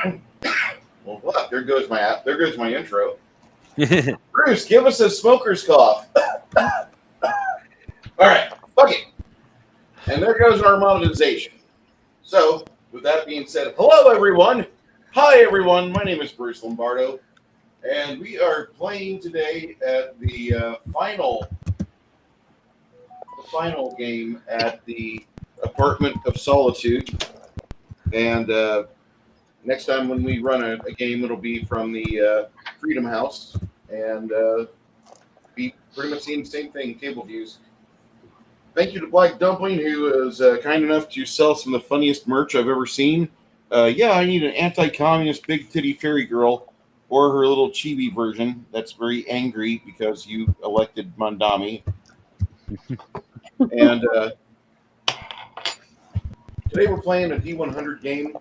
Well, what? There goes my intro. Bruce, give us a smoker's cough. All right, fuck it. And there goes our monetization. So, with that being said, hello everyone. Hi everyone. My name is Bruce Lombardo, and we are playing today at the final game at the Apartment of Solitude. And next time when we run a game, it'll be from the Freedom House, and be pretty much seeing the same thing, cable views. Thank you to Black Dumpling, who is kind enough to sell some of the funniest merch I've ever seen. Yeah, I need an anti-communist big titty fairy girl, or her little chibi version that's very angry because you elected Mandami. And today we're playing a d100 game,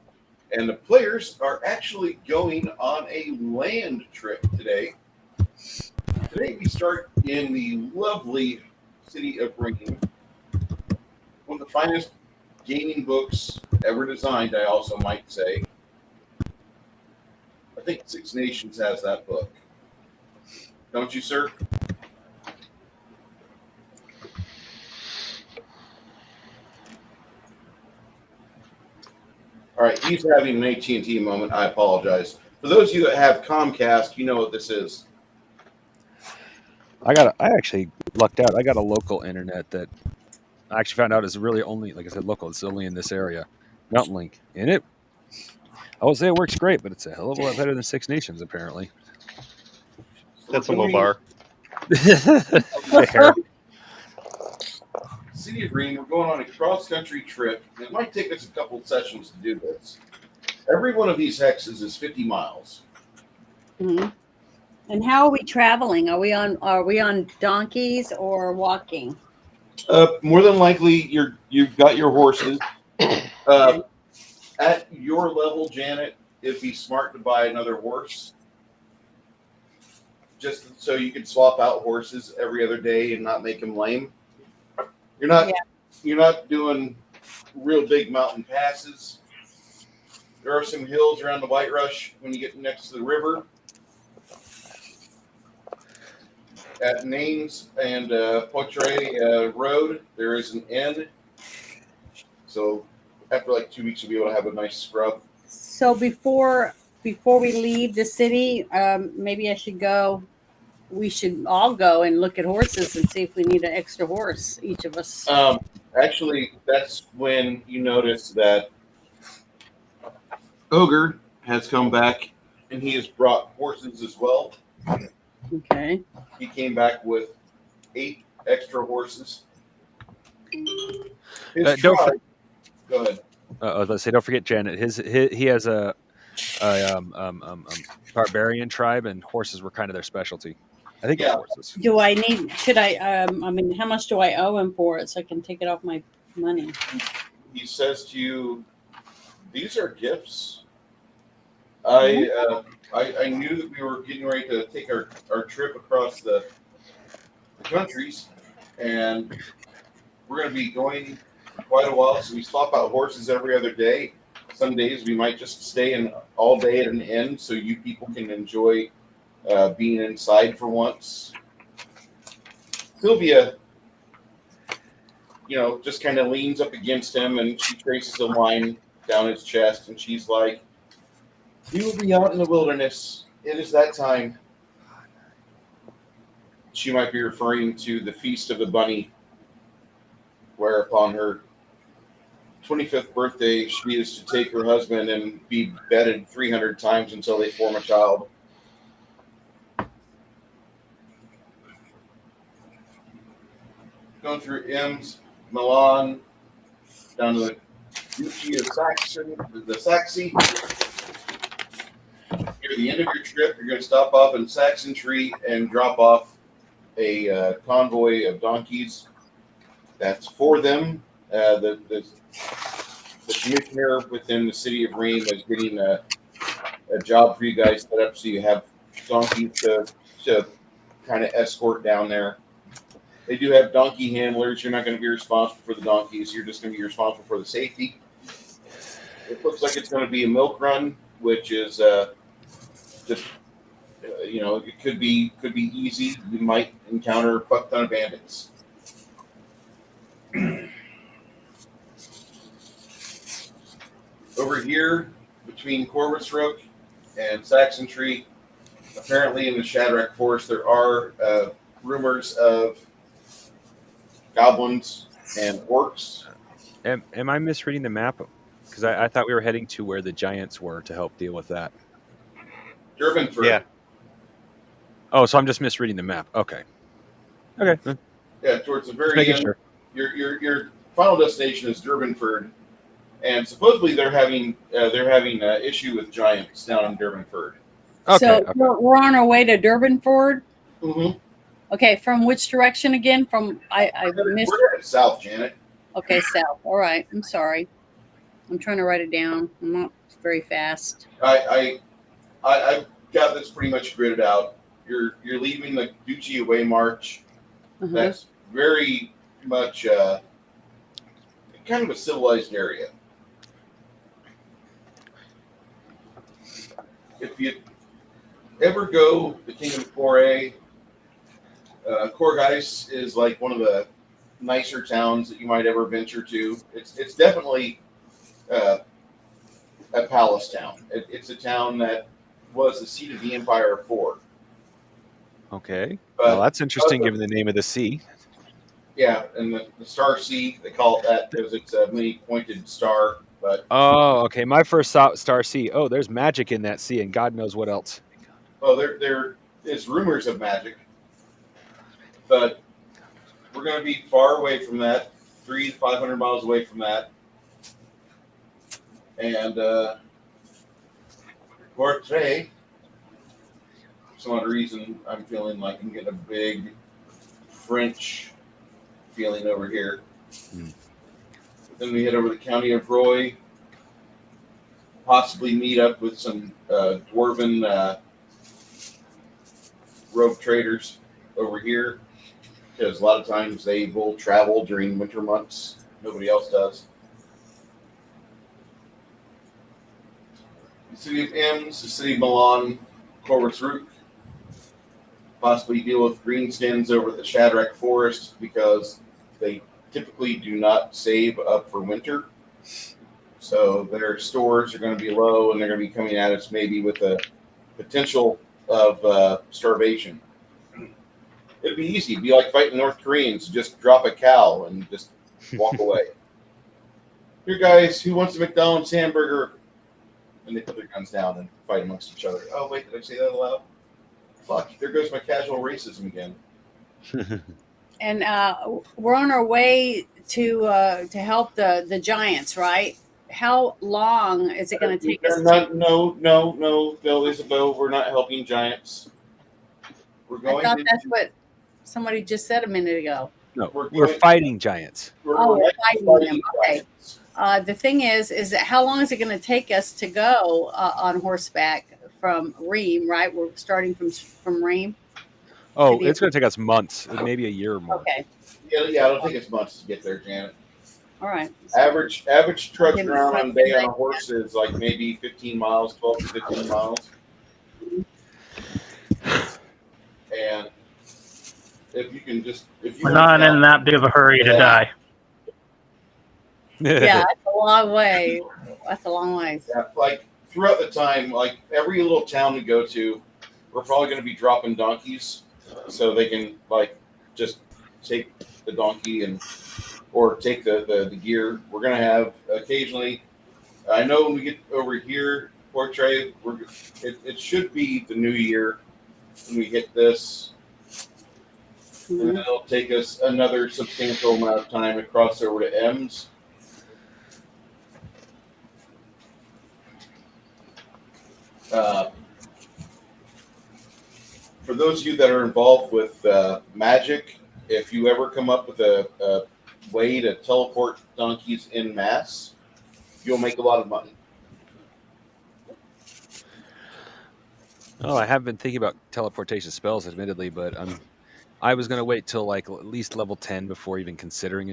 and the players are actually going on a land trip today. Today we start in the lovely city of Ringing, one of the finest gaming books ever designed, I also might say. I think Six Nations has that book. Don't you, sir? All right, he's having an AT&T moment. I apologize. For those of you that have Comcast, you know what this is. I actually lucked out. I got a local internet that I actually found out is really only, like I said, local. It's only in this area, Mountain Link. And I would say it works great, but it's a hell of a lot better than Six Nations, apparently. That's a low bar. Fair. City of Green, we're going on a cross-country trip. It might take us a couple of sessions to do this. Every one of these hexes is 50 miles. Mm-hmm. And how are we traveling? Are we on donkeys or walking? More than likely, you've got your horses. At your level, Janet, it'd be smart to buy another horse, just so you could swap out horses every other day and not make them lame. You're not doing real big mountain passes. There are some hills around the White Rush when you get next to the river. At Names and Poitras Road, there is an inn. So after like 2 weeks, you'll be able to have a nice scrub. So before we leave the city, maybe I should go. We should all go and look at horses and see if we need an extra horse, each of us. Actually, that's when you notice that Ogre has come back, and he has brought horses as well. Okay. He came back with 8 extra horses. His tribe. Go ahead. I was about to say, don't forget Janet. He has a barbarian tribe, and horses were kind of their specialty. I think it's horses. How much do I owe him for it so I can take it off my money? He says to you, "These are gifts." I knew that we were getting ready to take our trip across the countries, and we're going to be going for quite a while, so we swap out horses every other day. Some days we might just stay in all day at an inn so you people can enjoy being inside for once. Sylvia, just kind of leans up against him, and she traces a line down his chest, and she's like, "You will be out in the wilderness. It is that time." She might be referring to the Feast of the Bunny, where upon her 25th birthday, she is to take her husband and be bedded 300 times until they form a child. Going through Ems, Milan, down to the Duchy of the Saxony. Near the end of your trip, you're going to stop off in Saxontree and drop off a convoy of donkeys. That's for them. The commissioner within the city of Ream is getting a job for you guys set up so you have donkeys to kind of escort down there. They do have donkey handlers. You're not going to be responsible for the donkeys. You're just going to be responsible for the safety. It looks like it's going to be a milk run. which is just it could be easy. You might encounter a fuck ton of bandits. Over here, between Corvus Rook and Saxon Tree, apparently in the Shadrach Forest, there are rumors of goblins and orcs. Am I misreading the map? Because I thought we were heading to where the giants were to help deal with that. Durbenford. Yeah. Oh, so I'm just misreading the map. Okay. Okay. Yeah, towards the Just very making end. sure. Your final destination is Durbenford, and supposedly they're having issue with giants down in Durbenford. Okay. So Okay. we're on our way to Durbenford. Mm-hmm. Okay, from which direction again? From I missed. We're headed south, Janet. Okay, south. All right. I'm sorry. I'm trying to write it down. I'm not very fast. I've got this pretty much gridded out. You're leaving the Duchy Away March. Uh-huh. That's very much kind of a civilized area. If you ever go to Kingdom 4A, Corgeis is like one of the nicer towns that you might ever venture to. It's definitely a palace town. It's a town that was the seat of the Empire of 4. Okay. But Well, that's interesting given the name of the sea. yeah, and the Star Sea, they call it that because it's a many-pointed star. But Oh, okay. My first Star Sea. Oh, there's magic in that sea, and God knows what else. well, there is rumors of magic, but we're going to be far away from that, 300 to 500 miles away from that, and Portray. For some odd reason, I'm feeling like I'm getting a big French feeling over here. Then we head over the county of Roy, possibly meet up with some dwarven rogue traders over here, because a lot of times they will travel during winter months. Nobody else does. The city of Ems, the city of Milan, Corvus Rook, possibly deal with greenskins over the Shadrach Forest because they typically do not save up for winter. So their stores are going to be low, and they're going to be coming at us maybe with a potential of starvation. It'd be easy. It'd be like fighting North Koreans. Just drop a cow and just walk away. Here, guys, who wants a McDonald's hamburger? And they put their guns down and fight amongst each other. Oh, wait, did I say that aloud? Fuck, there goes my casual racism again. And we're on our way to help the giants, right? How long is it going to take us? No, Bill, Isabel, we're not helping giants. We're I going thought to, that's what somebody just said a minute ago. No, We're we're going- fighting giants. we're fighting them. Okay. giants. The thing is that how long is it going to take us to go on horseback from Ream? Right, we're starting from Ream. Oh, Maybe- it's going to take us months, maybe a year or more. Okay, Yeah, it'll take us months to get there, Janet. all right. Average trudging around on day on a horse is like maybe 15 miles, 12 to 15 miles. And if you can just, if you We're want not to in that big of a hurry to Yeah. die. Yeah, that's a long way. That's a long way. Yeah, like throughout the time, like every little town we go to, we're probably going to be dropping donkeys, so they can like just take the donkey and or take the gear. We're going to have occasionally. I know when we get over here, Portray, it should be the new year when we hit this, and then it'll take us another substantial amount of time to cross over to Ems. For those of you that are involved with magic, if you ever come up with a way to teleport donkeys en masse, you'll make a lot of money. Oh, I have been thinking about teleportation spells, admittedly, but I was going to wait till like at least level 10 before even considering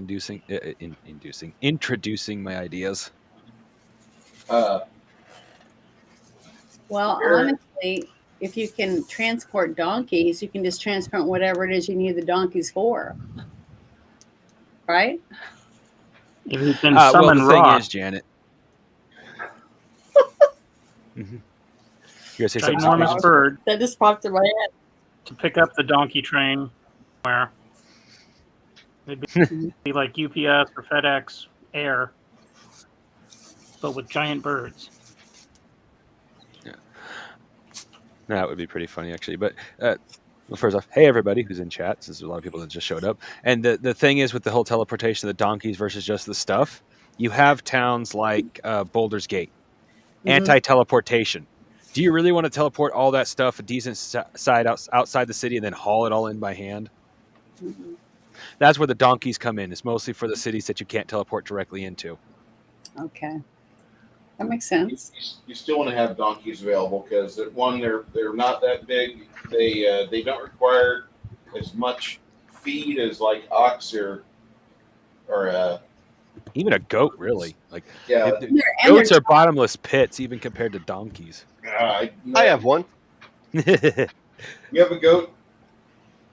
introducing my ideas. Well, honestly, if you can transport donkeys, you can just transport whatever it is you need the donkeys for, right? If you can Well, summon the thing Ra, is, Janet. Mhm. You gonna say something, ginormous Suspicious? bird, That just popped in my head. to pick up the donkey train, where it'd be like UPS or FedEx Air, but with giant birds. That would be pretty funny, actually. But well, first off, hey everybody who's in chat, since there's a lot of people that just showed up. And the thing is with the whole teleportation of the donkeys versus just the stuff, you have towns like Boulder's Gate, Mhm. anti-teleportation. Do you really want to teleport all that stuff a decent side outside the city and then haul it all in by hand? Mhm. That's where the donkeys come in. It's mostly for the cities that you can't teleport directly into. Okay, that makes You, sense. you still want to have donkeys available because one, they're not that big. They don't require as much feed as like ox or Even a goat, really. Like yeah. And goats they're are bottomless pits, even compared to donkeys. I have one. You have a goat?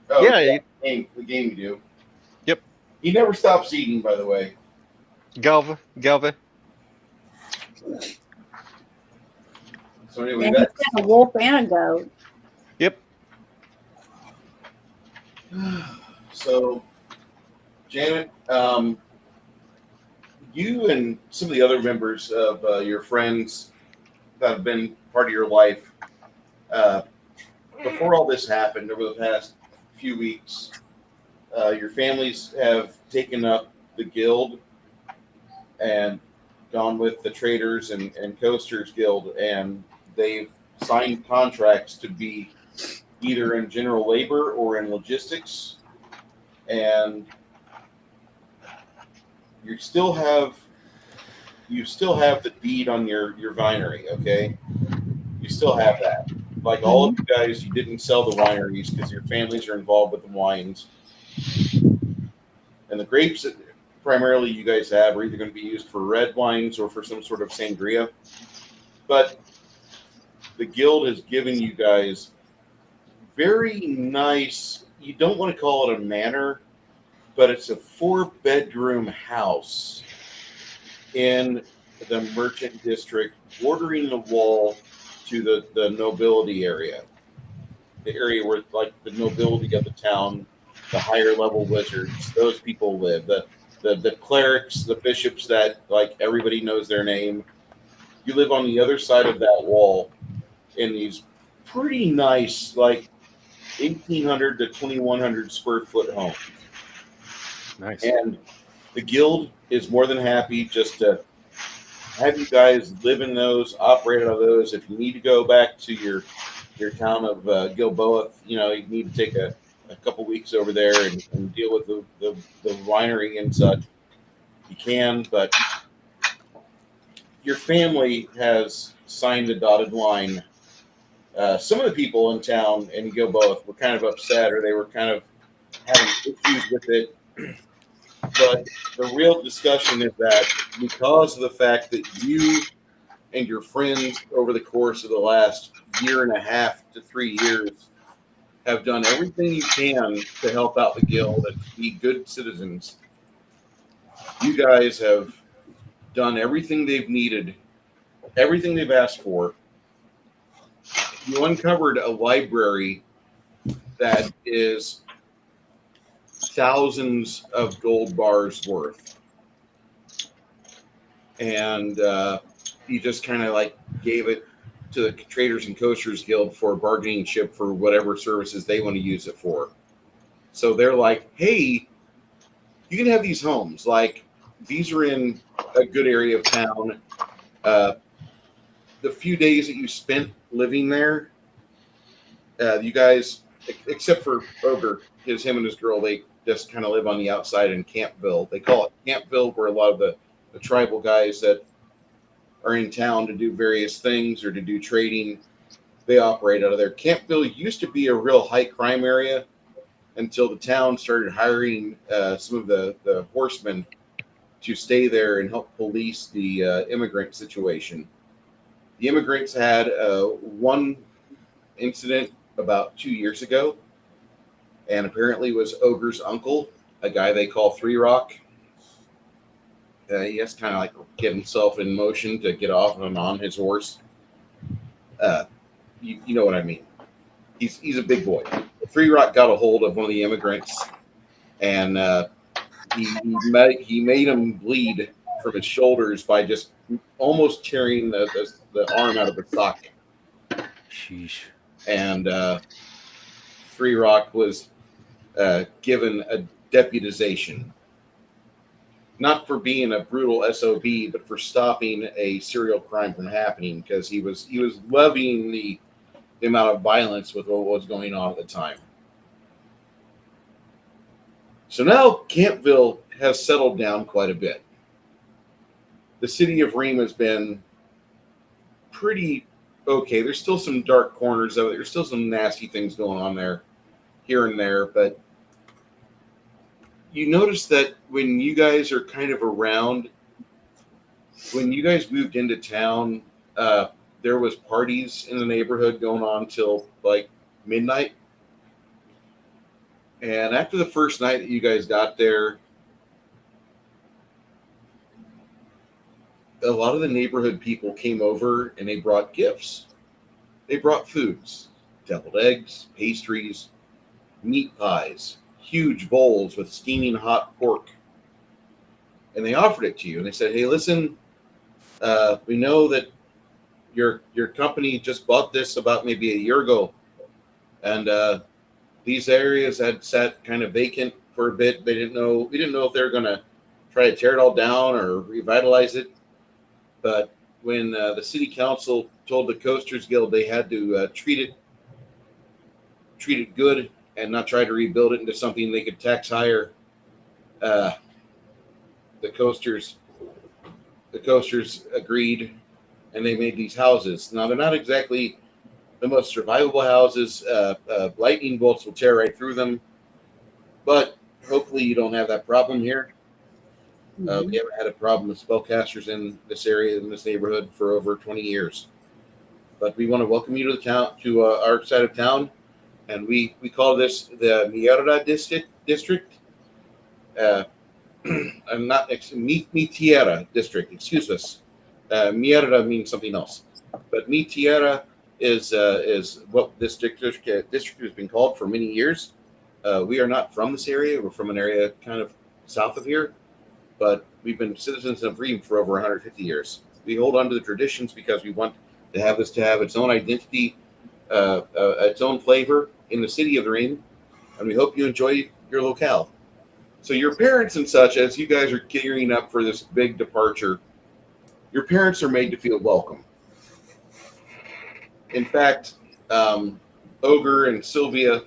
Oh, Yeah. the game you do. Yep. He never stops eating, by the way. Galva. So anyway, and he's got a wolf and a goat. Yep. so Janet, you and some of the other members of your friends that have been part of your life, before all this happened over the past few weeks, your families have taken up the guild and gone with the Traders and Coasters Guild, and they've signed contracts to be either in general labor or in logistics, and you still have the deed on your winery, okay? You still have that. Like all of you guys, you didn't sell the wineries because your families are involved with the wines. And the grapes that primarily you guys have are either going to be used for red wines or for some sort of sangria. But the guild has given you guys very nice, you don't want to call it a manor, but it's a 4-bedroom house in the merchant district, bordering the wall to the nobility area, the area where like the nobility of the town, the higher level wizards, those people live. The clerics, the bishops that like everybody knows their name. You live on the other side of that wall in these pretty nice, like 1,800 to 2,100 square foot homes. Nice. And the guild is more than happy just to have you guys live in those, operate out of those. If you need to go back to your town of Gilboa, you need to take a couple weeks over there and deal with the winery and such. You can, but your family has signed a dotted line. Some of the people in town in Gilboa were kind of upset, or they were kind of having issues with it. But the real discussion is that because of the fact that you and your friends over the course of the last year and a half to 3 years have done everything you can to help out the guild and to be good citizens, you guys have done everything they've needed, everything they've asked for. You uncovered a library that is thousands of gold bars worth. And you just kind of like gave it to the Traders and Coasters Guild for a bargaining chip for whatever services they want to use it for. So they're like, hey, you can have these homes. Like, these are in a good area of town. The few days that you spent living there, you guys, except for Ogre, him and his girl, they just kind of live on the outside in Campville. They call it Campville, where a lot of the tribal guys that are in town to do various things or to do trading, they operate out of there. Campville used to be a real high crime area until the town started hiring some of the horsemen to stay there and help police the immigrant situation. The immigrants had one incident about 2 years ago, and apparently it was Ogre's uncle, a guy they call Three Rock. He has to kind of like get himself in motion to get off and on his horse. You know what I mean. He's a big boy. Three Rock got a hold of one of the immigrants, and he made him bleed from his shoulders by just almost tearing the arm out of the sock. Sheesh. And Three Rock was given a deputization, not for being a brutal SOB, but for stopping a serial crime from happening, because he was levying the amount of violence with what was going on at the time. So now Campville has settled down quite a bit. The city of Ream has been pretty okay. There's still some dark corners of it. There's still some nasty things going on there, here and there. But you notice that when you guys are kind of around, when you guys moved into town, there was parties in the neighborhood going on till like midnight. And after the first night that you guys got there, a lot of the neighborhood people came over and they brought gifts. They brought foods, deviled eggs, pastries, meat pies, huge bowls with steaming hot pork. And they offered it to you. And they said, hey, listen, we know that your company just bought this about maybe a year ago. And these areas had sat kind of vacant for a bit. We didn't know if they were going to try to tear it all down or revitalize it. But when the city council told the Coasters Guild they had to treat it good and not try to rebuild it into something they could tax higher, the coasters agreed, and they made these houses. Now they're not exactly the most survivable houses. Lightning bolts will tear right through them, but hopefully you don't have that problem here. We haven't had a problem with spellcasters in this area, in this neighborhood, for over 20 years. But we want to welcome you to the town, to our side of town, and we call this the Mierda district. I'm not Mi Tierra district. Excuse us. Mierda means something else, but Mi Tierra is what this district has been called for many years. We are not from this area. We're from an area kind of south of here. But we've been citizens of Ream for over 150 years. We hold on to the traditions because we want to have this to have its own identity, its own flavor in the city of Ream, and we hope you enjoy your locale. So your parents and such, as you guys are gearing up for this big departure, your parents are made to feel welcome. In fact, Ogre and Sylvia,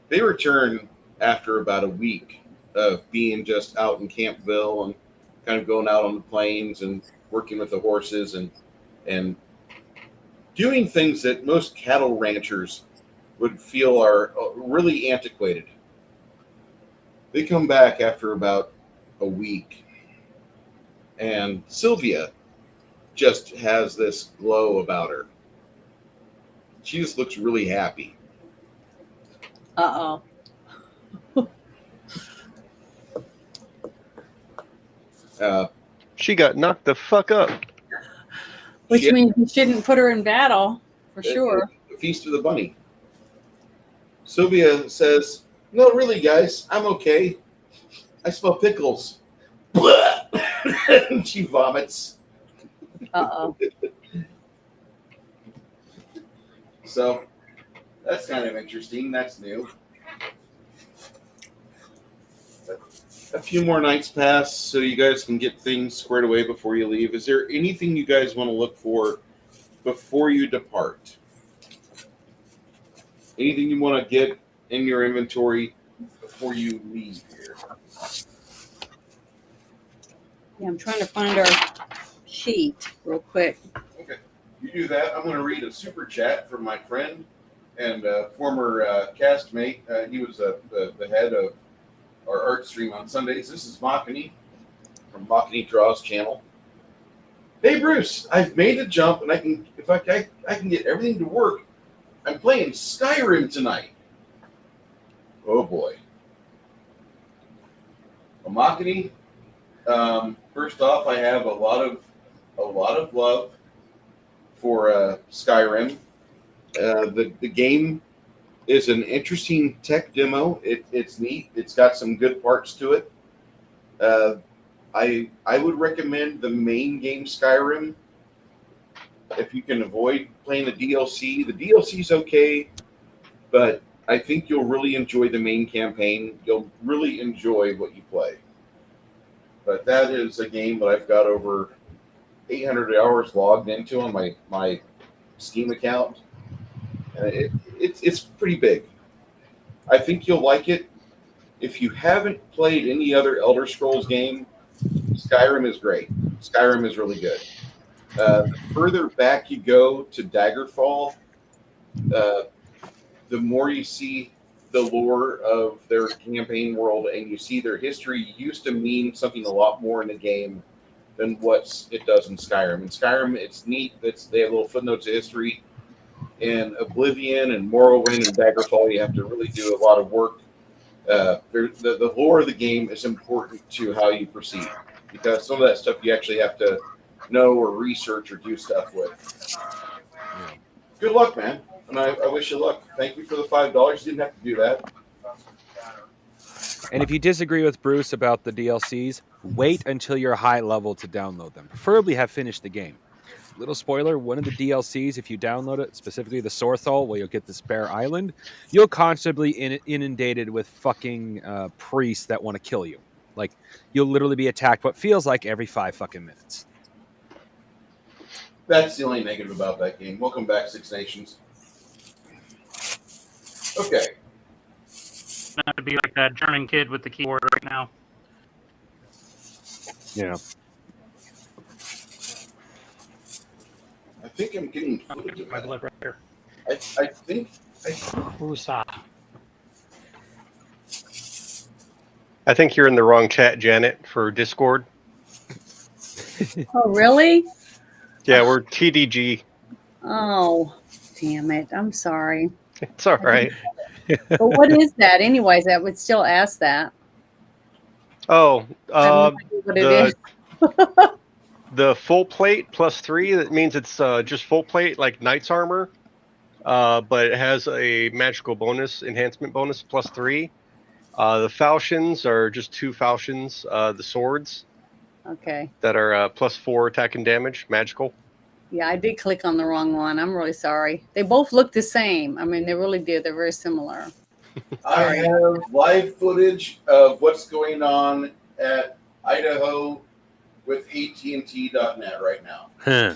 they return after about a week of being just out in Campville and kind of going out on the plains and working with the horses and doing things that most cattle ranchers would feel are really antiquated. They come back after about a week, and Sylvia just has this glow about her. She just looks really happy. Uh-oh. She got knocked the fuck up. Which means you shouldn't put her in battle, for sure. The Feast of the Bunny. Sylvia says, no, really, guys, I'm okay. I smell pickles. And she vomits. Uh-oh. So that's kind of interesting. That's new. A few more nights pass so you guys can get things squared away before you leave. Is there anything you guys want to look for before you depart? Anything you want to get in your inventory before you leave here? Yeah, I'm trying to find our sheet real quick. Okay. You do that. I'm going to read a super chat from my friend and former castmate. He was the head of our art stream on Sundays. This is Makani from Makani Draws channel. Hey Bruce, I've made a jump, and I can get everything to work. I'm playing Skyrim tonight. Oh boy. Amakani, first off, I have a lot of love for Skyrim. The game is an interesting tech demo. It's neat. It's got some good parts to it. I would recommend the main game Skyrim if you can avoid playing the DLC. The DLC is okay, but I think you'll really enjoy the main campaign. You'll really enjoy what you play. But that is a game that I've got over 800 hours logged into on my Steam account. And it's pretty big. I think you'll like it. If you haven't played any other Elder Scrolls game, Skyrim is great. Skyrim is really good. The further back you go to Daggerfall, the more you see the lore of their campaign world and you see their history used to mean something a lot more in the game than what it does in Skyrim. In Skyrim, it's neat. They have little footnotes of history. In Oblivion and Morrowind and Daggerfall, you have to really do a lot of work. The lore of the game is important to how you proceed because some of that stuff you actually have to know or research or do stuff with. Yeah. Good luck, man. And I wish you luck. Thank you for the $5. You didn't have to do that. And if you disagree with Bruce about the DLCs, wait until you're high level to download them. Preferably have finished the game. Little spoiler, one of the DLCs, if you download it, specifically the Sorthol, where you'll get the spare island, you'll constantly inundated with fucking priests that want to kill you. Like, you'll literally be attacked what feels like every 5 fucking minutes. That's the only negative about that game. Welcome back, Six Nations. Okay. Not to be like that German kid with the keyboard right now. Yeah. I think I'm getting I'll footage get of my that. blood right here. I think Woosah. I think you're in the wrong chat, Janet, for Discord. Oh, really? Yeah, we're TDG. Oh, damn it. I'm sorry. It's all right. But what is that? Anyways, I would still ask that. Oh, I have no idea what it is. the full plate +3. That means it's just full plate, like knight's armor. But it has a magical bonus, enhancement bonus +3. The falchions are just 2 falchions. The swords Okay. that are +4 attack and damage, magical. Yeah, I did click on the wrong one. I'm really sorry. They both look the same. I mean, they really do. They're very similar. I have live footage of what's going on at Idaho with AT&T.net right now. Huh.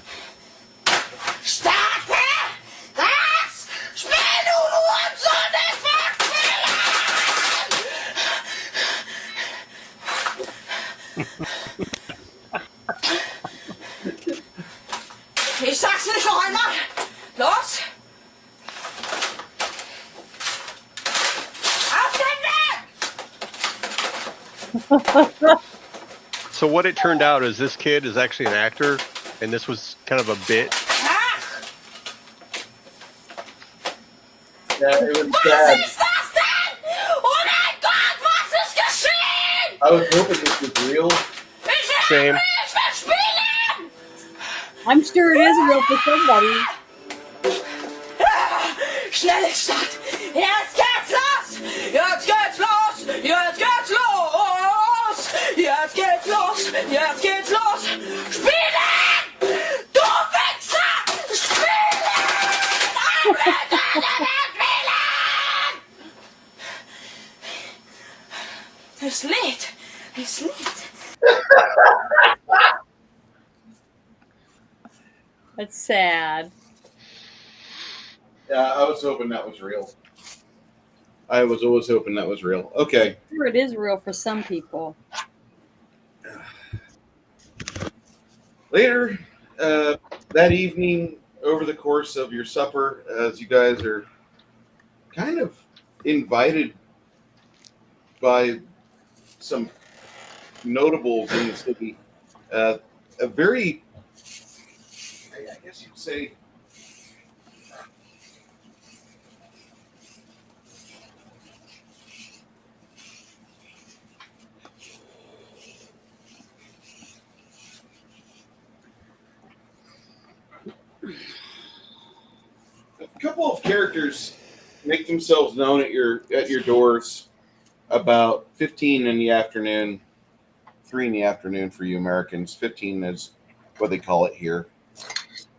Ich sag's nicht noch einmal. Los! Auf den Weg! So what it turned out is this kid is actually an actor, and this was kind of a bit. Yeah, it was Was sad. ist das denn? Oh mein Gott, was ist geschehen? I was hoping this was real. Ich Same. will spielen! I'm sure it is real for somebody. Schnelle Stadt! Jetzt geht's los! Jetzt geht's los! Jetzt geht's los! Jetzt geht's los! Jetzt geht's los! Spielen! Du Wichser! Spielen! Spielen! Das Lied! Das Lied! That's sad. Yeah, I was hoping that was real. I was always hoping that was real. Okay. Sure, it is real for some people. Later that evening, over the course of your supper, as you guys are kind of invited by some notables in the city, a very guess you'd say. A couple of characters make themselves known at your doors about 15 in the afternoon, 3 in the afternoon for you Americans. 15 is what they call it here.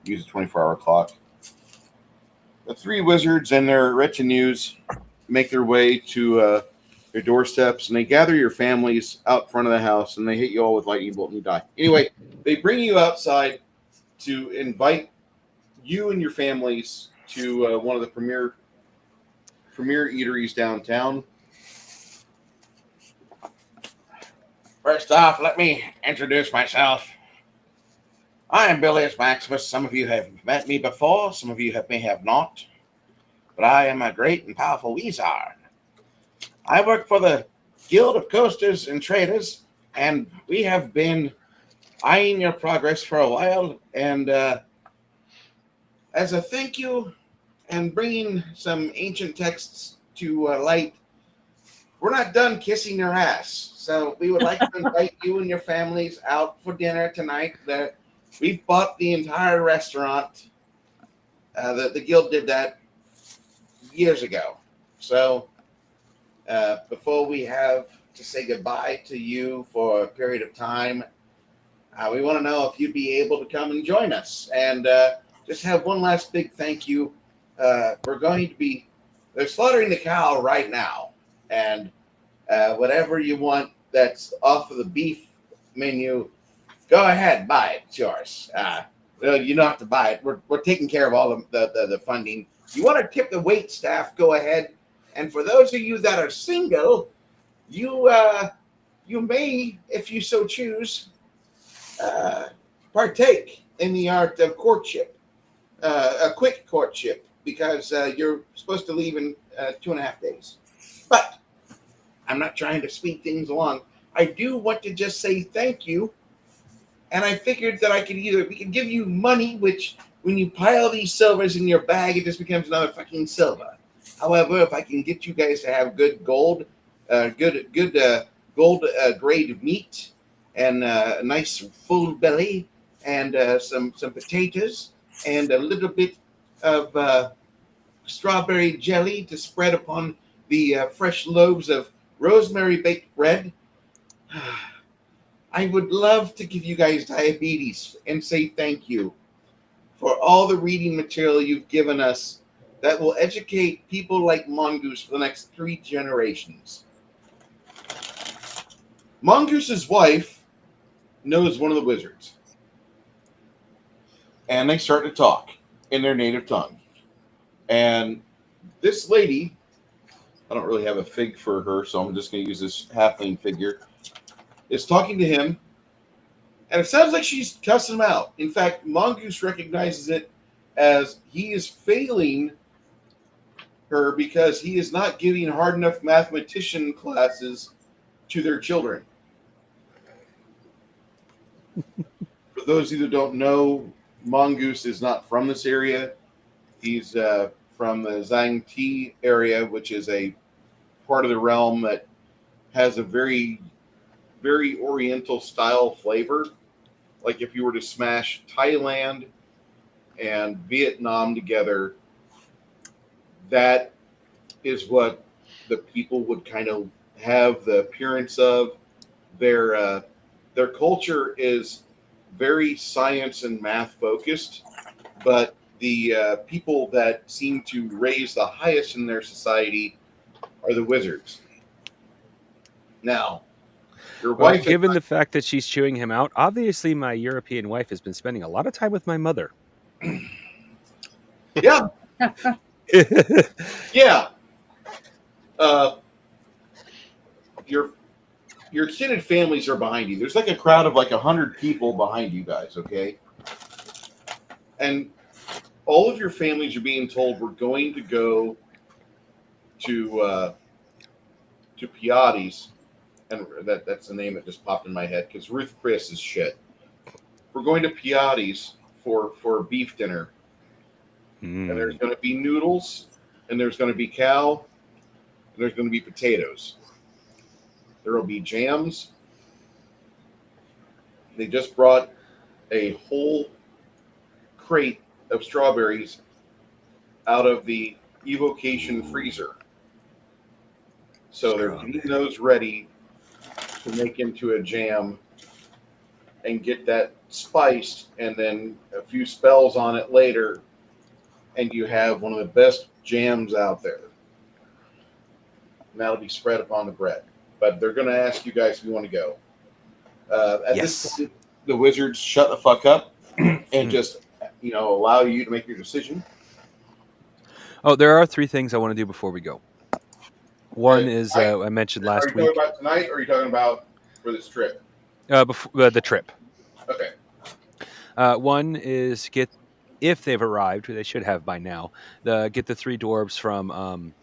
Use a 24-hour clock. The 3 wizards and their retinues make their way to your doorsteps, and they gather your families out front of the house, and they hit you all with lightning bolt, and you die. Anyway, they bring you outside to invite you and your families to one of the premier eateries downtown. First off, let me introduce myself. I am Bilius Maximus. Some of you have met me before, some of you may have not. But I am a great and powerful wizard. I work for the Guild of Coasters and Traders, and we have been eyeing your progress for a while. And as a thank you and bringing some ancient texts to light, we're not done kissing your ass. So we would like to invite you and your families out for dinner tonight. We've bought the entire restaurant. The guild did that years ago. So before we have to say goodbye to you for a period of time, we want to know if you'd be able to come and join us. And just have one last big thank you. We're going to be, they're slaughtering the cow right now. And whatever you want that's off of the beef menu, go ahead, buy it. It's yours. You don't have to buy it. We're taking care of all of the funding. You want to tip the wait staff, go ahead. And for those of you that are single, you may, if you so choose, partake in the art of courtship, a quick courtship, because you're supposed to leave in 2.5 days. But I'm not trying to speed things along. I do want to just say thank you. And I figured that we could give you money, which when you pile these silvers in your bag, it just becomes another fucking silver. However, if I can get you guys to have good gold, gold grade meat, and a nice full belly, and some potatoes, and a little bit of strawberry jelly to spread upon the fresh loaves of rosemary baked bread, I would love to give you guys diabetes and say thank you for all the reading material you've given us that will educate people like Mongoose for the next 3 generations. Mongoose's wife knows one of the wizards, and they start to talk in their native tongue. And this lady, I don't really have a fig for her, so I'm just going to use this halfling figure, is talking to him, and it sounds like she's cussing him out. In fact, Mongoose recognizes it as he is failing her because he is not giving hard enough mathematician classes to their children. For those of you that don't know, Mongoose is not from this area. He's from the Zhang Ti area, which is a part of the realm that has a very, very oriental style flavor. Like if you were to smash Thailand and Vietnam together, that is what the people would kind of have the appearance of. Their culture is very science and math focused, but the people that seem to raise the highest in their society are the wizards. Now, your Well, wife, given the fact that she's chewing him out, obviously my European wife has been spending a lot of time with my mother. yeah, yeah. Your extended families are behind you. There's like a crowd of like 100 people behind you guys, okay? And all of your families are being told we're going to go to Piatti's, and that's the name that just popped in my head because Ruth Chris is shit. We're going to Piatti's for beef dinner. And there's Mm. going to be noodles, and there's going to be cow, and there's going to be potatoes. There will be jams. They just brought a whole crate of strawberries out of the evocation freezer. So they're getting those ready to make into a jam and get that spiced, and then a few spells on it later, and you have one of the best jams out there. And that'll be spread upon the bread. But they're going to ask you guys if you want to go. At this point, the wizards shut the fuck up and just, allow you to make your decision. Oh, there are 3 things I want to do before we go. One Okay. is I mentioned Are last you week talking about tonight, or are you talking about for this trip? before the trip. Okay. One is if they've arrived, they should have by now. Get the 3 dwarves from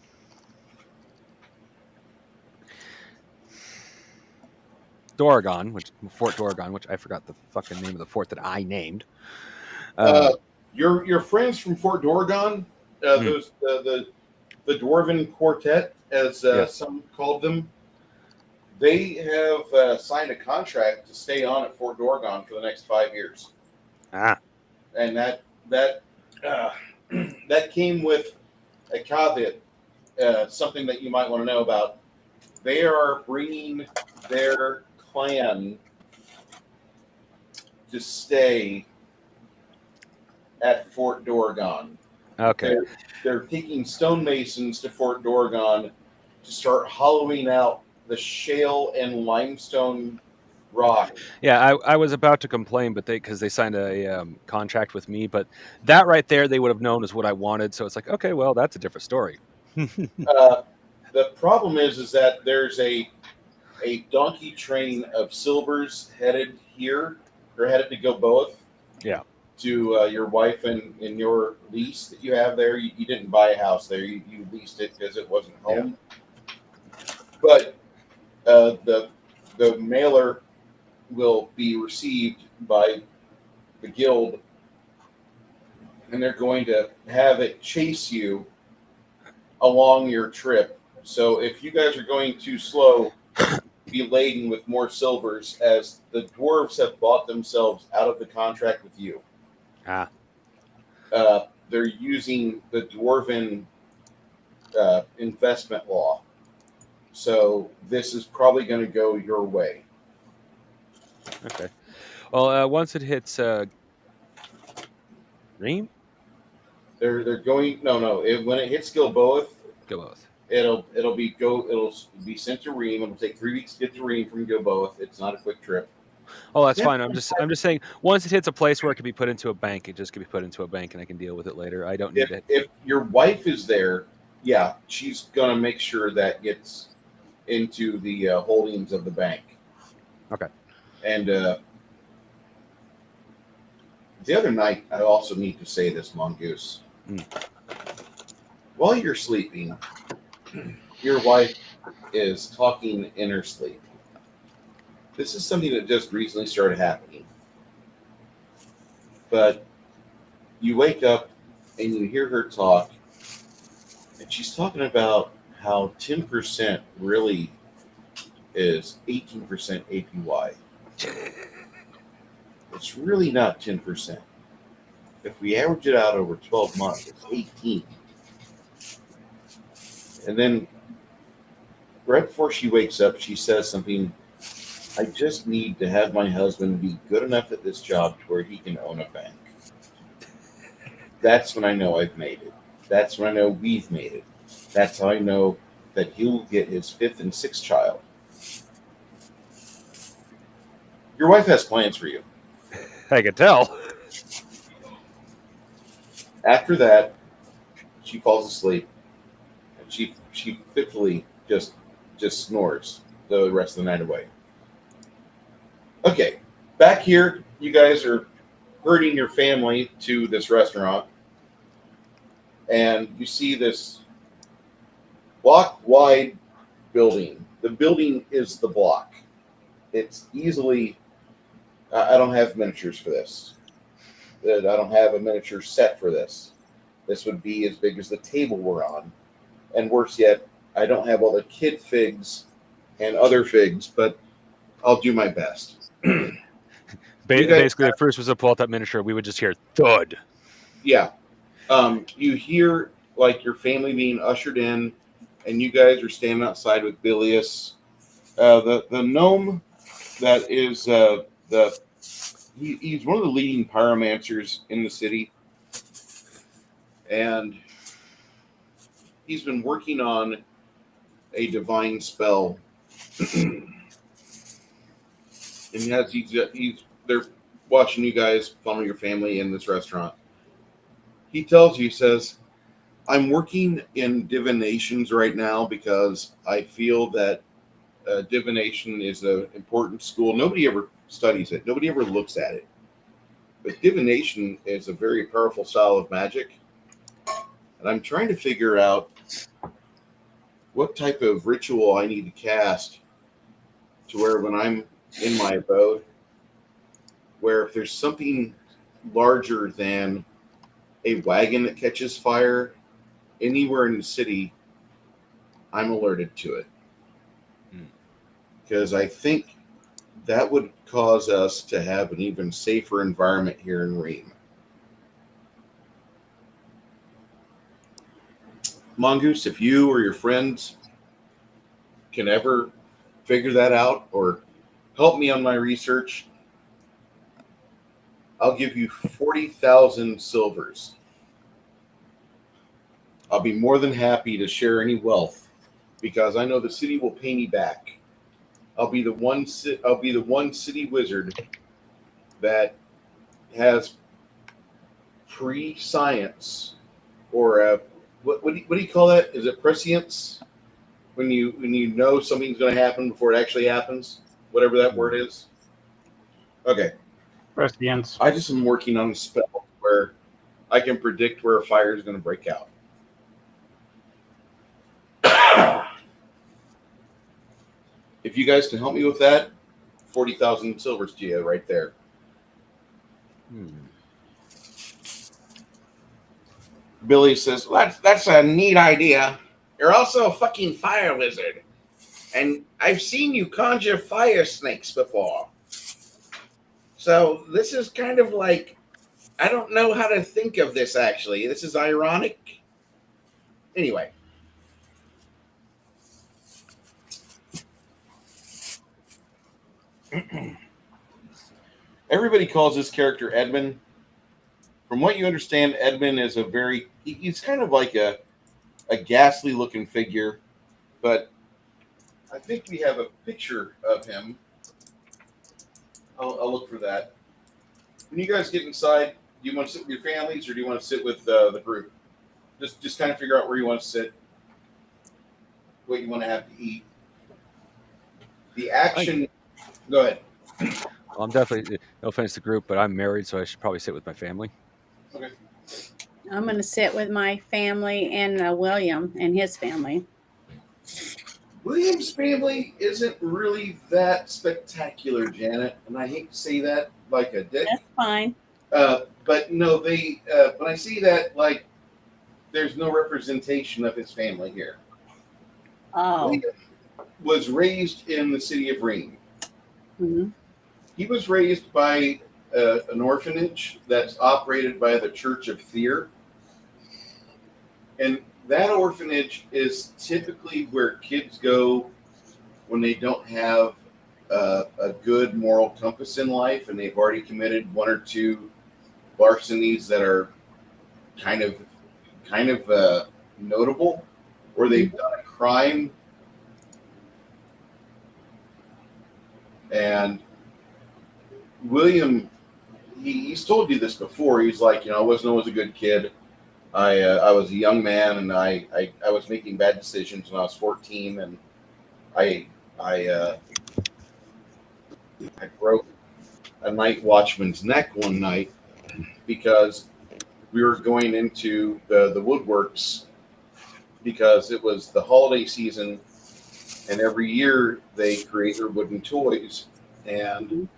Doragon, Fort Doragon, which I forgot the fucking name of the fort that I named. Your friends from Fort Doragon, those the Dwarven Quartet, as some called them, they have signed a contract to stay on at Fort Doragon for the next 5 years. And that that came with a caveat, something that you might want to know about. They are bringing their clan to stay at Fort Doragon. Okay. They're taking stonemasons to Fort Doragon to start hollowing out the shale and limestone rock. Yeah, I was about to complain, but because they signed a contract with me, but that right there they would have known is what I wanted. So it's like, okay, well, that's a different story. The problem is that there's a donkey train of silvers headed here, or headed to Gilboa. Yeah. To your wife and your lease that you have there. You didn't buy a house there. You leased it because it wasn't home. Yeah. But the mailer will be received by the guild, and they're going to have it chase you along your trip. So if you guys are going too slow, be laden with more silvers, as the dwarves have bought themselves out of the contract with you. They're using the Dwarven investment law. So this is probably going to go your way. Okay. Well, once it hits Ream? They're going when it hits Gilboa, it'll be sent to Ream. It'll take 3 weeks to get to Ream from Gilboa. It's not a quick trip. Oh, that's fine. I'm just saying, once it hits a place where it can be put into a bank, it just can be put into a bank, and I can deal with it later. I don't need it. If your wife is there, yeah, she's gonna make sure that gets into the holdings of the bank. Okay. And the other night, I also need to say this, Mongoose. While you're sleeping, your wife is talking in her sleep. This is something that just recently started happening. But you wake up and you hear her talk, and she's talking about how 10% really is 18% APY. It's really not 10%. If we average it out over 12 months, it's 18. And then right before she wakes up, she says something, I just need to have my husband be good enough at this job to where he can own a bank. That's when I know I've made it. That's when I know we've made it. That's how I know that he'll get his 5th and 6th child. Your wife has plans for you. I can tell. After that, she falls asleep, and she fitfully just snores the rest of the night away. Okay, back here, you guys are herding your family to this restaurant, and you see this block-wide building. The building is the block. It's easily, I don't have miniatures for this. I don't have a miniature set for this. This would be as big as the table we're on. And worse yet, I don't have all the kid figs and other figs, but I'll do my best. You guys- Basically, if Bruce was to pull out that miniature, we would just hear thud. Yeah. You hear like your family being ushered in, and you guys are standing outside with Bilius. The gnome that is he's one of the leading pyromancers in the city, and he's been working on a divine spell. And they're watching you guys funnel your family in this restaurant. He tells you, he says, I'm working in divinations right now because I feel that divination is an important school. Nobody ever studies it. Nobody ever looks at it. But divination is a very powerful style of magic. And I'm trying to figure out what type of ritual I need to cast to where when I'm in my abode, where if there's something larger than a wagon that catches fire anywhere in the city, I'm alerted to it. Because I think that would cause us to have an even safer environment here in Ream. Mongoose, if you or your friends can ever figure that out or help me on my research, I'll give you 40,000 silvers. I'll be more than happy to share any wealth because I know the city will pay me back. I'll be the one city wizard that has pre-science or what do you call that? Is it prescience? When you know something's going to happen before it actually happens, whatever that word is. Okay. Prescience. I just am working on a spell where I can predict where a fire is going to break out. If you guys can help me with that, 40,000 silvers to you right there. Billy says, that's a neat idea. You're also a fucking fire wizard. And I've seen you conjure fire snakes before. So this is kind of like, I don't know how to think of this actually. This is ironic. Anyway. Everybody calls this character Edmund. From what you understand, Edmund is he's kind of like a ghastly looking figure, but I think we have a picture of him. I'll look for that. When you guys get inside, do you want to sit with your families or do you want to sit with the group? Just kind of figure out where you want to sit, what you want to have to eat. The action. Go ahead. Well, I'm definitely, no offense to the group, but I'm married, so I should probably sit with my family. Okay. I'm going to sit with my family and William and his family. William's family isn't really that spectacular, Janet, and I hate to say that like a dick. That's fine. But no, they. When I see that, like, there's no representation of his family here. Oh. William was raised in the city of Ream. Mm-hmm. He was raised by an orphanage that's operated by the Church of Thyr. And that orphanage is typically where kids go when they don't have a good moral compass in life and they've already committed one or two larcenies that are kind of notable, or they've done a crime. And William, he's told you this before. He's like, I wasn't always a good kid. I was a young man, and I was making bad decisions when I was 14, and I broke a night watchman's neck one night because we were going into the woodworks because it was the holiday season, and every year they create their wooden toys. And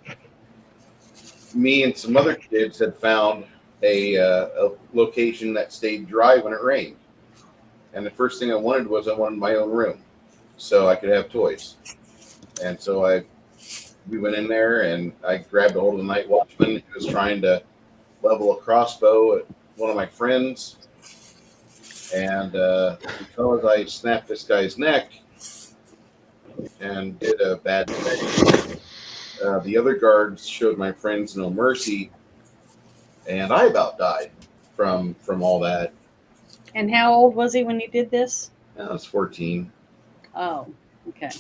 me and some other kids had found a location that stayed dry when it rained. And the first thing I wanted my own room, so I could have toys. And so we went in there, and I grabbed a hold of the night watchman who was trying to level a crossbow at one of my friends. And because I snapped this guy's neck and did a bad thing, the other guards showed my friends no mercy, and I about died from all that. And how old was he when you did this? I was 14. Oh, okay.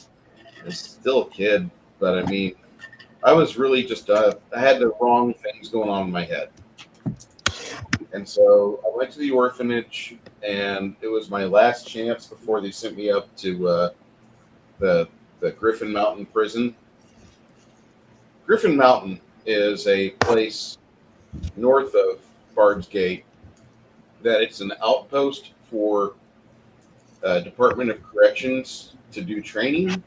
I was still a kid, but I mean, I was really just I had the wrong things going on in my head. And so I went to the orphanage, and it was my last chance before they sent me up to the Griffin Mountain prison. Griffin Mountain is a place north of Bard's Gate that it's an outpost for Department of Corrections to do training,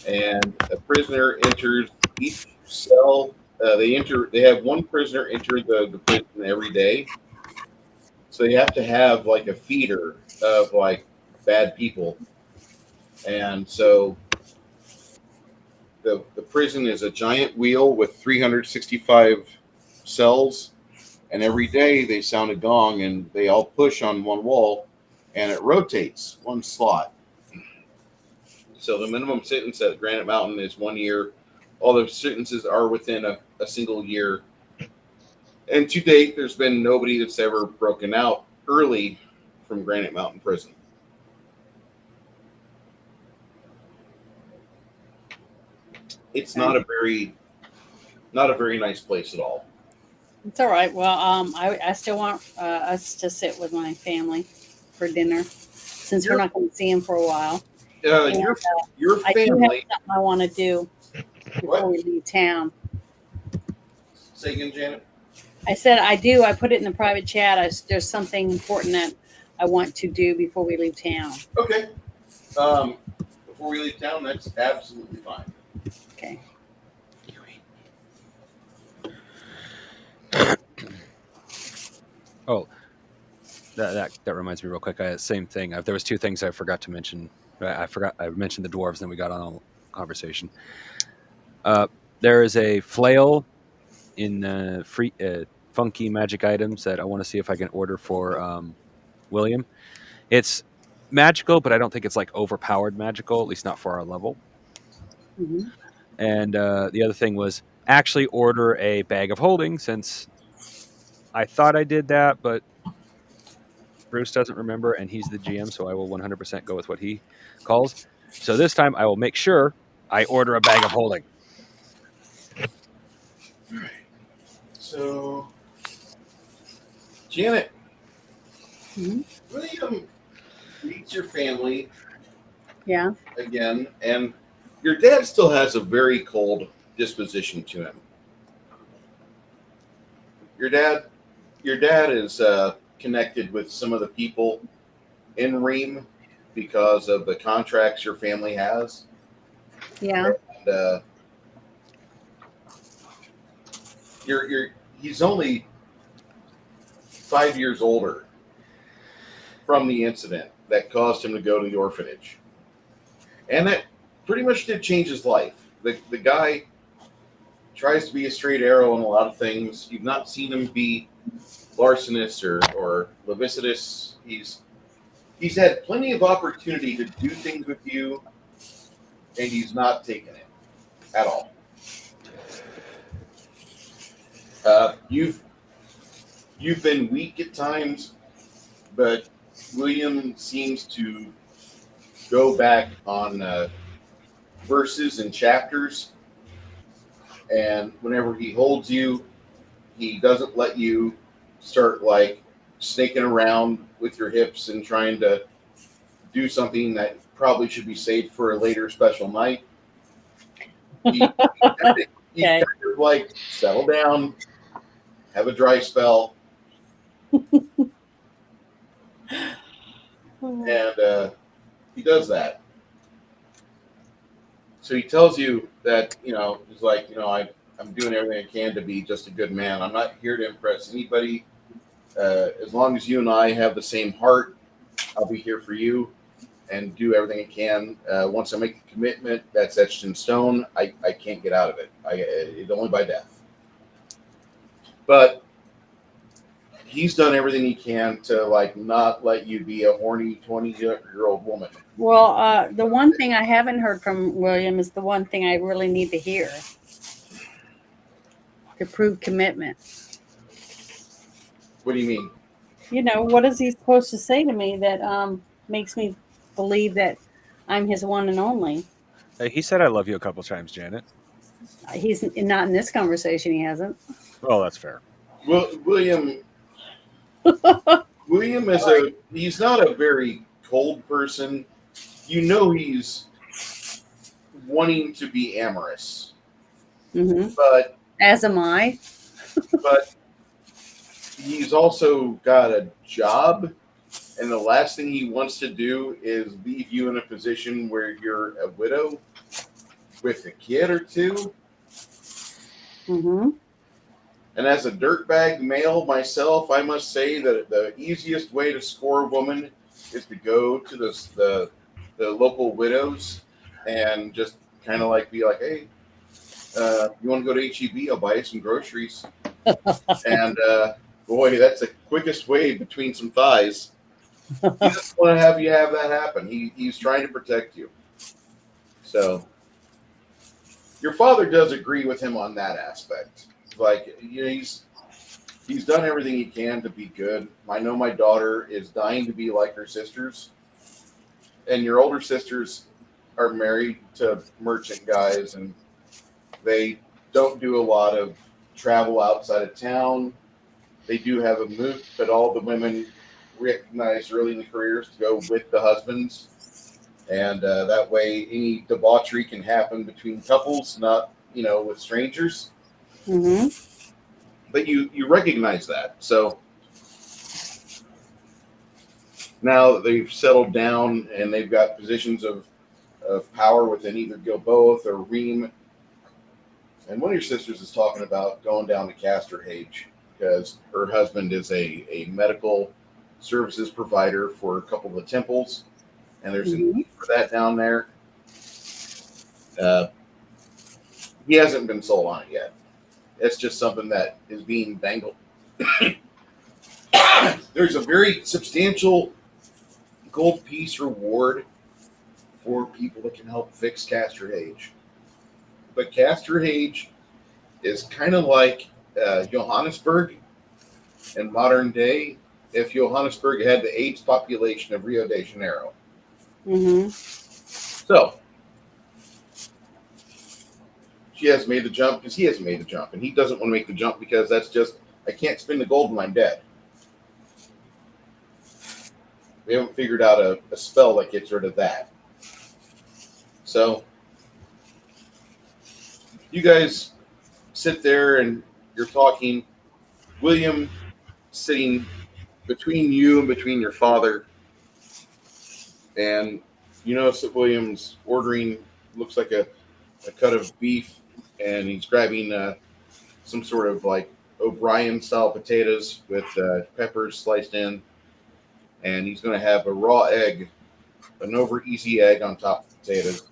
and a prisoner enters each cell. They have one prisoner enter the prison every day, so you have to have like a feeder of like bad people, and so the prison is a giant wheel with 365 cells, and every day they sound a gong and they all push on one wall, and it rotates one slot. So the minimum sentence at Granite Mountain is 1 year. All the sentences are within a single year. And to date, there's been nobody that's ever broken out early from Granite Mountain Prison. It's not a very nice place at all. It's all right. Well, I still want us to sit with my family for dinner since we're not going to see him for a while. Your I do have family. something I want to do before we leave town. Say again, Janet. I said I do. I put it in the private chat. There's something important that I want to do before we leave town. Okay. Before we leave town, that's absolutely fine. Okay. Oh, that reminds me real quick. Same thing. There was two things I forgot to mention. I mentioned the dwarves, then we got on a conversation. There is a flail in free funky magic items that I want to see if I can order for William. It's magical, but I don't think it's like overpowered magical, at least not for our level. Mm-hmm. And the other thing was actually order a bag of holding, since I thought I did that, but Bruce doesn't remember, and he's the GM, so I will 100% go with what he calls. So this time I will make sure I order a bag of holding. All right. So, Janet, William meets your family. Yeah. Again, and your dad still has a very cold disposition to him. Your dad is connected with some of the people in Ream because of the contracts your family has. Yeah. And, he's only 5 years older from the incident that caused him to go to the orphanage. And that pretty much did change his life. The guy tries to be a straight arrow in a lot of things. You've not seen him be larcenous or lascivious. He's had plenty of opportunity to do things with you, and he's not taken it at all. You've been weak at times, but William seems to go back on verses and chapters, and whenever he holds you, he doesn't let you start like snaking around with your hips and trying to do something that probably should be saved for a later special night. He kind of like settle down, have a dry spell, and he does that. So he tells you that, he's like, I'm doing everything I can to be just a good man. I'm not here to impress anybody. As long as you and I have the same heart, I'll be here for you and do everything I can. Once I make the commitment, that's etched in stone. I can't get out of it. It's only by death. But he's done everything he can to like not let you be a horny 20-year-old woman. Well, the one thing I haven't heard from William is the one thing I really need to hear to prove commitment. What do you mean? You know, what is he supposed to say to me that makes me believe that I'm his one and only? Hey, he said I love you a couple times, Janet. He's not in this conversation. He hasn't. Well, that's fair. William he's not a very cold person. You know he's wanting to be amorous. Mm-hmm. But As am I. but he's also got a job, and the last thing he wants to do is leave you in a position where you're a widow with a kid or two. Mm-hmm. And as a dirtbag male myself, I must say that the easiest way to score a woman is to go to the local widows and just kind of like be like, hey, you want to go to HEB? I'll buy you some groceries. And boy, that's the quickest way between some thighs. He doesn't want to have you have that happen. He's trying to protect you. So your father does agree with him on that aspect. Like, you know, he's done everything he can to be good. I know my daughter is dying to be like her sisters, and your older sisters are married to merchant guys, and they don't do a lot of travel outside of town. They do have a moot, but all the women recognize early in the careers to go with the husbands, and that way any debauchery can happen between couples, not with strangers. Mm-hmm. But you recognize that. So now that they've settled down and they've got positions of power within either Gilboa or Ream, and one of your sisters is talking about going down to Casterhage because her husband is a medical services provider for a couple of the temples, and there's a need for that down there. He hasn't been sold on it yet. It's just something that is being dangled. There's a very substantial gold piece reward for people that can help fix Casterhage. But Casterhage is kind of like Johannesburg in modern day if Johannesburg had the AIDS population of Rio de Janeiro. Mm-hmm. So she hasn't made the jump because he hasn't made the jump, and he doesn't want to make the jump because that's just, I can't spend the gold when I'm dead. We haven't figured out a spell that gets rid of that. So you guys sit there and you're talking. William sitting between you and between your father, and you notice that William's ordering, looks like a cut of beef, and he's grabbing some sort of like O'Brien style potatoes with peppers sliced in, and he's going to have a raw egg, an over easy egg on top of the potatoes,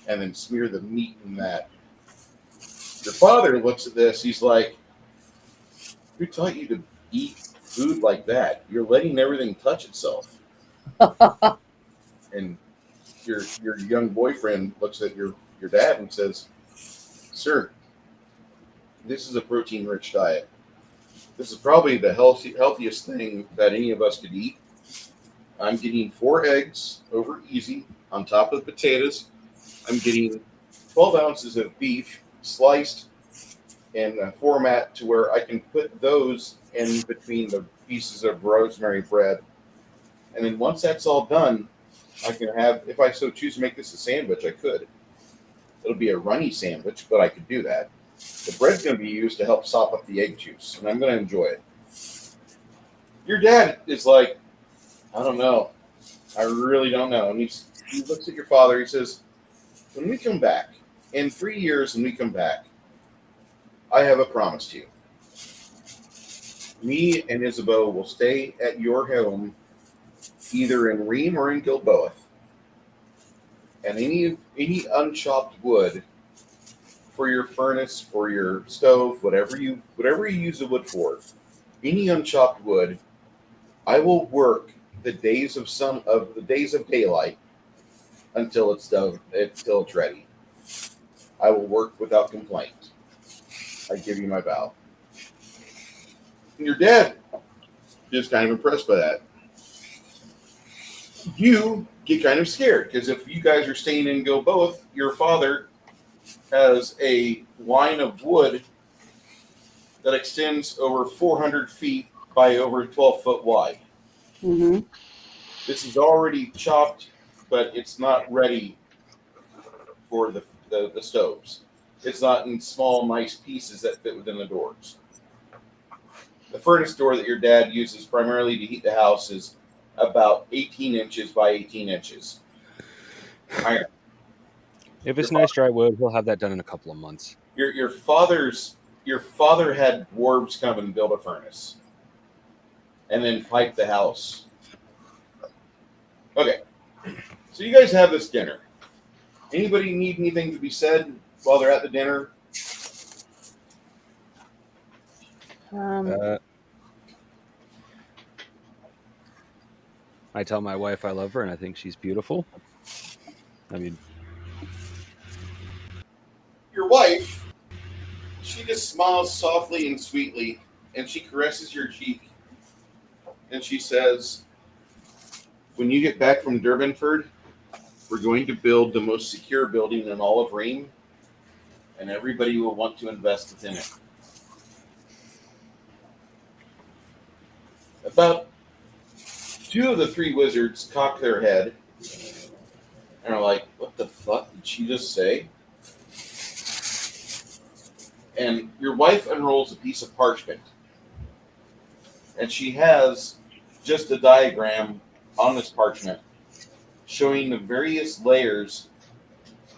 and then smear the meat in that. Your father looks at this, he's like, who taught you to eat food like that? You're letting everything touch itself. And your young boyfriend looks at your dad and says, sir, this is a protein-rich diet. This is probably the healthiest thing that any of us could eat. I'm getting 4 eggs over easy on top of the potatoes. I'm getting 12 ounces of beef sliced in a format to where I can put those in between the pieces of rosemary bread. And then once that's all done, I can have, if I so choose to make this a sandwich, I could. It'll be a runny sandwich, but I could do that. The bread's going to be used to help sop up the egg juice, and I'm going to enjoy it. Your dad is like, I don't know. I really don't know. And he looks at your father. He says, when we come back, in 3 years when we come back, I have a promise to you. Me and Isabeau will stay at your home, either in Ream or in Gilboa. And any unchopped wood for your furnace, for your stove, whatever you use the wood for, any unchopped wood, I will work the days of daylight until it's done, until it's ready. I will work without complaint. I give you my vow. And your dad is kind of impressed by that. You get kind of scared because if you guys are staying in Gilboa, your father has a line of wood that extends over 400 feet by over 12 foot wide. Mm-hmm. This is already chopped, but it's not ready for the stoves. It's not in small, nice pieces that fit within the doors. The furnace door that your dad uses primarily to heat the house is about 18 inches by 18 inches. Iron. If it's nice dry wood, we'll have that done in a couple of months. Your father had dwarves come and build a furnace, and then pipe the house. Okay, so you guys have this dinner. Anybody need anything to be said while they're at the dinner? I tell my wife I love her, and I think she's beautiful. I mean, Your wife, she just smiles softly and sweetly, and she caresses your cheek, and she says, when you get back from Durbenford, we're going to build the most secure building in all of Ream, and everybody will want to invest within it. About 2 of the 3 wizards cock their head and are like, what the fuck did she just say? And your wife unrolls a piece of parchment, and she has just a diagram on this parchment showing the various layers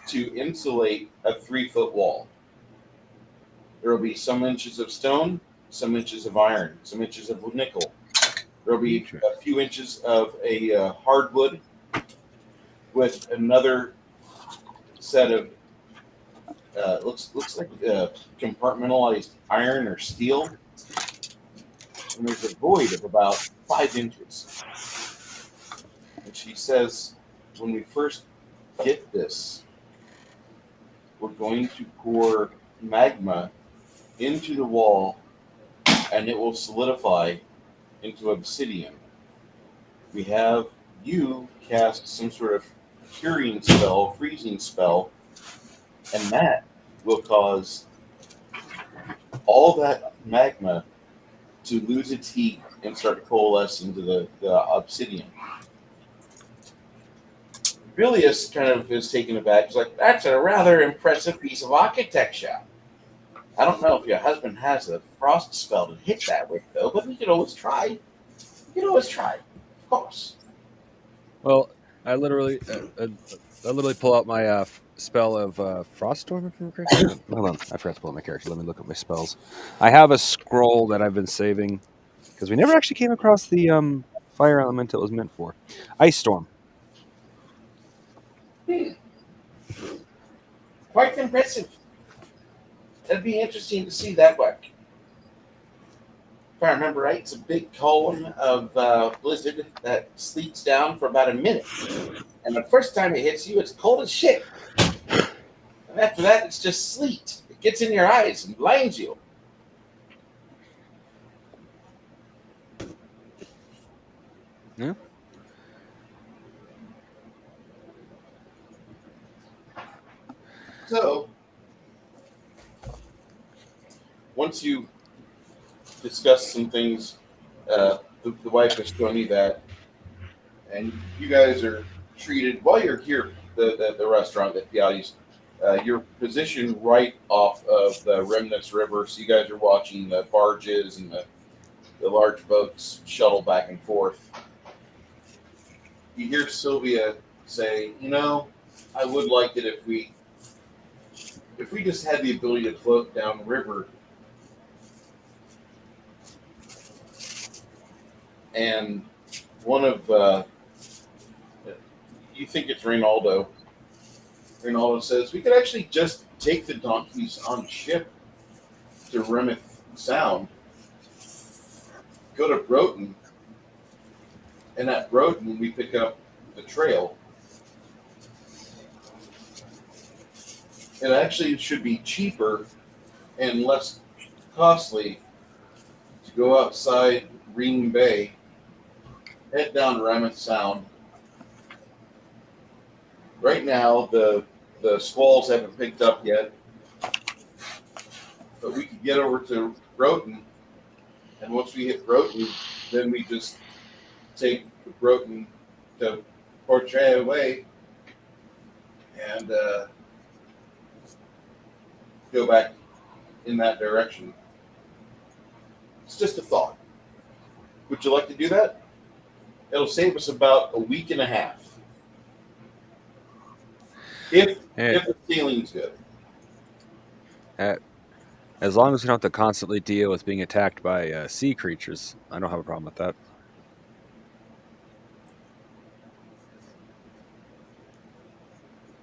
to insulate a 3-foot wall. There will be some inches of stone, some inches of iron, some inches of nickel. There will be a few inches of a hardwood with another set of looks like compartmentalized iron or steel. And there's a void of about 5 inches. And she says, when we first get this, we're going to pour magma into the wall, and it will solidify into obsidian. We have you cast some sort of curing spell, freezing spell, and that will cause all that magma to lose its heat and start to coalesce into the obsidian. Bilius kind of is taken aback. He's like, that's a rather impressive piece of architecture. I don't know if your husband has a frost spell to hit that with, though, but we could always try. Of course. well, I literally pull out my spell of Froststorm. If I'm correct. Hold on, I forgot to pull out my character. Let me look at my spells. I have a scroll that I've been saving because we never actually came across the fire element it was meant for. Ice Storm. Quite impressive. It'd be interesting to see that work. If I remember right, it's a big column of blizzard that sleets down for about a minute. And the first time it hits you, it's cold as shit. And after that, it's just sleet. It gets in your eyes and blinds you. Yeah. So, once you discuss some things, the wife has shown you that, and you guys are treated while you're here, the restaurant at Piatti's. You're positioned right off of the Remnants River, so you guys are watching the barges and the large boats shuttle back and forth. You hear Sylvia say, I would like it if we just had the ability to float down the river and one of you think it's Reynaldo. Reynaldo says we could actually just take the donkeys on ship to Remeth Sound, go to Broughton, and at Broughton we pick up the trail. It actually should be cheaper and less costly to go outside Green Bay, head down Remeth Sound. Right now, the squalls haven't picked up yet, but we could get over to Broughton, and once we hit Broughton, then we just take Broughton to Portray Way and go back in that direction. It's just a thought. Would you like to do that? It'll save us about a week and a half. If the ceiling's good. As long as we don't have to constantly deal with being attacked by sea creatures, I don't have a problem with that.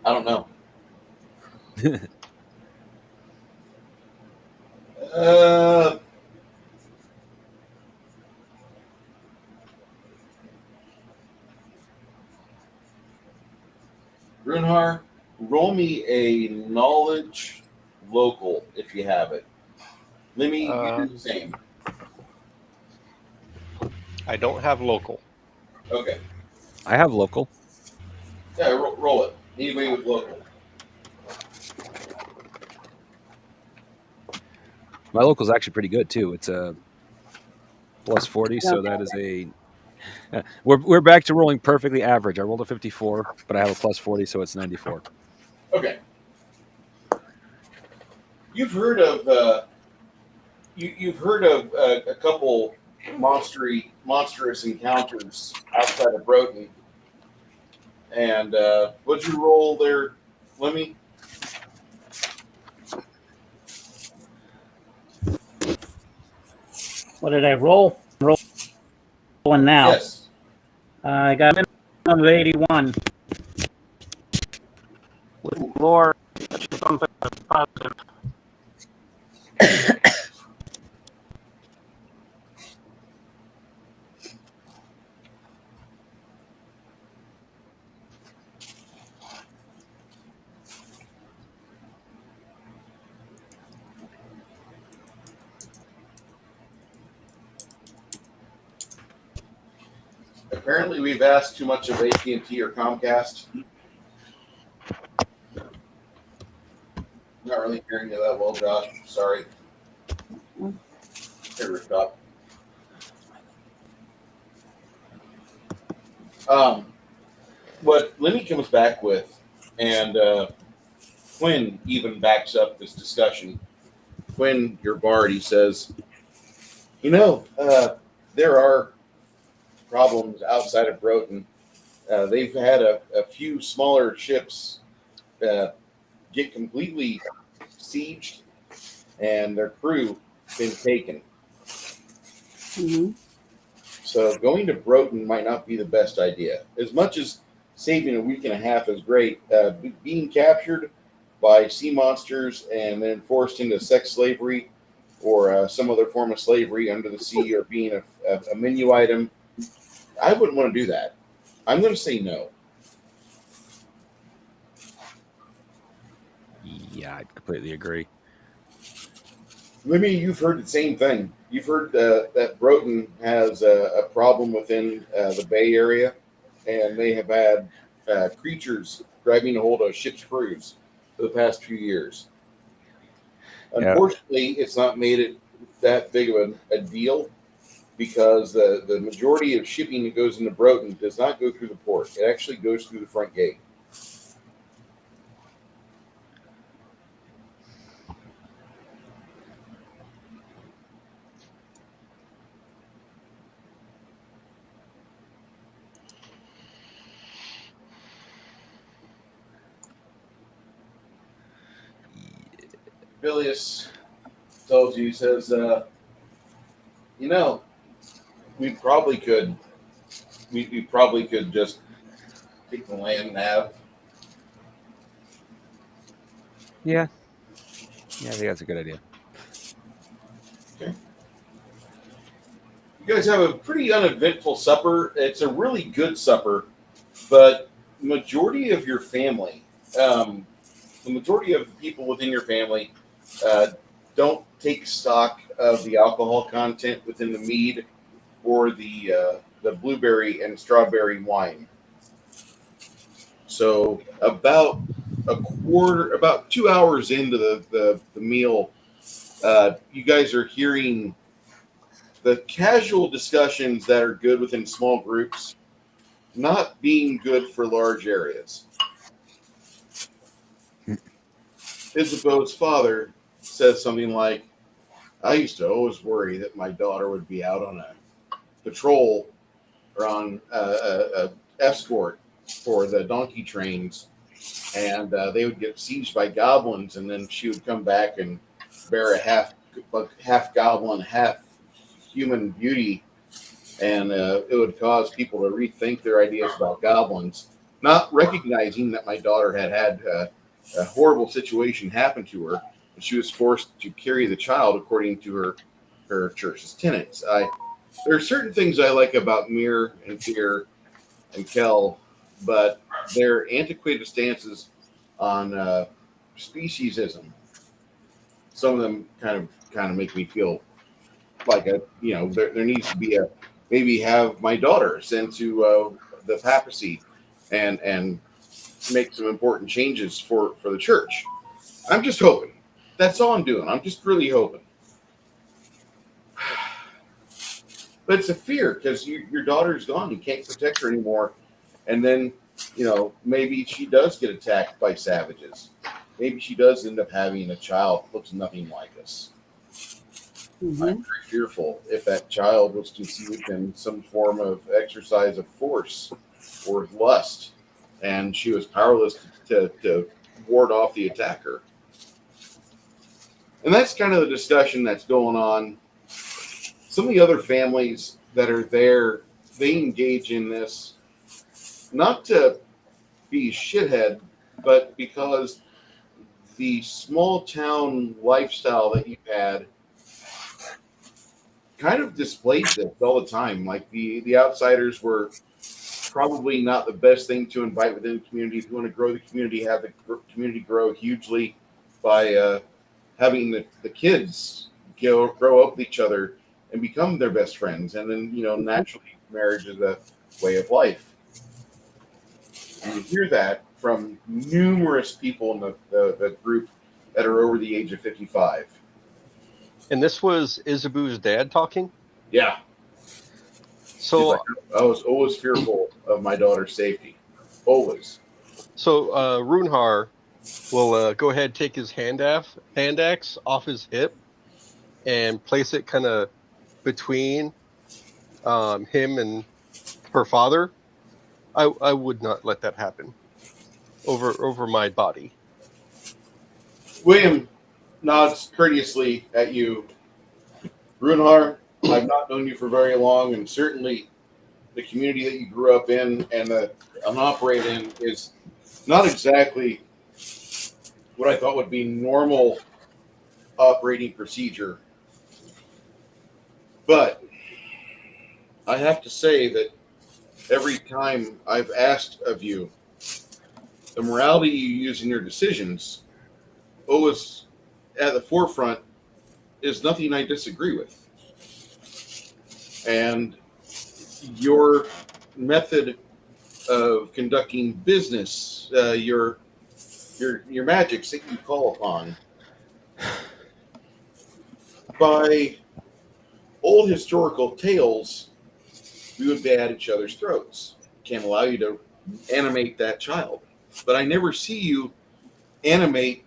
I don't know. Brunhar, roll me a knowledge local if you have it. Let me you do the same. I don't have local. Okay. I have local. Yeah, roll it. Anybody with local. My local is actually pretty good too. It's a plus 40, so that is a. We're back to rolling perfectly average. I rolled a 54, but I have a plus 40, so it's 94. Okay. You've heard of you've heard of a couple monstrous encounters outside of Broughton. And what'd you roll there, Lemmy? What did I roll? Rolling now. Yes. I got a minimum of 81. With lore, something positive. Apparently, we've asked too much of AT&T or Comcast. Not really hearing you that well, Josh. Sorry. Here, stop. What Lenny comes back with, and Quinn even backs up this discussion. Quinn, your bard, he says, there are problems outside of Broughton. They've had a few smaller ships get completely sieged, and their crew been taken. Mhm. So going to Broughton might not be the best idea. As much as saving a week and a half is great, being captured by sea monsters and then forced into sex slavery or some other form of slavery under the sea or being a menu item, I wouldn't want to do that. I'm going to say no. Yeah, I completely agree. Maybe you've heard the same thing. You've heard that Broughton has a problem within the Bay Area, and they have had creatures grabbing a hold of ship's crews for the past few years. Unfortunately, it's not made it that big of a deal because the majority of shipping that goes into Broughton does not go through the port. It actually goes through the front gate. Bilius tells you, he says, we probably could. We probably could just take the land and have. Yeah. Yeah, I think that's a good idea. You guys have a pretty uneventful supper. It's a really good supper, but majority of your family, the majority of the people within your family, don't take stock of the alcohol content within the mead or the blueberry and strawberry wine. So about about 2 hours into the meal, you guys are hearing the casual discussions that are good within small groups, not being good for large areas. Isabeau's father says something like, I used to always worry that my daughter would be out on a patrol or on a escort for the donkey trains, and they would get sieged by goblins, and then she would come back and bear a half goblin, half human beauty, and it would cause people to rethink their ideas about goblins, not recognizing that my daughter had a horrible situation happen to her, and she was forced to carry the child according to her church's tenets. There are certain things I like about Mir and Fear and Kel, but their antiquated stances on speciesism, some of them kind of make me feel like there needs to be maybe have my daughter sent to the papacy and make some important changes for the church. I'm just hoping. That's all I'm doing. I'm just really hoping. But it's a fear because your daughter's gone. You can't protect her anymore. And then, maybe she does get attacked by savages. Maybe she does end up having a child that looks nothing like us. Mm-hmm. I'm very fearful if that child was conceived in some form of exercise of force or lust, and she was powerless to ward off the attacker. And that's kind of the discussion that's going on. Some of the other families that are there, they engage in this not to be shithead, but because the small town lifestyle that you've had kind of displays this all the time. Like the outsiders were probably not the best thing to invite within the community. If you want to grow the community, have the community grow hugely by having the kids grow up with each other and become their best friends. And then, naturally, marriage is a way of life. And you hear that from numerous people in the group that are over the age of 55. And this was Isabeau's dad talking? Yeah. So like, I was always fearful of my daughter's safety. Always. So Runhar will go ahead and take his hand axe off his hip and place it kind of between him and her father. I would not let that happen over my body. William nods courteously at you. Runhar, I've not known you for very long, and certainly the community that you grew up in and operate in is not exactly what I thought would be normal operating procedure. But I have to say that every time I've asked of you, the morality you use in your decisions always at the forefront is nothing I disagree with. And your method of conducting business, your magics that you call upon, by old historical tales, we would be at each other's throats. Can't allow you to animate that child. But I never see you animate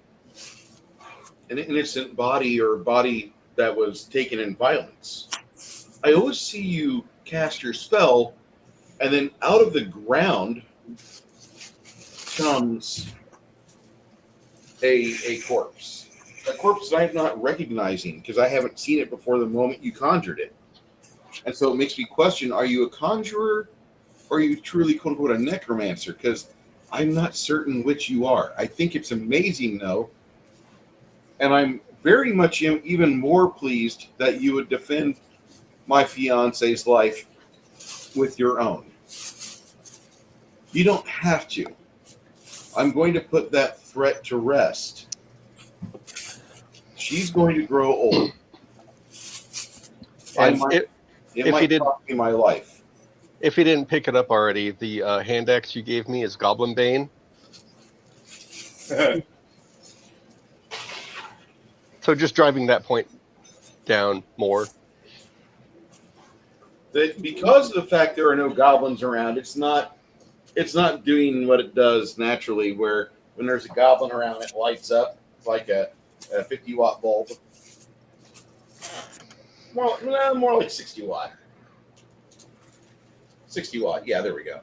an innocent body or a body that was taken in violence. I always see you cast your spell, and then out of the ground comes a corpse. A corpse that I'm not recognizing because I haven't seen it before the moment you conjured it. And so it makes me question, are you a conjurer or are you truly, quote unquote, a necromancer? Because I'm not certain which you are. I think it's amazing, though. And I'm very much even more pleased that you would defend my fiance's life with your own. You don't have to. I'm going to put that threat to rest. She's going to grow old. And it might cost me my life. If you didn't pick it up already, the hand axe you gave me is Goblin Bane. So just driving that point down more. Because of the fact there are no goblins around, it's not doing what it does naturally, where when there's a goblin around, it lights up like a 50-watt bulb. Well, no, more like 60-watt. 60-watt. Yeah, there we go.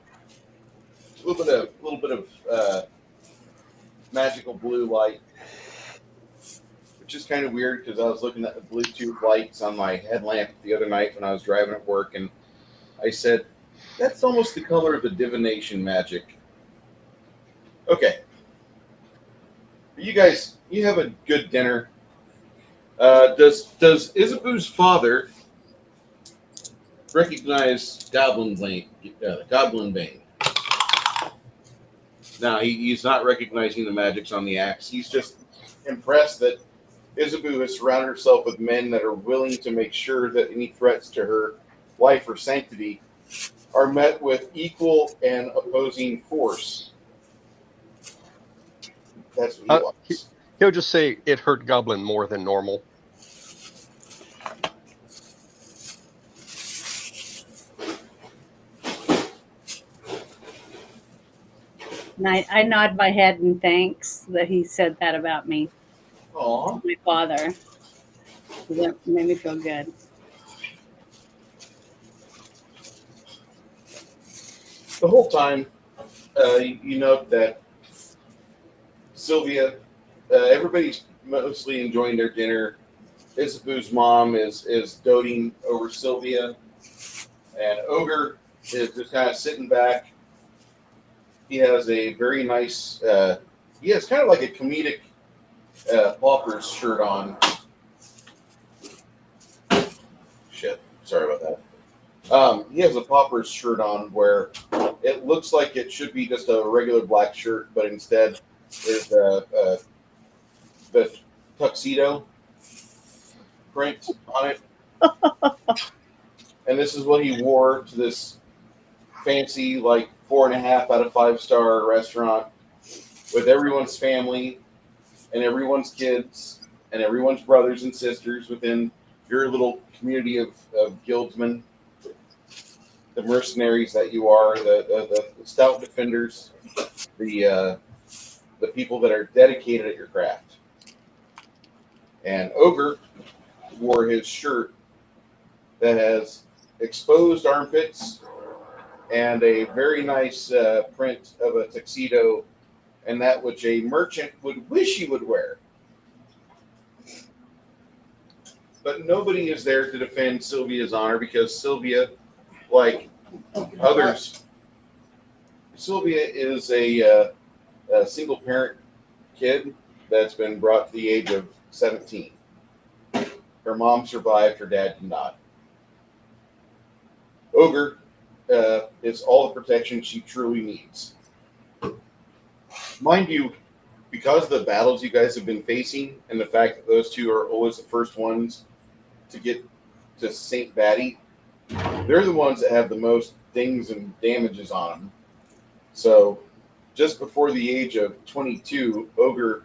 A little bit of magical blue light, which is kind of weird because I was looking at the Bluetooth lights on my headlamp the other night when I was driving at work, and I said, that's almost the color of the divination magic. Okay. You guys, you have a good dinner. Does Isabu's father recognize Goblin Bane? No, he's not recognizing the magics on the axe. He's just impressed that Isabu has surrounded herself with men that are willing to make sure that any threats to her life or sanctity are met with equal and opposing force. That's what he wants. He'll just say it hurt Goblin more than normal. And I nod my head in thanks that he said that about me. Aww. My father. That made me feel good. The whole time, you note that Sylvia, everybody's mostly enjoying their dinner. Isabu's mom is doting over Sylvia, and Ogre is just kind of sitting back. He has a very nice, he has kind of like a comedic Paupers shirt on. Shit, sorry about that. He has a Paupers shirt on where it looks like it should be just a regular black shirt, but instead there's the tuxedo print on it. And this is what he wore to this fancy, like 4.5 out of 5-star restaurant with everyone's family and everyone's kids and everyone's brothers and sisters within your little community of guildsmen, the mercenaries that you are, the stout defenders, the people that are dedicated at your craft. And Ogre wore his shirt that has exposed armpits and a very nice print of a tuxedo, and that which a merchant would wish he would wear. But nobody is there to defend Sylvia's honor because Sylvia, like others, Sylvia is a single parent kid that's been brought to the age of 17. Her mom survived, her dad did not. Ogre is all the protection she truly needs. Mind you, because of the battles you guys have been facing and the fact that those two are always the first ones to get to St. Batty, they're the ones that have the most dings and damages on them. So just before the age of 22, Ogre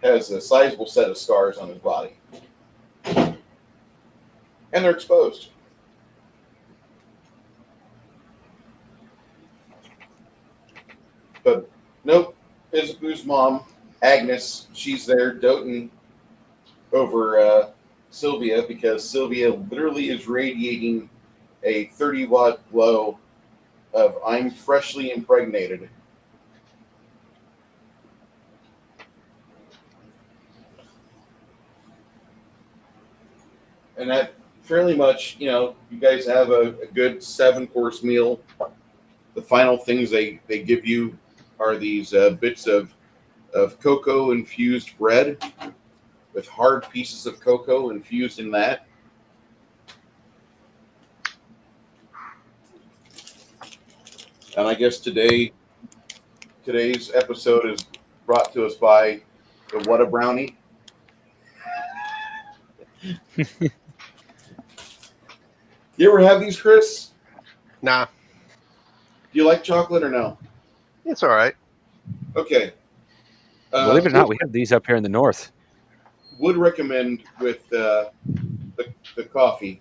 has a sizable set of scars on his body. And they're exposed. But nope, Isabu's mom, Agnes, she's there doting over Sylvia because Sylvia literally is radiating a 30-watt glow of I'm freshly impregnated. And that fairly much, you guys have a good 7-course meal. The final things they give you are these bits of cocoa infused bread with hard pieces of cocoa infused in that. And I guess today's episode is brought to us by the What a Brownie. You ever have these, Chris? Nah, Do you like chocolate or no? it's all right. Okay. Believe it or not, we have these up here in the north. Would recommend with the coffee.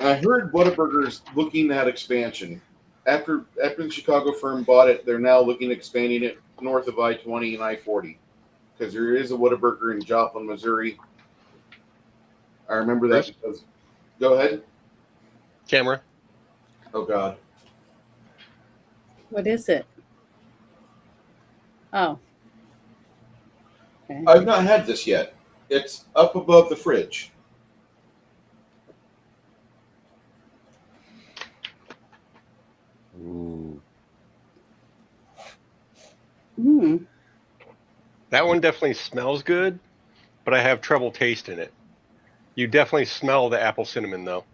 I heard Whataburger's looking at expansion. After the Chicago firm bought it, they're now looking at expanding it north of I-20 and I-40 because there is a Whataburger in Joplin, Missouri. I remember that because. Go ahead. Camera. Oh God. What is it? Oh. Okay. I've not had this yet. It's up above the fridge. Ooh. Mm. That one definitely smells good, but I have trouble tasting it. You definitely smell the apple cinnamon, though.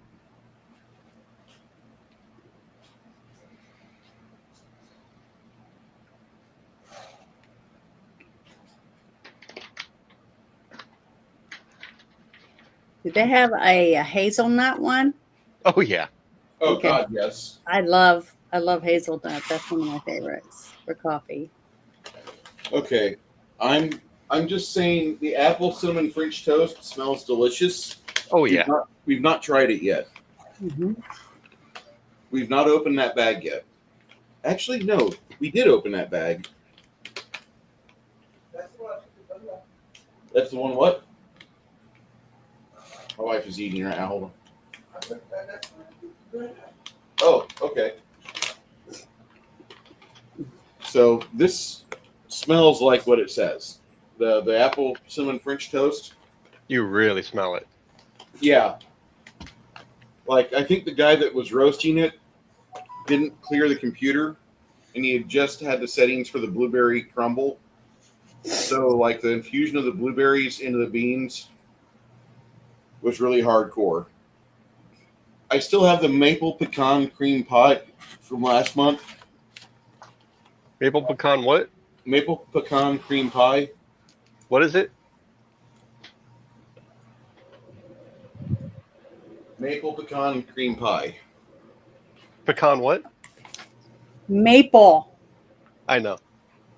Did they have a hazelnut one? Oh, yeah. Oh Okay. God, yes. I love hazelnut. That's one of my favorites for coffee. Okay, I'm just saying the apple cinnamon French toast smells delicious. Oh, yeah. We've not tried it yet. Mm-hmm. We've not opened that bag yet. Actually, no, we did open that bag. That's the one. What? My wife is eating right now. Hold on. Oh, okay. So this smells like what it says. The apple cinnamon French toast. You really smell it. Yeah. Like, I think the guy that was roasting it didn't clear the computer, and he had just had the settings for the blueberry crumble. So, like, the infusion of the blueberries into the beans was really hardcore. I still have the maple pecan cream pie from last month. Maple pecan what? Maple pecan cream pie. What is it? Maple pecan cream pie. Pecan what? Maple. I know.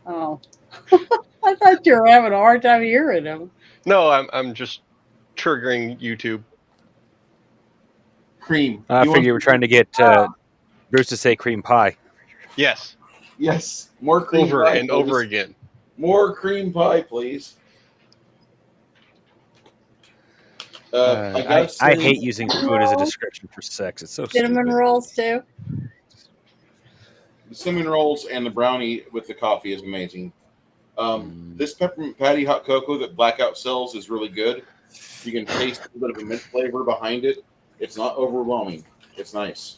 Oh. I thought you were having a hard time hearing them. No, I'm just triggering YouTube. Cream. I figure you were trying to get Bruce to say cream pie. Yes. Yes. More cream Over pie, and please. over again. More cream pie, please. I hate using food as a description for sex. It's so Cinnamon stupid. rolls too. The cinnamon rolls and the brownie with the coffee is amazing. This peppermint patty hot cocoa that Blackout sells is really good. You can taste a little bit of a mint flavor behind it. It's not overwhelming. It's nice.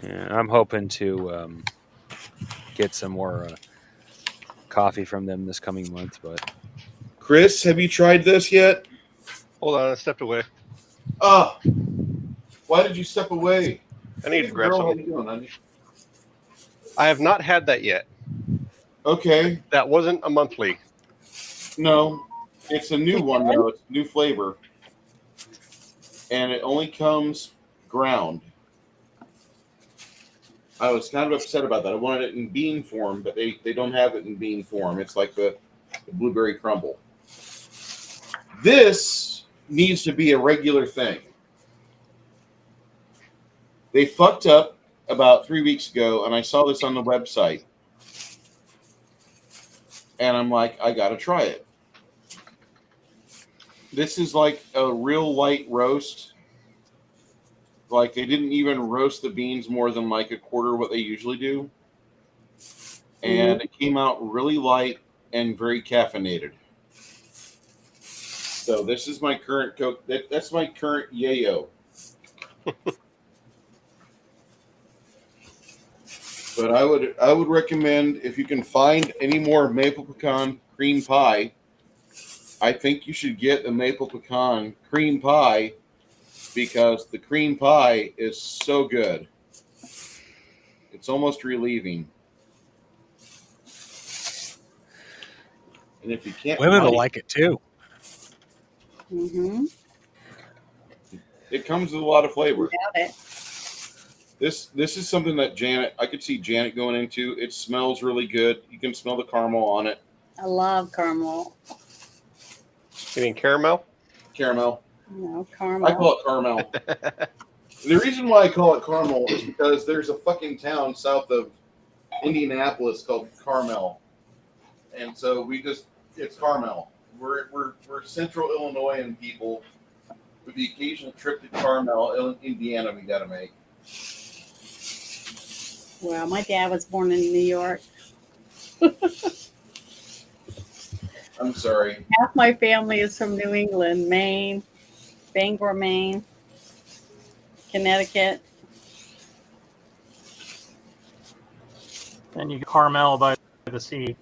Yeah, I'm hoping to get some more coffee from them this coming month. But Chris, have you tried this yet? Hold on, I stepped away. Ah, why did you step away? I need to grab Girl, how something. you doing, honey? I have not had that yet. Okay. That wasn't a monthly. No, it's a new one though. It's a new flavor, and it only comes ground. I was kind of upset about that. I wanted it in bean form, but they don't have it in bean form. It's like the blueberry crumble. This needs to be a regular thing. They fucked up about 3 weeks ago, and I saw this on the website. And I'm like, I got to try it. This is like a real light roast. Like, they didn't even roast the beans more than like a quarter what they usually do. And it came out really light, and very caffeinated. So this is my current Coke. That's my current yayo. But I would recommend, if you can find any more maple pecan cream pie, I think you should get the maple pecan cream pie because the cream pie is so good. It's almost relieving. And if you can't Women will find like it too. Mm-hmm. it comes with a lot of flavor. Got it. This is something that I could see Janet going into. It smells really good. You can smell the caramel on it. I love caramel. You mean caramel? Caramel. No, I caramel. call it caramel. The reason why I call it caramel is because there's a fucking town south of Indianapolis called Carmel. And so it's Carmel. We're central Illinoisan people with the occasional trip to Carmel, Indiana we gotta make. Well, my dad was born in New York. I'm sorry. Half my family is from New England, Maine, Bangor, Maine, Connecticut. Then you get Carmel by the sea.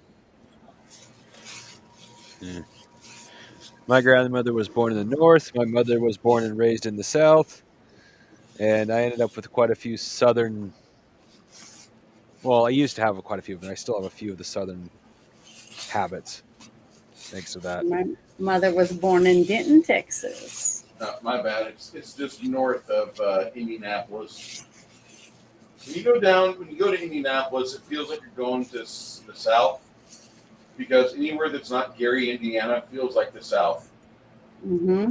My grandmother was born in the north. My mother was born and raised in the south. And I ended up with quite a few southern. Well, I used to have quite a few, but I still have a few of the southern habits. Thanks to that. My mother was born in Denton, Texas. My bad. It's just north of Indianapolis. When you go to Indianapolis, it feels like you're going to the south because anywhere that's not Gary, Indiana, feels like the south. Mm-hmm.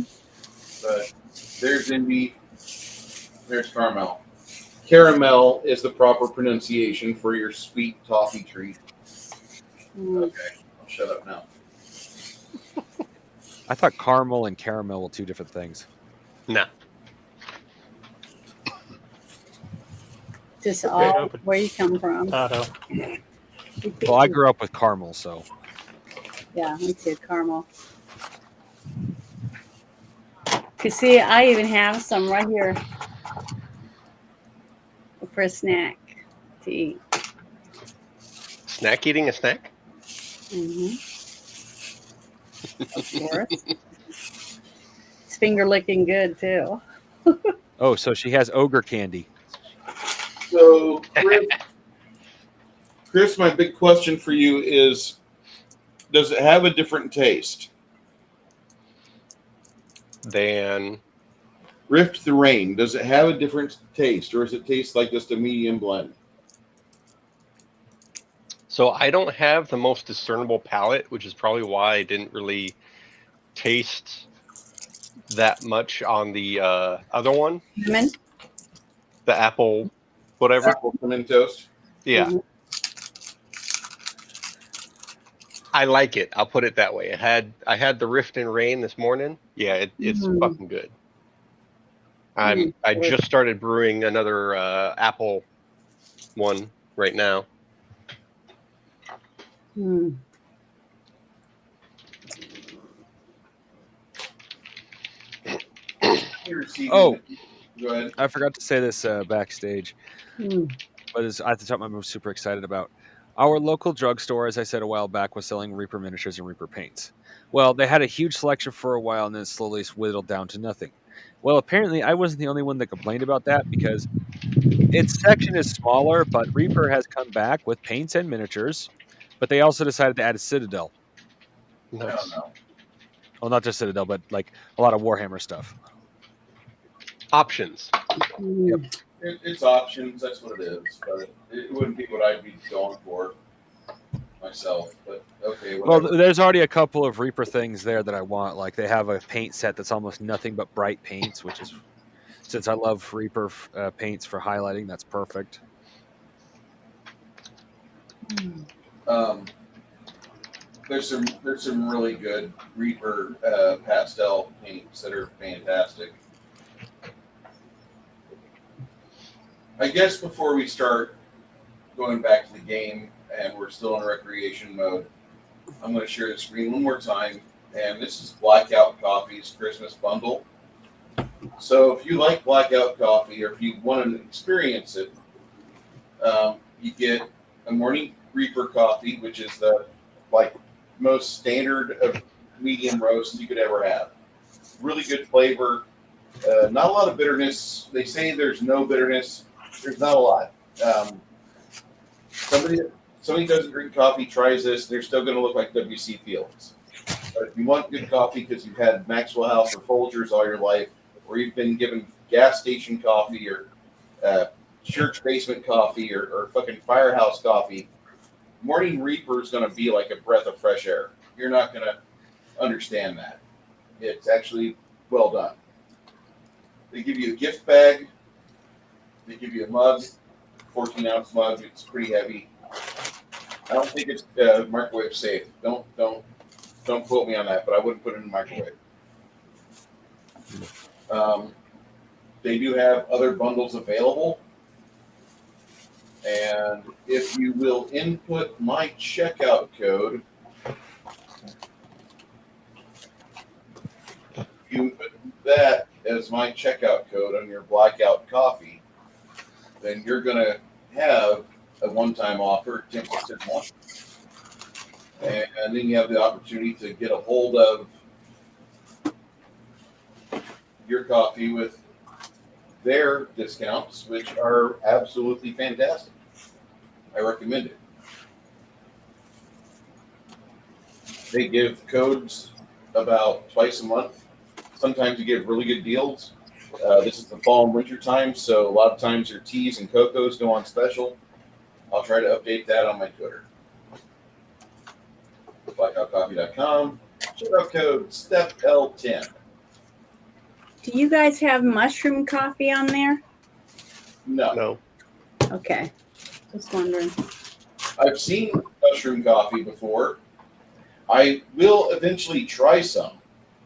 But there's Indy, there's Carmel. Caramel is the proper pronunciation for your sweet toffee treat. Okay, I'll shut up now. I thought caramel and caramel were two different things. No. Just Okay, all open. where you come from. Potato. Well, I grew up with caramel, so Yeah, me too, caramel. You see, I even have some right here for a snack to eat. Snack eating a snack? Mm-hmm. Of course. It's finger licking good too. oh, so she has ogre candy. So, Chris, my big question for you is, does it have a different taste? Then Rift the Rain, does it have a different taste, or does it taste like just a medium blend? so I don't have the most discernible palate, which is probably why I didn't really taste that much on the other one, Lemon. the apple, whatever. Apple cinnamon toast. Yeah, Mhm. I like it. I'll put it that way. I had the Rift and Rain this morning. Yeah, it's Mhm. fucking good. Mm. I just started brewing another apple one right now. Mm. Oh. Go ahead. I forgot to say this backstage, Mm. but it's at the top I'm super excited about. Our local drugstore, as I said a while back, was selling Reaper miniatures and Reaper paints. Well, they had a huge selection for a while and then slowly whittled down to nothing. Well, apparently I wasn't the only one that complained about that because its section is smaller, but Reaper has come back with paints and miniatures, but they also decided to add a Citadel. I don't Nice. know. Well, not just Citadel, but like a lot of Warhammer stuff. Options. Mm. It's options. That's what it is. But it wouldn't be what I'd be going for myself. But okay. Well, Whatever. there's already a couple of Reaper things there that I want. Like they have a paint set that's almost nothing but bright paints, which is, since I love Reaper paints for highlighting, that's perfect. There's some really good Reaper pastel paints that are fantastic. I guess before we start going back to the game and we're still in recreation mode, I'm going to share the screen one more time. And this is Blackout Coffee's Christmas bundle. So if you like Blackout Coffee, or if you want to experience it, you get a Morning Reaper coffee, which is the most standard of medium roast you could ever have. Really good flavor. Not a lot of bitterness. They say there's no bitterness. There's not a lot. Somebody who doesn't drink coffee tries this, they're still going to look like W.C. Fields. But if you want good coffee because you've had Maxwell House or Folgers all your life, or you've been given gas station coffee or church basement coffee or fucking firehouse coffee, Morning Reaper is going to be like a breath of fresh air. You're not going to understand that. It's actually well done. They give you a gift bag. They give you a mug, 14-ounce mug. It's pretty heavy. I don't think it's microwave safe. Don't quote me on that, but I wouldn't put it in the microwave. They do have other bundles available. And if you will input my checkout code, you put that as my checkout code on your Blackout Coffee, then you're going to have a one-time offer, 10% off. And then you have the opportunity to get a hold of your coffee with their discounts, which are absolutely fantastic. I recommend it. They give codes about twice a month. Sometimes you get really good deals. This is the fall and winter time, so a lot of times your teas and cocos go on special. I'll try to update that on my Twitter. blackoutcoffee.com. Checkout code STEPL10. Do you guys have mushroom coffee on there? No. Okay. Just wondering. I've seen mushroom coffee before. I will eventually try some.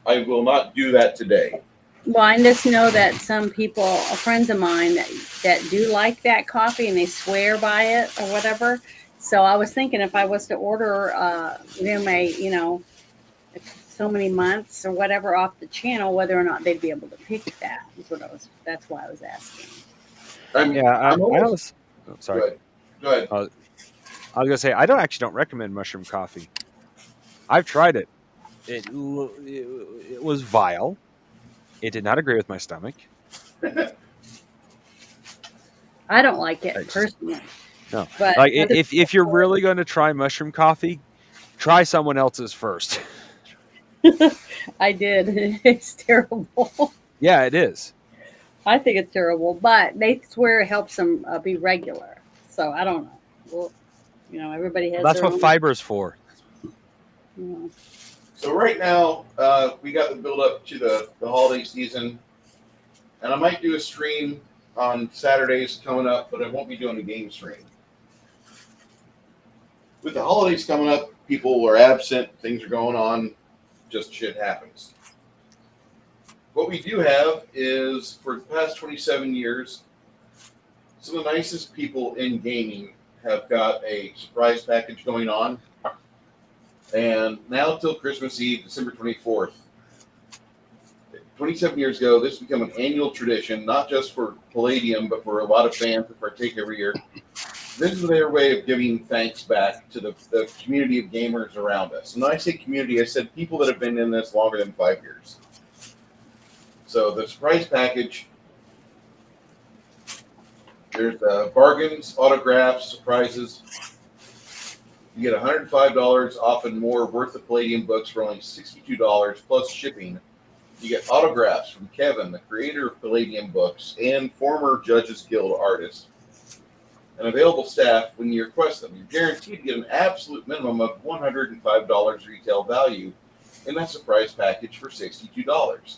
I will not do that today. Well, I just know that some people, friends of mine that do like that coffee and they swear by it or whatever. So I was thinking if I was to order them so many months or whatever off the channel, whether or not they'd be able to pick that. That's why I was asking. Sorry. Go ahead. I was gonna say I don't recommend mushroom coffee. I've tried it. It was vile. It did not agree with my stomach. I don't like it personally. No, but like if you're really going to try mushroom coffee, try someone else's first. I did. It's terrible. Yeah, it is. I think it's terrible, but they swear it helps them be regular. So I don't know. Well, everybody has. That's their what own, fiber's for. So right now, we got the build up to the holiday season, and I might do a stream on Saturdays coming up, but I won't be doing a game stream. With the holidays coming up, people are absent, things are going on, just shit happens. What we do have is, for the past 27 years, some of the nicest people in gaming have got a surprise package going on. And now till Christmas Eve, December 24th, 27 years ago, this has become an annual tradition, not just for Palladium, but for a lot of fans that partake every year. This is their way of giving thanks back to the community of gamers around us. And when I say community, I said people that have been in this longer than 5 years. So the surprise package, there's bargains, autographs, surprises. You get $105 off and more worth of Palladium books for only $62 plus shipping. You get autographs from Kevin, the creator of Palladium books and former Judges Guild artist, and available staff when you request them. You're guaranteed to get an absolute minimum of $105 retail value in that surprise package for $62.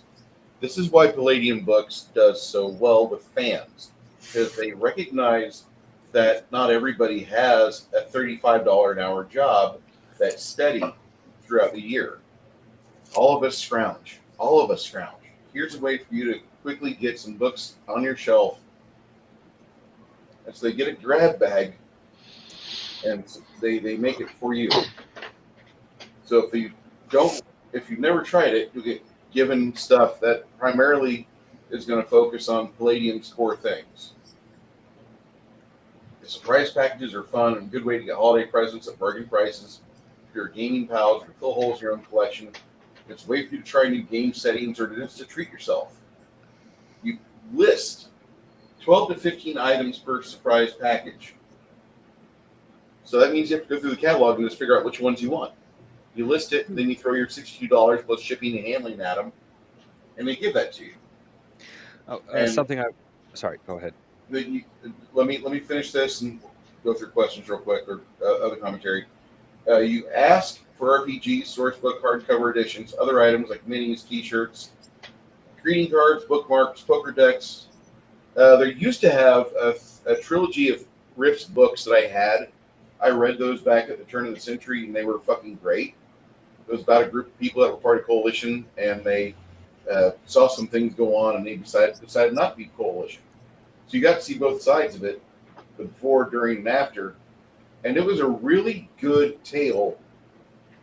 This is why Palladium Books does so well with fans, because they recognize that not everybody has a $35 an hour job that's steady throughout the year. All of us scrounge. Here's a way for you to quickly get some books on your shelf. And so they get a grab bag, and they make it for you. So if you've never tried it, you'll get given stuff that primarily is going to focus on Palladium's core things. The surprise packages are fun and a good way to get holiday presents at bargain prices. If you're gaming pals or fill holes in your own collection, it's a way for you to try new game settings or just to treat yourself. You list 12 to 15 items per surprise package. So that means you have to go through the catalog and just figure out which ones you want. You list it, and then you throw your $62 plus shipping and handling at them, and they give that to you. Oh, And- something I. Sorry, go ahead. Let me finish this and go through questions real quick or other commentary. You ask for RPGs, sourcebook, hardcover editions, other items like minis, T-shirts, greeting cards, bookmarks, poker decks. There used to have a trilogy of Riffs books that I had. I read those back at the turn of the century, and they were fucking great. It was about a group of people that were part of Coalition, and they saw some things go on, and they decided not to be Coalition. So you got to see both sides of it, the before, during, and after. And it was a really good tale.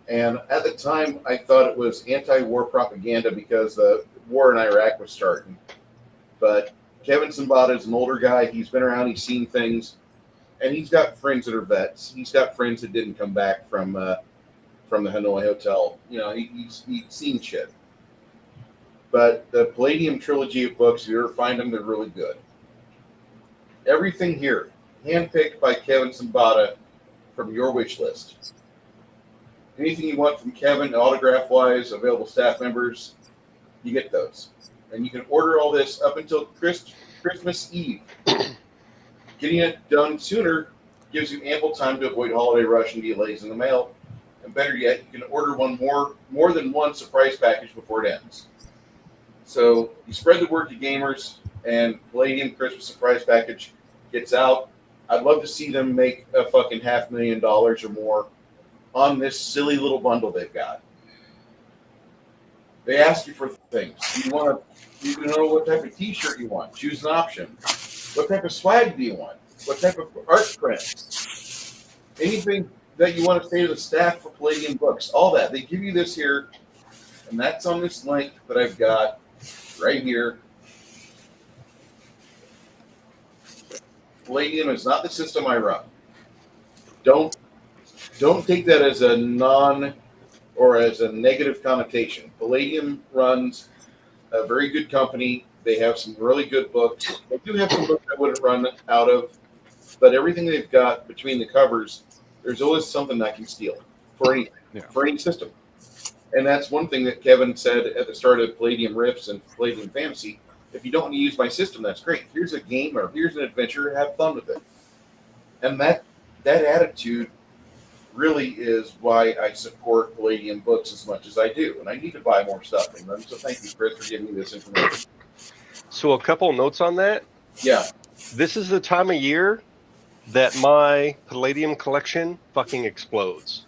And at the time, I thought it was anti-war propaganda because the war in Iraq was starting. But Kevin Simbada is an older guy. He's been around. He's seen things. And he's got friends that are vets. He's got friends that didn't come back from the Hanoi Hotel. You know, he's seen shit. But the Palladium trilogy of books, if you ever find them, they're really good. Everything here, handpicked by Kevin Simbada from your wish list. Anything you want from Kevin, autograph-wise, available staff members, you get those. And you can order all this up until Christmas Eve. Getting it done sooner gives you ample time to avoid holiday rush and delays in the mail. And better yet, you can order more than one surprise package before it ends. So you spread the word to gamers, and Palladium Christmas surprise package gets out. I'd love to see them make a fucking $500,000 or more on this silly little bundle they've got. They ask you for things. You know what type of T-shirt you want. Choose an option. What type of swag do you want? What type of art print? Anything that you want to say to the staff for Palladium books. All that. They give you this here, and that's on this link that I've got right here. Palladium is not the system I run. Don't take that as a or as a negative connotation. Palladium runs a very good company. They have some really good books. They do have some books I wouldn't run out of, but everything they've got between the covers, there's always something I can steal for any system. And that's one thing that Kevin said at the start of Palladium Riffs and Palladium Fantasy. If you don't want to use my system, that's great. Here's a game or here's an adventure. Have fun with it. And that attitude really is why I support Palladium books as much as I do. And I need to buy more stuff from them. So thank you, Chris, for giving me this information. So a couple notes on that. Yeah. This is the time of year that my Palladium collection fucking explodes.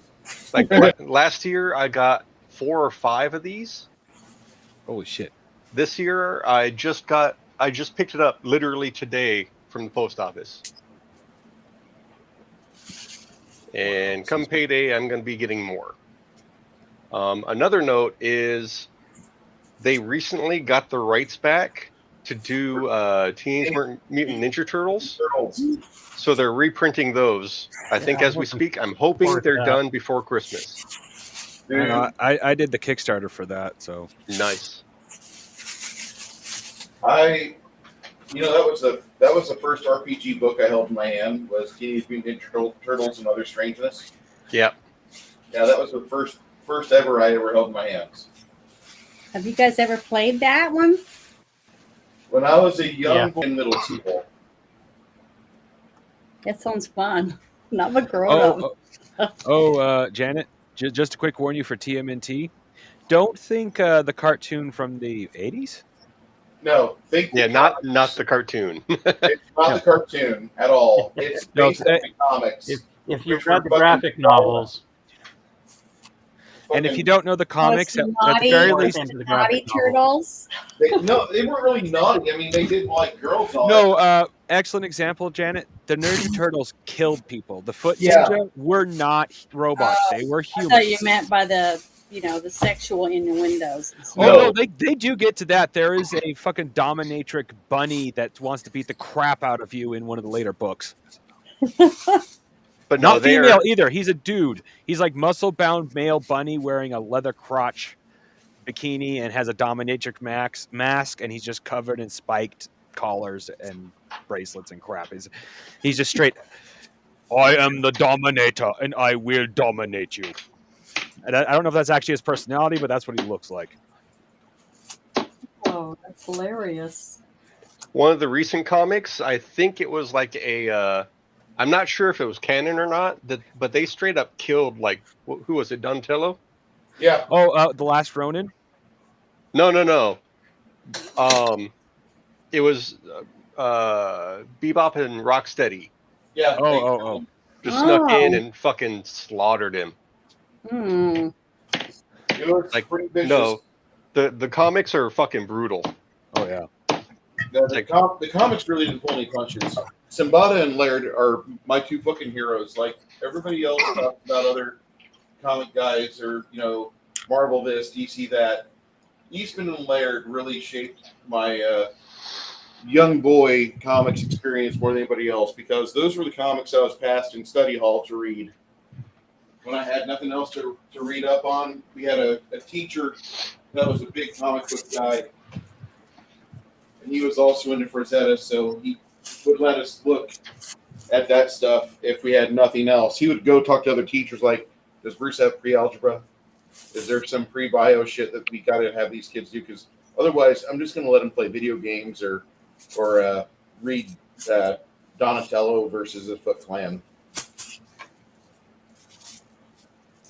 Like last year, I got 4 or 5 of these. Holy shit. This year, I just picked it up literally today from the post office. And come payday, I'm going to be getting more. Another note is they recently got the rights back to do Teenage Mutant Ninja Turtles. So they're reprinting those. I think as we speak, I'm hoping they're done before Christmas. I did the Kickstarter for that, so Nice. that was the first RPG book I held in my hand was Teenage Mutant Ninja Turtles and Other Strangeness. Yeah. Yeah, that was the first ever I ever held in my hands. Have you guys ever played that one? When I was a young boy in middle school. That sounds fun. Not a grown up. Janet, just a quick warning you for TMNT. Don't think the cartoon from the 80s. No, not the cartoon. It's not the cartoon at all. It's based on the comics. If you've read the graphic novels, And if you don't know the comics, at the naughty. very More least, into the Naughty graphic novel. turtles. they weren't really naughty. I mean, they didn't like girls all that. no, excellent example, Janet. The Ninja Turtles killed people. The Foot Yeah. Ninja were not robots; they were I thought humans. you meant by the the sexual innuendos. and stuff. Oh No. no, they do get to that. There is a fucking dominatrix bunny that wants to beat the crap out of you in one of the later books. But no, Not they female are. either. He's a dude. He's like muscle-bound male bunny wearing a leather crotch bikini and has a dominatrix mask, and he's just covered in spiked collars and bracelets and crap. He's just straight. I am the dominator, and I will dominate you. And I don't know if that's actually his personality, but that's what he looks like. Oh, that's hilarious. One of the recent comics, I think it was like a. I'm not sure if it was canon or not. But they straight up killed like who was it? Donatello? Yeah. Oh, The Last Ronin? No. It was Bebop and Rocksteady Yeah. Oh. just snuck in Oh. and fucking slaughtered him. Hmm. It looks Like, pretty vicious. No, the comics are fucking brutal. Oh, yeah. The comics really didn't pull any punches. Simbada and Laird are my two fucking heroes. Like everybody else talks about other comic guys or Marvel this, DC that. Eastman and Laird really shaped my young boy comics experience more than anybody else because those were the comics I was passed in study hall to read. When I had nothing else to read up on, we had a teacher that was a big comic book guy. And he was also into Frazetta, so he would let us look at that stuff if we had nothing else. He would go talk to other teachers like, does Bruce have pre-algebra? Is there some pre-bio shit that we got to have these kids do? Because otherwise, I'm just going to let them play video games or read Donatello versus the Foot Clan.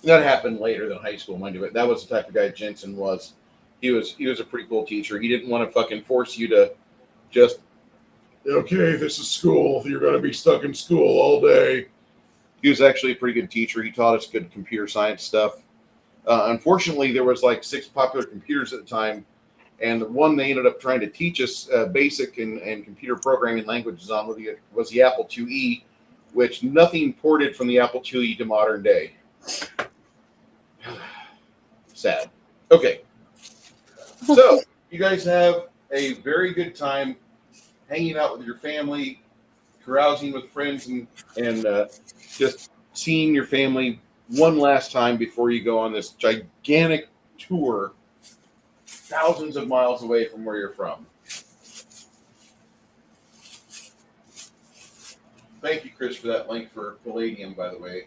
That happened later than high school, mind you. But that was the type of guy Jensen was. He was a pretty cool teacher. He didn't want to fucking force you to just, okay, this is school. You're going to be stuck in school all day. He was actually a pretty good teacher. He taught us good computer science stuff. Unfortunately, there was like 6 popular computers at the time, and the one they ended up trying to teach us basic and computer programming languages on was the Apple IIe, which nothing ported from the Apple IIe to modern day. Sad. Okay. So, you guys have a very good time hanging out with your family, carousing with friends, and just seeing your family one last time before you go on this gigantic tour thousands of miles away from where you're from. Thank you, Chris, for that link for Palladium, by the way.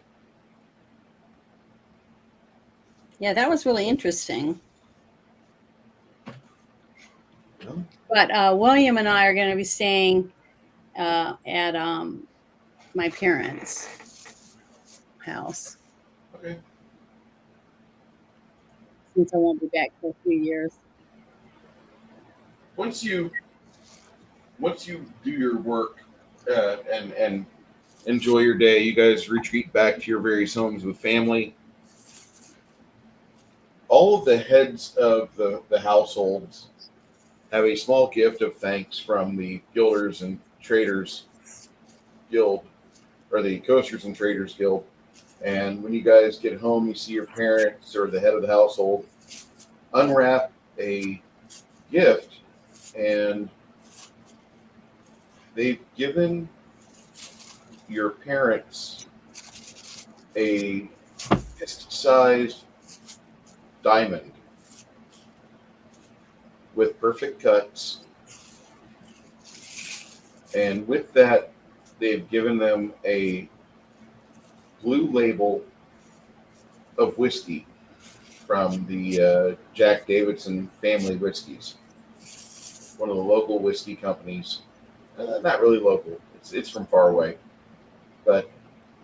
Yeah, that was really interesting. Yeah. But William and I are going to be staying at my parents' house Okay. since I won't be back for a few years. Once you do your work and enjoy your day, you guys retreat back to your various homes with family. All of the heads of the households have a small gift of thanks from the Guilders and Traders Guild, or the Coasters and Traders Guild. And when you guys get home, you see your parents or the head of the household unwrap a gift, and they've given your parents a fist-sized diamond with perfect cuts, and with that, they've given them a blue label of whiskey from the Jack Davidson family whiskeys, one of the local whiskey companies. Not really local; it's from far away, but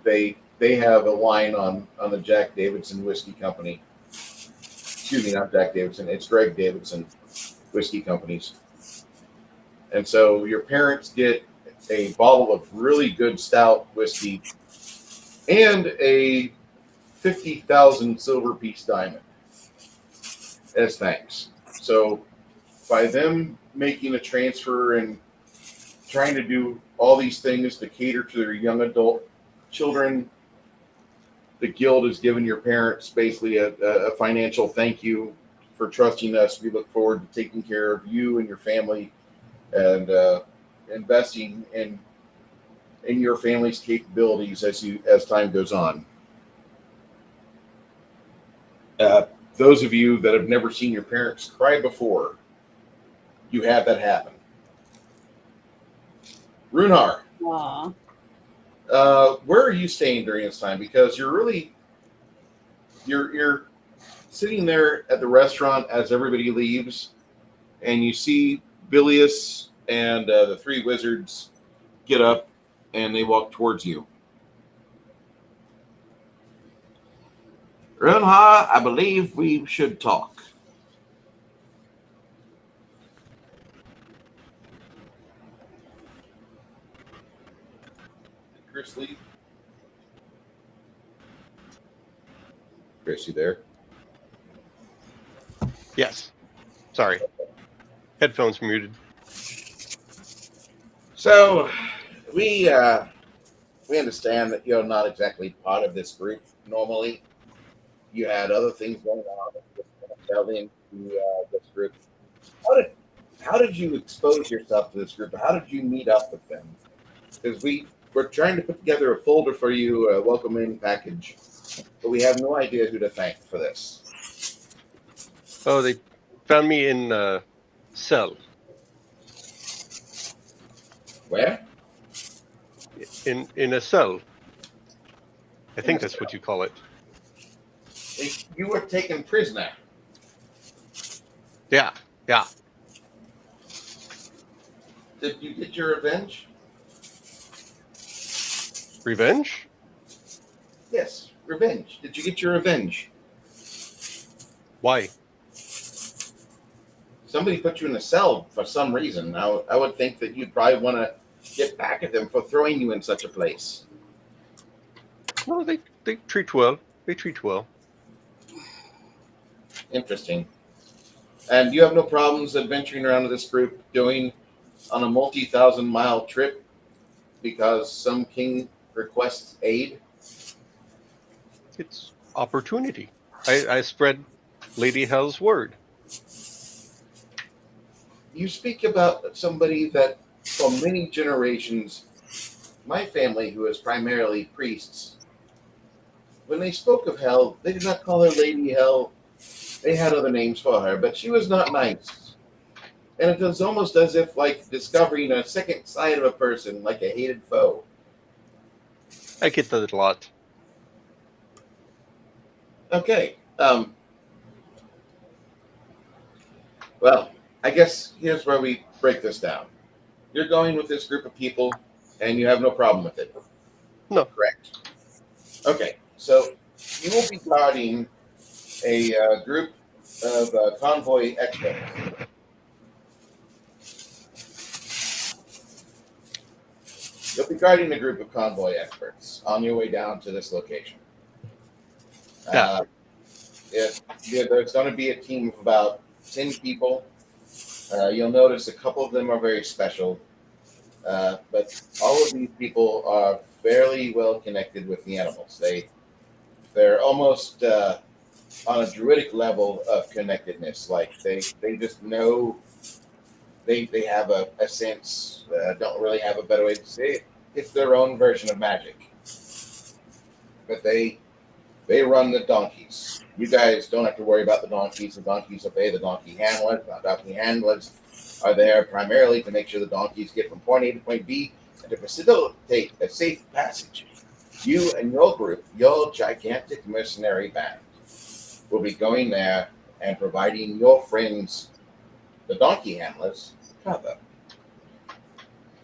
they have a line on the Jack Davidson Whiskey Company. Excuse me, not Jack Davidson. It's Greg Davidson Whiskey Companies. And so your parents get a bottle of really good stout whiskey and a 50,000 silver piece diamond as thanks. So by them making a transfer and trying to do all these things to cater to their young adult children, the guild has given your parents basically a financial thank you for trusting us. We look forward to taking care of you and your family and investing in your family's capabilities as time goes on. Those of you that have never seen your parents cry before, you have that happen. Runar, Aw. where are you staying during this time? Because you're sitting there at the restaurant as everybody leaves, and you see Bilius and the three wizards get up and they walk towards you. Runha, I believe we should talk. Chris leave? Chris, you there? Yes. Sorry. Headphones muted. So we understand that you're not exactly part of this group normally. You had other things going on and you just fell into this group. How did you expose yourself to this group? How did you meet up with them? Because we're trying to put together a folder for you, a welcome in package, but we have no idea who to thank for this. Oh, they found me in cell. Where? In a cell. I think that's what you call it. You were taken prisoner. Yeah. Did you get your revenge? Revenge? Yes, revenge. Did you get your revenge? Why? Somebody put you in a cell for some reason. I would think that you'd probably want to get back at them for throwing you in such a place. No, they treat well. They treat well. Interesting. And you have no problems adventuring around with this group going on a multi-thousand-mile trip because some king requests aid? It's opportunity. I spread Lady Hell's word. You speak about somebody that for many generations, my family, who is primarily priests, when they spoke of Hell, they did not call her Lady Hell. They had other names for her, but she was not nice. And it was almost as if like discovering a second side of a person, like a hated foe. I get that a lot. Okay. Well, I guess here's where we break this down. You're going with this group of people, and you have no problem with it. No. Correct. Okay. So you will be guarding a group of convoy experts. You'll be guiding a group of convoy experts on your way down to this location. Yeah. There's going to be a team of about 10 people. You'll notice a couple of them are very special, but all of these people are fairly well connected with the animals. They're almost on a druidic level of connectedness. Like they just know. They have a sense, don't really have a better way to say it. It's their own version of magic. But they run the donkeys. You guys don't have to worry about the donkeys. The donkeys obey the donkey handlers. The donkey handlers are there primarily to make sure the donkeys get from point A to point B and to facilitate a safe passage. You and your group, your gigantic mercenary band, will be going there and providing your friends, the donkey handlers, cover.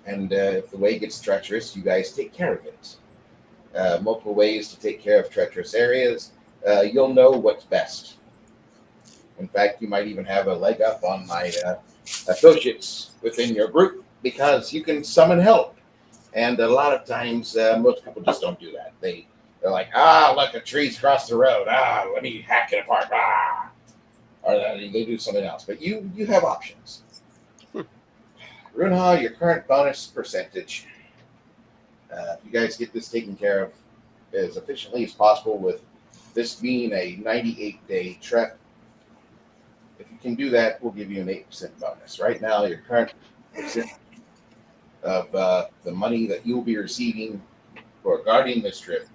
And if the way gets treacherous, you guys take care of it. Multiple ways to take care of treacherous areas. You'll know what's best. In fact, you might even have a leg up on my associates within your group because you can summon help. And a lot of times, most people just don't do that. They They're like, look, a tree's across the road. Let me hack it apart. Or they do something else. But you have options. Runha, your current bonus percentage. If you guys get this taken care of as efficiently as possible, with this being a 98-day trek, if you can do that, we'll give you an 8% bonus. Right now, your current percent of the money that you'll be receiving for guarding this trip,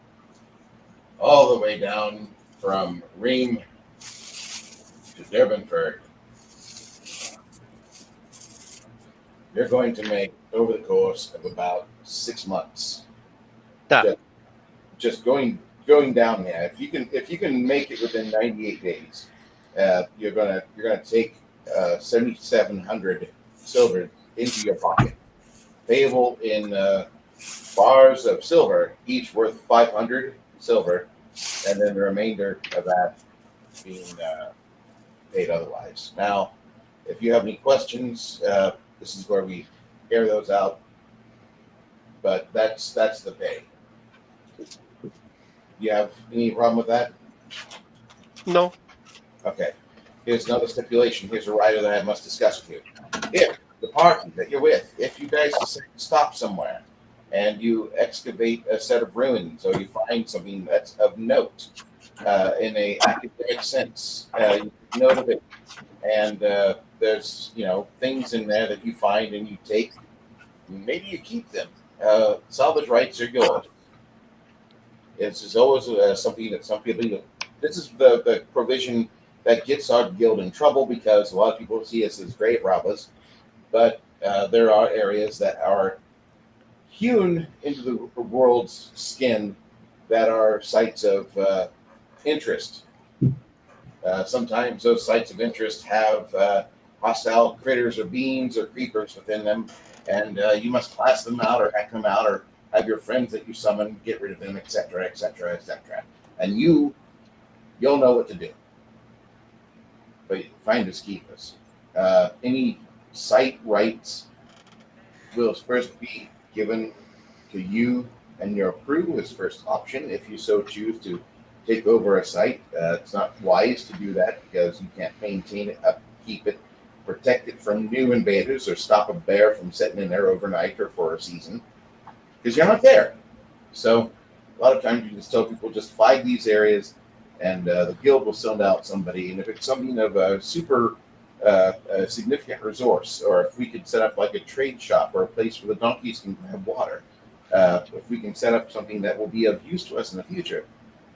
all the way down from Ream to Durbenford, you're going to make over the course of about 6 months. Ah. Just going down there. If you can make it within 98 days, you're gonna take 7,700 silver into your pocket, payable in bars of silver, each worth 500 silver, and then the remainder of that being paid otherwise. Now, if you have any questions, this is where we air those out. But that's the pay. You have any problem with that? No. Okay. Here's another stipulation. Here's a rider that I must discuss with you. If the party that you're with, if you guys decide to stop somewhere and you excavate a set of ruins or you find something that's of note in a academic sense, you take note of it. And there's things in there that you find and you take. Maybe you keep them. Salvage rights are yours. It's always something that some people do. This is the provision that gets our guild in trouble, because a lot of people see us as grave robbers, but there are areas that are hewn into the world's skin that are sites of interest. Sometimes those sites of interest have hostile critters or beings or creepers within them, and you must class them out or hack them out or have your friends that you summon get rid of them, etc., etc., etc. And you'll know what to do. But finders keepers. Any site rights will first be given to you and your crew as first option if you so choose to take over a site. It's not wise to do that because you can't maintain it, upkeep it, protect it from new invaders, or stop a bear from sitting in there overnight or for a season, because you're not there. So a lot of times you just tell people just flag these areas, and the guild will send out somebody. And if it's something of a super significant resource, or if we could set up like a trade shop or a place where the donkeys can have water, if we can set up something that will be of use to us in the future,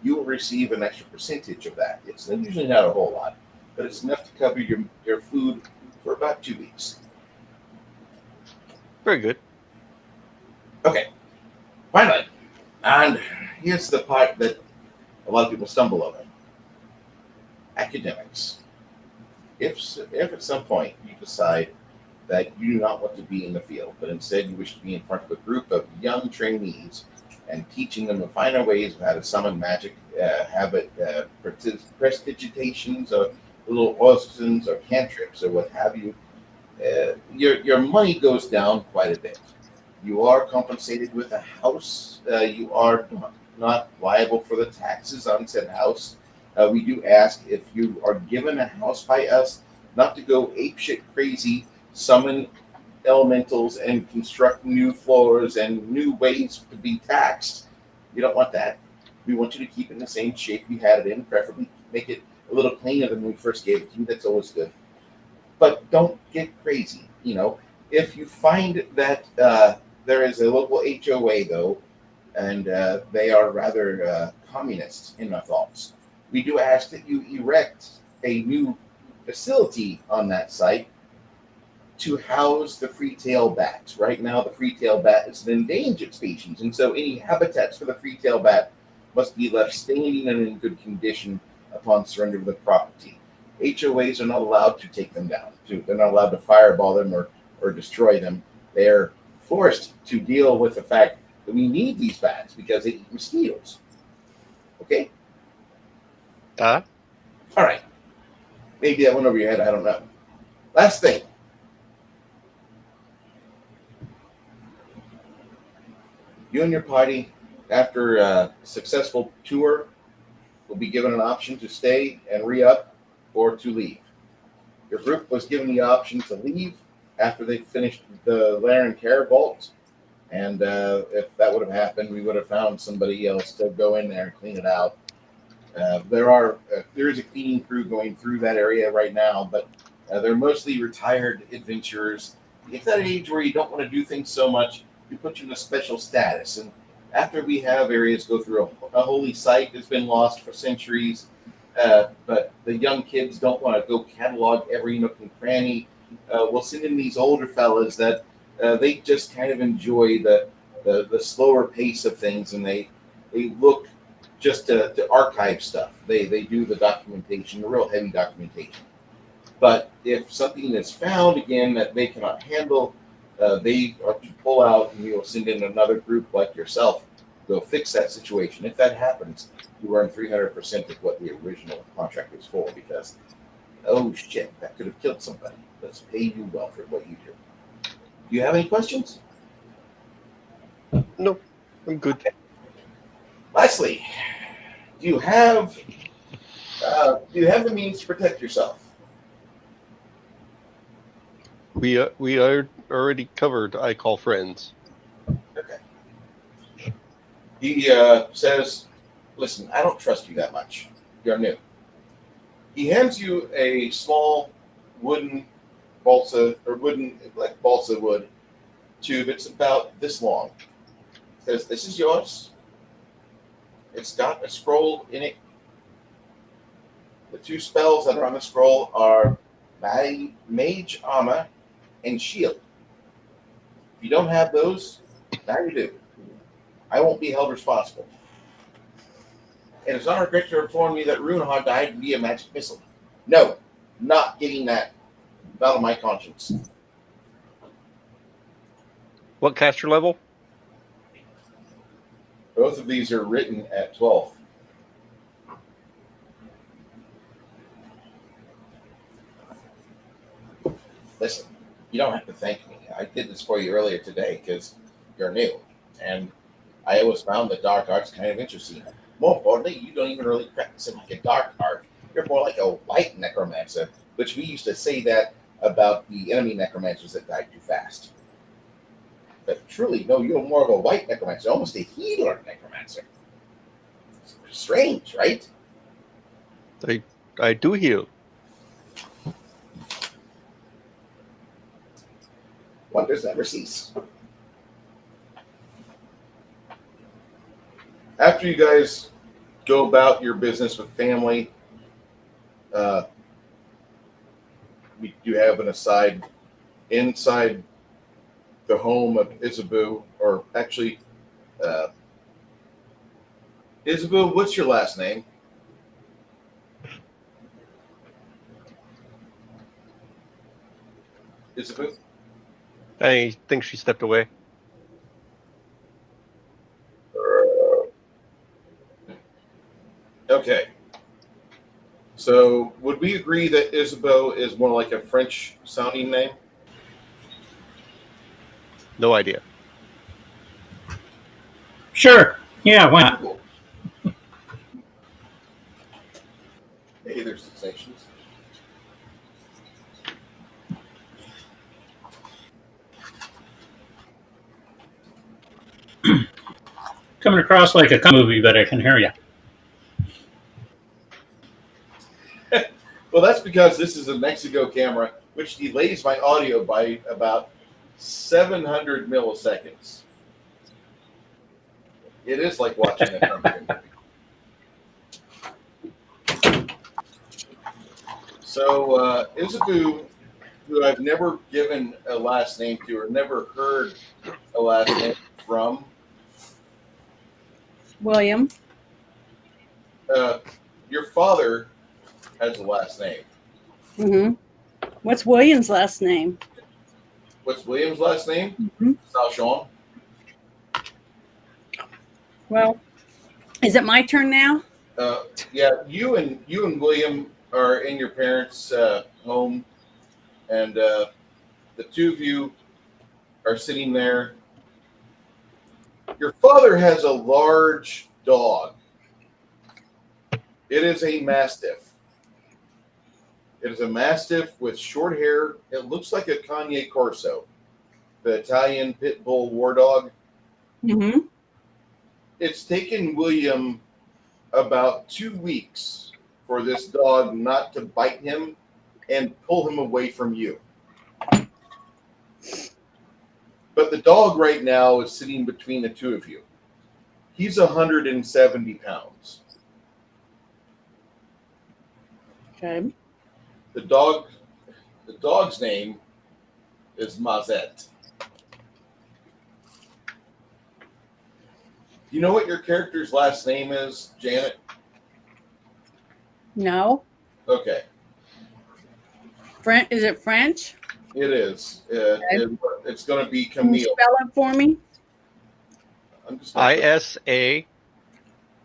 you will receive an extra percentage of that. It's usually not a whole lot, but it's enough to cover your food for about 2 weeks. Very good. Okay, finally, and here's the part that a lot of people stumble over. Academics. If at some point you decide that you do not want to be in the field, but instead you wish to be in front of a group of young trainees and teaching them the finer ways of how to summon magic, habit, prestidigitations, or little orisons or cantrips or what have you, your money goes down quite a bit. You are compensated with a house. You are not liable for the taxes on said house. We do ask, if you are given a house by us, not to go apeshit crazy, summon elementals and construct new floors and new ways to be taxed. You don't want that. We want you to keep it in the same shape you had it in, preferably make it a little cleaner than when we first gave it to you. That's always good. But don't get crazy. If you find that there is a local HOA, though, and they are rather communist in their thoughts, we do ask that you erect a new facility on that site to house the free-tail bat. Right now, the free-tail bat is an endangered species, and so any habitats for the free-tail bat must be left standing and in good condition upon surrender of the property. HOAs are not allowed to take them down. They're not allowed to fireball them or destroy them. They're forced to deal with the fact that we need these bats because they eat mosquitoes. Okay? All right. Maybe that went over your head. I don't know. Last thing. You and your party after a successful tour, will be given an option to stay and re-up or to leave. Your group was given the option to leave after they finished the Larin Karr vault, and if that would have happened, we would have found somebody else to go in there and clean it out. There is a cleaning crew going through that area right now, but they're mostly retired adventurers. It's that age where you don't want to do things so much, we put you in a special status. And after we have areas go through a holy site that's been lost for centuries, but the young kids don't want to go catalog every nook and cranny, we'll send in these older fellas that they just kind of enjoy the slower pace of things, and they look just to archive stuff. They do the documentation, the real heavy documentation. But if something is found again that they cannot handle, they are to pull out, and we will send in another group like yourself to go fix that situation. If that happens, you earn 300% of what the original contract was for, because, oh shit, that could have killed somebody. Let's pay you well for what you do. Do you have any questions? No, I'm good. Lastly, do you have the means to protect yourself? We are already covered. I call friends. Okay. He says, "Listen, I don't trust you that much. You're new." He hands you a small wooden balsa wood tube. It's about this long. Says, "This is yours. It's got a scroll in it. The two spells that are on the scroll are Mage Armor and Shield. If you don't have those, now you do. I won't be held responsible. And it's not regret to inform me that Runehard died via magic missile. No, not getting that out of my conscience." What caster level? Both of these are written at 12. Listen, you don't have to thank me. I did this for you earlier today because you're new. And I always found the dark arts kind of interesting. More importantly, you don't even really practice it like a dark art. You're more like a white necromancer, which we used to say that about the enemy necromancers that died too fast. But truly, no, you're more of a white necromancer, almost a healer necromancer. Strange, right? I do heal. Wonders never cease. After you guys go about your business with family, you have an aside inside the home of Isabu, or actually, Isabu, what's your last name? Isabu? I think she stepped away. Okay. So, would we agree that Isabeau is more like a French sounding name? No idea. Sure. Yeah, why not? Cool. Hey, there's sensations. Coming across like a movie, but I can hear you. Well, that's because this is a Mexico camera, which delays my audio by about 700 milliseconds. It is like watching a Mexican movie. So, Isabu, who I've never given a last name to or never heard a last name from, William. your father has a last name. Mm-hmm. What's William's last name? What's William's last name? Mm-hmm. Salchon. Well, is it my turn now? Yeah, you and William are in your parents' home, and the two of you are sitting there Your father has a large dog. It is a Mastiff. It is a Mastiff with short hair. It looks like a Kanye Corso, the Italian pit bull war dog. Mm-hmm. It's taken William about 2 weeks for this dog not to bite him and pull him away from you. But the dog right now is sitting between the two of you. He's 170 pounds. Okay. The dog's name is Mazette. You know what your character's last name is, Janet? No. Okay, Is it French? it is. It's going to be Can you Camille. spell it for me? I'm just gonna put- ISA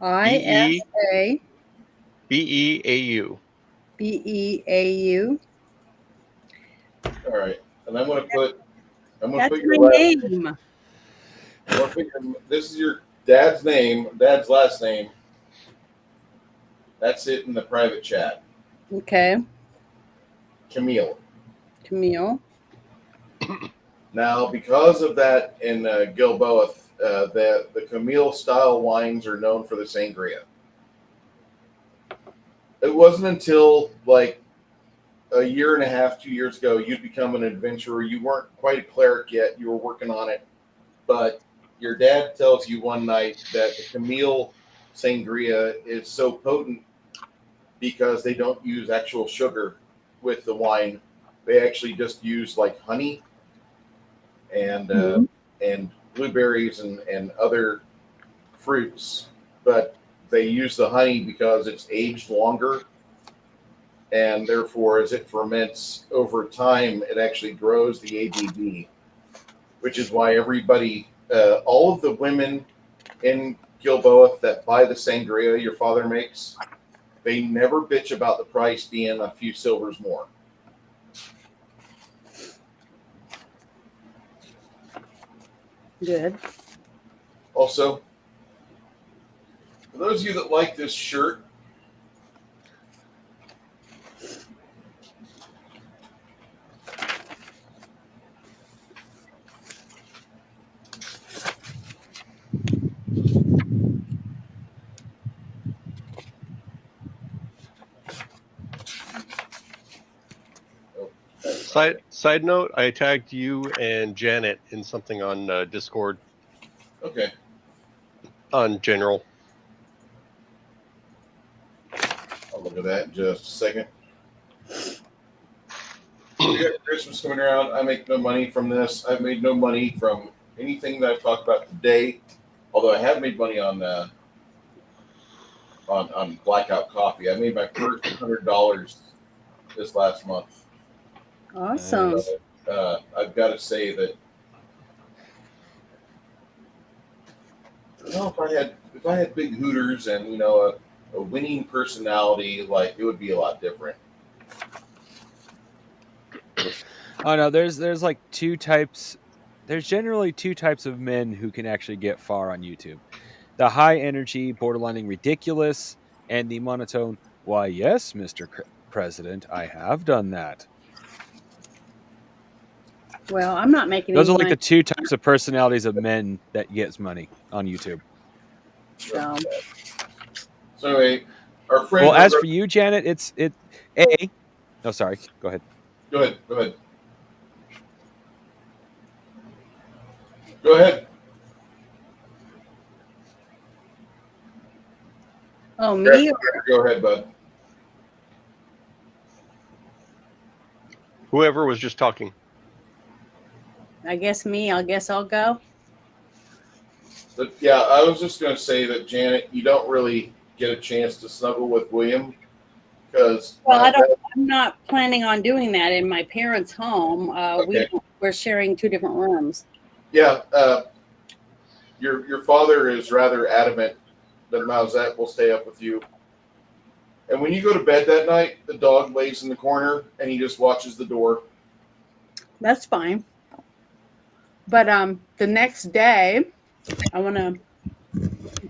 ISA BEAU. BEAU. all right, and I'm going to put. I'm going to That's put your my last. name. I'm gonna put this is your dad's name, dad's last name. That's it in the private chat. Okay. Camille. Camille. Now, because of that in Gilboa, the Camille style wines are known for the sangria. It wasn't until like a year and a half, 2 years ago, you'd become an adventurer. You weren't quite a cleric yet. You were working on it. But your dad tells you one night that the Camille sangria is so potent because they don't use actual sugar with the wine. They actually just use like honey and and blueberries and other fruits, but they use the honey because it's aged longer, and therefore as it ferments over time it actually grows the ABV, which is why everybody all of the women in Gilboa that buy the sangria your father makes, they never bitch about the price being a few silvers more. Good. Also, for those of you that like this shirt, Side note, I tagged you and Janet in something on Discord okay, on general. I'll look at that in just a second. We got Christmas coming around. I make no money from this. I've made no money from anything that I've talked about today, although I have made money on Blackout Coffee. I made my first $100 this last month. Awesome. I've got to say that if I had big hooters and a winning personality, like it would be a lot different. Oh no, there's like two types. There's generally two types of men who can actually get far on YouTube: the high energy, borderlining ridiculous, and the monotone. Why, yes, Mr. President, I have done that. Well, I'm not making Those any are like money. the two types of personalities of men that gets money on YouTube. So, So anyway, our friend. Well, as for you, Janet, No, sorry. Go ahead. Go ahead. Go ahead. oh, me? Go ahead, bud. Whoever was just talking. I guess me. I guess I'll go. But yeah, I was just going to say that, Janet, you don't really get a chance to snuggle with William because. Well, I'm not planning on doing that in my parents' home. Okay. We're sharing 2 different rooms. Yeah, your father is rather adamant that Mauzette will stay up with you. And when you go to bed that night, the dog lays in the corner and he just watches the door. That's fine. But the next day, I want to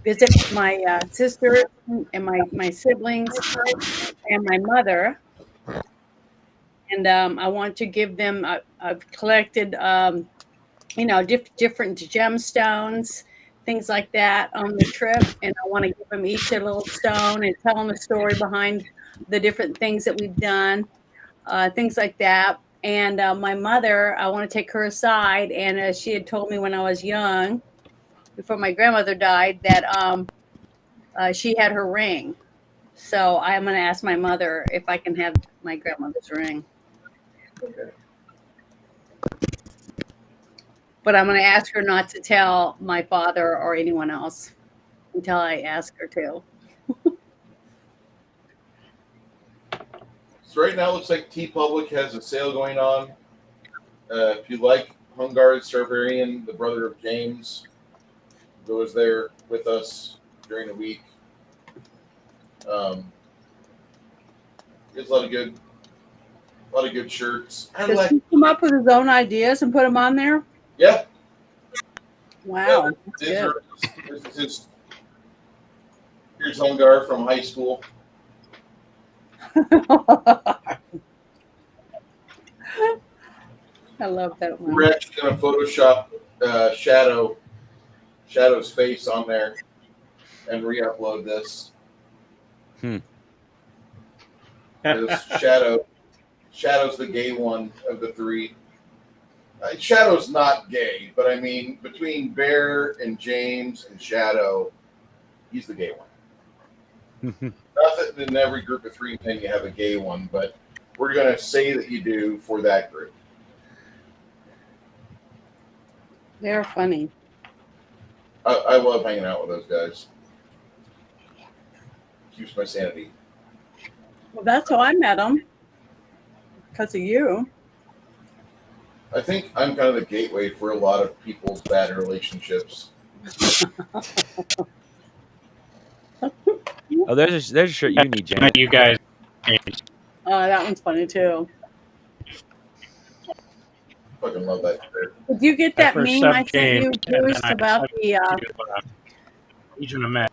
visit my sisters and my siblings and my mother. And I want to give them, I've collected, different gemstones, things like that on the trip. And I want to give them each a little stone and tell them the story behind the different things that we've done, things like that. And my mother, I want to take her aside. And she had told me when I was young, before my grandmother died, that she had her ring. So I'm going to ask my mother if I can have my grandmother's ring. Okay. But I'm going to ask her not to tell my father or anyone else until I ask her to. So right now it looks like T Public has a sale going on. If you like Hungard Servarian, the brother of James, who was there with us during the week. There's a lot of good shirts. I Does like, he come up with his own ideas and put them on there? yeah. Wow. Yeah, That's here's Hungard from high school. good. I love that one. We're actually going to Photoshop Shadow's face on there and re-upload this. This Shadow's the gay one of the three. Shadow's not gay, but I mean, between Bear and James and Shadow, he's the gay one. Not that in every group of three men you have a gay one, but we're going to say that you do for that group. They're funny. I love hanging out with those guys. Keeps my sanity. Well, that's how I met them. Because of you. I think I'm kind of the gateway for a lot of people's bad relationships. Oh, there's a shirt you need, Janet. You guys. That one's funny too. Fucking love that shirt. Did you get that first meme I sent you, sub-game, and then Bruce, I about the Legion of Myth.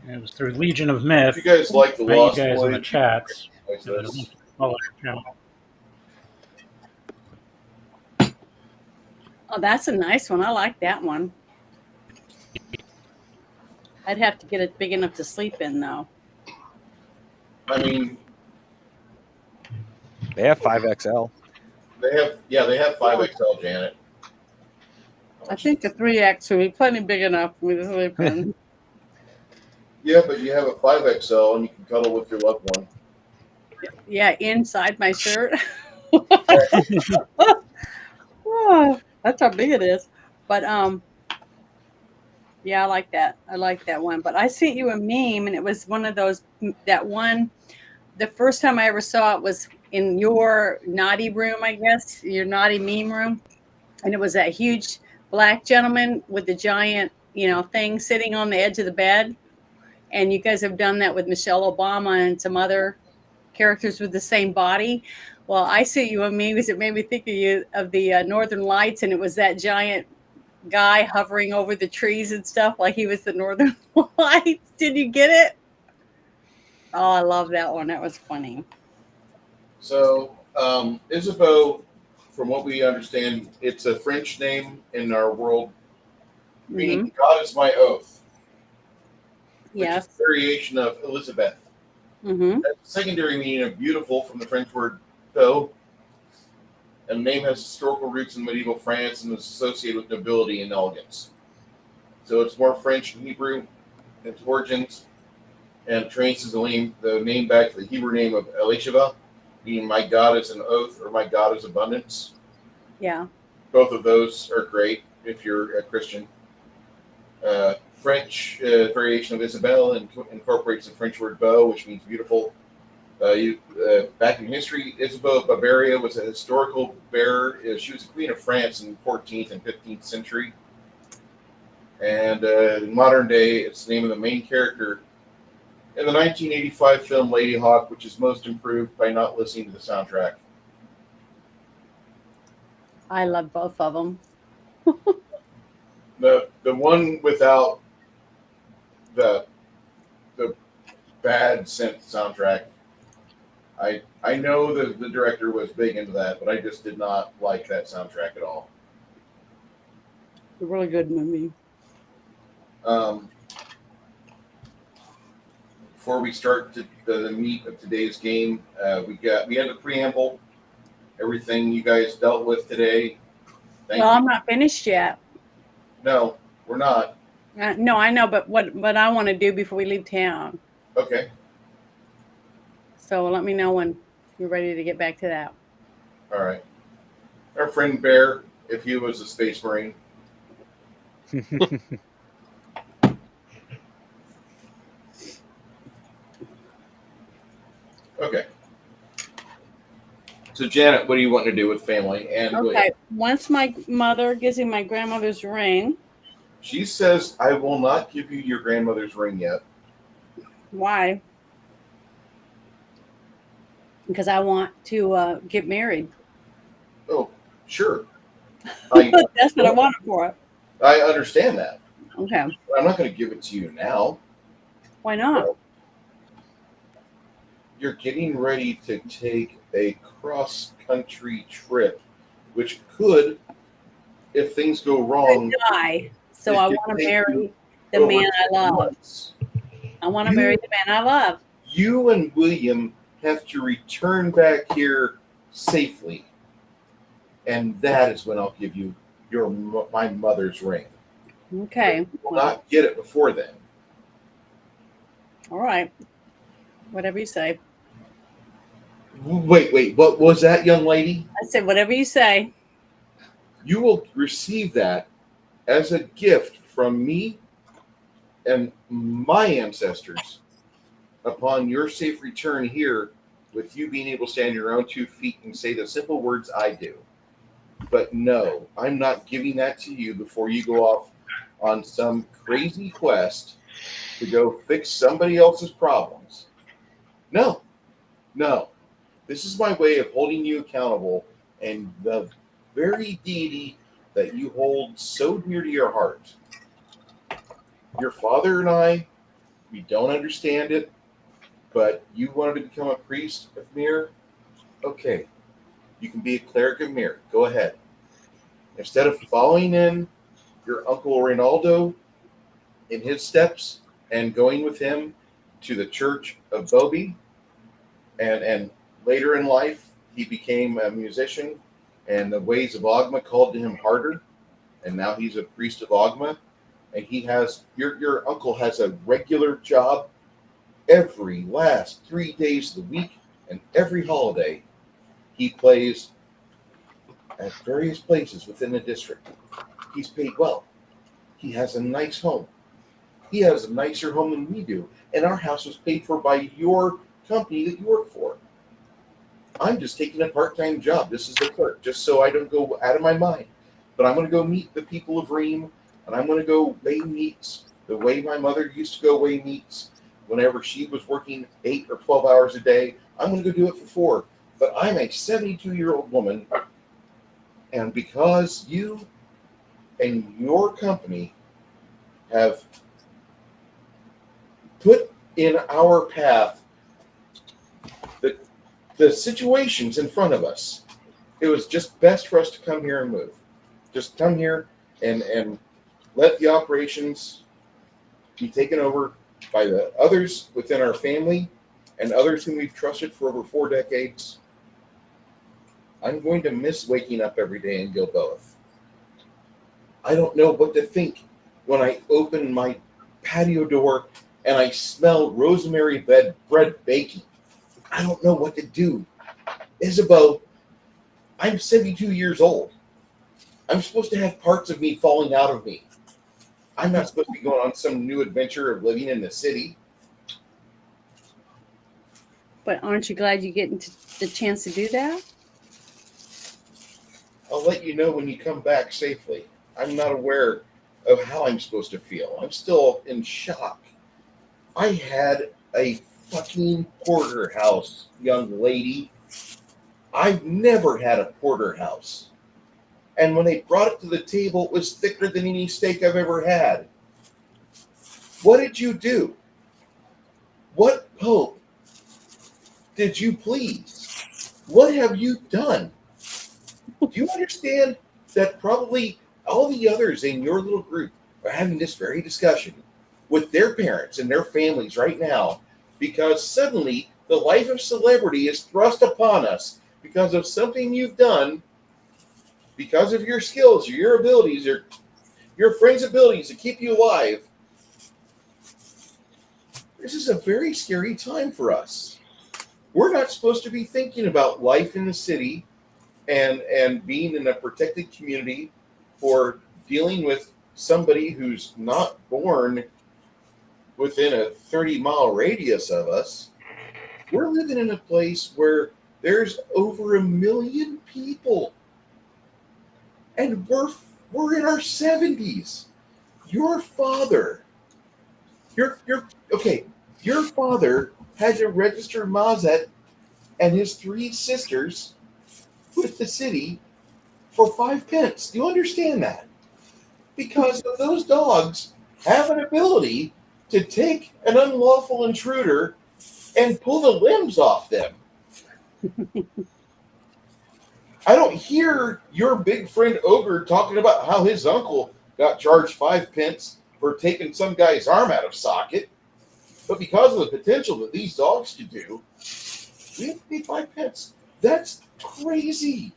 And it was through Legion of Myth. If you guys like the Met you Lost guys in the Boys, chats. like So there's a this. link to follow the channel. Oh, that's a nice one. I like that one. I'd have to get it big enough to sleep in, though. I mean, They have 5XL. they have 5XL, Janet. I think the 3X would be plenty big enough for me to sleep in. Yeah, but you have a 5XL and you can cuddle with your loved one. Yeah, inside my shirt. Oh, that's how big it is. But yeah, I like that. I like that one. But I sent you a meme, and it was one of those. That one. The first time I ever saw it was in your naughty room, I guess, your naughty meme room, and it was that huge black gentleman with the giant, thing sitting on the edge of the bed. And you guys have done that with Michelle Obama and some other characters with the same body. Well, I sent you a meme because it made me think of the Northern Lights, and it was that giant guy hovering over the trees and stuff like he was the Northern Lights. Did you get it? Oh, I love that one. That was funny. So, Isabeau, from what we understand, it's a French name in our world, meaning God is my oath. Which Yes. is a variation of Elizabeth. Mm-hmm. That's the secondary meaning of beautiful from the French word beau. And the name has historical roots in medieval France and is associated with nobility and elegance. So it's more French and Hebrew in its origins, and traces the name back to the Hebrew name of Elisheva, meaning my God is an oath or my God is abundance. Yeah. Both of those are great if you're a Christian. French variation of Isabelle incorporates the French word beau, which means beautiful. Back in history, Isabeau of Bavaria was a historical bearer. She was a queen of France in the 14th and 15th century. And in modern day, it's the name of the main character in the 1985 film Lady Hawk, which is most improved by not listening to the soundtrack. I love both of them. The one without the bad synth soundtrack. I know the director was big into that, but I just did not like that soundtrack at all. It's a really good movie. Before we start the meat of today's game, we had the preamble, everything you guys dealt with today. Thank Well, you. I'm not finished yet. No, we're not. No, I know, but what I want to do before we leave town. Okay. So let me know when you're ready to get back to that. All right. Our friend Bear, if he was a space marine. Okay. So Janet, what do you want to do with family and Okay. William? Once my mother gives me my grandmother's ring. She says, I will not give you your grandmother's ring yet. Why? Because I want to get married. Oh, sure. I That's what I wanted for it. I understand that. Okay. But I'm not going to give it to you now. Why not? You're getting ready to take a cross-country trip, which could, if things go wrong, Die. So it I could want to take marry you the over man I 10 love. months. I want to marry the man I love. You and William have to return back here safely, and that is when I'll give you my mother's ring. Okay. You will not get it before then. All right. Whatever you say. Wait. What was that, young lady? I said whatever you say. You will receive that as a gift from me and my ancestors upon your safe return here, with you being able to stand on your own 2 feet and say the simple words I do. But no, I'm not giving that to you before you go off on some crazy quest to go fix somebody else's problems. No. This is my way of holding you accountable, and the very deity that you hold so dear to your heart. Your father and I, we don't understand it, but you wanted to become a priest of Mir? Okay. You can be a cleric of Mir. Go ahead. Instead of following in your Uncle Rinaldo in his steps and going with him to the Church of Bobi, and later in life, he became a musician, and the ways of Ogma called to him harder, and now he's a priest of Ogma, and he has your uncle has a regular job every last 3 days of the week, and every holiday he plays at various places within the district. He's paid well. He has a nice home. He has a nicer home than we do, and our house was paid for by your company that you work for. I'm just taking a part-time job. This is the clerk, just so I don't go out of my mind. But I'm going to go meet the people of Ream, and I'm going to go weigh meats the way my mother used to go weigh meats whenever she was working 8 or 12 hours a day. I'm going to go do it for 4. But I'm a 72-year-old woman, and because you and your company have put in our path the situations in front of us, it was just best for us to come here and move. Just come here and let the operations be taken over by the others within our family and others whom we've trusted for over 4 decades. I'm going to miss waking up every day in Gilboeth. I don't know what to think when I open my patio door and I smell rosemary bread baking. I don't know what to do. Isabeau, I'm 72 years old. I'm supposed to have parts of me falling out of me. I'm not supposed to be going on some new adventure of living in the city. But aren't you glad you get the chance to do that? I'll let you know when you come back safely. I'm not aware of how I'm supposed to feel. I'm still in shock. I had a fucking porterhouse, young lady. I've never had a porterhouse. And when they brought it to the table, it was thicker than any steak I've ever had. What did you do? What pope did you please? What have you done? Do you understand that probably all the others in your little group are having this very discussion with their parents and their families right now because suddenly the life of celebrity is thrust upon us because of something you've done, because of your skills, or your abilities, or your friends' abilities to keep you alive. This is a very scary time for us. We're not supposed to be thinking about life in the city and being in a protected community or dealing with somebody who's not born within a 30-mile radius of us. We're living in a place where there's over 1 million people, and we're in our 70s. Your father, your father had to register Mazet and his 3 sisters with the city for 5 pence. Do you understand that? Because those dogs have an ability to take an unlawful intruder and pull the limbs off them. I don't hear your big friend Ogre talking about how his uncle got charged 5 pence for taking some guy's arm out of socket. But because of the potential that these dogs can do, we have to pay 5 pence. That's crazy.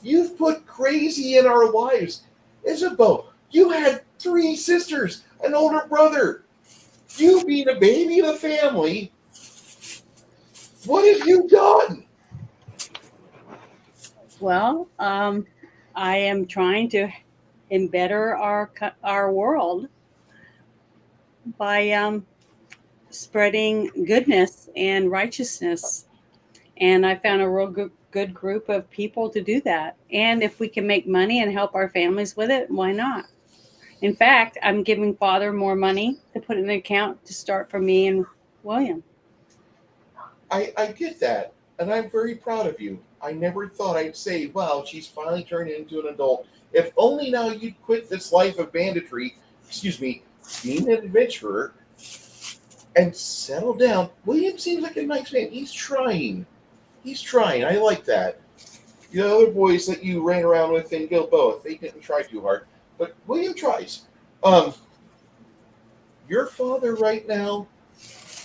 You've put crazy in our lives. Isabel, you had 3 sisters, an older brother. You being a baby of the family. What have you done? Well, I am trying to better our world by spreading goodness and righteousness. And I found a real good group of people to do that. And if we can make money and help our families with it, why not? In fact, I'm giving Father more money to put in an account to start for me and William. I get that, and I'm very proud of you. I never thought I'd say, wow, she's finally turned into an adult. If only now you'd quit this life of banditry, being an adventurer, and settle down. William seems like a nice man. He's trying. I like that. The other boys that you ran around with in Gilboa, they didn't try too hard. But William tries. Your father right now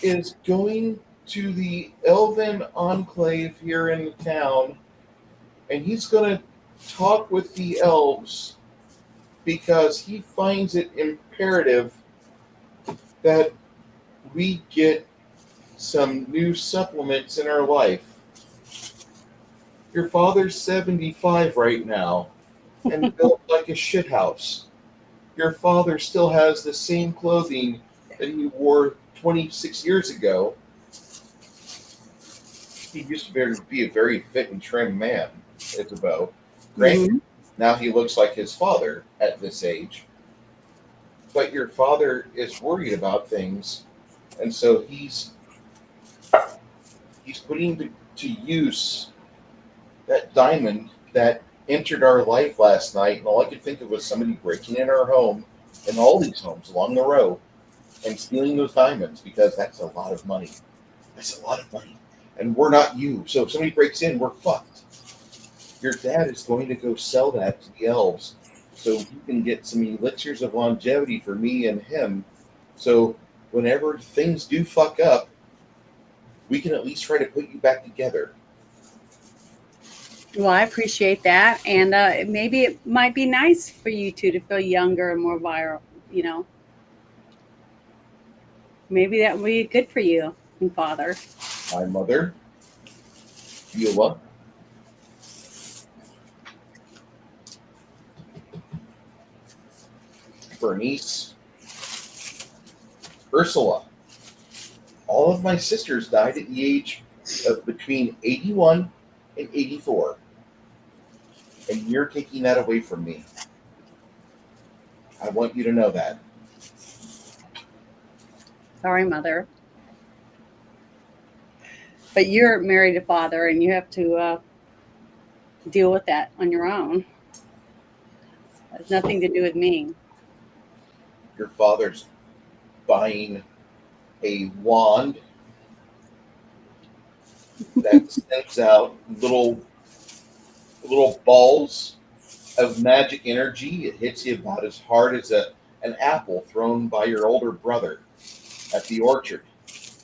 is going to the Elven Enclave here in the town, and he's going to talk with the elves because he finds it imperative that we get some new supplements in our life. Your father's 75 right now and built like a shithouse. Your father still has the same clothing that he wore 26 years ago. He used to be a very fit and trim man, Isabel. Granted, now he looks like his father at this age. But your father is worried about things, and so he's putting to use that diamond that entered our life last night, and all I could think of was somebody breaking in our home, and all these homes along the row, and stealing those diamonds, because that's a lot of money. That's a lot of money. And we're not you. So if somebody breaks in, we're fucked. Your dad is going to go sell that to the elves so he can get some elixirs of longevity for me and him. So whenever things do fuck up, we can at least try to put you back together. Well, I appreciate that. And maybe it might be nice for you two to feel younger and more viral, Maybe that would be good for you and Father. My mother, Beulah, Bernice, Ursula. All of my sisters died at the age of between 81 and 84. And you're taking that away from me. I want you to know that. Sorry, Mother. But you're married to Father, and you have to deal with that on your own. has nothing to do with me. Your father's buying a wand that sends out little balls of magic energy. It hits you about as hard as an apple thrown by your older brother at the orchard,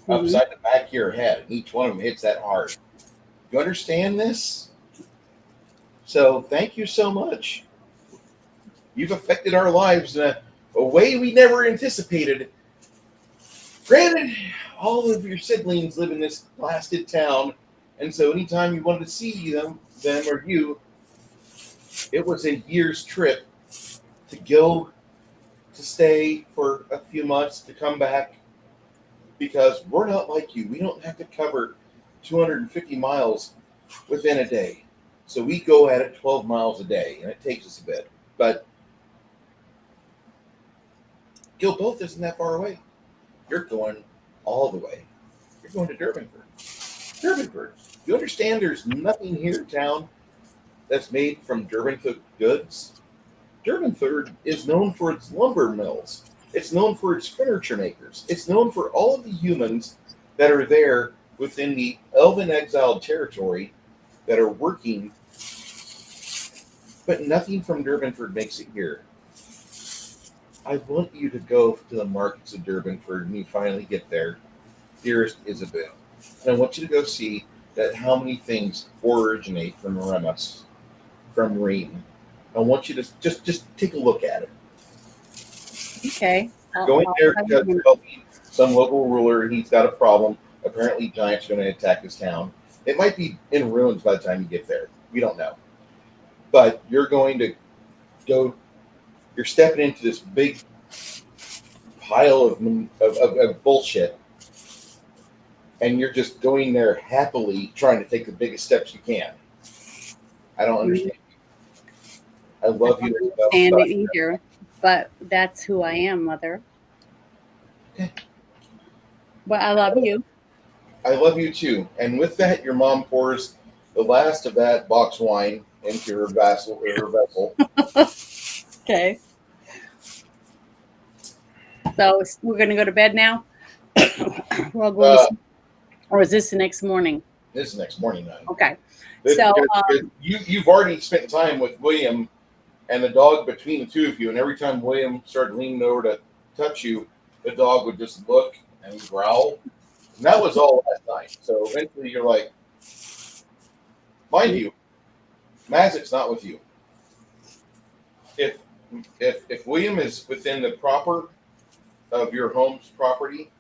upside the back of your head. And each one of them hits that hard. You understand this? So thank you so much. You've affected our lives in a way we never anticipated. Granted, all of your siblings live in this blasted town, and so anytime you wanted to see them or you, it was a year's trip to go to stay for a few months to come back, because we're not like you. We don't have to cover 250 miles within a day. So we go at it 12 miles a day, and it takes us a bit. But Gilboa isn't that far away. You're going all the way. You're going to Durbenford. Durbenford. You understand there's nothing here in town that's made from Durbenford goods? Durbenford is known for its lumber mills. It's known for its furniture makers. It's known for all of the humans that are there within the Elven exiled territory that are working, but nothing from Durbenford makes it here. I want you to go to the markets of Durbenford when you finally get there, dearest Isabel. And I want you to go see that how many things originate from Remus, from Reen. I want you to just take a look at it. Okay. Going there because you're helping some local ruler, and he's got a problem. Apparently, giants are going to attack his town. It might be in ruins by the time you get there. We don't know. But you're going to go. You're stepping into this big pile of bullshit, and you're just going there happily, trying to take the biggest steps you can. I don't understand. I love you. And either, but that's who I am, Mother. Okay. But I love you. I love you too. And with that, your mom pours the last of that box wine into her vessel. Okay. So we're going to go to bed now? We'll go to sleep. Or is this the next morning? This is next morning night. Okay. So You've already spent time with William and the dog between the two of you, and every time William started leaning over to touch you, the dog would just look and growl. And that was all last night. So eventually you're like, mind you, Mazic's not with you. If William is within the proper of your home's property,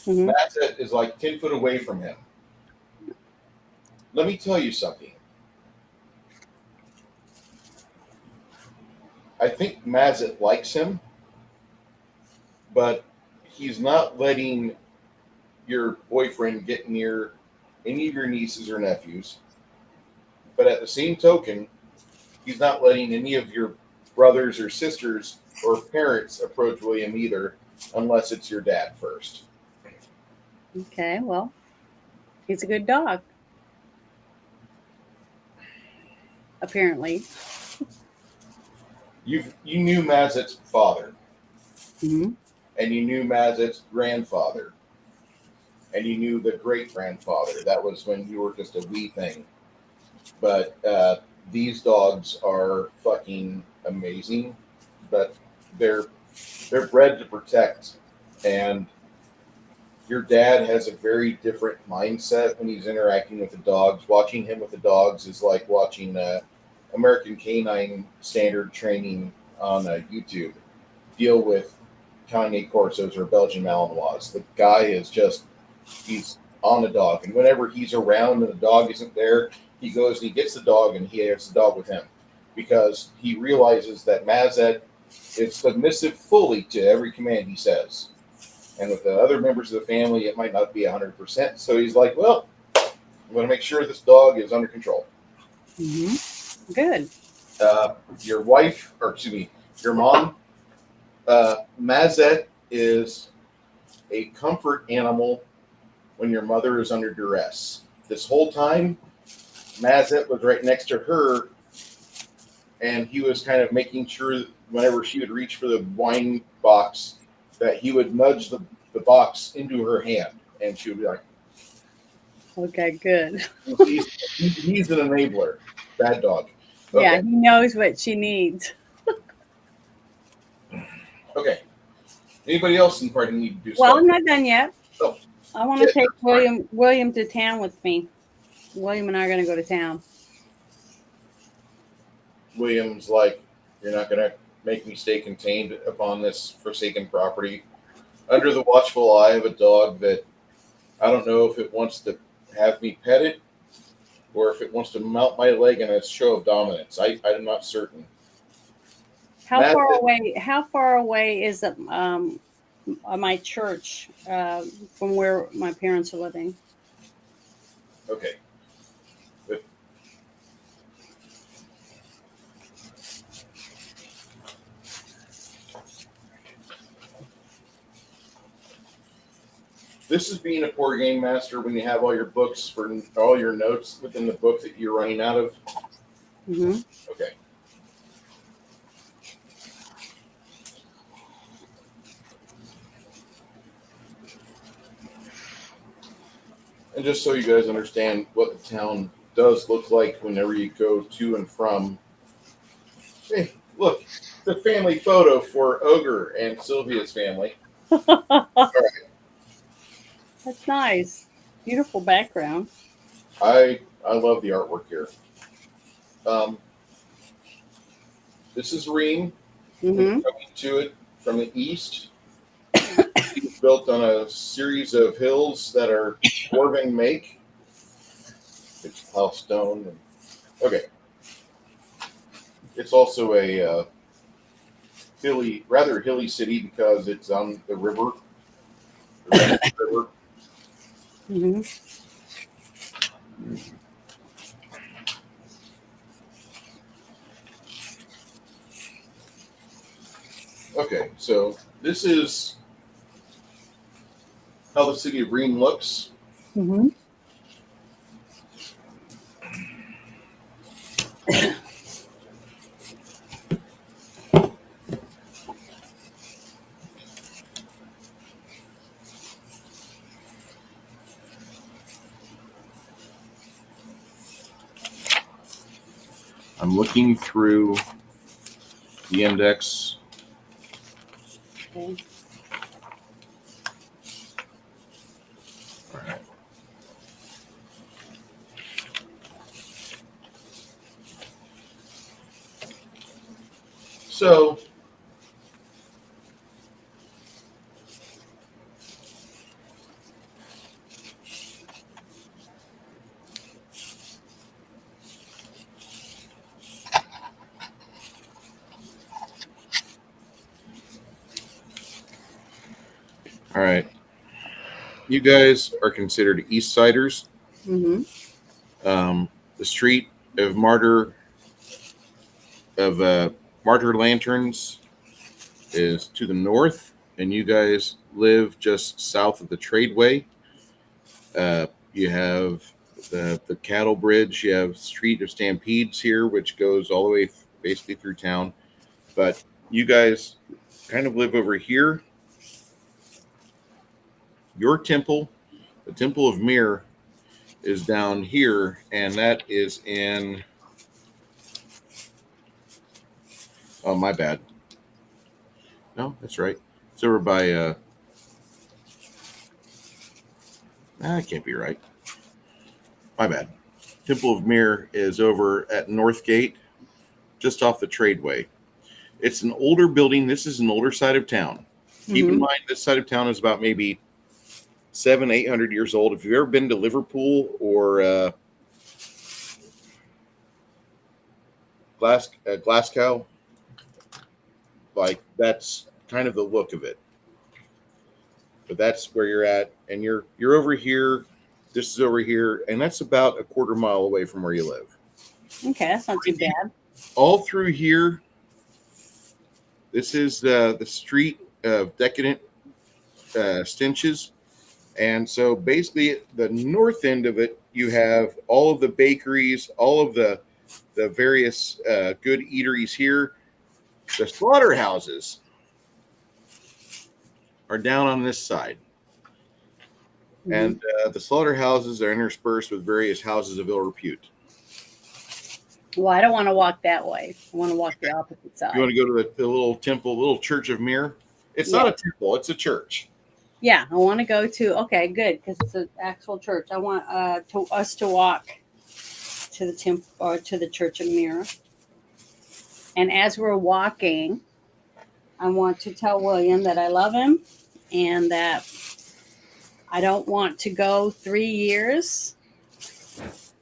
Mazic is like 10 foot away from him. Let me tell you something. I think Mazic likes him, but he's not letting your boyfriend get near any of your nieces or nephews. But at the same token, he's not letting any of your brothers or sisters or parents approach William either, unless it's your dad first. Okay, well, he's a good dog. Apparently. You knew Mazic's father, Mm-hmm. and you knew Mazic's grandfather, and you knew the great-grandfather. That was when you were just a wee thing. But these dogs are fucking amazing, but they're bred to protect, and your dad has a very different mindset when he's interacting with the dogs. Watching him with the dogs is like watching American Canine Standard Training on YouTube deal with Kanye Corsos or Belgian Malinois. The guy is he's on the dog, and whenever he's around and the dog isn't there, he goes and he gets the dog and he has the dog with him, because he realizes that Mazet is submissive fully to every command he says. And with the other members of the family, it might not be 100%. So he's like, well, I'm going to make sure this dog is under control. Mm-hmm. Good. Your wife, or excuse me, your mom, Mazet is a comfort animal when your mother is under duress. This whole time, Mazet was right next to her, and he was kind of making sure that whenever she would reach for the wine box, that he would nudge the box into her hand, and she would be like, Okay, good. he's an enabler. Bad dog. Okay. Yeah, he knows what she needs. Okay. Anybody else in the party need to do Well, stuff? I'm not done yet. Oh. I want to Shit, take that's fine. William to town with me. William and I are going to go to town. William's like, you're not going to make me stay contained upon this forsaken property. Under the watchful eye of a dog that I don't know if it wants to have me pet it or if it wants to mount my leg in a show of dominance. I'm not certain. How Matt, far away is my church from where my parents are living? Okay. This is being a poor game master when you have all your books for all your notes within the book that you're running out of. Mm-hmm. Okay. And just so you guys understand what the town does look like whenever you go to and from. Hey, look, the family photo for Ogre and Sylvia's family. That's nice. Beautiful background. I love the artwork here. This is Ream. Mm-hmm. Coming to it from the east. It's built on a series of hills that are dwarven make. It's house stone. Okay. It's also a rather hilly city because it's on the river. The river. Mm-hmm. Okay, so this is how the city of Ream looks. Mm-hmm. I'm looking through the index. Okay. All right. So all right. You guys are considered East Siders. Mm-hmm. The street of Martyr Lanterns is to the north, and you guys live just south of the Tradeway. You have the Cattle Bridge. You have Street of Stampedes here, which goes all the way basically through town. But you guys kind of live over here. Your temple, the Temple of Mir, is down here, and that is in. Oh, my bad. No, that's right. It's over by. That can't be right. My bad. Temple of Mir is over at Northgate, just off the Tradeway. It's an older building. This is an older side of town. Keep in mind, this side of town is about maybe 700-800 years old. If you've ever been to Liverpool or Glasgow, like that's kind of the look of it. But that's where you're at, and you're over here. This is over here, and that's about a quarter mile away from where you live. Okay, that's not too bad. All through here, this is the street of decadent stenches. And so basically the north end of it, you have all of the bakeries, all of the the various good eateries here. The slaughterhouses are down on this side. And the slaughterhouses are interspersed with various houses of ill repute. Well, I don't want to walk that way. I want to walk the opposite side. You want to go to the little temple, little church of Mir? It's not a temple, it's a church. Yeah, I want to go to. Okay, good, because it's an actual church. I want us to walk to the temple or to the Church of Mir. And as we're walking, I want to tell William that I love him and that I don't want to go 3 years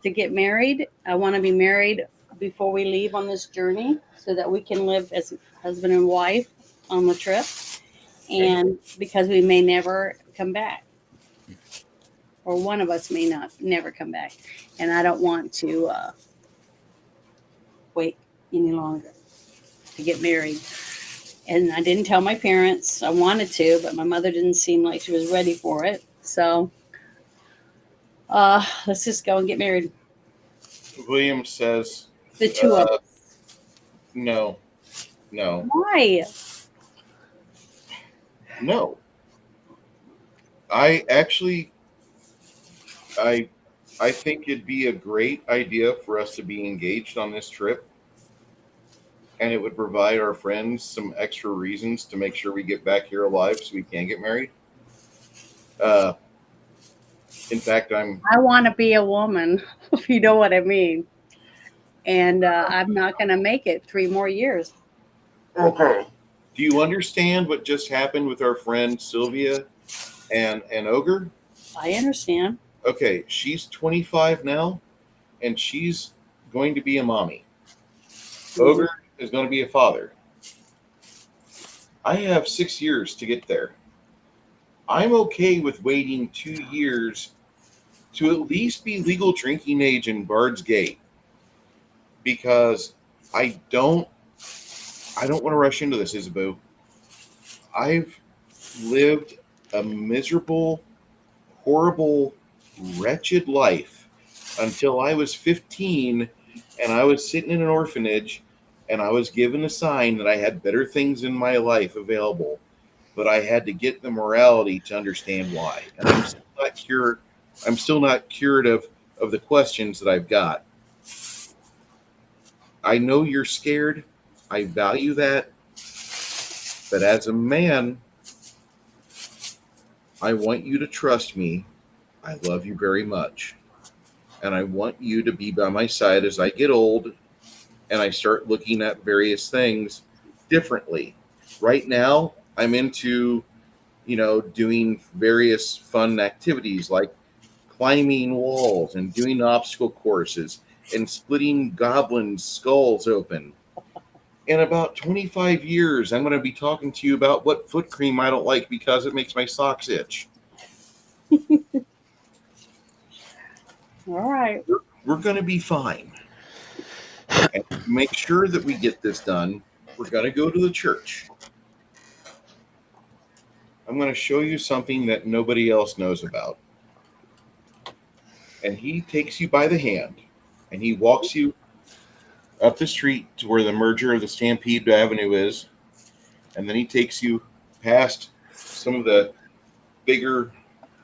to get married. I want to be married before we leave on this journey so that we can live as husband and wife on the trip. And because we may never come back, or one of us may never come back. And I don't want to wait any longer to get married. And I didn't tell my parents. I wanted to, but my mother didn't seem like she was ready for it. So let's just go and get married. William says, The two of us. no. Why? No. I think it'd be a great idea for us to be engaged on this trip. And it would provide our friends some extra reasons to make sure we get back here alive so we can get married. In fact, I want to be a woman, if you know what I mean. And I'm not going to make it 3 more years. Okay. Do you understand what just happened with our friend Sylvia and Ogre? I understand. Okay, she's 25 now, and she's going to be a mommy. Ogre is going to be a father. I have 6 years to get there. I'm okay with waiting 2 years to at least be legal drinking age in Bard's Gate, because I don't want to rush into this, Isabeau. I've lived a miserable, horrible, wretched life until I was 15, and I was sitting in an orphanage, and I was given a sign that I had better things in my life available, but I had to get the morality to understand why. And I'm still not cured. I'm still not cured of the questions that I've got. I know you're scared. I value that. But as a man, I want you to trust me. I love you very much. And I want you to be by my side as I get old and I start looking at various things differently. Right now, I'm into, doing various fun activities like climbing walls and doing obstacle courses and splitting goblins' skulls open. In about 25 years, I'm going to be talking to you about what foot cream I don't like because it makes my socks itch. All right. We're going to be fine. And to make sure that we get this done, we're going to go to the church. I'm going to show you something that nobody else knows about. And he takes you by the hand, and he walks you up the street to where the merger of the Stampede Avenue is, and then he takes you past some of the bigger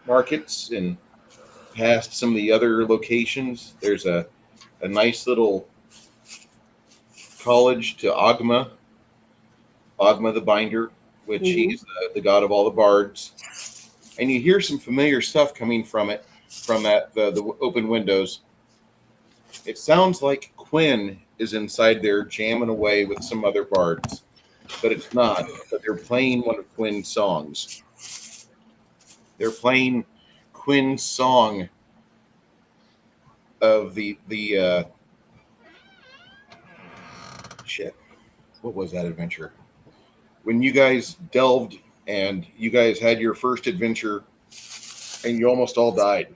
markets and past some of the other locations. There's a nice little college to Agma the Binder, which he's the god of all the bards. And you hear some familiar stuff coming from it, from the open windows. It sounds like Quinn is inside there jamming away with some other bards, but it's not. But they're playing one of Quinn's songs. They're playing Quinn's song of the shit. What was that adventure? When you guys delved and you guys had your first adventure and you almost all died.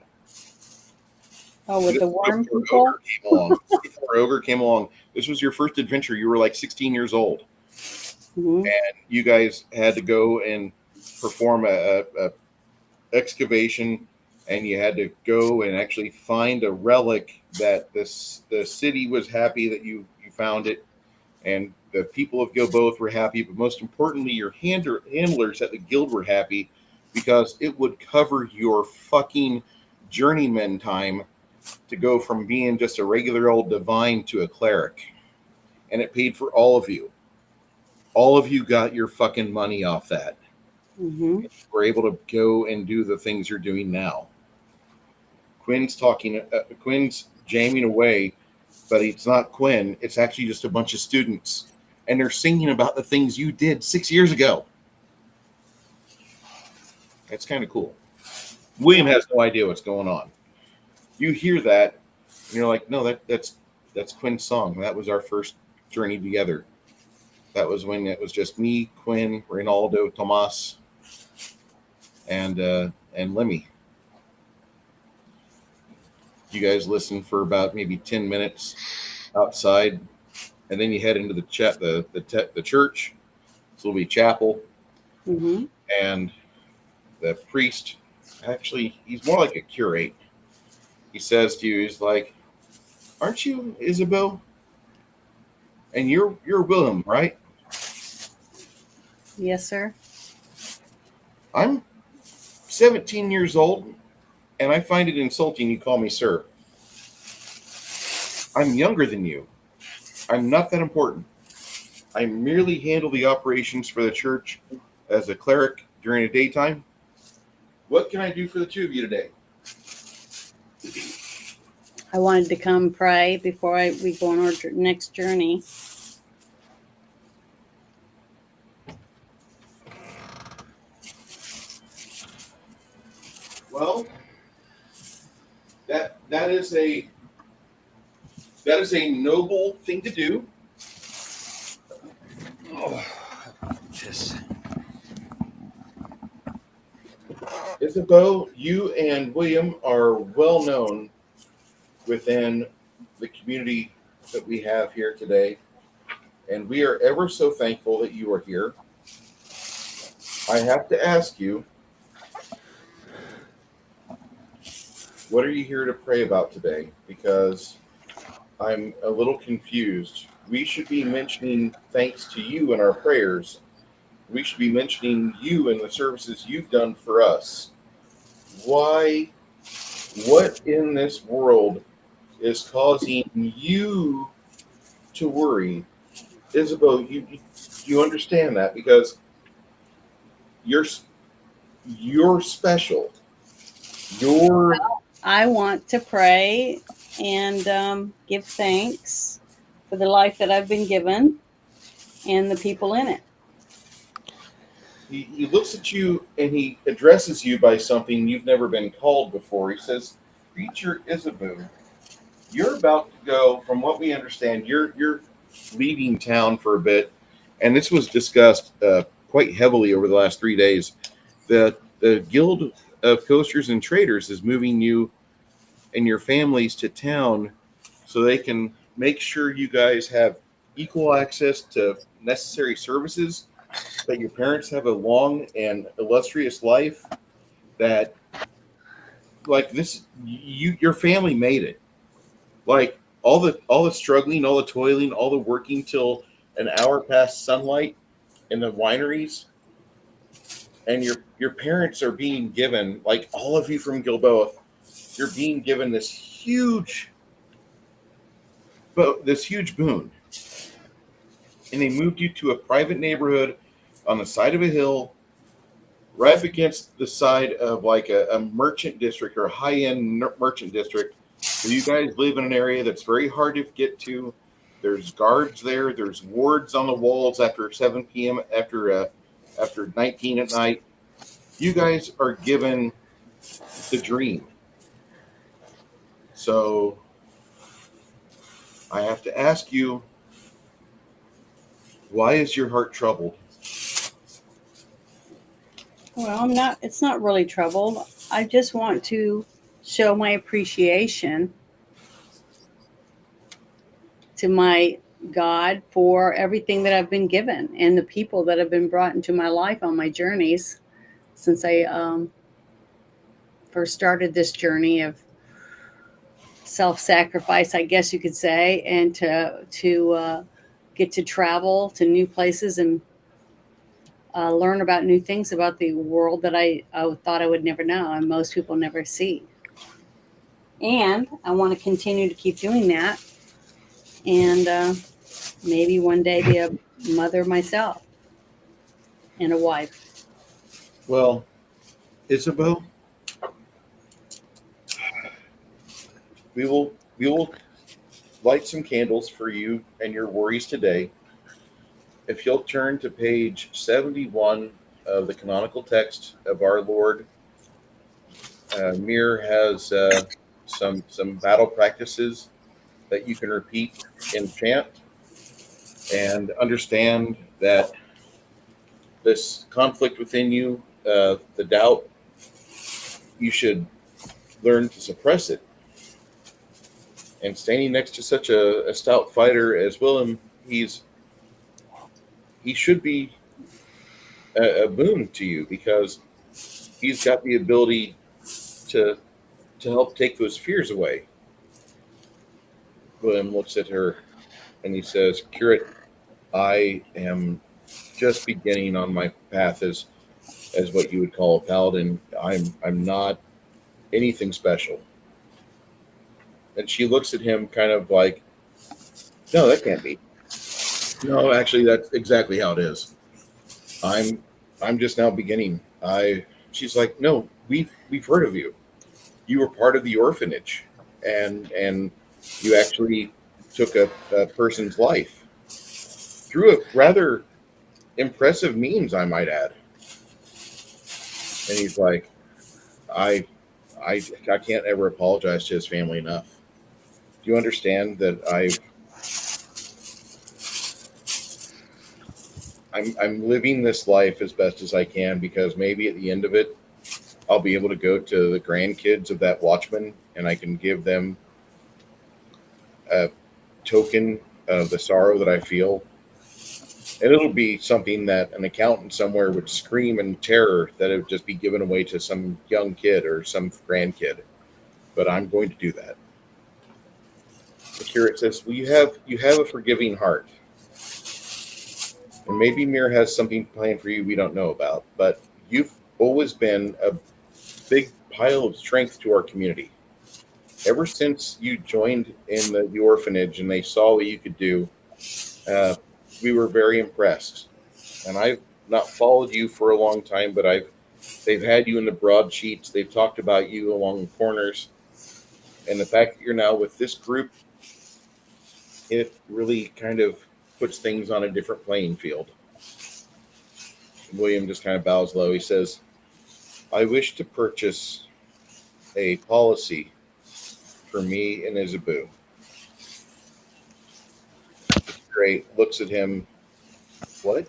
Oh, with the worm people? Before Ogre came along. This was your first adventure. You were like 16 years old. And you guys had to go and perform a excavation and you had to go and actually find a relic that the city was happy that you found it, and the people of Gilboa were happy, but most importantly, your handlers at the guild were happy because it would cover your fucking journeyman time to go from being just a regular old divine to a cleric. And it paid for all of you. All of you got your fucking money off that. Mm-hmm. We're able to go and do the things you're doing now. Quinn's jamming away, but it's not Quinn. It's actually just a bunch of students. And they're singing about the things you did 6 years ago. That's kind of cool. William has no idea what's going on. You hear that, and you're like, no, that's Quinn's song. That was our first journey together. That was when it was just me, Quinn, Reynaldo, Tomas, and Lemmy. You guys listen for about maybe 10 minutes outside, and then you head into the church. So it'll be chapel, Mm-hmm. and the priest, actually, he's more like a curate. He says to you, he's like, "Aren't you Isabel? And you're Willem, right?" Yes, sir. "I'm 17 years old, and I find it insulting you call me sir. I'm younger than you. I'm not that important. I merely handle the operations for the church as a cleric during the daytime. What can I do for the two of you today?" I wanted to come pray before we go on our next journey. Well, that is a noble thing to do. Oh, this. Isabeau, you and William are well known within the community that we have here today, and we are ever so thankful that you are here. I have to ask you, what are you here to pray about today? Because I'm a little confused. We should be mentioning thanks to you in our prayers. We should be mentioning you and the services you've done for us. Why? What in this world is causing you to worry? Isabel, you understand that because you're special. You're I want to pray and give thanks for the life that I've been given and the people in it. He looks at you and he addresses you by something you've never been called before. He says, "Creature Isabu, you're about to go, from what we understand, you're leaving town for a bit." And this was discussed quite heavily over the last 3 days. The Guild of Coasters and Traders is moving you and your families to town so they can make sure you guys have equal access to necessary services, that your parents have a long and illustrious life, that like this your family made it. Like all the struggling, all the toiling, all the working till an hour past sunlight in the wineries, and your parents are being given, like all of you from Gilboa, you're being given this huge boon. And they moved you to a private neighborhood on the side of a hill, right up against the side of like a merchant district or a high-end merchant district, where you guys live in an area that's very hard to get to. There's guards there. There's wards on the walls after 7 p.m. after 19 at night. You guys are given the dream. So I have to ask you, why is your heart troubled? Well, it's not really troubled. I just want to show my appreciation to my God for everything that I've been given and the people that have been brought into my life on my journeys since I first started this journey of self-sacrifice, I guess you could say, and to get to travel to new places and learn about new things about the world that I thought I would never know and most people never see. And I want to continue to keep doing that, and maybe one day be a mother myself and a wife. Well, Isabel, we will light some candles for you and your worries today. If you'll turn to page 71 of the canonical text of our Lord, Mir has some battle practices that you can repeat in chant and understand that this conflict within you, the doubt, you should learn to suppress it. And standing next to such a stout fighter as Willem, he should be a boon to you because he's got the ability to help take those fears away. William looks at her and he says, Curate, I am just beginning on my path as what you would call a paladin. I'm not anything special. And she looks at him kind of like, no, that can't be. No, actually, that's exactly how it is. I'm just now beginning. She's like, no, we've heard of you. You were part of the orphanage, and you actually took a person's life through a rather impressive means, I might add. And he's like, I can't ever apologize to his family enough. Do you understand that I'm living this life as best as I can because maybe at the end of it, I'll be able to go to the grandkids of that watchman and I can give them a token of the sorrow that I feel. And it'll be something that an accountant somewhere would scream in terror that it would just be given away to some young kid or some grandkid. But I'm going to do that. The curate says, well, you have a forgiving heart. And maybe Mir has something planned for you we don't know about. But you've always been a big pile of strength to our community. Ever since you joined in the orphanage and they saw what you could do, we were very impressed. And I've not followed you for a long time, but they've had you in the broadsheets. They've talked about you along the corners. And the fact that you're now with this group, it really kind of puts things on a different playing field. William just kind of bows low. He says, I wish to purchase a policy for me and Isabu. Great. Looks at him. What?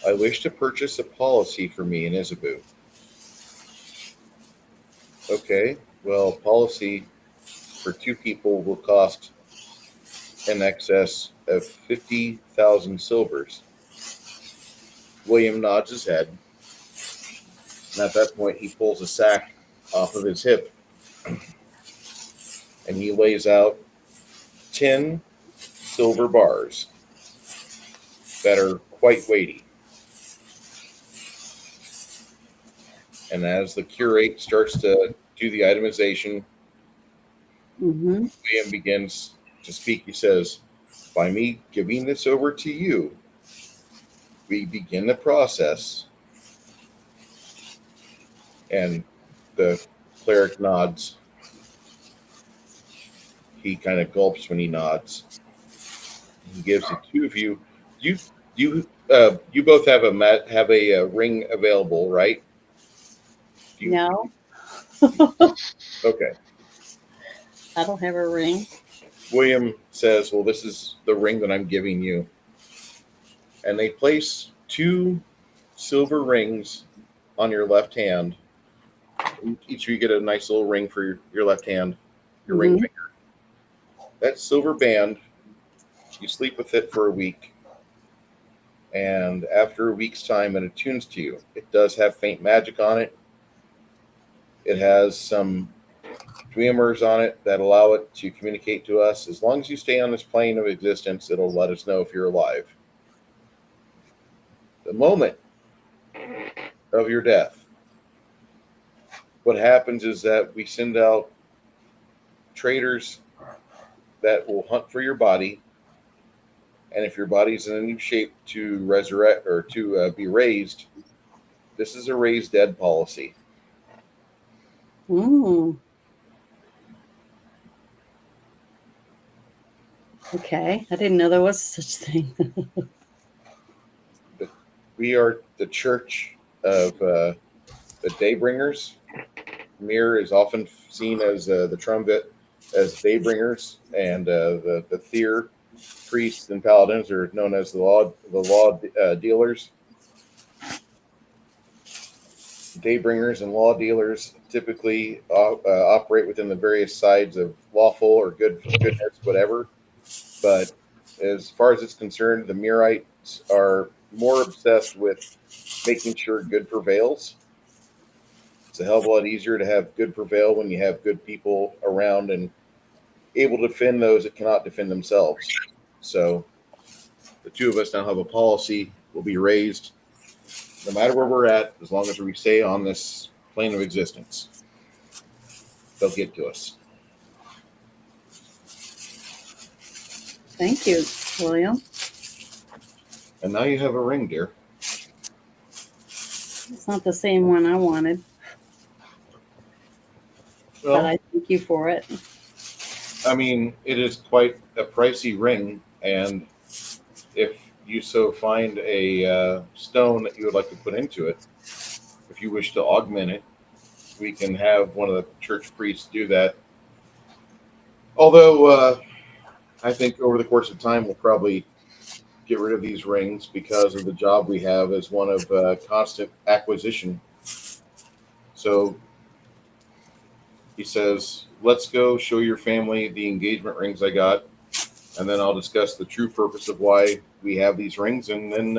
I wish to purchase a policy for me and Isabu. Okay. Well, policy for two people will cost in excess of 50,000 silvers. William nods his head. And at that point, he pulls a sack off of his hip. And he lays out 10 silver bars that are quite weighty. And as the curate starts to do the itemization, William begins to speak. He says, by me giving this over to you, we begin the process. And the cleric nods. He kind of gulps when he nods. He gives the two of you. You both have a ring available, right? No. Okay. I don't have a ring. William says, well, this is the ring that I'm giving you. And they place 2 silver rings on your left hand. Each of you get a nice little ring for your left hand, your ring finger. That silver band, you sleep with it for a week. And after a week's time, it attunes to you. It does have faint magic on it. It has some tweamers on it that allow it to communicate to us. As long as you stay on this plane of existence, it'll let us know if you're alive. The moment of your death, what happens is that we send out traders that will hunt for your body, and if your body's in any shape to resurrect or to be raised, this is a raised dead policy. Mm. Okay, I didn't know there was such thing. We are the church of the Daybringers. Mir is often seen as the trumpet as Daybringers, and the Thyr priests and paladins are known as the law dealers. Daybringers and law dealers typically operate within the various sides of lawful or goodness, whatever. But as far as it's concerned, the Mirites are more obsessed with making sure good prevails. It's a hell of a lot easier to have good prevail when you have good people around and able to defend those that cannot defend themselves. So the two of us now have a policy. Will be raised no matter where we're at, as long as we stay on this plane of existence. They'll get to us. Thank you, William. And now you have a ring, dear. It's not the same one I wanted, but Well, I thank you for it. I mean, it is quite a pricey ring, and if you so find a stone that you would like to put into it, if you wish to augment it, we can have one of the church priests do that. Although I think over the course of time, we'll probably get rid of these rings because of the job we have as one of constant acquisition. So he says, let's go show your family the engagement rings I got, and then I'll discuss the true purpose of why we have these rings, and then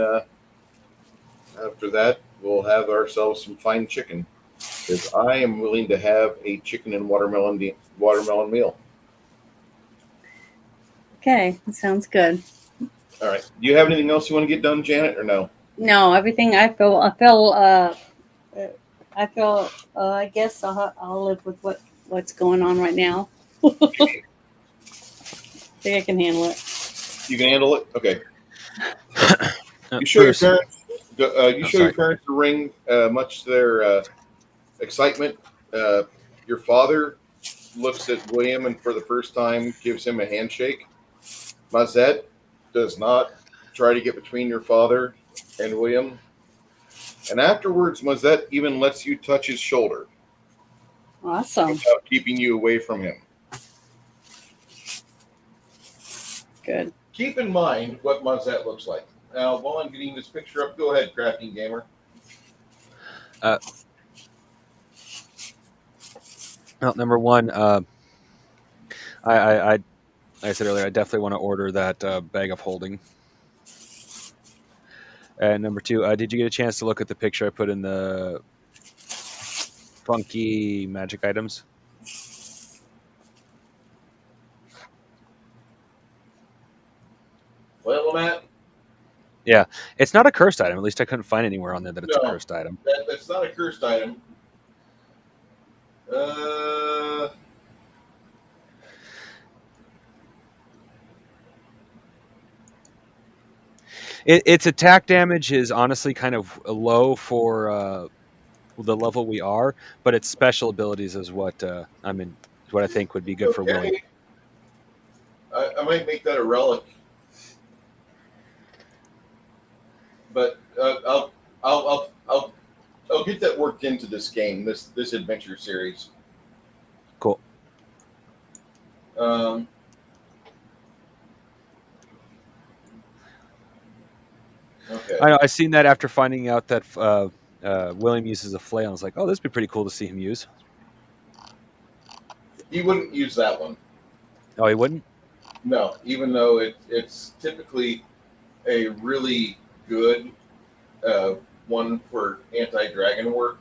after that, we'll have ourselves some fine chicken, because I am willing to have a chicken and watermelon meal. Okay, that sounds good. All right. Do you have anything else you want to get done, Janet, or no? No, everything I guess I'll live with what's going on right now. I think I can handle it. You can handle it? Okay. You show Bruce, your parents. You show your sorry. parents the ring, much to their excitement. Your father looks at William and for the first time gives him a handshake. Mazette does not try to get between your father and William. And afterwards, Mazette even lets you touch his shoulder Awesome. without keeping you away from him. Good. Keep in mind what Mazette looks like. Now, while I'm getting this picture up, go ahead, Crafting Gamer. Well, number one, like I said earlier, I definitely want to order that bag of holding. And number two, did you get a chance to look at the picture I put in the funky magic items? Well, Matt, Yeah, it's not a cursed item. At least I couldn't find anywhere on there that it's a No. cursed item. that's not a cursed item. Its attack damage is honestly kind of low for the level we are, but its special abilities is what what I think would be good for Willie. Okay. I might make that a relic, but I'll get that worked into this game, this adventure series. Cool. Okay. I know. I seen that after finding out that William uses a flail. I was like, oh, this would be pretty cool to see him use. He wouldn't use that one. Oh, he wouldn't? No, even though it's typically a really good one for anti-dragon work.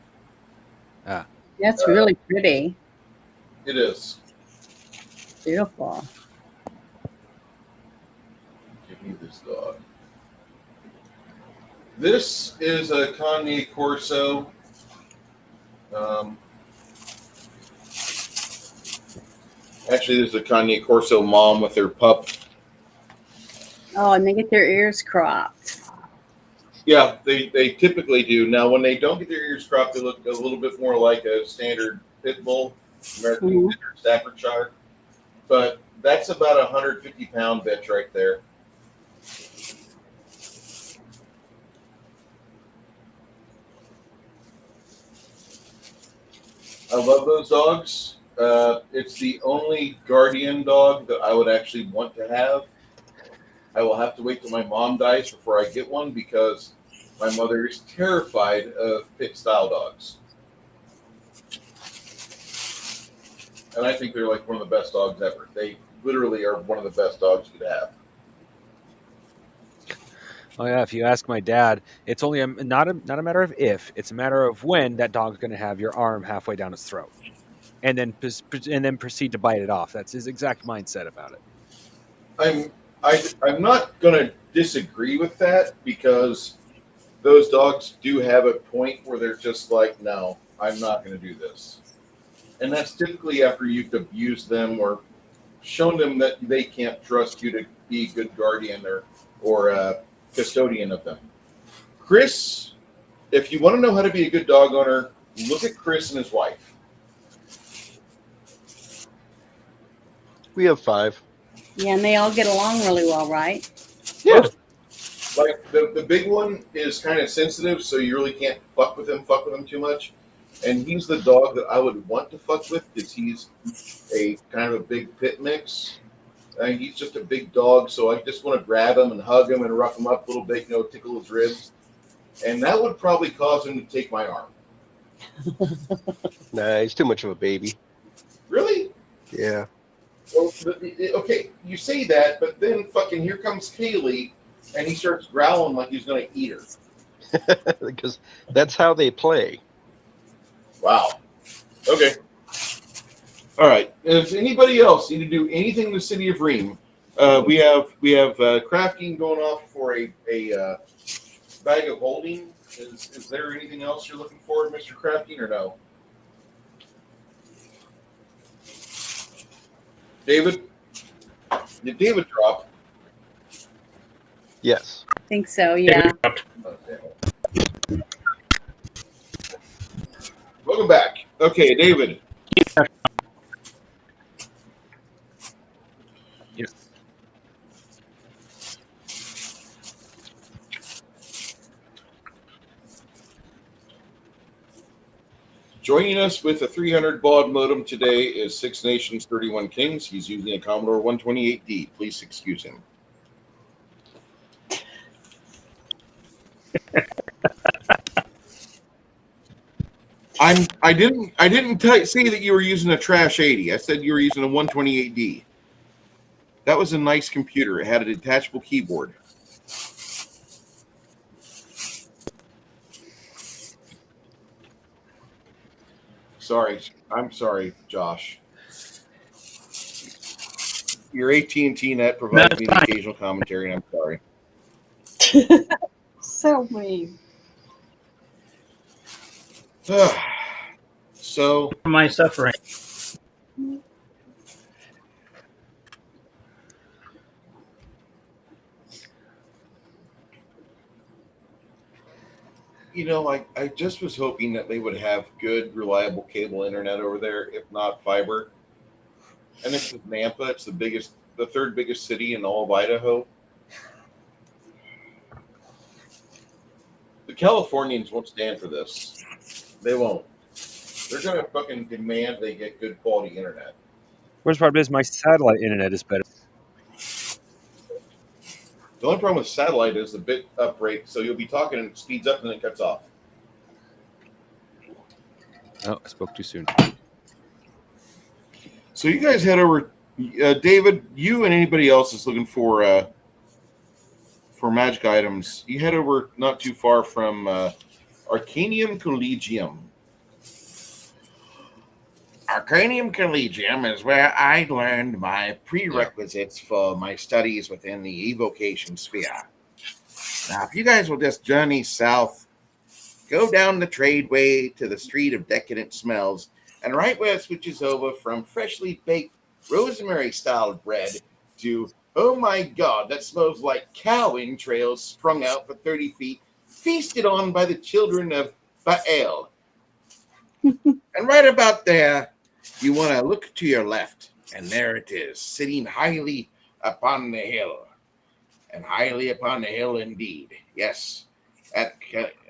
Ah. That's really pretty. It is. Beautiful. Give me this dog. This is a Cane Corso. Actually, this is a Cane Corso mom with her pup. Oh, and they get their ears cropped. Yeah, they typically do. Now, when they don't get their ears cropped, they look a little bit more like a standard pit bull, American Mhm. Standard Staffordshire. But that's about a 150-pound bitch right there. I love those dogs. It's the only guardian dog that I would actually want to have. I will have to wait till my mom dies before I get one because my mother is terrified of pit style dogs. And I think they're like one of the best dogs ever. They literally are one of the best dogs you could have. Oh yeah, if you ask my dad, it's only not a matter of if, it's a matter of when that dog's going to have your arm halfway down its throat, and then proceed to bite it off. That's his exact mindset about it. I'm not going to disagree with that because those dogs do have a point where they're just like, no, I'm not going to do this. And that's typically after you've abused them or shown them that they can't trust you to be a good guardian or custodian of them. Chris, if you want to know how to be a good dog owner, look at Chris and his wife. We have 5. Yeah, and they all get along really well, right? Yeah. Like the big one is kind of sensitive, so you really can't fuck with him too much. And he's the dog that I would want to fuck with because he's a kind of a big pit mix. And he's just a big dog, so I just want to grab him and hug him and rough him up a little bit, tickle his ribs. And that would probably cause him to take my arm. Nah, he's too much of a baby. Really? Yeah. Well, okay, you say that, but then fucking here comes Kaylee, and he starts growling like he's going to eat her. Because that's how they play. Wow. Okay. All right. If anybody else need to do anything in the city of Ream, we have crafting going off for a bag of holding. Is there anything else you're looking for, Mr. Crafting, or no? David? Did David drop? Yes. I think so, yeah. Okay. Welcome back. Okay, David. Yes. Joining us with a 300 baud modem today is 6 Nations 31 Kings. He's using a Commodore 128D. Please excuse him. I didn't say that you were using a trash 80. I said you were using a 128D. That was a nice computer. It had a detachable keyboard. I'm sorry, Josh. Your AT&T net provides me the occasional commentary, and I'm sorry. So mean. So, For my suffering. I just was hoping that they would have good, reliable cable internet over there, if not fiber. And this is Nampa. It's the third biggest city in all of Idaho. The Californians won't stand for this. They won't. They're going to fucking demand they get good quality internet. Worst part is my satellite internet is better. The only problem with satellite is the bit up rate, so you'll be talking and it speeds up and then it cuts off. Oh, I spoke too soon. So you guys head over, David. You and anybody else is looking for magic items. You head over not too far from Arcanium Collegium. Arcanium Collegium is where I learned my prerequisites for my studies within the evocation sphere. Now, if you guys will just journey south, go down the tradeway to the Street of Decadent Smells, and right where it switches over from freshly baked rosemary-style bread to, oh my god, that smells like cow entrails sprung out for 30 feet, feasted on by the children of Baal. And right about there, you want to look to your left, and there it is, sitting highly upon the hill. And highly upon the hill indeed. Yes, at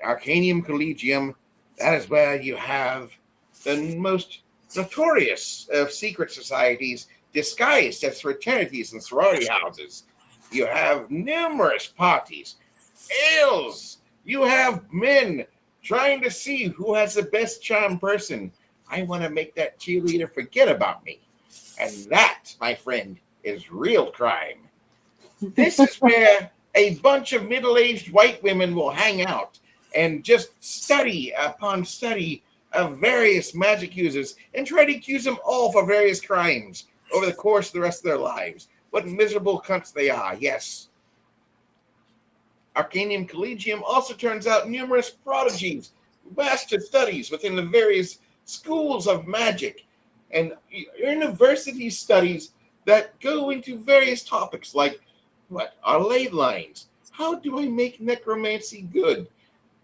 Arcanium Collegium, that is where you have the most notorious of secret societies disguised as fraternities and sorority houses. You have numerous parties, ales. You have men trying to see who has the best charm person. I want to make that cheerleader forget about me. And that, my friend, is real crime. This is where a bunch of middle-aged white women will hang out and just study upon study of various magic users and try to accuse them all for various crimes over the course of the rest of their lives. What miserable cunts they are, yes. Arcanium Collegium also turns out numerous prodigies, master studies within the various schools of magic and university studies that go into various topics like what are ley lines? How do I make necromancy good?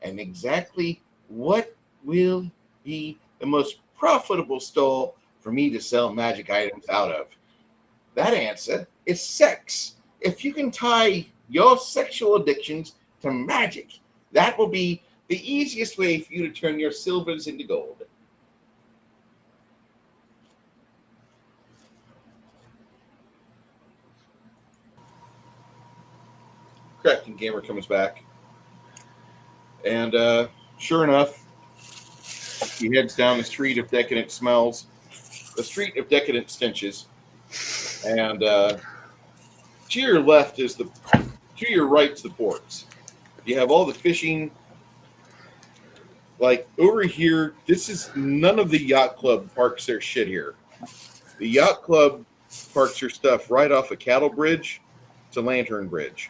And exactly what will be the most profitable stall for me to sell magic items out of? That answer is sex. If you can tie your sexual addictions to magic, that will be the easiest way for you to turn your silvers into gold. Crafting Gamer comes back. And sure enough, he heads down the Street of Decadent Smells, the Street of Decadent Stenches. And to your left is to your right's the ports. You have all the fishing. Like over here, this is none of the yacht club parks their shit here. The yacht club parks your stuff right off a cattle bridge to Lantern Bridge.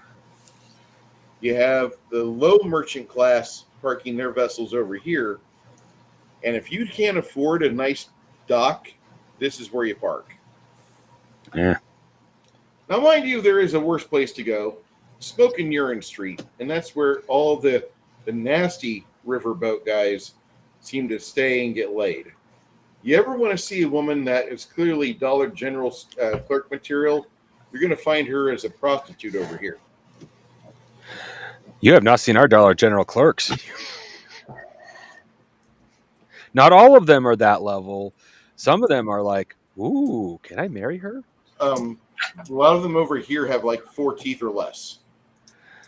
You have the low merchant class parking their vessels over here. And if you can't afford a nice dock, this is where you park. Yeah. Now, mind you, there is a worse place to go, Smoke and Urine Street. And that's where all the nasty riverboat guys seem to stay and get laid. You ever want to see a woman that is clearly Dollar General clerk material, you're going to find her as a prostitute over here. You have not seen our Dollar General clerks. Not all of them are that level. Some of them are like, ooh, can I marry her? A lot of them over here have like 4 teeth or less.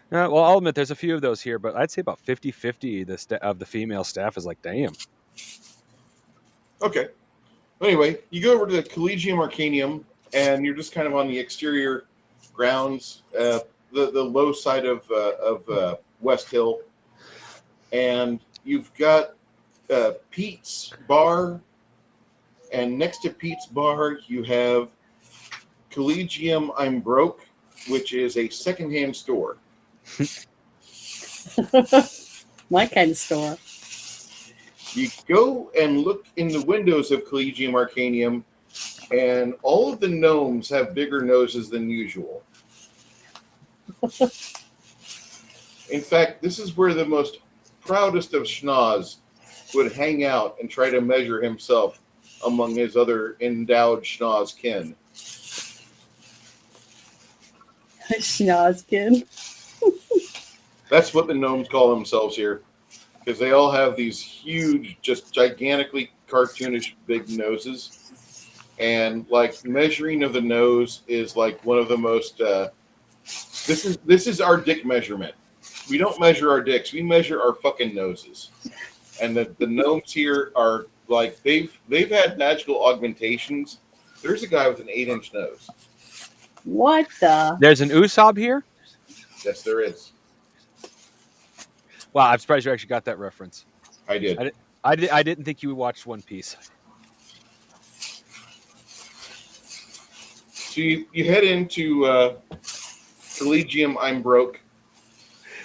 Well, I'll admit there's a few of those here, but I'd say about 50-50 of the female staff is like, damn. Okay. Anyway, you go over to the Collegium Arcanium, and you're just kind of on the exterior grounds, the low side of West Hill, and you've got Pete's Bar, and next to Pete's Bar, you have Collegium I'm Broke, which is a secondhand store. My kind of store. You go and look in the windows of Collegium Arcanium, and all of the gnomes have bigger noses than usual. In fact, this is where the most proudest of schnoz would hang out and try to measure himself among his other endowed schnoz kin. Schnozkin. That's what the gnomes call themselves here, because they all have these huge, just gigantically cartoonish big noses. And like measuring of the nose is like one of the most. This is our dick measurement. We don't measure our dicks; we measure our fucking noses. And the gnomes here are like they've had magical augmentations. There's a guy with an 8-inch nose. What the? There's an Usopp here? Yes, there is. Wow, I'm surprised you actually got that reference. I did. I didn't think you watched One Piece. So you head into Collegium I'm Broke,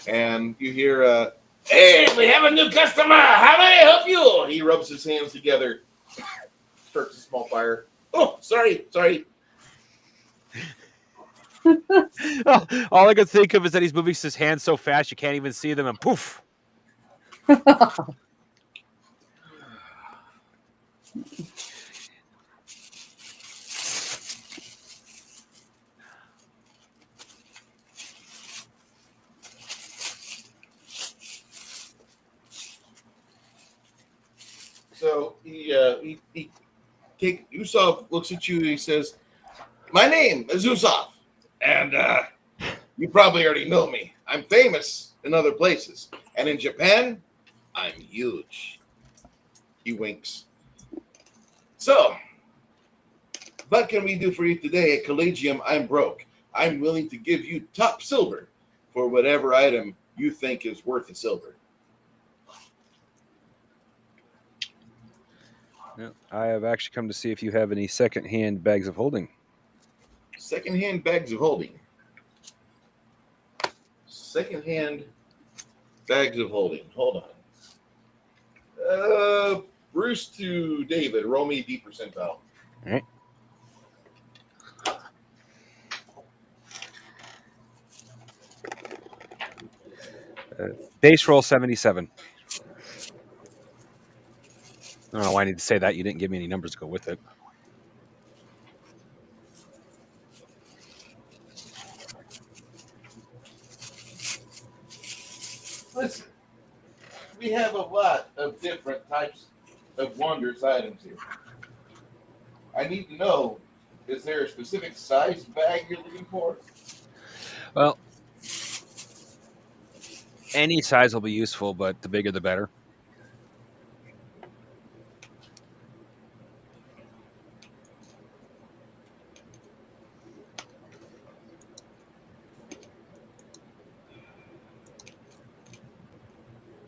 and you hear, "Hey, we have a new customer. How may I help you?" He rubs his hands together, starts a small fire. Oh, sorry. Oh, all I could think of is that he's moving his hands so fast you can't even see them, and poof. So Yusuf looks at you and he says, "My name is Yusuf, and you probably already know me. I'm famous in other places, and in Japan, I'm huge." He winks. "So, what can we do for you today at Collegium I'm Broke? I'm willing to give you top silver for whatever item you think is worth a silver." Yeah, I have actually come to see if you have any second-hand bags of holding. Secondhand bags of holding. Secondhand bags of holding. Hold on. Bruce to David. Roll me D percentile. All right. Base roll 77. I don't know why I need to say that. You didn't give me any numbers to go with it. Listen, we have a lot of different types of wondrous items here. I need to know, is there a specific size bag you're looking for? Well, any size will be useful, but the bigger the better.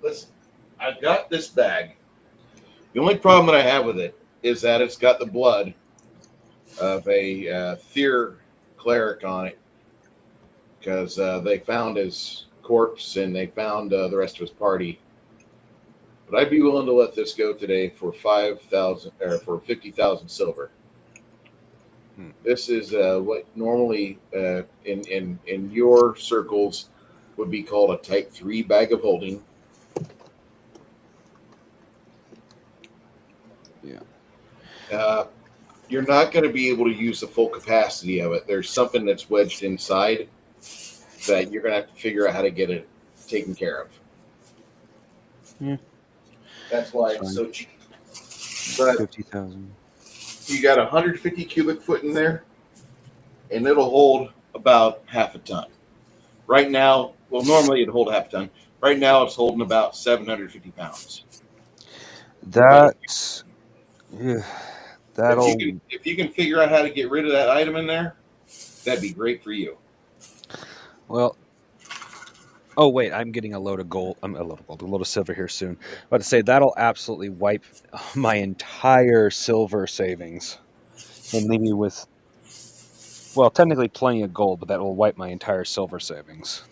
Listen, I've got this bag. The only problem that I have with it is that it's got the blood of a Thier cleric on it, because they found his corpse and they found the rest of his party. But I'd be willing to let this go today for 5,000 or for 50,000 silver. This is what normally in your circles would be called a Type 3 bag of holding. Yeah. You're not going to be able to use the full capacity of it. There's something that's wedged inside that you're going to have to figure out how to get it taken care of. Yeah. That's why it's so cheap. But 50,000. you got 150 cubic foot in there, and it'll hold about half a ton. Right now, well, normally it'd hold half a ton. Right now, it's holding about 750 pounds. That's yeah. That'll. If you can figure out how to get rid of that item in there, that'd be great for you. Well. Oh wait, I'm getting a load of gold. A load of silver here soon. But to say that'll absolutely wipe my entire silver savings, and leave me with, well, technically plenty of gold, but that will wipe my entire silver savings.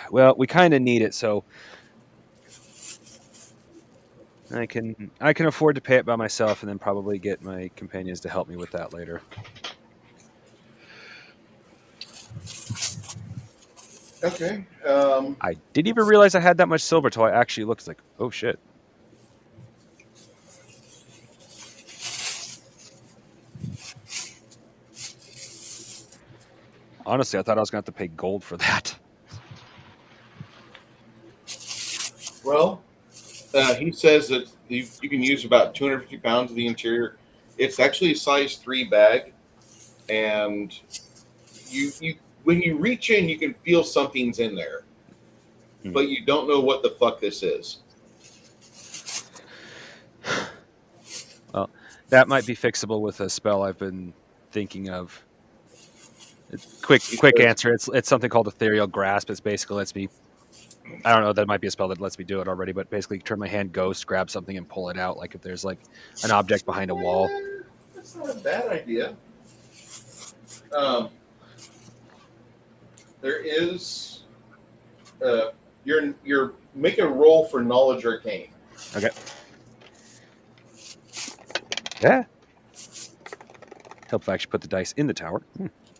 Well, we kind of need it, so I can afford to pay it by myself, and then probably get my companions to help me with that later. Okay. I didn't even realize I had that much silver till I actually looked. It's like, oh shit. Honestly, I thought I was going to have to pay gold for that. Well, he says that you can use about 250 pounds of the interior. It's actually a size 3 bag, and you when you reach in, you can feel something's in there, but you don't know what the fuck this is. Well, that might be fixable with a spell I've been thinking of. Quick answer. It's something called Ethereal Grasp. It's basically lets me I don't know. That might be a spell that lets me do it already, but basically turn my hand ghost, grab something, and pull it out. Like if there's like an object behind a wall. That's not a bad idea. There is. You're making a roll for knowledge arcane. Okay. Yeah. Help if I actually put the dice in the tower.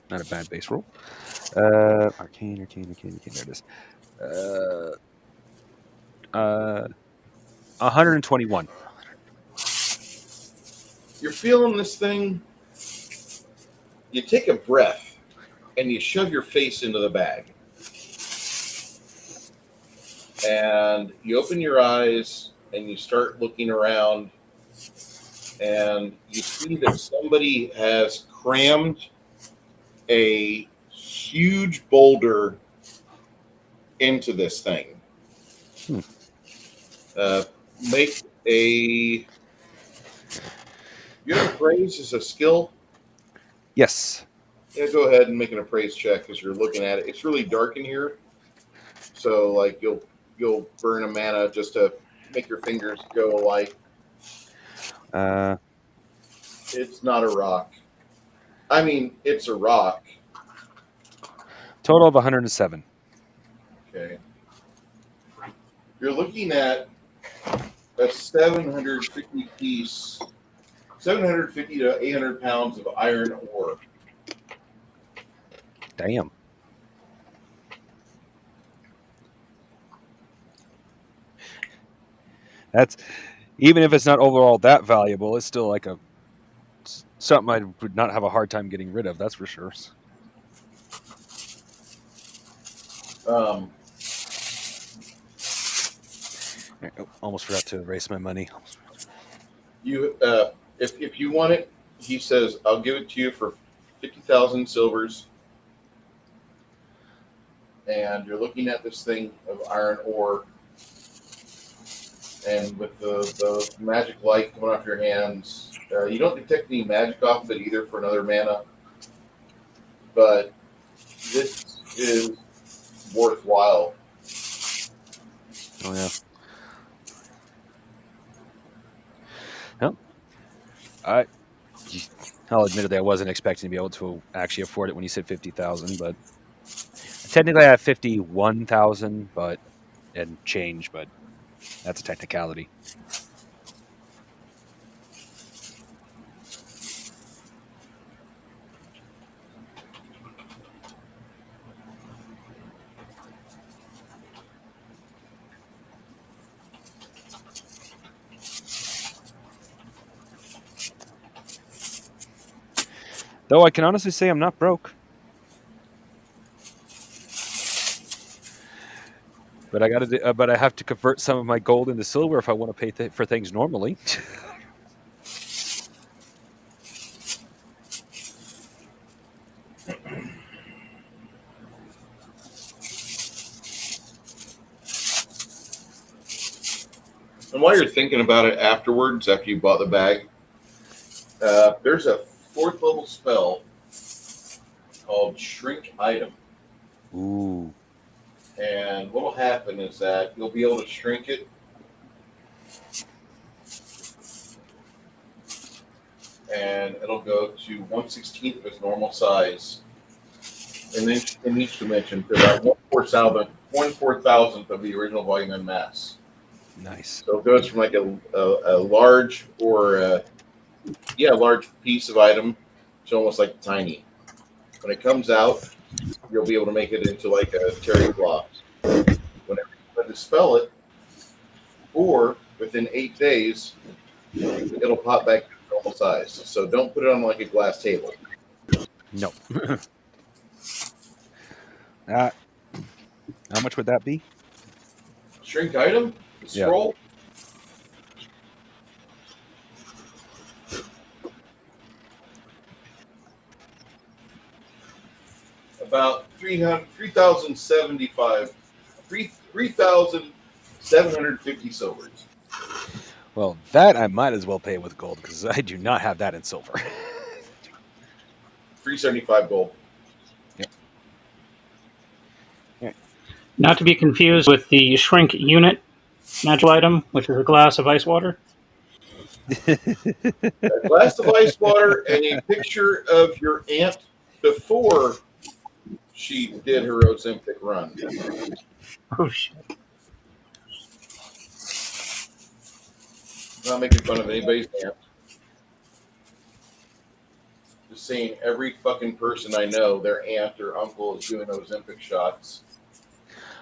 Not a bad base roll. Arcane. There it is. 121. You're feeling this thing. You take a breath and you shove your face into the bag. And you open your eyes and you start looking around and you see that somebody has crammed a huge boulder into this thing. Make a... You have appraise as a skill? Yes. Yeah, go ahead and make an appraise check because you're looking at it. It's really dark in here, so like you'll burn a mana just to make your fingers go light. It's not a rock. I mean, it's a rock. Total of 107. Okay. You're looking at a 750 piece, 750 to 800 pounds of iron ore. Damn. That's, even if it's not overall that valuable, it's still like something I would not have a hard time getting rid of. That's for sure. Almost forgot to erase my money. You, if you want it, he says, I'll give it to you for 50,000 silvers. And you're looking at this thing of iron ore, and with the magic light coming off your hands, you don't detect any magic off of it either for another mana. But this is worthwhile. Oh yeah. Well, I'll admit I wasn't expecting to be able to actually afford it when you said 50,000, but technically I have 51,000, but and change, but that's a technicality. Though I can honestly say I'm not broke. But I have to convert some of my gold into silver if I want to pay for things normally. And while you're thinking about it afterwards, after you bought the bag, there's a 4th level spell called Shrink Item. Ooh. And what will happen is that you'll be able to shrink it. And it'll go to 1/16 of its normal size in each dimension to about 1/4000th of the original volume and mass. Nice. So it goes from like a large or large piece of item to almost like tiny. When it comes out, you'll be able to make it into like a cherry block. Whenever you dispel it, or within 8 days, it'll pop back to normal size. So don't put it on like a glass table. No. How much would that be? Shrink item? The scroll? About 3,750 silvers. Well, that I might as well pay with gold because I do not have that in silver. 375 gold. Yep. Yeah. Not to be confused with the shrink unit magical item, which is a glass of ice water. A glass of ice water and a picture of your aunt before she did her Ozempic run. Oh shit! I'm not making fun of anybody's aunt. Just saying every fucking person I know, their aunt or uncle is doing Ozempic shots.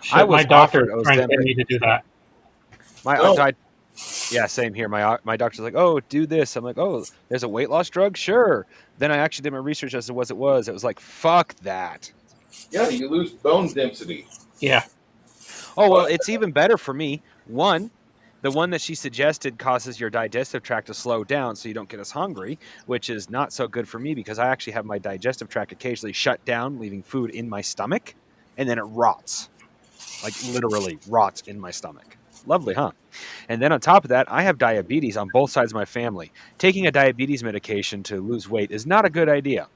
Shit, I was my doctor offered is trying to get Ozempic. me to do that. Yeah, same here. My doctor's like, oh, do this. I'm like, oh, there's a weight loss drug? Sure. Then I actually did my research as to what it was. It was like, fuck that. Yeah, you lose bone density. Yeah. Oh, well, it's even better for me. One, the one that she suggested causes your digestive tract to slow down so you don't get as hungry, which is not so good for me because I actually have my digestive tract occasionally shut down, leaving food in my stomach, and then it rots. Like literally rots in my stomach. Lovely, huh? And then on top of that, I have diabetes on both sides of my family. Taking a diabetes medication to lose weight is not a good idea.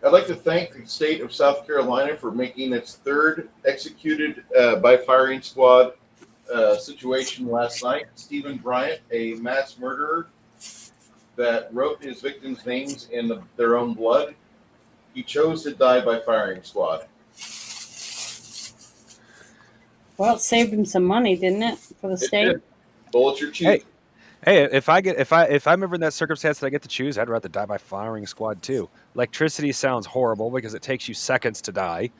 I'd like to thank the state of South Carolina for making its third executed by firing squad situation last night. Stephen Bryant, a mass murderer that wrote his victims' names in their own blood, he chose to die by firing squad. Well, it saved him some money, didn't it, for the state? Did. Bullets are cheap. Hey, if I'm ever in that circumstance that I get to choose, I'd rather die by firing squad too. Electricity sounds horrible because it takes you seconds to die.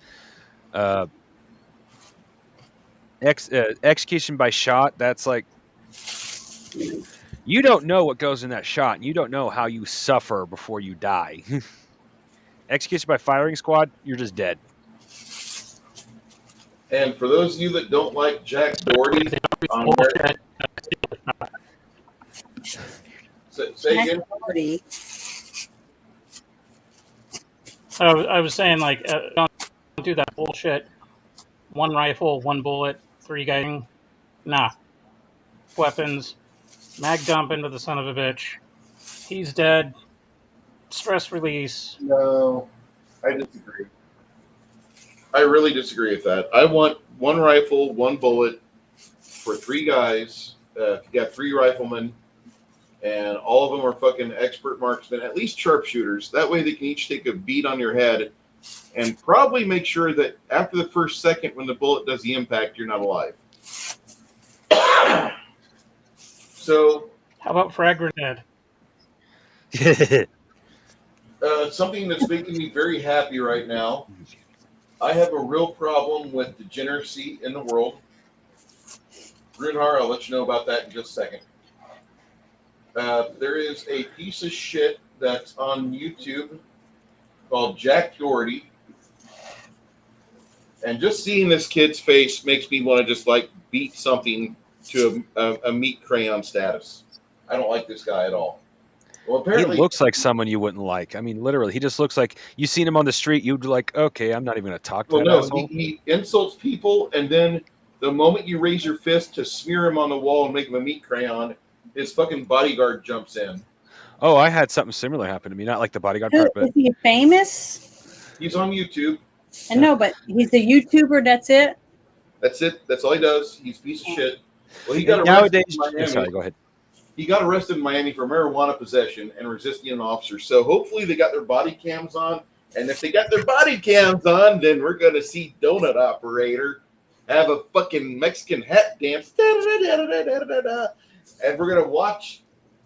Execution by shot, that's like you don't know what goes in that shot, and you don't know how you suffer before you die. Execution by firing squad, you're just dead. And for those of you that don't like Jack Doherty on there, say again. Doherty. I was saying, like, don't do that bullshit. One rifle, one bullet, 3 guys. Nah. Weapons. Mag dump into the son of a bitch. He's dead. Stress release. No, I disagree. I really disagree with that. I want one rifle, one bullet for 3 guys. You got 3 riflemen, and all of them are fucking expert marksmen, at least sharpshooters. That way they can each take a beat on your head and probably make sure that after the first second when the bullet does the impact, you're not alive. So, how about frag grenade? Something that's making me very happy right now. I have a real problem with degeneracy in the world. Brunhar, I'll let you know about that in just a second. There is a piece of shit that's on YouTube called Jack Doherty. And just seeing this kid's face makes me want to just like beat something to a meat crayon status. I don't like this guy at all. Well, apparently he looks like someone you wouldn't like. I mean, literally, he just looks like you seen him on the street. You'd be like, okay, I'm not even going to talk to that asshole. He insults people, and then the moment you raise your fist to smear him on the wall and make him a meat crayon, his fucking bodyguard jumps in. Oh, I had something similar happen to me. Not like the bodyguard part, but Is he famous? He's on YouTube. I know, but he's a YouTuber. That's it. That's it. That's all he does. He's a piece of shit. Well, he got nowadays. arrested in Miami. Sorry, go ahead. He got arrested in Miami for marijuana possession and resisting an officer. So hopefully they got their body cams on. And if they got their body cams on, then we're going to see Donut Operator have a fucking Mexican hat dance. And we're going to watch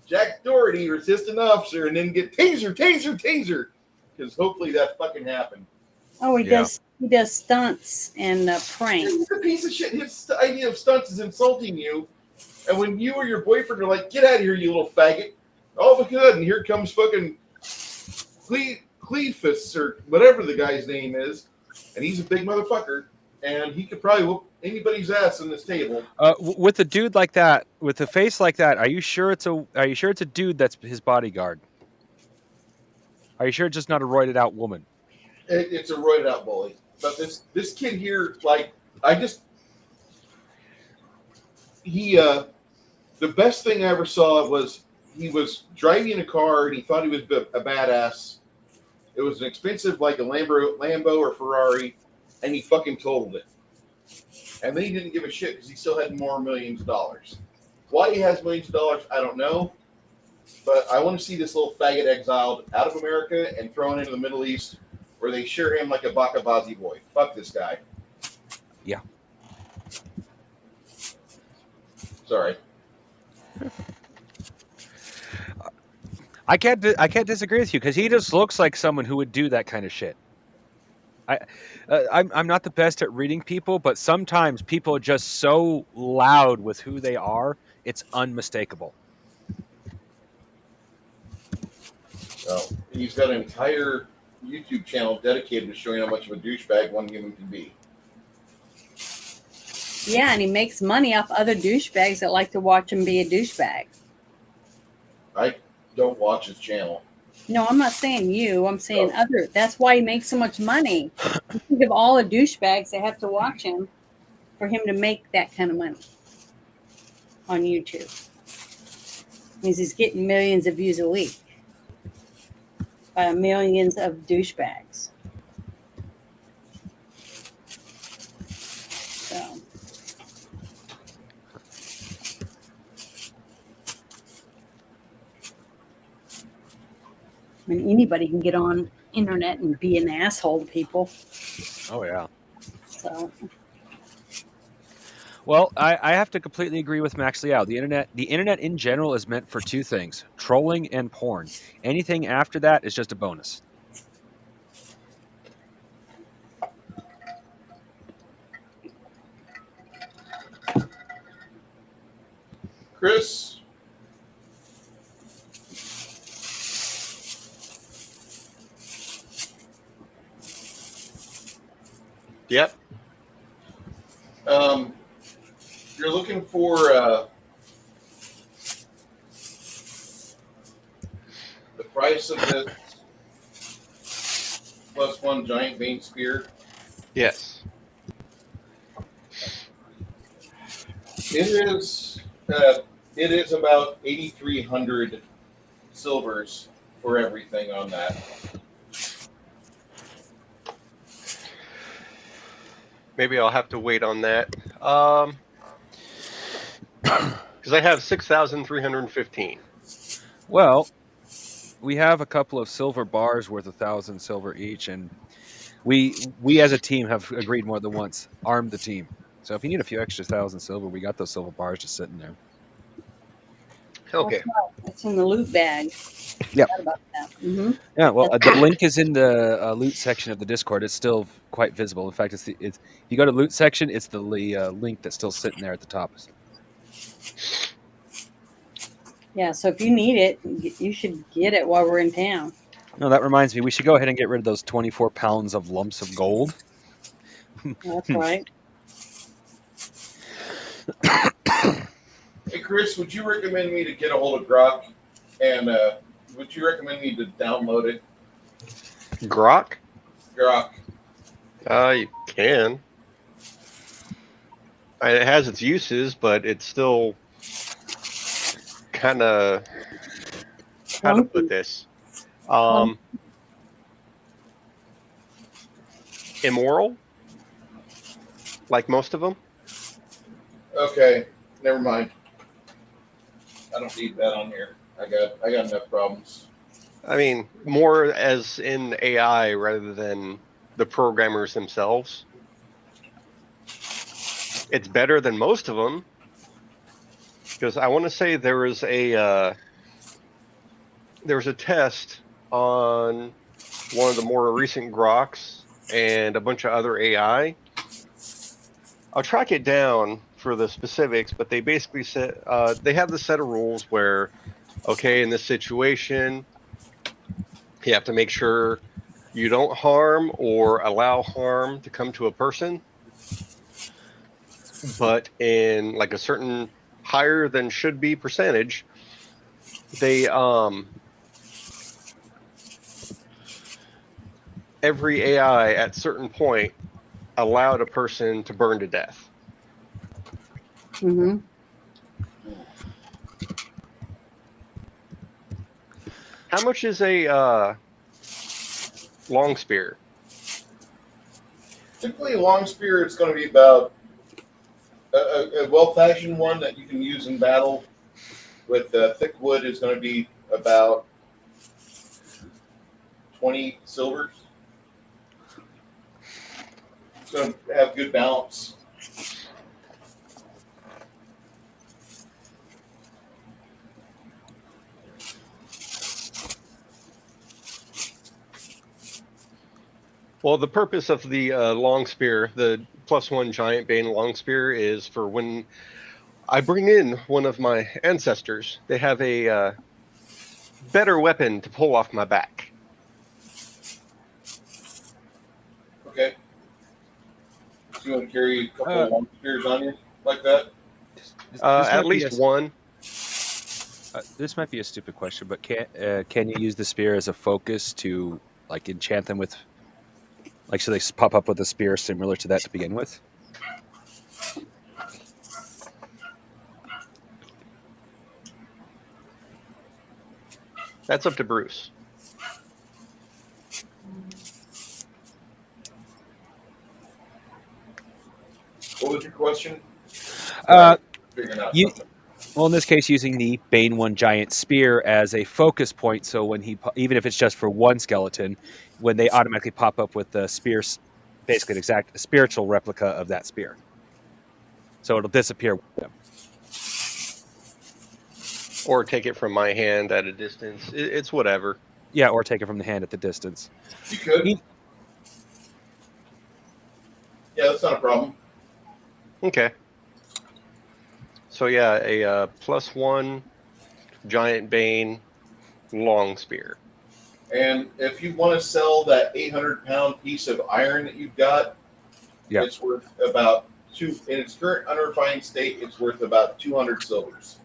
Jack Doherty resist an officer and then get taser. Because hopefully that fucking happened. Oh, he does stunts and pranks. He's a piece of shit. His idea of stunts is insulting you. And when you or your boyfriend are like, get out of here, you little faggot. All of a sudden, here comes fucking Cleefus or whatever the guy's name is. And he's a big motherfucker. And he could probably whoop anybody's ass on this table. With a dude like that, with a face like that, are you sure it's a dude that's his bodyguard? Are you sure it's just not a roided out woman? It's a roided out bully. But this kid here, like, the best thing I ever saw was he was driving a car and he thought he was a badass. It was an expensive, like a Lambo or Ferrari, and he fucking totaled it. And then he didn't give a shit because he still had more millions of dollars. Why he has millions of dollars, I don't know. But I want to see this little faggot exiled out of America and thrown into the Middle East where they share him like a Bakabazi boy. Fuck this guy. Yeah. Sorry. I can't disagree with you because he just looks like someone who would do that kind of shit. I'm not the best at reading people, but sometimes people are just so loud with who they are, it's unmistakable. So he's got an entire YouTube channel dedicated to showing how much of a douchebag one human can be. Yeah, and he makes money off other douchebags that like to watch him be a douchebag. I don't watch his channel. No, I'm not saying you. I'm saying other. That's why he makes so much money. You think of all the douchebags that have to watch him for him to make that kind of money on YouTube. Means he's getting millions of views a week by millions of douchebags. So. I mean, anybody can get on internet and be an asshole to people. Oh yeah. So. Well, I have to completely agree with Max Liao. The internet in general is meant for two things: trolling and porn. Anything after that is just a bonus. Chris? Yep. You're looking for the price of this +1 giant vein spear. Yes. It is about 8,300 silvers for everything on that. Maybe I'll have to wait on that. Because I have 6,315. Well, we have a couple of silver bars worth 1,000 silver each, and we as a team have agreed more than once, arm the team. So if you need a few extra 1,000 silver, we got those silver bars just sitting there. Okay. That's right. It's in the loot bag. Yep. Forgot about that. Mm-hmm. Yeah, well, the link is in the loot section of the Discord. It's still quite visible. In fact, it's if you go to loot section, it's the link that's still sitting there at the top. Yeah, so if you need it, you should get it while we're in town. No, that reminds me. We should go ahead and get rid of those 24 pounds of lumps of gold. That's right. Hey, Chris, would you recommend me to get a hold of Grok? And would you recommend me to download it? Grok? Grok. You can. It has its uses, but it's still kind of how to put this immoral, like most of them. Okay, never mind. I don't need that on here. I got enough problems. I mean, more as in AI rather than the programmers themselves. It's better than most of them. Because I want to say there was a test on one of the more recent Groks and a bunch of other AI. I'll track it down for the specifics, but they basically said they have the set of rules where, okay, in this situation, you have to make sure you don't harm or allow harm to come to a person. But in like a certain higher than should be percentage, they every AI at certain point allowed a person to burn to death. Mm-hmm. How much is a long spear? Typically, a long spear is going to be about a well-fashioned one that you can use in battle with thick wood is going to be about 20 silvers. It's going to have good balance. Well, the purpose of the long spear, the +1 giant bane long spear, is for when I bring in one of my ancestors, they have a better weapon to pull off my back. Okay. So you want to carry a couple of long spears on you like that? This At might be least one. this might be a stupid question, but can you use the spear as a focus to like enchant them with, like, so they pop up with a spear similar to that to begin with? That's up to Bruce. What was your question? Figuring out You something. well, in this case, using the Bane 1 giant spear as a focus point, so when even if it's just for one skeleton, when they automatically pop up with the spear, basically an exact spiritual replica of that spear, so it'll disappear with them. Or take it from my hand at a distance. It's whatever. Yeah, or take it from the hand at the distance. You could. He- Yeah, that's not a problem. Okay. So yeah, a +1 giant bane long spear. And if you want to sell that 800-pound piece of iron that you've got, Yeah. it's worth about in its current unrefined state, it's worth about 200 silvers.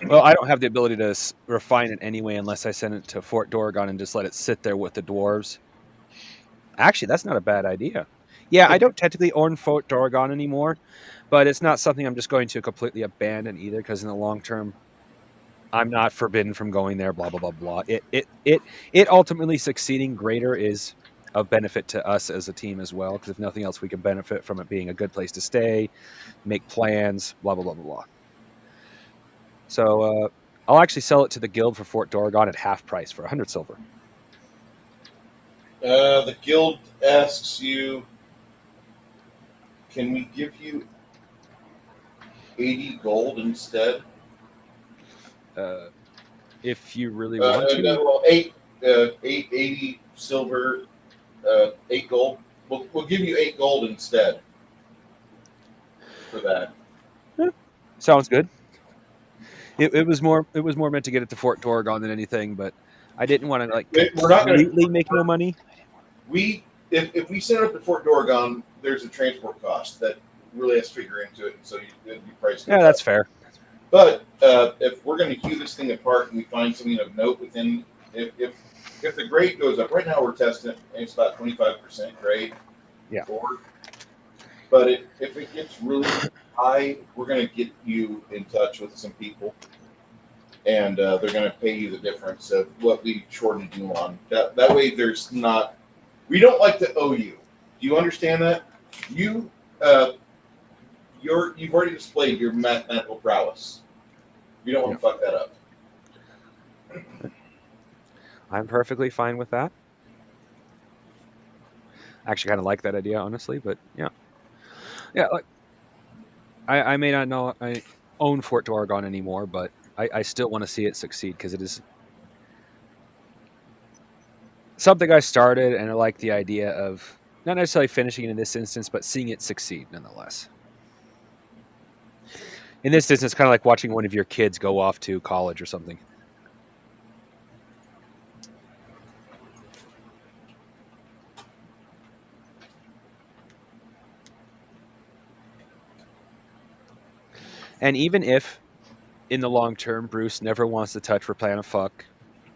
Well, I don't have the ability to refine it anyway unless I send it to Fort Dorgon and just let it sit there with the dwarves. Actually, that's not a bad idea. Yeah, I don't technically own Fort Dorgon anymore, but it's not something I'm just going to completely abandon either, because in the long term, I'm not forbidden from going there, blah, blah, blah, blah. It ultimately succeeding greater is of benefit to us as a team as well, because if nothing else, we can benefit from it being a good place to stay, make plans, blah, blah, blah, blah, blah. So I'll actually sell it to the guild for Fort Dorgon at half price for 100 silver. The guild asks you, can we give you 80 gold instead? If you really want to. No, well, 80 silver, 8 gold. We'll give you 8 gold instead for that. Sounds good. It was more meant to get it to Fort Dorgon than anything, but I didn't want to We're not gonna- completely make no money. If we send it up to Fort Dorgon, there's a transport cost that really has to figure into it, so it'd be priced. Yeah, that's fair. But if we're going to hew this thing apart and we find something of note within, if the grade goes up, right now we're testing it, and it's about 25% grade. Yeah. But if it gets really high, we're going to get you in touch with some people, and they're going to pay you the difference of what we shortened you on. That way, there's not. We don't like to owe you. Do you understand that? You've already displayed your mathematical prowess. You don't want to fuck that up. I'm perfectly fine with that. I actually kind of like that idea, honestly, but yeah. Like I may not know I own Fort Dorgon anymore, but I still want to see it succeed, because it is something I started, and I like the idea of not necessarily finishing it in this instance, but seeing it succeed nonetheless. In this instance, kind of like watching one of your kids go off to college or something. And even if, in the long term, Bruce never wants to touch Replan of Fuck,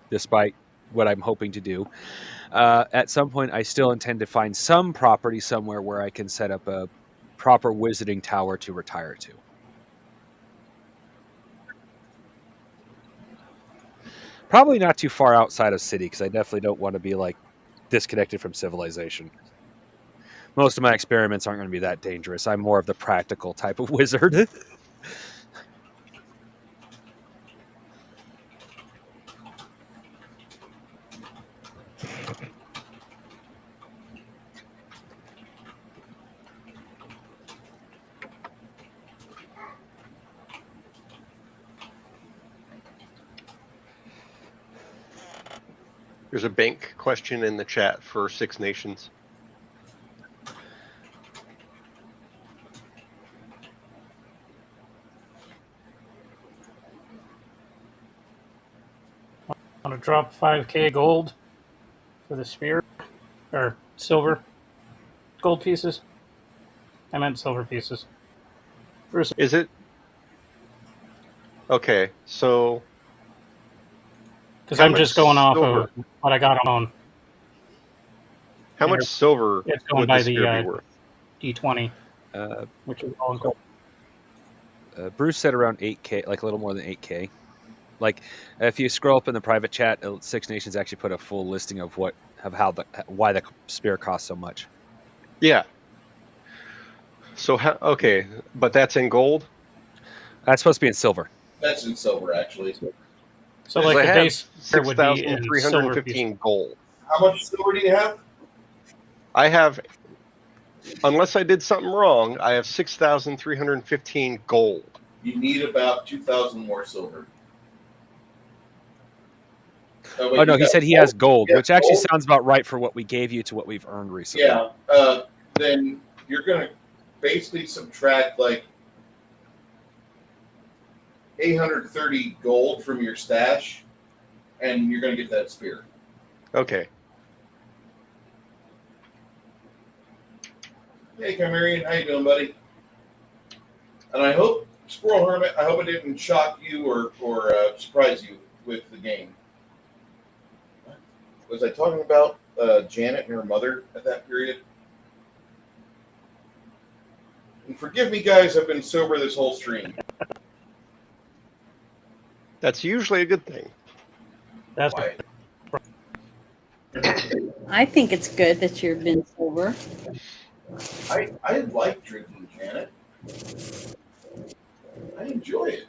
despite what I'm hoping to do, at some point I still intend to find some property somewhere where I can set up a proper wizarding tower to retire to. Probably not too far outside of city, because I definitely don't want to be like disconnected from civilization. Most of my experiments aren't going to be that dangerous. I'm more of the practical type of wizard. There's a bank question in the chat for Six Nations. Want to drop 5K gold for the spear or silver gold pieces? I meant silver pieces. Bruce, Is it? Okay, so because how I'm much just going off silver? of what I got on. How much There. silver It's going would by the spear be the worth? D20, uh, which is all gold. Bruce said around 8K, like a little more than 8K. Like if you scroll up in the private chat, Six Nations actually put a full listing of why the spear costs so much. Yeah. So okay, but that's in gold. That's supposed to be in silver. That's in silver, actually. So Because like I the have base spear would be in silver pieces. 6,315 gold. How much silver do you have? I have, unless I did something wrong, I have 6,315 gold. You need about 2,000 more silver. Oh wait, no, he said he has gold, Yeah, which actually gold? sounds about right for what we gave you to what we've earned recently. Yeah. Then you're going to basically subtract like 830 gold from your stash, and you're going to get that spear. Okay. Hey, Chimerian, how you doing, buddy? And I hope, Squirrel Hermit, I hope it didn't shock you or surprise you with the game. Was I talking about Janet and her mother at that period? And forgive me, guys, I've been sober this whole stream. That's usually a good thing. That's Why? I think it's good that you've been sober. I like drinking, Janet. I enjoy it.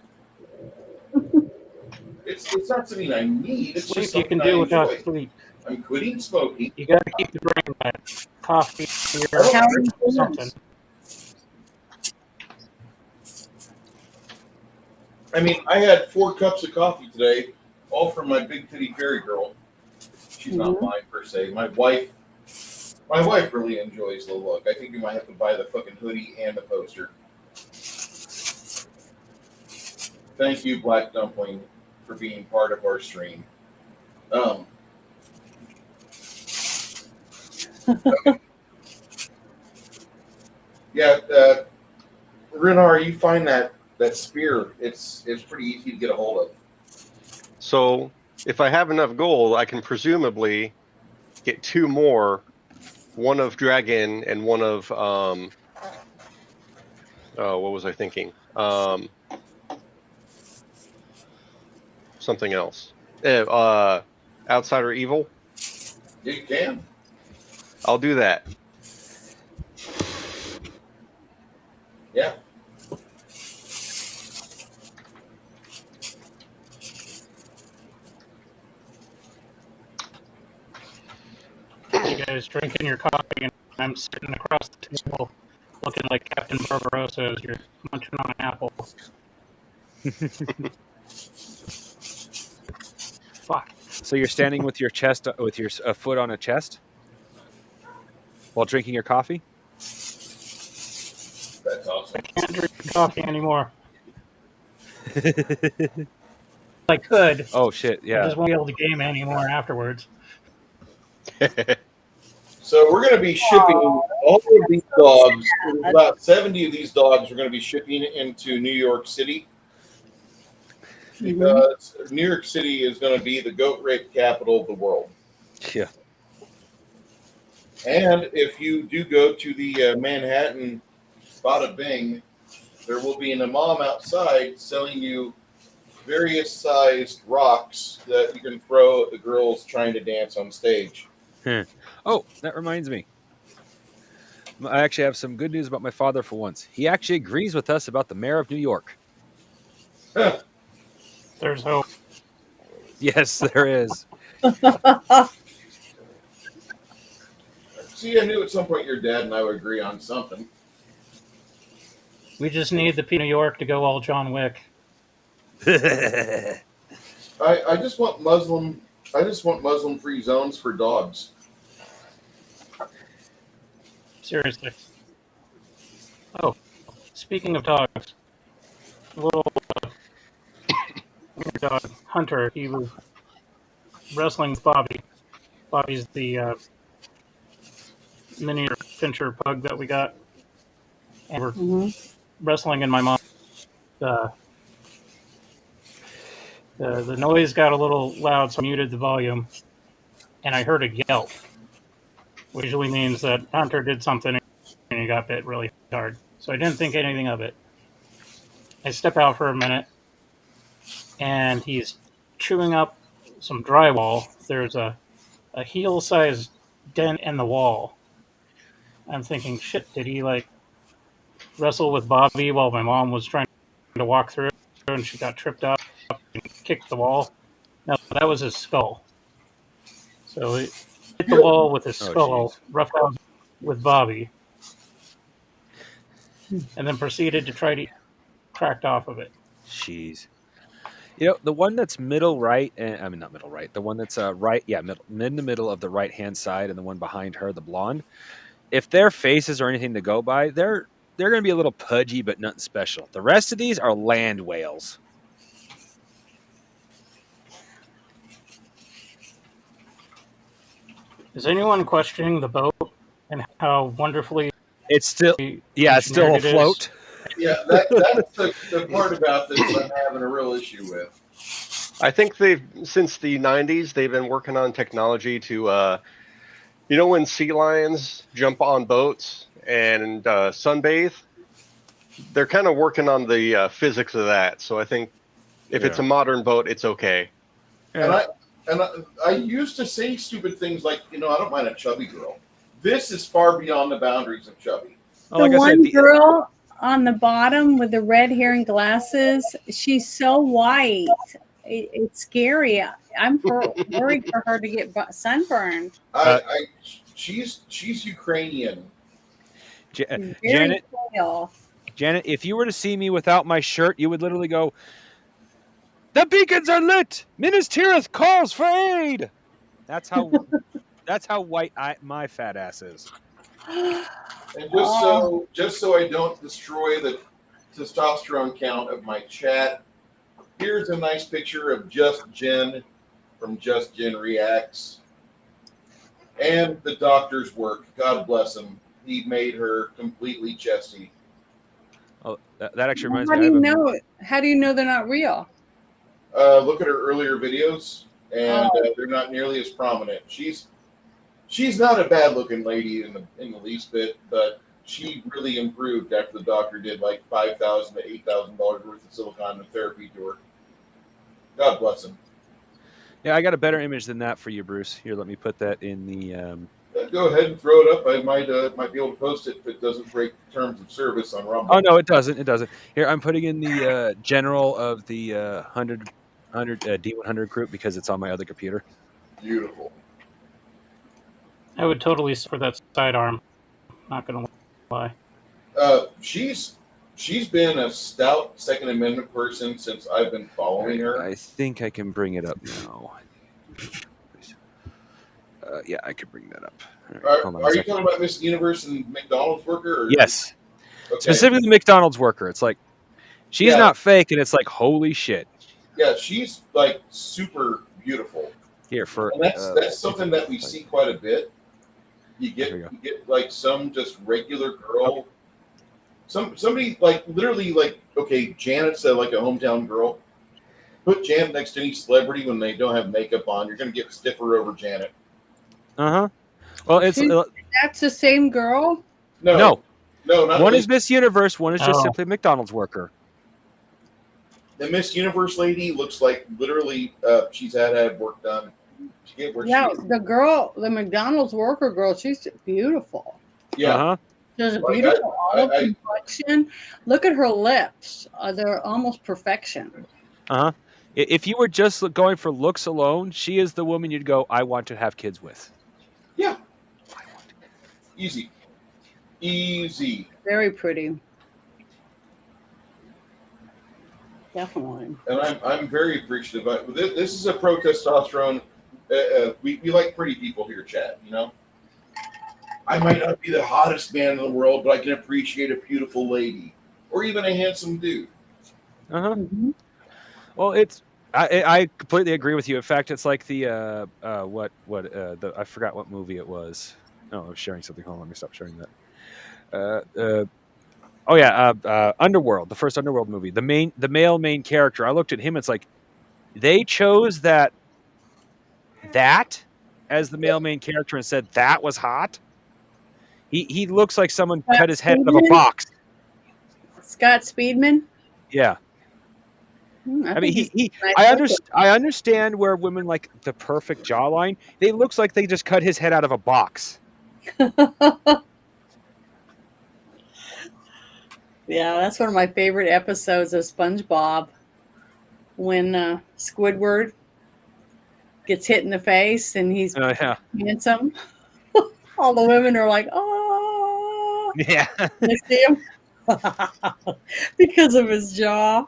It's not something I need. It's just sleep you something can do I without enjoy. sleep. I'm quitting smoking. You got to keep the brain wet. Coffee, beer, How are you doing? something. I mean, I had 4 cups of coffee today, all from my big titty fairy girl. She's not mine per se. My wife really enjoys the look. I think you might have to buy the fucking hoodie and the poster. Thank you, Black Dumpling, for being part of our stream. Yeah, Renar, you find that spear, it's pretty easy to get a hold of. So if I have enough gold, I can presumably get 2 more, one of dragon and one of what was I thinking? Something else. Outsider evil. You can. I'll do that. Yeah. You guys drinking your coffee, and I'm sitting across the table looking like Captain Barbarossa as you're munching on an apple. Fuck. So you're standing with your chest, with your foot on a chest, while drinking your coffee. That's awesome. I can't drink coffee anymore. I could. Oh shit! I Yeah. just won't be able to game anymore afterwards. So we're going to be shipping all of these dogs. About 70 of these dogs are going to be shipping into New York City. Because New York City is going to be the goat rape capital of the world. Yeah. And if you do go to the Manhattan Bada Bing, there will be an imam outside selling you various sized rocks that you can throw at the girls trying to dance on stage. Oh, that reminds me. I actually have some good news about my father for once. He actually agrees with us about the mayor of New York. There's hope. Yes, there is. See, I knew at some point your dad and I would agree on something. We just need the P New York to go all John Wick. I just want Muslim free zones for dogs. Seriously. Oh, speaking of dogs, little dog Hunter, he was wrestling with Bobby. Bobby's the miniature pincher pug that we got, and we're wrestling in my mom's. The noise got a little loud, so I muted the volume, and I heard a yelp, which usually means that Hunter did something and he got bit really hard. So I didn't think anything of it. I step out for a minute, and he's chewing up some drywall. There's a heel-sized dent in the wall. I'm thinking, shit, did he like wrestle with Bobby while my mom was trying to walk through and she got tripped up and kicked the wall? No, that was his skull. So he hit the wall with his skull, roughed out with Bobby, and then proceeded to try to cracked off of it. Jeez. You know, the one that's middle right, I mean, not middle right, the one that's right, yeah, in the middle of the right-hand side, and the one behind her, the blonde, if their faces are anything to go by, they're going to be a little pudgy, but nothing special. The rest of these are land whales. Is anyone questioning the boat and how wonderfully it's still afloat? Yeah, that's the part about this I'm having a real issue with. I think since the 90s, they've been working on technology to, when sea lions jump on boats and sunbathe, they're kind of working on the physics of that. So I think if it's a modern boat, it's okay. Yeah. And I used to say stupid things like, I don't mind a chubby girl. This is far beyond the boundaries of chubby. The girl on the bottom with the red hair and glasses, she's so white. It's scary. I'm worried for her to get sunburned. She's Ukrainian. Janet, if you were to see me without my shirt, you would literally go, "The beacons are lit! Minas Tirith calls for aid!" That's how white my fat ass is. And just so I don't destroy the testosterone count of my chat, here's a nice picture of Just Jen from Just Jen Reacts. And the doctor's work. God bless him. He made her completely chesty. Oh, that actually reminds me. How do you know they're not real? Look at her earlier videos, and they're not nearly as prominent. She's not a bad-looking lady in the least bit, but she really improved after the doctor did like $5,000 to $8,000 worth of silicone therapy to her. God bless him. Yeah, I got a better image than that for you, Bruce. Here, let me put that in the. Go ahead and throw it up. I might be able to post it if it doesn't break terms of service on Rumble. Oh no, it doesn't. It doesn't. Here, I'm putting in the general of the 100 d100 group because it's on my other computer. Beautiful. I would totally for that sidearm. Not gonna lie. She's been a stout Second Amendment person since I've been following her. I think I can bring it up now. Yeah, I could bring that up. Right, are you talking about Miss Universe and McDonald's worker? Or? Yes. Okay. Specifically the McDonald's worker. It's like, she's not fake, and it's like, holy shit. Yeah, she's like super beautiful. Here for and that's something that we see quite a bit. You get like some just regular girl, somebody like literally like, okay, Janet's like a hometown girl. Put Janet next to any celebrity when they don't have makeup on, you're gonna get stiffer over Janet. Well, that's the same girl. No, not one is Miss Universe, one is just simply a McDonald's worker. The Miss Universe lady looks like literally she's had work done. She get where Yeah, she the girl, the McDonald's worker girl, she's beautiful. yeah. Uh-huh. She has a Like, beautiful olive I- complexion. Look at her lips; they're almost perfection. Uh-huh. If you were just going for looks alone, she is the woman you'd go, I want to have kids with. Yeah. I want to. Easy. Easy. Very pretty. Definitely. And I'm very appreciative. This is a pro testosterone. We like pretty people here, Chad. You know, I might not be the hottest man in the world, but I can appreciate a beautiful lady or even a handsome dude. Uh-huh. Mm-hmm. Well, I completely agree with you. In fact, it's like the I forgot what movie it was. No, I was sharing something. Hold on, let me stop sharing that. Underworld, the first Underworld movie. The male main character. I looked at him. It's like they chose that as the male main character and said that was hot. He looks like someone cut his head out of a box. Scott Speedman. Yeah. I mean, I understand where women like the perfect jawline. They looks like they just cut his head out of a box. Yeah, that's one of my favorite episodes of SpongeBob when Squidward gets hit in the face and he's Yeah. handsome. All the women are like, oh, Yeah. you see him because of his jaw.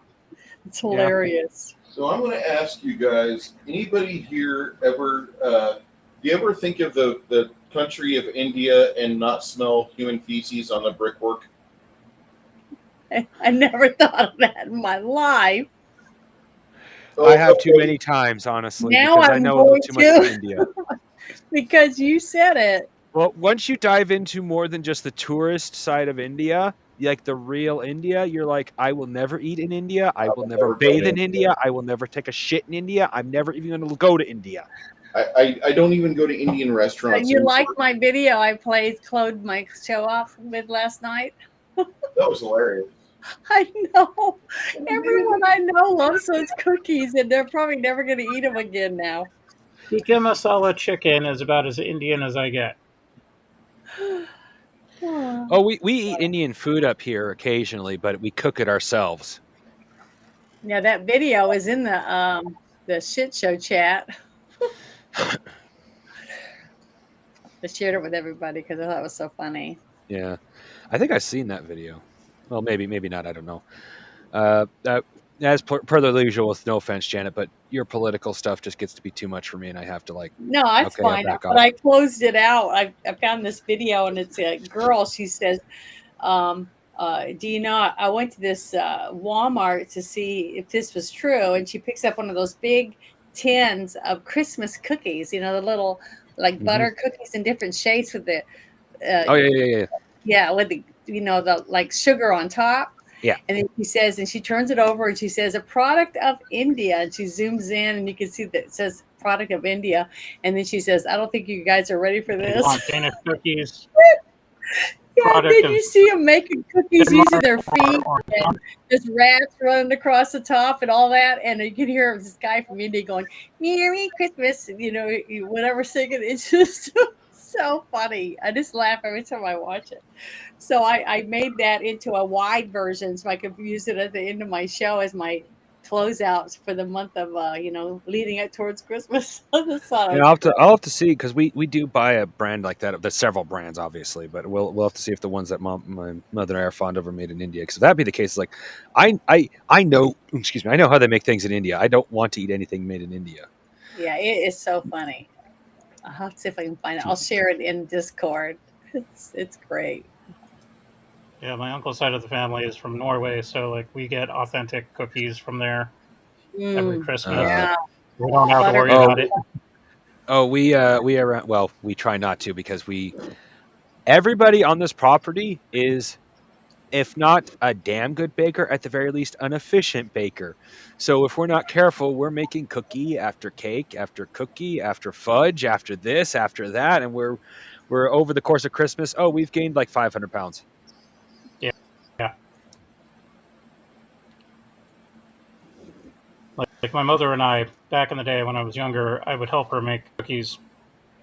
It's hilarious. So I'm going to ask you guys: anybody here ever? Do you ever think of the country of India and not smell human feces on the brickwork? I never thought of that in my life. I have too many times, honestly, Now because I I'm know going too much about to. India. Because you said it. Well, once you dive into more than just the tourist side of India, like the real India, you're like, I will never eat in India. I will never bathe in India. I will never take a shit in India. I'm never even going to go to India. I don't even go to Indian restaurants. You like my video I closed my show off with last night? That was hilarious. I know. Everyone I know loves those cookies, and they're probably never going to eat them again now. Tikka masala chicken is about as Indian as I get. Oh, we eat Indian food up here occasionally, but we cook it ourselves. Yeah, that video is in the shit show chat. I shared it with everybody because I thought it was so funny. Yeah, I think I've seen that video. Well, maybe not. I don't know. As per the usual, with no offense, Janet, but your political stuff just gets to be too much for me, and I have to like. No, that's fine. back But off. I closed it out. I found this video, and it's a girl. She says, do you know, I went to this Walmart to see if this was true, and she picks up one of those big tins of Christmas cookies, you know, the little like butter cookies in different shapes with the with the, you know, the like sugar on top. Yeah. And then she says, and she turns it over and she says, a product of India. And she zooms in and you can see that it says product of India. And then she says, I don't think you guys are ready for this. Danish cookies. Yeah, then you see them making cookies using their feet, and there's rats running across the top and all that, and you can hear this guy from India going, Merry Christmas, you know, whatever singing. It's just so funny. I just laugh every time I watch it. So I made that into a wide version so I could use it at the end of my show as my closeouts for the month of leading up towards Christmas. I'll have to see, because we do buy a brand like that. There's several brands, obviously, but we'll have to see if the ones that my mother and I are fond of are made in India. Because if that'd be the case, like I know how they make things in India. I don't want to eat anything made in India. Yeah, it is so funny. I'll have to see if I can find it. I'll share it in Discord. It's great. Yeah, my uncle's side of the family is from Norway, so like we get authentic cookies from there every Christmas. Yeah. We don't have to worry about it. Oh, we are, well, we try not to, because everybody on this property is, if not a damn good baker, at the very least an efficient baker. So if we're not careful, we're making cookie after cake after cookie after fudge after this after that, and we're over the course of Christmas, we've gained like 500 pounds. Yeah. like my mother and I, back in the day when I was younger, I would help her make cookies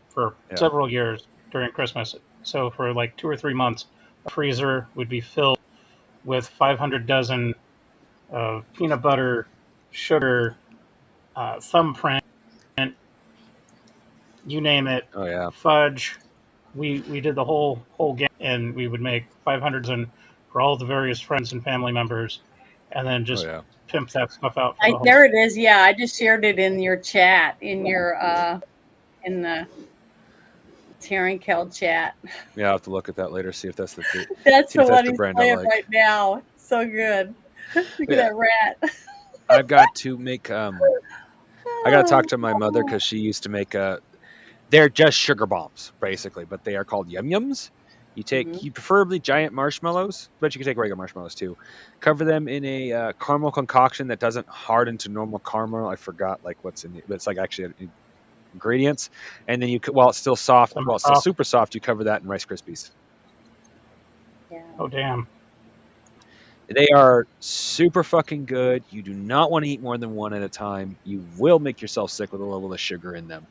for several years during Christmas. So for like 2 or 3 months, a freezer would be filled with 500 dozen of peanut butter, sugar, thumbprint, you name it, Oh yeah. fudge. We did the whole game, and we would make 500 and for all the various friends and family members, and then just pimp that stuff out for the whole. There it is. Yeah, I just shared it in your chat, in your in the Taryn Kell chat. Yeah, I'll have to look at that later, see if that's the That's the one the he's brand playing I like. right now. So good. Look at that rat. I've got to make I got to talk to my mother because she used to make they're just sugar bombs basically, but they are called yum yums. You take you preferably giant marshmallows, but you can take regular marshmallows too. Cover them in a caramel concoction that doesn't harden to normal caramel. I forgot like what's in it, but it's like actually ingredients. And then while it's still soft, while it's still super soft, you cover that in Rice Krispies. Yeah. Oh damn. They are super fucking good. You do not want to eat more than one at a time. You will make yourself sick with a level of sugar in them.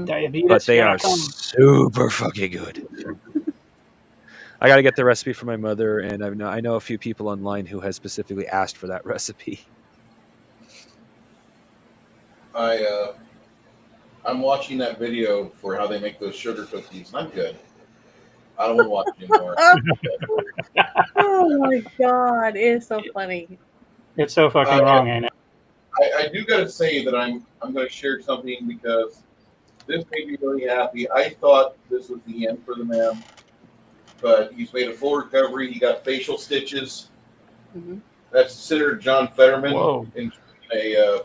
Diabetes, but they are super fucking good. I got to get the recipe for my mother, and I know a few people online who has specifically asked for that recipe. I'm watching that video for how they make those sugar cookies, and I'm good. I don't want to watch anymore. Oh my god, it is so funny. It's so fucking wrong, ain't it? I do gotta say that I'm gonna share something because this made me really happy. I thought this was the end for the man, but he's made a full recovery. He got facial stitches. That's Senator John Fetterman in a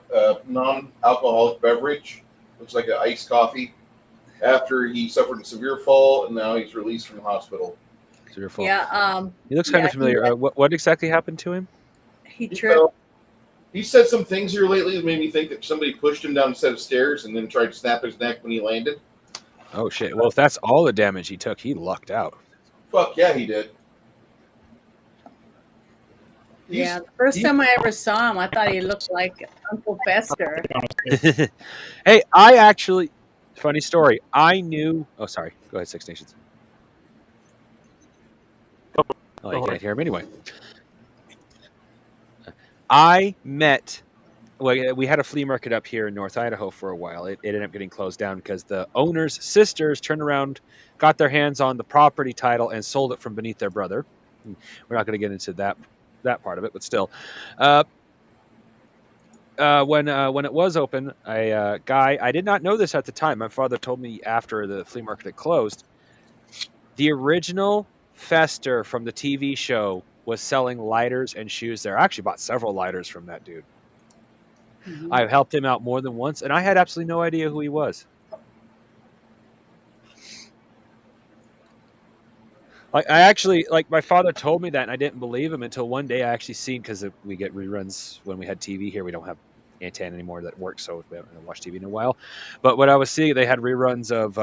non-alcoholic beverage. Looks like an iced coffee. After he suffered a severe fall, and now he's released from the hospital. Severe fall. Yeah. He looks kind of familiar. What exactly happened to him? He tripped. He said some things here lately that made me think that somebody pushed him down a set of stairs and then tried to snap his neck when he landed. Oh shit! Well, if that's all the damage he took, he lucked out. Fuck yeah, he did. Yeah, the first time I ever saw him, I thought he looked like Uncle Fester. Hey, I actually, funny story. I knew. Oh, sorry. Go ahead, Six Nations. Oh, you can't hear him anyway. I met. Well, we had a flea market up here in North Idaho for a while. It ended up getting closed down because the owner's sisters turned around, got their hands on the property title, and sold it from beneath their brother. We're not going to get into that part of it, but still. When it was open, a guy, I did not know this at the time. My father told me after the flea market had closed. The original Fester from the TV show was selling lighters and shoes there. I actually bought several lighters from that dude. I've helped him out more than once, and I had absolutely no idea who he was. I actually, my father told me that, and I didn't believe him until one day I actually seen, because we get reruns when we had TV here. We don't have antenna anymore that works, so we haven't watched TV in a while. But when I was seeing, they had reruns of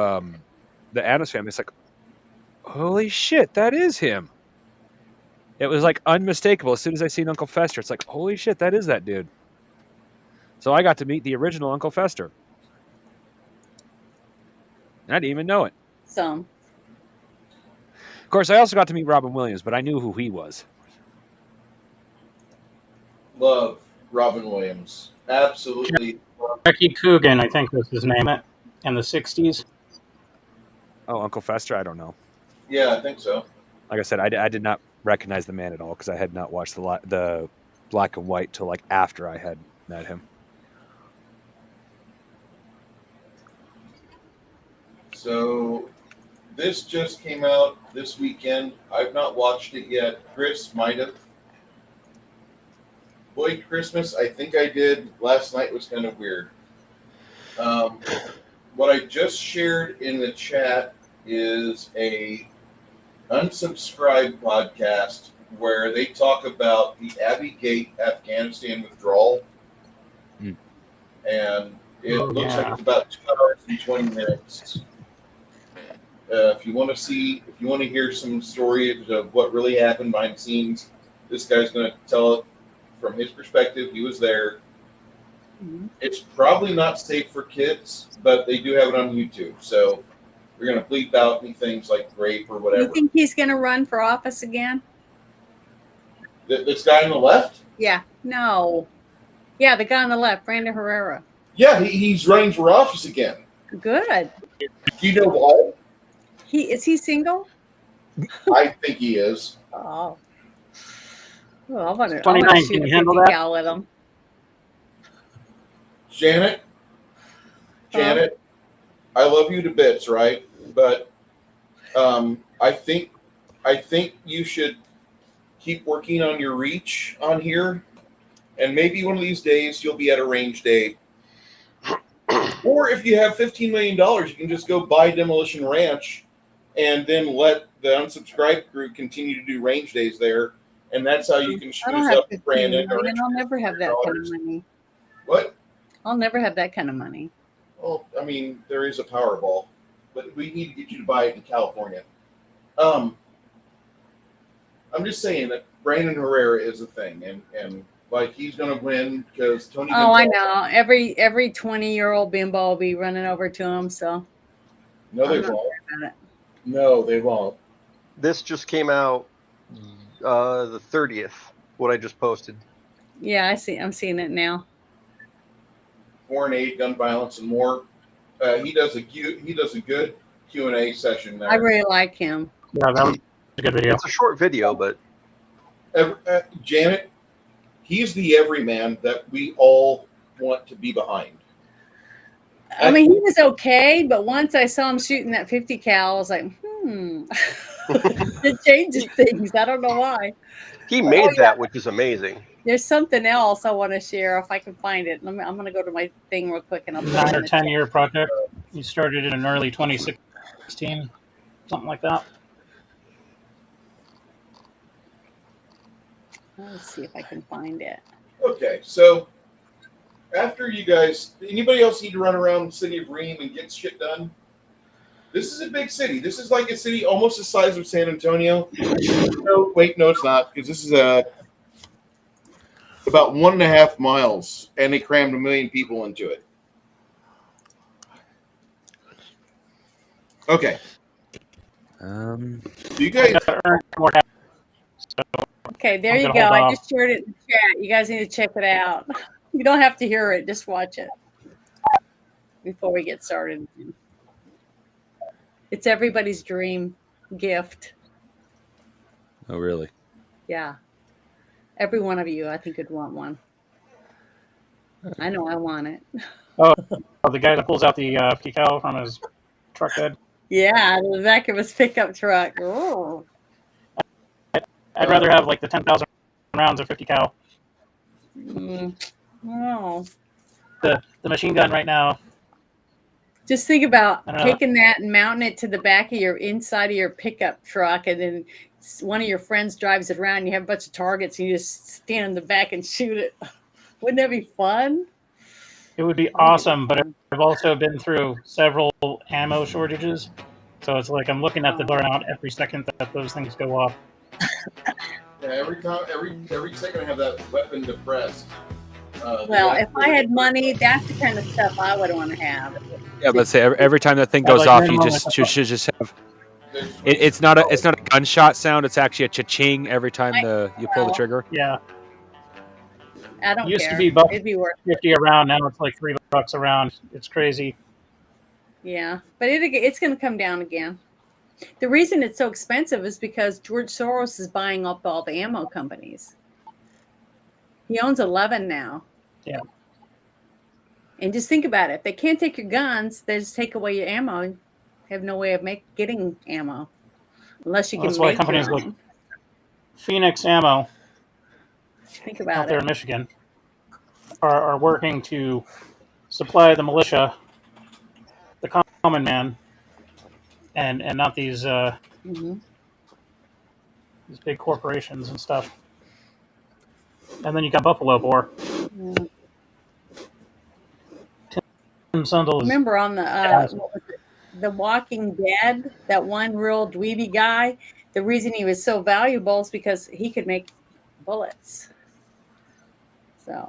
the Addams Family. It's like, holy shit, that is him. It was unmistakable. As soon as I seen Uncle Fester, it's like, holy shit, that is that dude. So I got to meet the original Uncle Fester. I didn't even know it. Of course, I also got to meet Robin Williams, but I knew who he was. Love Robin Williams. Absolutely. Jackie Coogan, I think was his name, in the 60s. Oh, Uncle Fester? I don't know. Yeah, I think so. Like I said, I did not recognize the man at all because I had not watched the black and white till after I had met him. So this just came out this weekend. I've not watched it yet. Chris might have. Boy, Christmas, I think I did. Last night was kind of weird. What I just shared in the chat is a unsubscribed podcast where they talk about the Abbey Gate Afghanistan withdrawal. And it looks like it's about 2 hours and 20 minutes. If you want to hear some stories of what really happened behind the scenes, this guy's going to tell it from his perspective. He was there. It's probably not safe for kids, but they do have it on YouTube. So we're going to bleep out any things like grape or You whatever. think he's going to run for office again? This guy on the left? Yeah. No. Yeah, the guy on the left, Brandon Herrera. Yeah, he's running for office again. Good. Do you know why? Is he single? I think he is. Oh. Well, I want to 29, shoot can a you handle 50 that? cal at him. Janet, I love you to bits, right? But I think you should keep working on your reach on here, and maybe one of these days you'll be at a range day. Or if you have $15 million, you can just go buy Demolition Ranch and then let the unsubscribed crew continue to do range days there. And that's how you can I don't schmooze have up 15 Brandon. million. I'll never have that kind of money. What? I'll never have that kind of money. Well, I mean, there is a Powerball, but we need to get you to buy it in California. I'm just saying that Brandon Herrera is a thing, and like he's going to win because Tony. Oh, I know. Every 20-year-old bimbo will be running over to him. So No, they I'm not won't. worried about it. No, they won't. This just came out the 30th. What I just posted. Yeah, I'm seeing it now. Foreign aid, gun violence, and more. He does a good Q&A session there. I really like him. Yeah, that was a good video. It's a short video, but Janet, he's the everyman that we all want to be behind. I mean, he was okay, but once I saw him shooting that 50 cal, I was like, it changes things. I don't know why. he made that, which is amazing. There's something else I want to share if I can find it. I'm going to go to my thing real quick and I'll put it 9 in or the 10 chat. year project. He started it in early 2016, something like that. Let's see if I can find it. Okay, so after you guys, anybody else need to run around the city of Ream and get shit done? This is a big city. This is like a city almost the size of San Antonio. No, wait, no, it's not, because this is about 1.5 miles, and they crammed 1 million people into it. Okay. Um, Do you guys? Gotta earn more cash. So Okay, there I'm you gonna go. hold I off. just shared it in the chat. You guys need to check it out. You don't have to hear it. Just watch it before we get started. It's everybody's dream gift. oh, really? Yeah. Every one of you, I think, would want one. I know I want it. Oh, the guy that pulls out the decal from his truck bed. Yeah, the back of his pickup truck. Oh. I'd rather have like the 10,000 rounds of 50 cal. Oh. The machine gun right now. Just think about I don't know. taking that and mounting it to the back of your inside of your pickup truck, and then one of your friends drives it around. And you have a bunch of targets, and you just stand in the back and shoot it. Wouldn't that be fun? It would be awesome, but I've also been through several ammo shortages. So it's like I'm looking at the door out every second that those things go off. Yeah, every second I have that weapon depressed. Well, if I had money, that's the kind of stuff I would want to have. Yeah, but say every time that thing I'd goes like off, you minimum just like should just have. It's not a gunshot sound. It's actually a cha-ching every time you pull the trigger. Yeah, I don't used care. to be about It'd be worth it. 50 a round. Now it's like $3 a round. It's crazy. Yeah, but it's going to come down again. The reason it's so expensive is because George Soros is buying up all the ammo companies. He owns 11 now. Yeah. And just think about it. If they can't take your guns, they just take away your ammo. You have no way of getting ammo. Unless you Well, can that's why make companies your like own. Phoenix Ammo Think out about there it. in Michigan are working to supply the militia, the common man, and not these Mhm. these big corporations and stuff. And then you got Buffalo Boar. Yeah. Tim Sundel is Remember on Yes. the Walking Dead, that one real dweeby guy, the reason he was so valuable is because he could make bullets. So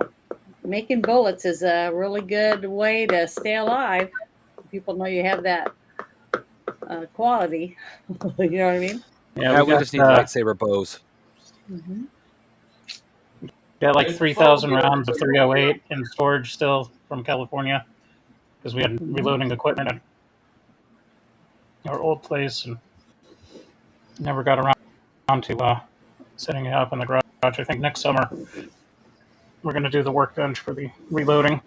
making bullets is a really good way to stay alive. People know you have that quality. You know what I mean? Yeah, we just need lightsaber bows. Mm-hmm. got like 3,000 rounds of 308 in storage still from California because we had reloading equipment at our old place and never got around to setting it up in the garage. I think next summer we're going to do the workbench for the reloading.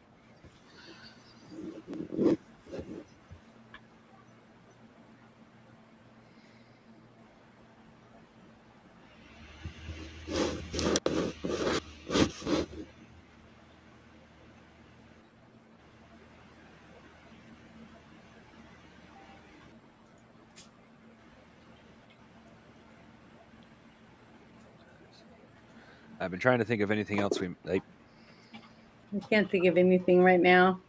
I've been trying to think of anything else we like. I can't think of anything right now.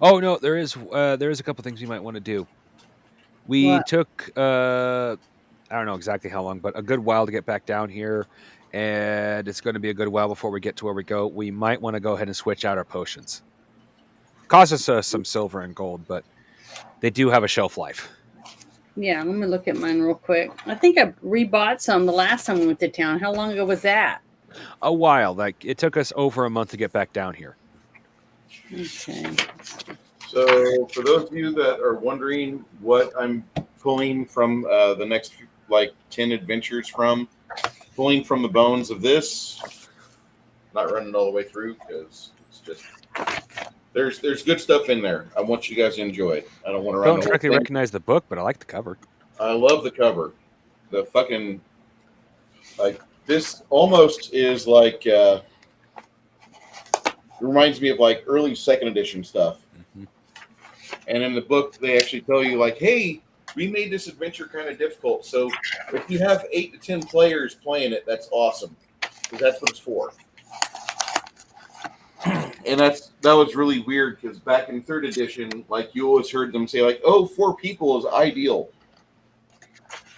Oh no, there is a couple things we might want to do. We What? took I don't know exactly how long, but a good while to get back down here, and it's going to be a good while before we get to where we go. We might want to go ahead and switch out our potions. Costs us some silver and gold, but they do have a shelf life. Yeah, let me look at mine real quick. I think I rebought some the last time we went to town. How long ago was that? A while, like it took us over a month to get back down here. Okay. So, for those of you that are wondering what I'm pulling from the next like 10 adventures from, pulling from the bones of this, not running all the way through because it's just there's good stuff in there. I want you guys to enjoy it. I don't want to run. Don't directly recognize the book, but I like the cover. I love the cover. The fucking like this almost is like it reminds me of like early second edition stuff. Mm-hmm. And in the book, they actually tell you like, hey, we made this adventure kind of difficult. So if you have 8 to 10 players playing it, that's awesome because that's what it's for. And that was really weird because back in third edition, like you always heard them say like, oh, 4 people is ideal.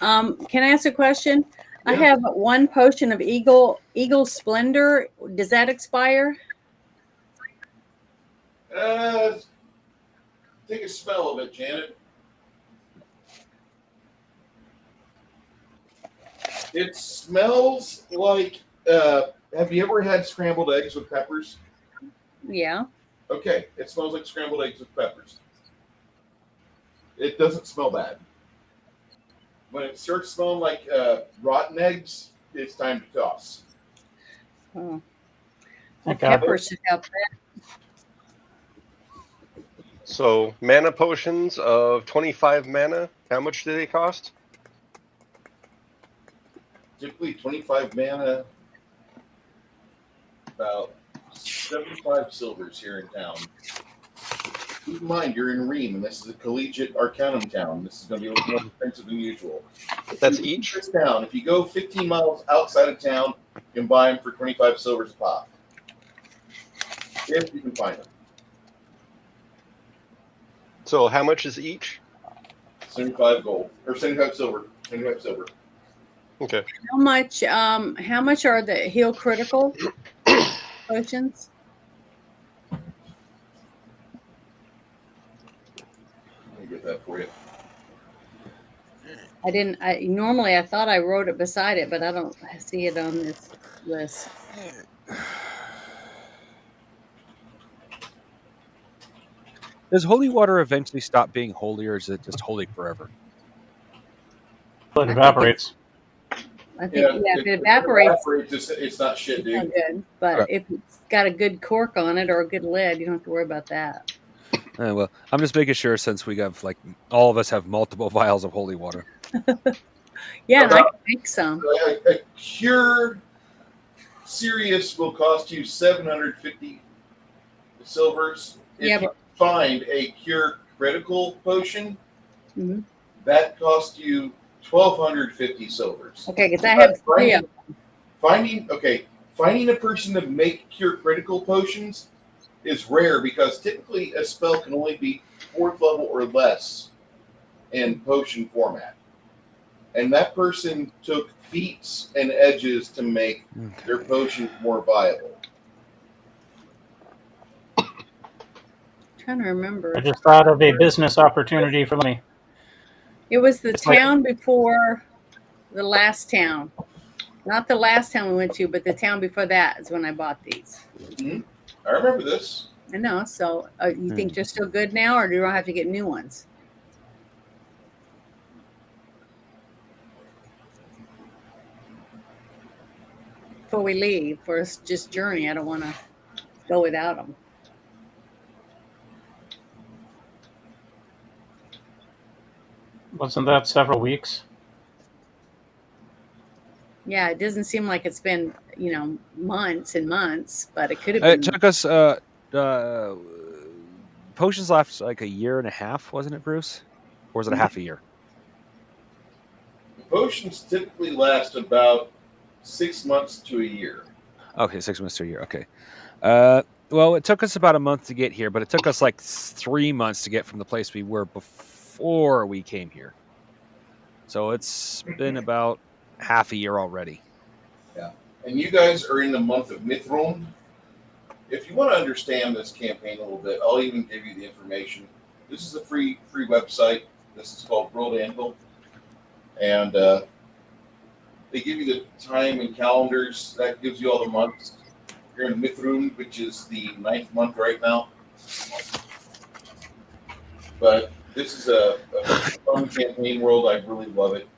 Can I ask a question? Yeah. I have one potion of Eagle Splendor. Does that expire? Take a smell of it, Janet. It smells like. Have you ever had scrambled eggs with peppers? Yeah. Okay, it smells like scrambled eggs with peppers. It doesn't smell bad. When it starts smelling like rotten eggs, it's time to toss. Oh. The Okay. peppers should help that. So mana potions of 25 mana. How much do they cost? Typically 25 mana, about 75 silvers here in town. Keep in mind, you're in Ream, and this is a collegiate Arcanum town. This is going to be a little more expensive than usual. That's each? This town, if you go 15 miles outside of town, you can buy them for 25 silvers a pop. If you can find them. So how much is each? 75 gold. Or 75 silver. 75 silver. Okay. How much are the heal critical potions? Let me get that for you. Normally I thought I wrote it beside it, but I don't see it on this list. Does holy water eventually stop being holy, or is it just holy forever? But it evaporates. I think if it evaporates, it's not shit, it's dude. not good. But if it's got a good cork on it or a good lid, you don't have to worry about that. Well, I'm just making sure since we have like all of us have multiple vials of holy water. Yeah, and I can make some. A cure serious will cost you 750 silvers. If you find a cure critical potion, that costs you 1,250 silvers. Okay, because I have 3 of them. Finding a person to make cure critical potions is rare because typically a spell can only be 4th level or less in potion format. And that person took feats and edges to make their potion more viable. trying to remember. I just thought of a business opportunity for me. It was the It's like- town before the last town. Not the last town we went to, but the town before that is when I bought these. I remember this. I know. So you think they're still good now, or do I have to get new ones? Before we leave for us just journey, I don't want to go without them. Wasn't that several weeks? Yeah, it doesn't seem like it's been, months and months, but it could have It been. took us potions last like a year and a half, wasn't it, Bruce? Or was it a half a year? Potions typically last about 6 months to a year. Okay, 6 months to a year. Okay. Well, it took us about a month to get here, but it took us like 3 months to get from the place we were before we came here. So it's been about half a year already. And you guys are in the month of Mithron. If you want to understand this campaign a little bit, I'll even give you the information. This is a free website. This is called World Anvil. And they give you the time and calendars. That gives you all the months. You're in Mithron, which is the 9th month right now. But this is a fun campaign world. I really love it.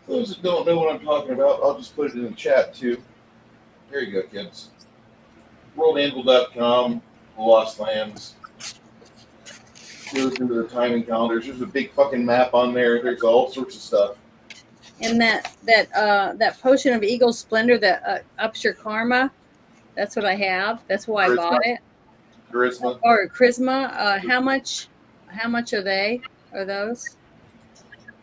For those that don't know what I'm talking about, I'll just put it in the chat too. Here you go, kids. WorldAnvil.com, The Lost Lands. Goes into the time and calendars. There's a big fucking map on there. There's all sorts of stuff. And that potion of Eagle Splendor that ups your karma, that's what I have. That's why I bought it. Charisma. Or Charisma. How much are they? Are those?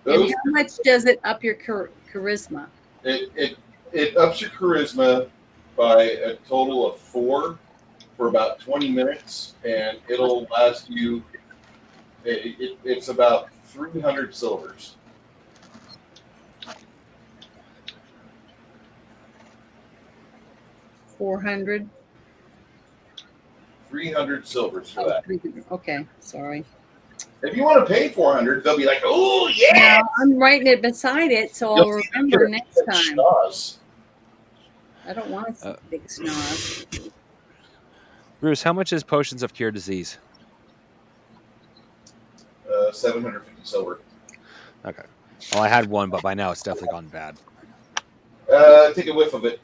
And Those, how much does it up your charisma? it ups your charisma by a total of 4 for about 20 minutes, and it'll last you. It's about 300 silvers. $400. 300 silvers for that. Okay, sorry. If you want to pay 400, they'll be like, "Oh yeah!" No, I'm writing it beside it, so I'll remember next time. Schnoz. I don't want a big schnoz. Bruce, how much is potions of cure disease? 750 silver. Okay. Well, I had one, but by now it's definitely gone bad. Take a whiff of it.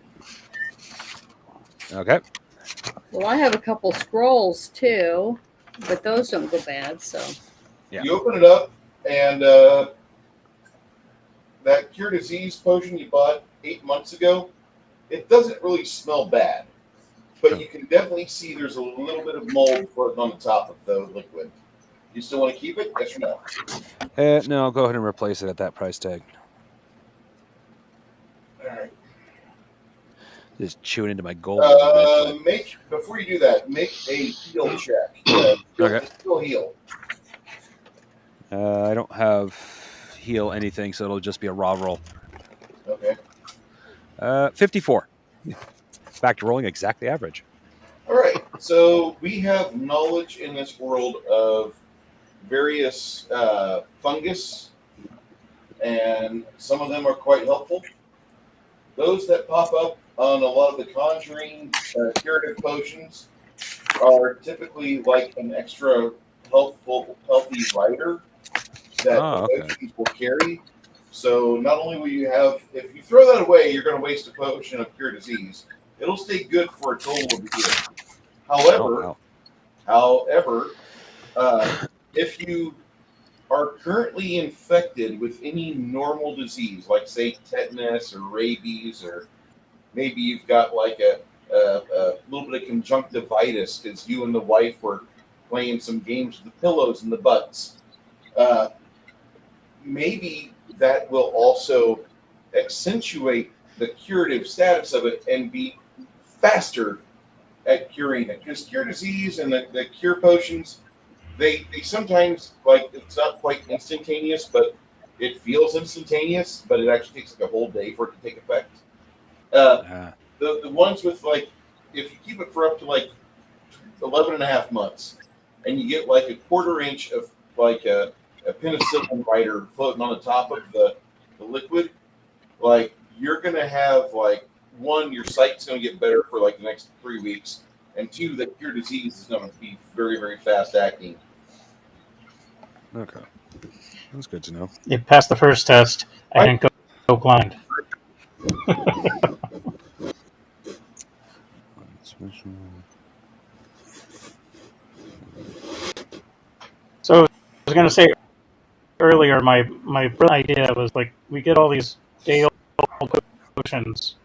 Okay. Well, I have a couple scrolls too, but those don't go bad. So Yeah. You open it up, and that cure disease potion you bought 8 months ago, it doesn't really smell bad, but you can definitely see there's a little bit of mold floating on the top of the liquid. You still want to keep it? Yes or no? No, I'll go ahead and replace it at that price tag. All right. Just chewing into my gold. Before you do that, make a heal check. Okay. Still heal. I don't have heal anything, so it'll just be a raw roll. Okay. 54. Back to rolling exactly average. All right. So we have knowledge in this world of various fungus, and some of them are quite helpful. Those that pop up on a lot of the conjuring curative potions are typically like an extra healthy rider that potions will carry. So not only will you have, if you throw that away, you're going to waste a potion of cure disease. It'll stay good for a total of a year. However, if you are currently infected with any normal disease, like say tetanus or rabies, or maybe you've got like a little bit of conjunctivitis because you and the wife were playing some games with the pillows and the butts, maybe that will also accentuate the curative status of it and be faster at curing it. Because cure disease and the cure potions, they sometimes, like, it's not quite instantaneous, but it feels instantaneous, but it actually takes like a whole day for it to take effect. The ones with, like, if you keep it for up to like 11 and a half months, and you get like a 1/4 inch of like a penicillin writer floating on the top of the liquid, like you're gonna have like one, your sight's gonna get better for like the next 3 weeks, and two, that your disease is gonna be very, very fast acting. Okay, that's good to know. It passed the first test. I didn't go blind. So I was going to say earlier, my idea was like we get all these day-old potions,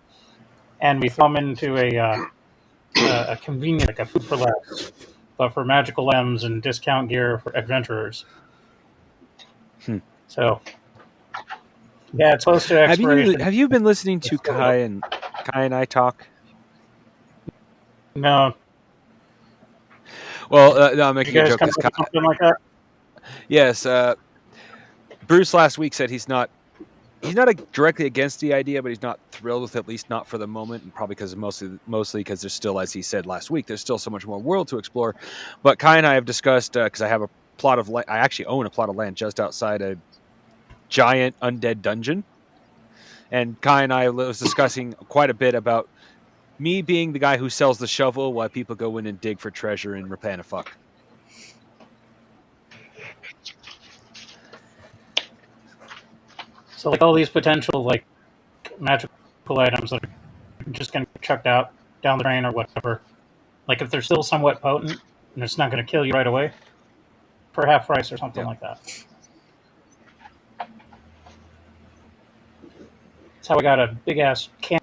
and we throw them into a convenient, like a food for less, but for magical items and discount gear for adventurers. So, yeah, it's close to expiration. Have you been listening to Kai and I talk? No. Well, no, I'm making You a guys joke. come up with something like that? Yes, Bruce last week said he's not directly against the idea, but he's not thrilled with it, at least not for the moment, and probably because mostly because there's still, as he said last week, there's still so much more world to explore. But Kai and I have discussed, because I have a plot of land, I actually own a plot of land just outside a giant undead dungeon, and Kai and I was discussing quite a bit about me being the guy who sells the shovel while people go in and dig for treasure and repent a fuck. So, like, all these potential, like, magical items that are just going to be chucked out down the drain or whatever, like, if they're still somewhat potent and it's not going to kill you right away, for half price or something like that. That's how I got a big-ass can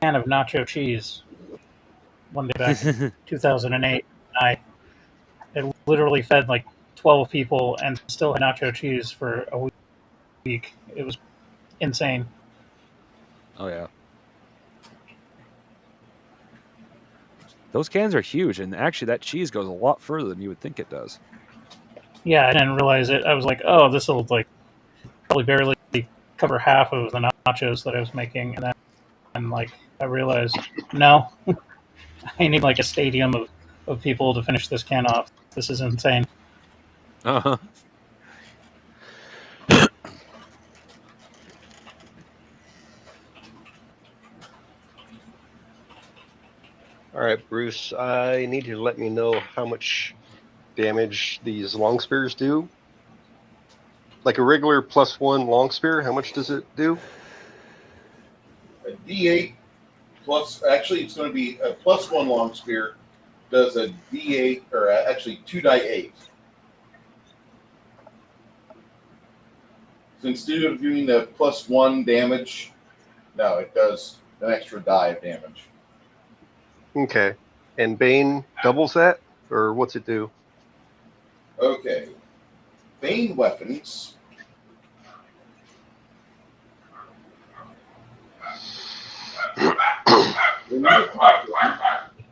of nacho cheese one day back in 2008. I literally fed, like, 12 people and still had nacho cheese for a week. It was insane. Oh, yeah. Those cans are huge, and actually that cheese goes a lot further than you would think it does. Yeah, I didn't realize it. I was like, oh, this will, like, probably barely cover half of the nachos that I was making. And then, like, I realized, no, I need, like, a stadium of people to finish this can off. This is insane. Uh-huh. All right, Bruce, I need you to let me know how much damage these long spears do. Like a regular +1 long spear, how much does it do? A D8 plus, actually, it's going to be a +1 long spear does a D8, or actually 2d8. So instead of doing the +1 damage, no, it does an extra die of damage. Okay. And Bane doubles that? Or what's it do? Okay. Bane weapons.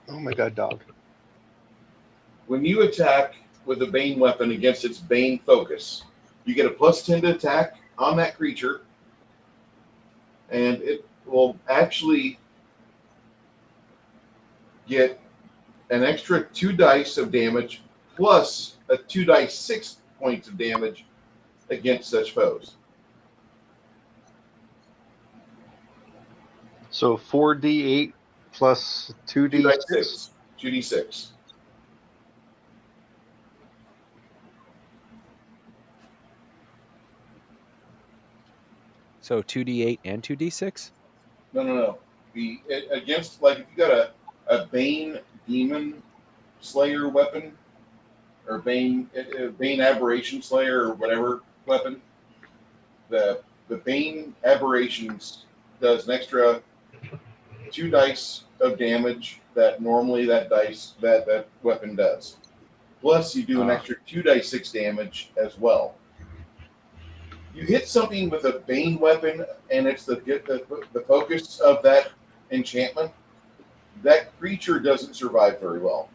Oh my god, dog. When you attack with a Bane weapon against its Bane focus, you get a +10 to attack on that creature, and it will actually get an extra 2 dice of damage plus a 2d6 points of damage against such foes. So 4d8 plus 2d6? 2d6. So 2d8 and 2d6? No. Against, like, if you got a Bane Demon Slayer weapon, or Bane Aberration Slayer, or whatever weapon, the Bane Aberrations does an extra 2 dice of damage that normally that weapon does. Plus, you do an extra 2d6 damage as well. You hit something with a Bane weapon, and it's the focus of that enchantment. That creature doesn't survive very well.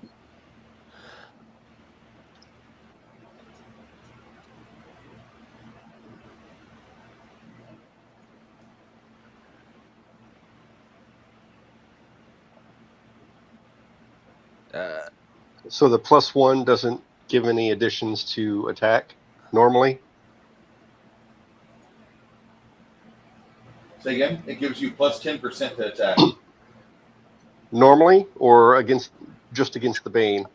So the +1 doesn't give any additions to attack normally? Say again? It gives you plus 10% to attack. Normally, or just against the Bane?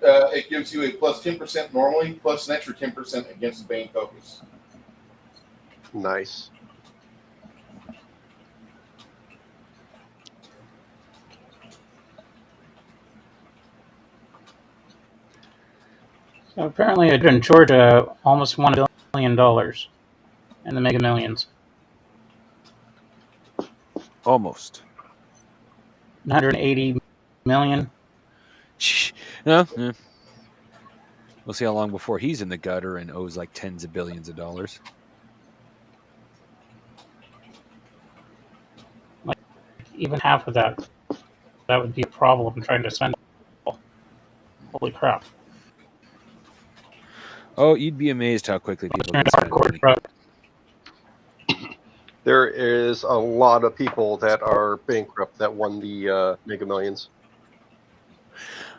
It gives you a plus 10% normally, plus an extra 10% against the Bane focus. Nice. So apparently, I in Georgia almost $1 billion in the Mega Millions. Almost. 180 million. No, yeah. We'll see how long before he's in the gutter and owes like tens of billions of dollars. Like even half of that would be a problem trying to spend. Holy crap! Oh, you'd be amazed how quickly people can spend money. There is a lot of people that are bankrupt that won the Mega Millions.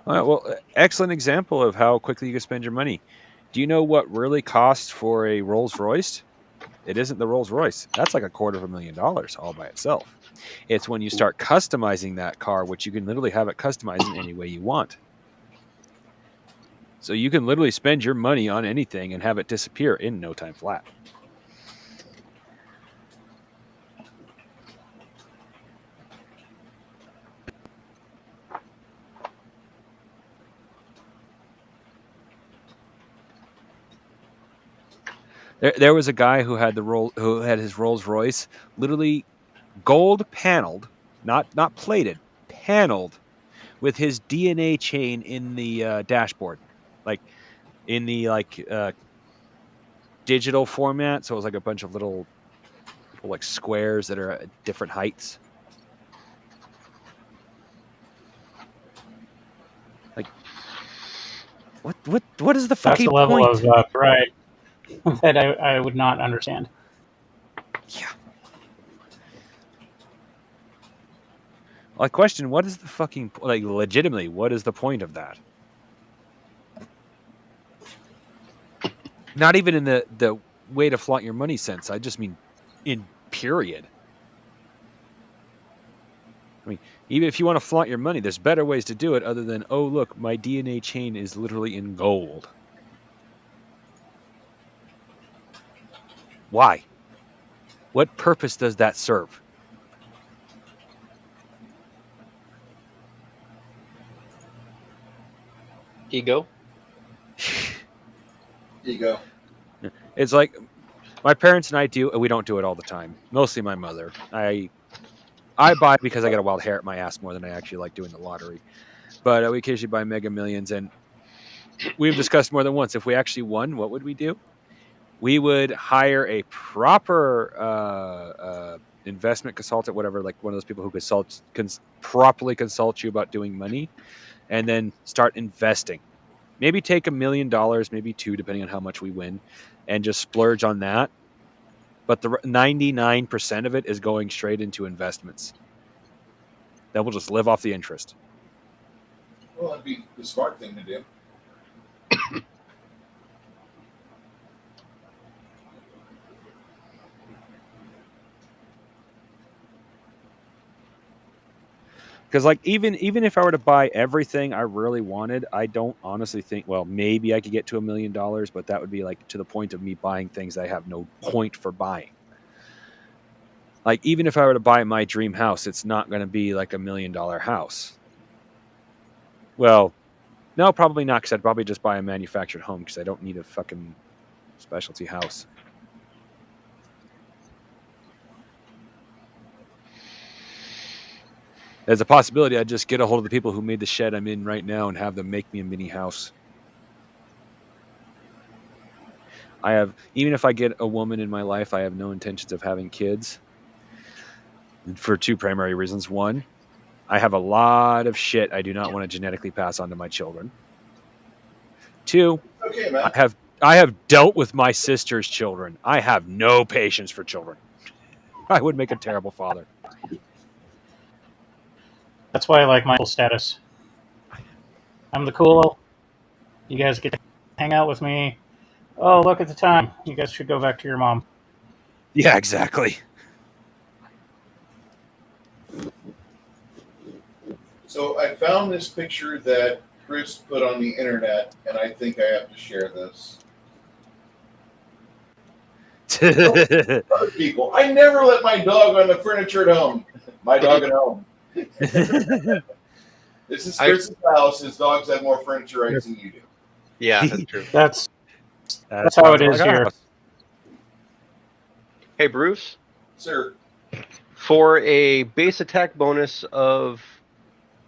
All right, well, excellent example of how quickly you can spend your money. Do you know what really costs for a Rolls Royce? It isn't the Rolls Royce. That's like $250,000 all by itself. It's when you start customizing that car, which you can literally have it customized in any way you want. So you can literally spend your money on anything and have it disappear in no time flat. There was a guy who had his Rolls Royce literally gold paneled, not plated, paneled with his DNA chain in the dashboard, like in the digital format. So it was like a bunch of little like squares that are at different heights. Like what is the fucking That's the level point? of pride that I would not understand. Yeah. I question, what is the fucking, like, legitimately, what is the point of that? Not even in the way to flaunt your money sense. I just mean in period. I mean, even if you want to flaunt your money, there's better ways to do it other than, oh, look, my DNA chain is literally in gold. Why? What purpose does that serve? Ego. Ego. It's like my parents and I we don't do it all the time. Mostly my mother. I buy because I got a wild hair at my ass more than I actually like doing the lottery. But we occasionally buy Mega Millions, and we've discussed more than once. If we actually won, what would we do? We would hire a proper investment consultant, whatever, like one of those people who properly consult you about doing money, and then start investing. Maybe take $1 million, maybe $2 million, depending on how much we win, and just splurge on that. But the 99% of it is going straight into investments. Then we'll just live off the interest. Well, that'd be the smart thing to do. Because like even if I were to buy everything I really wanted, I don't honestly think, well, maybe I could get to $1 million, but that would be like to the point of me buying things I have no point for buying. Like even if I were to buy my dream house, it's not going to be like $1 million house. Well, no, probably not, because I'd probably just buy a manufactured home because I don't need a fucking specialty house. There's a possibility I'd just get a hold of the people who made the shed I'm in right now and have them make me a mini house. Even if I get a woman in my life, I have no intentions of having kids. For two primary reasons. One, I have a lot of shit I do not want to genetically pass on to my children. Two, Okay, man. I have dealt with my sister's children. I have no patience for children. I would make a terrible father. That's why I like my status. I'm the cool. You guys get hang out with me. Oh, look at the time. You guys should go back to your mom. Yeah, exactly. So I found this picture that Chris put on the internet, and I think I have to share this. Other people, I never let my dog on the furniture at home. My dog at home. This is Chris's house. His dogs have more furniture rights than you do. Yeah, that's true. That's That's how it sounds is like our here. house. Hey, Bruce, Sir, for a base attack bonus of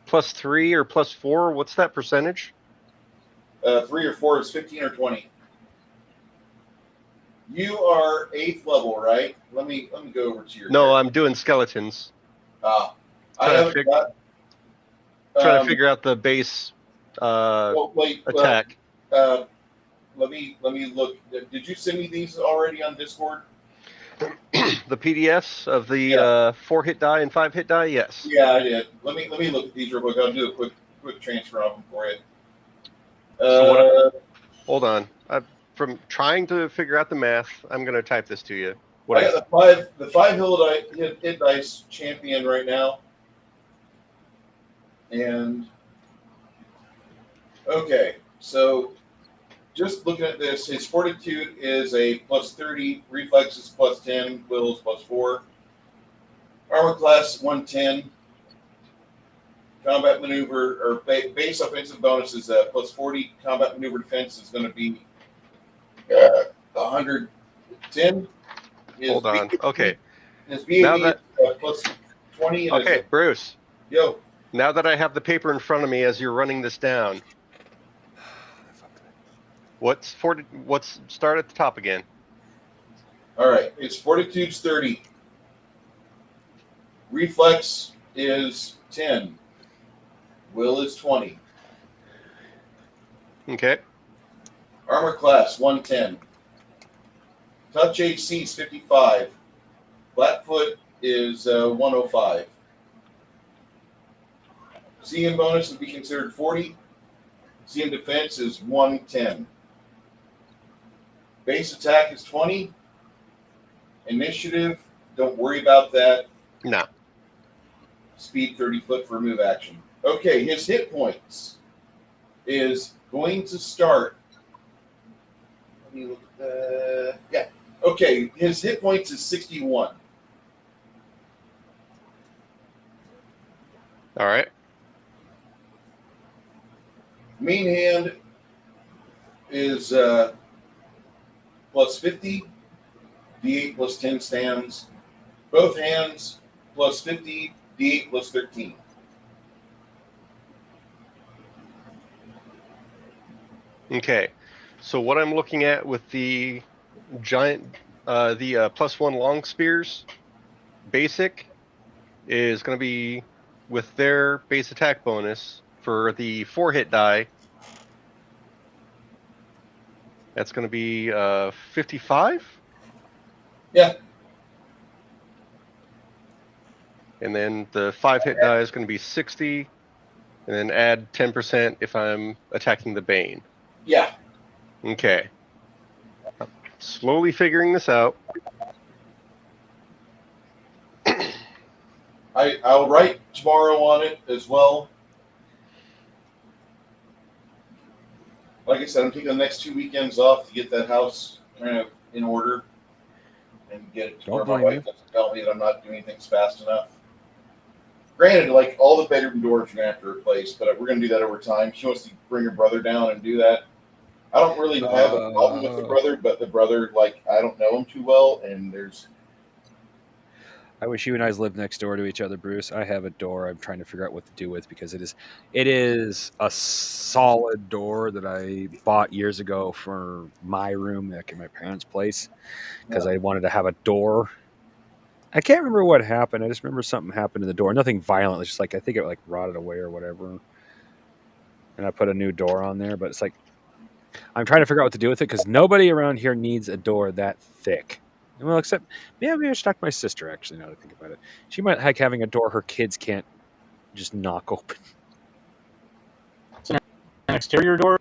+3 or +4, what's that percentage? 3 or 4 is 15 or 20. You are 8th level, right? Let me go over to your. No, I'm doing skeletons. I Trying to haven't fig- got. Trying to figure out the base attack. Let me look. Did you send me these already on Discord? The PDFs of the 4 hit die and 5 hit die. Yes. Yeah, I did. Let me look at these real quick. I'll do a quick transfer of them for you. So hold on. From trying to figure out the math, I'm going to type this to you. I got the five hit dice champion right now, and okay, so just looking at this, his fortitude is a +30, reflexes +10, wills +4, armor class 110, combat maneuver or base offensive bonus is +40, combat maneuver defense is going to be 110. Hold on. Okay. His VAD is +20. And okay, Bruce. Yo. Now that I have the paper in front of me as you're running this down, what's start at the top again? All right, his fortitude's 30. Reflex is 10. Will is 20. Okay. Armor class 110. Touch AC is 55. Flatfoot is 105. CM bonus would be considered 40. CM defense is 110. Base attack is 20. Initiative, don't worry about that. No. Speed 30 foot for move action. Okay, his hit points is going to start. Let me look at yeah. Okay, his hit points is 61. All right. Main hand is +50. D8 +10 stands. Both hands +50. D8 +13. Okay. So what I'm looking at with the giant, the +1 long spears, basic, is going to be with their base attack bonus for the 4 hit die. That's going to be 55. Yeah. And then the 5 hit die is going to be 60, and then add 10% if I'm attacking the Bane. Yeah. Okay. Slowly figuring this out. I'll write tomorrow on it as well. Like I said, I'm taking the next 2 weekends off to get that house kind of in order and get it to where my wife doesn't tell me that I'm not doing things fast enough. Granted, like all the bedroom doors you're gonna have to replace, but we're gonna do that over time. She wants to bring her brother down and do that. I don't really have a problem with the brother, but the brother, like, I don't know him too well, and there's. I wish you and I lived next door to each other, Bruce. I have a door I'm trying to figure out what to do with because it is a solid door that I bought years ago for my room back in my parents' place because I wanted to have a door. I can't remember what happened. I just remember something happened to the door. Nothing violent. It's just like I think it like rotted away or whatever. And I put a new door on there, but it's like I'm trying to figure out what to do with it because nobody around here needs a door that thick. Well, except maybe I should talk to my sister. Actually, now that I think about it, she might like having a door her kids can't just knock open. It's an exterior door.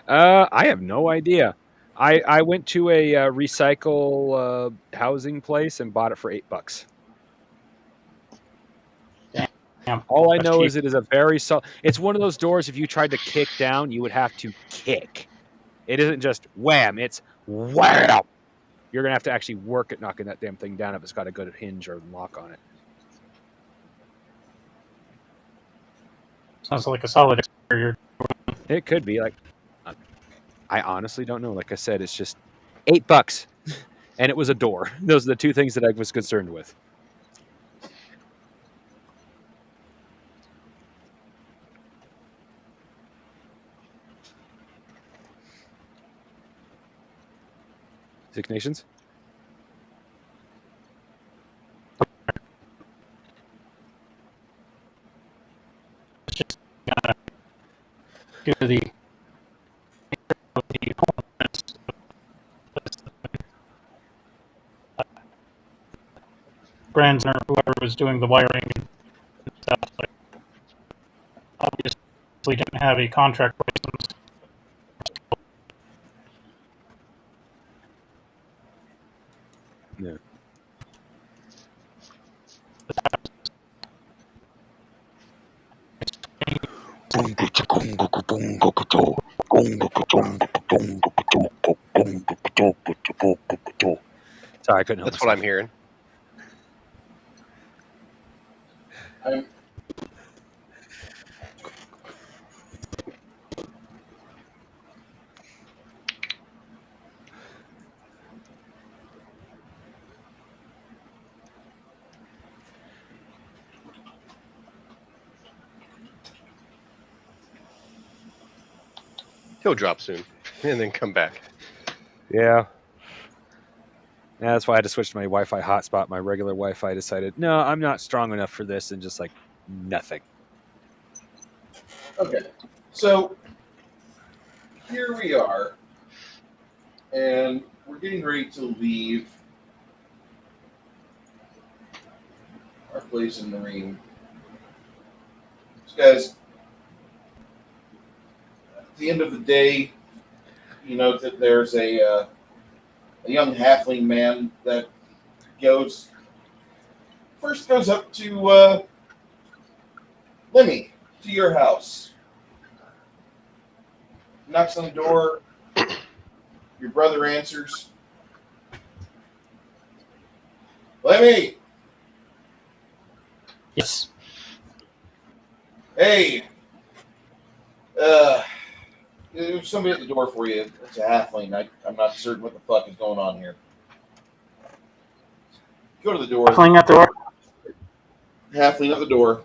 I have no idea. I went to a recycle housing place and bought it for $8. Damn, All I that's know cheap. is it is a very solid. It's one of those doors. If you tried to kick down, you would have to kick. It isn't just wham. It's wham. You're gonna have to actually work at knocking that damn thing down if it's got a good hinge or lock on it. Sounds like a solid exterior. It could be like. I honestly don't know. Like I said, it's just $8, and it was a door. Those are the two things that I was concerned with. Six Nations. Due to the brands or whoever was doing the wiring and stuff, like, obviously didn't have a contract license. Yeah. Sorry, I couldn't help That's what I'm myself. hearing. I'm, He'll drop soon, and then come back. Yeah. Yeah, that's why I had to switch to my Wi-Fi hotspot. My regular Wi-Fi decided, no, I'm not strong enough for this, and just like nothing. okay. So here we are, and we're getting ready to leave our place in Marine. So guys, at the end of the day, you know that there's a young halfling man that goes up to Lemmy, to your house. Knocks on the door. Your brother answers. Lemmy, Yes. hey, there's somebody at the door for you. It's a halfling. I'm not certain what the fuck is going on here. Go to the door. Playing at the door. Halfling at the door.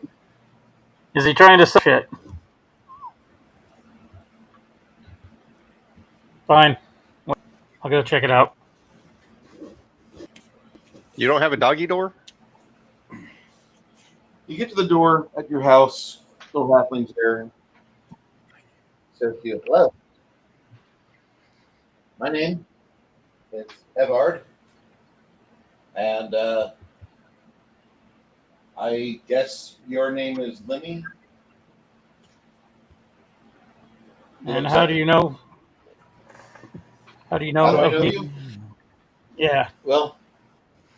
Is he trying to sell shit? Fine. I'll go check it out. You don't have a doggy door? You get to the door at your house. Little halfling's there. Says to you, hello. My name is Evard. And I guess your name is Lemmy. And how do you know? How do you know How do I of know me? you? Yeah. Well,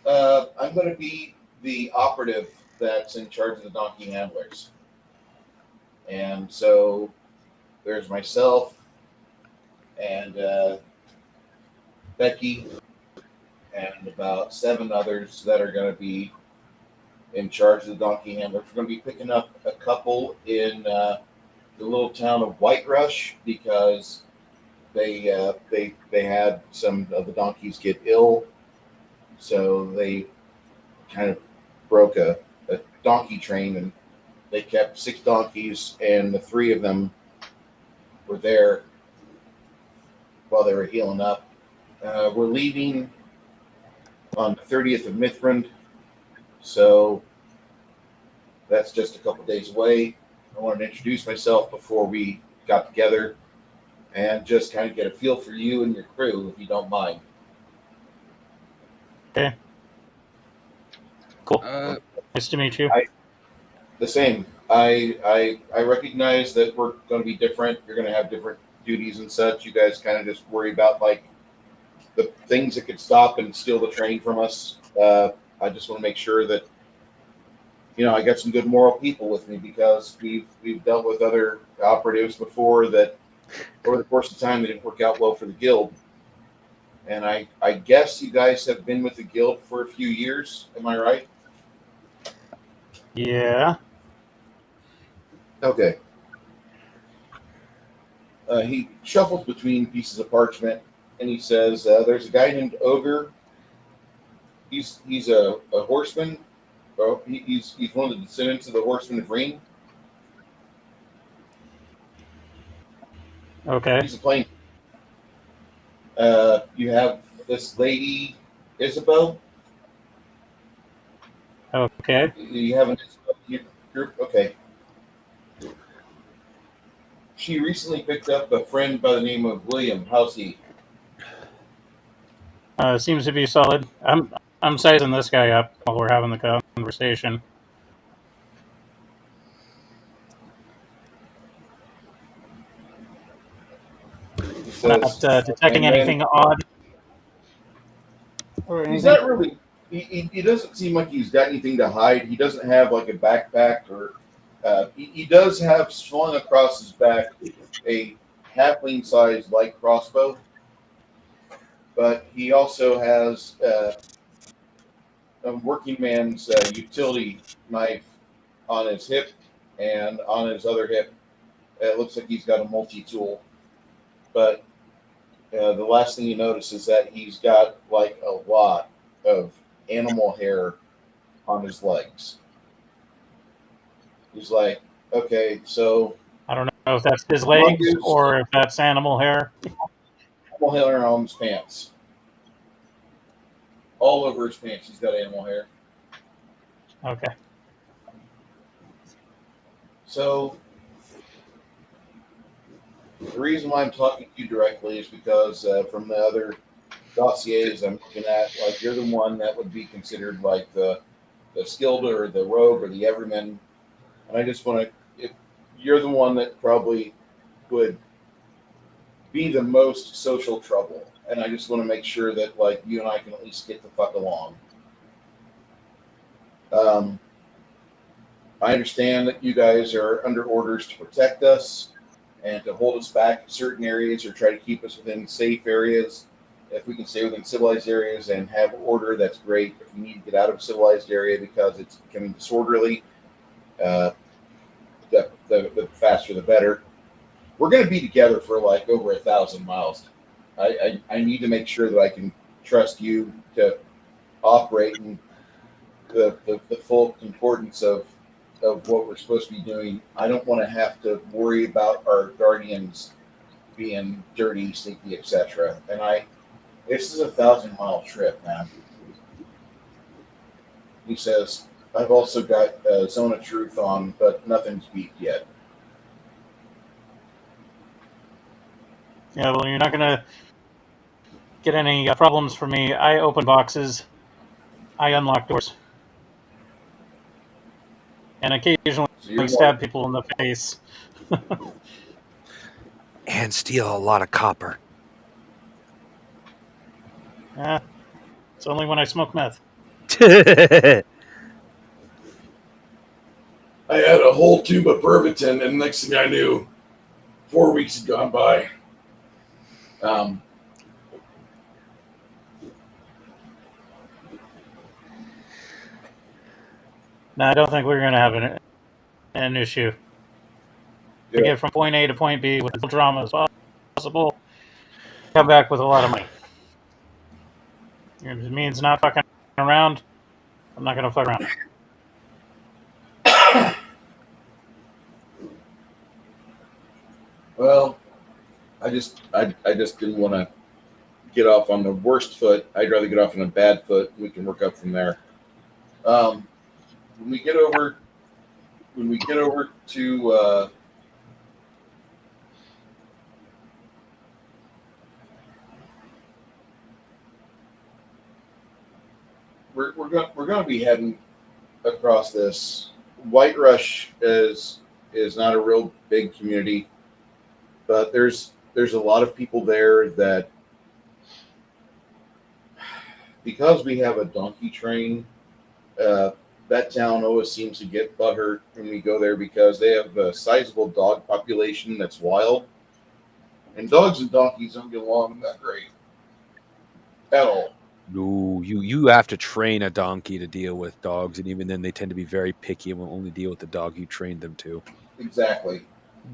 I'm going to be the operative that's in charge of the donkey handlers. And so there's myself and Becky and about 7 others that are going to be in charge of the donkey handlers. We're going to be picking up a couple in the little town of White Rush because they had some of the donkeys get ill, so they kind of broke a donkey train, and they kept 6 donkeys, and the 3 of them were there while they were healing up. We're leaving on the 30th of Mithrand, so that's just a couple days away. I wanted to introduce myself before we got together and just kind of get a feel for you and your crew, if you don't mind. Okay. Cool. Nice to meet you. The same. I recognize that we're going to be different. You're going to have different duties and such. You guys kind of just worry about like the things that could stop and steal the train from us. I just want to make sure that I got some good moral people with me, because we've dealt with other operatives before that over the course of time they didn't work out well for the guild. And I guess you guys have been with the guild for a few years. Am I right? Yeah. Okay. He shuffles between pieces of parchment, and he says, "There's a guy named Ogre. He's a horseman. Oh, he's one of the descendants of the Horsemen of Ring. Okay. He's a plain. You have this lady, Isabel. Okay. You have an Isabel group. Okay. She recently picked up a friend by the name of William. How's he? Seems to be solid. I'm sizing this guy up while we're having the conversation. He says, Not detecting and then anything odd or he's anything. not really. He doesn't seem like he's got anything to hide. He doesn't have like a backpack, or he does have slung across his back a halfling-sized light crossbow, but he also has a working man's utility knife on his hip, and on his other hip, it looks like he's got a multi-tool. But the last thing you notice is that he's got like a lot of animal hair on his legs. He's like, okay, so I don't know if that's his legs or if that's animal hair. animal hair on his pants. All over his pants, he's got animal hair. Okay. So the reason why I'm talking to you directly is because from the other dossiers I'm looking at, like, you're the one that would be considered like the skilled or the rogue or the everyman, and I just want to. You're the one that probably would be the most social trouble, and I just want to make sure that like you and I can at least get the fuck along. I understand that you guys are under orders to protect us and to hold us back in certain areas, or try to keep us within safe areas. If we can stay within civilized areas and have order, that's great. If we need to get out of a civilized area because it's becoming disorderly, the faster the better. We're going to be together for like over 1,000 miles. I need to make sure that I can trust you to operate in the full concordance of what we're supposed to be doing. I don't want to have to worry about our guardians being dirty, sneaky, etc. And this is a 1,000-mile trip, man. He says, I've also got Zone of Truth on, but nothing's beat yet. Yeah, well, you're not going to get any problems for me. I open boxes. I unlock doors. And occasionally stab people in the face. And steal a lot of copper. Yeah, it's only when I smoke meth. I had a whole tube of Pervitin, and next thing I knew, 4 weeks had gone by. No, I don't think we're going to have an issue. To get from point A to point B with as little drama as possible, come back with a lot of money. If it means not fucking around, I'm not going to fuck around. Well, I just didn't want to get off on the worst foot. I'd rather get off on a bad foot. We can work up from there. When we get over to we're going to be heading across this. Whiterush is not a real big community, but there's there's a lot of people there that, because we have a donkey train, that town always seems to get butthurt when we go there because they have a sizable dog population that's wild. And dogs and donkeys don't get along that great at all. No, you have to train a donkey to deal with dogs, and even then they tend to be very picky and will only deal with the dog you trained them to. Exactly.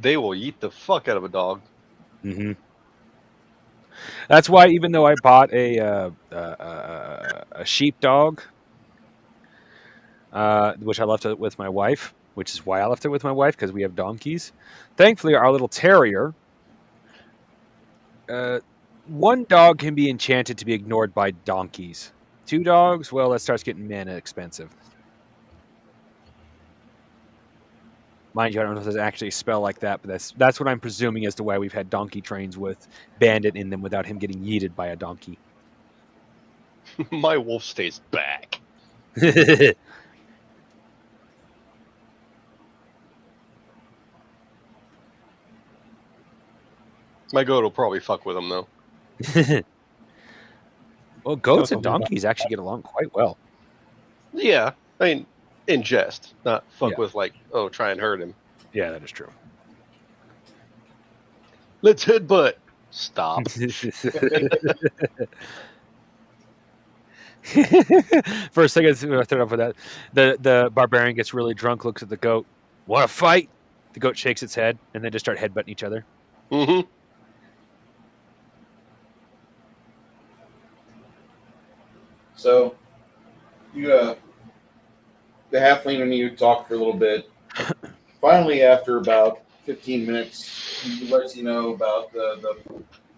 They will eat the fuck out of a dog. Mm-hmm. That's why, even though I bought a sheepdog, which I left it with my wife, which is why I left it with my wife, because we have donkeys. Thankfully, our little terrier, one dog can be enchanted to be ignored by donkeys. 2 dogs, well, that starts getting mana expensive. Mind you, I don't know if there's actually a spell like that, but that's what I'm presuming as to why we've had donkey trains with Bandit in them without him getting yeeted by a donkey. My wolf stays back. My goat will probably fuck with him, though. Well, goats Goats will and be fine. donkeys actually get along quite well. Yeah, I mean, in jest, not fuck Yeah. with, like, oh, try and hurt him. Yeah, that is true. Let's headbutt. Stop. For a second, I throw it up with that. The barbarian gets really drunk, looks at the goat. Want to fight? The goat shakes its head, and they just start headbutting each other. Mm-hmm. So, the halfling and you talk for a little bit. Finally, after about 15 minutes, he lets you know about the